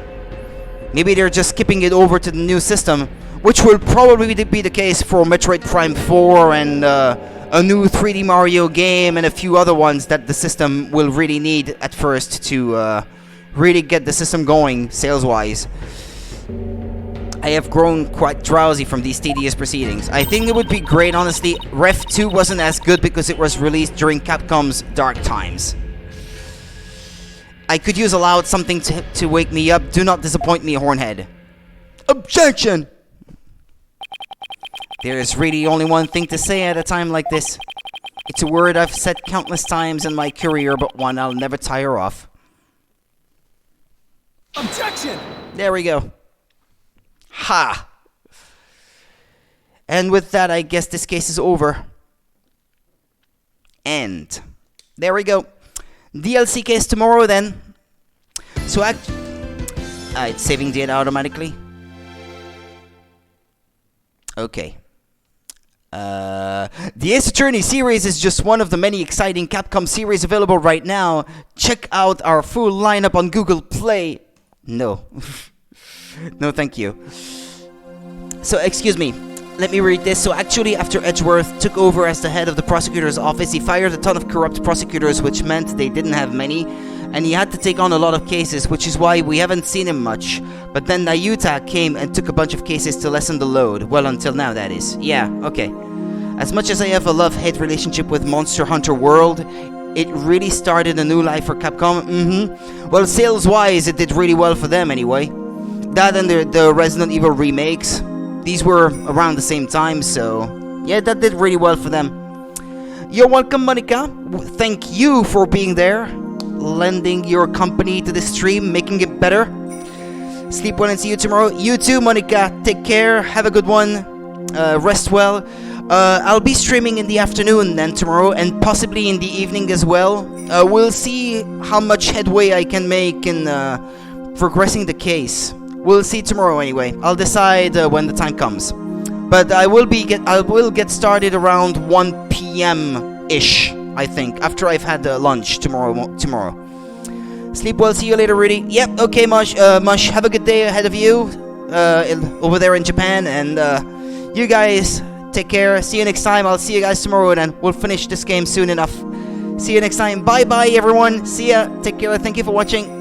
[SPEAKER 1] Maybe they're just skipping it over to the new system, which will probably be the case for Metroid Prime 4 and a new 3D Mario game and a few other ones that the system will really need at first to really get the system going sales-wise. I have grown quite drowsy from these tedious proceedings. I think it would be great, honestly. Ref 2 wasn't as good because it was released during Capcom's dark times. I could use aloud something to wake me up. Do not disappoint me, Hornhead. Objection! There is really only one thing to say at a time like this. It's a word I've said countless times in my career, but one I'll never tire of.
[SPEAKER 3] Objection!
[SPEAKER 1] There we go. Ha! And with that, I guess this case is over. And there we go. DLC case tomorrow then. So it's saving data automatically. Okay. The Ace Attorney series is just one of the many exciting Capcom series available right now. Check out our full lineup on Google Play. No. No, thank you. So, excuse me. Let me read this. So, actually, after Edgeworth took over as the head of the prosecutor's office, he fired a ton of corrupt prosecutors, which meant they didn't have many. And he had to take on a lot of cases, which is why we haven't seen him much. But then Nayuta came and took a bunch of cases to lessen the load. Well, until now, that is. Yeah, okay. As much as I have a love-hate relationship with Monster Hunter World, it really started a new life for Capcom. Well, sales-wise, it did really well for them anyway. That and the Resident Evil remakes. These were around the same time, so yeah, that did really well for them. You're welcome, Monica. Thank you for being there, lending your company to the stream, making it better. Sleep well and see you tomorrow. You too, Monica. Take care. Have a good one. Rest well. I'll be streaming in the afternoon then tomorrow, and possibly in the evening as well. We'll see how much headway I can make in progressing the case. We'll see tomorrow anyway. I'll decide when the time comes. But I will get started around 1 p.m. ish, I think, after I've had lunch tomorrow. Sleep well. See you later, Rudy. Yep. Okay, Mush. Have a good day ahead of you over there in Japan, and you guys take care. See you next time. I'll see you guys tomorrow, and we'll finish this game soon enough. See you next time. Bye bye, everyone. See ya. Take care. Thank you for watching.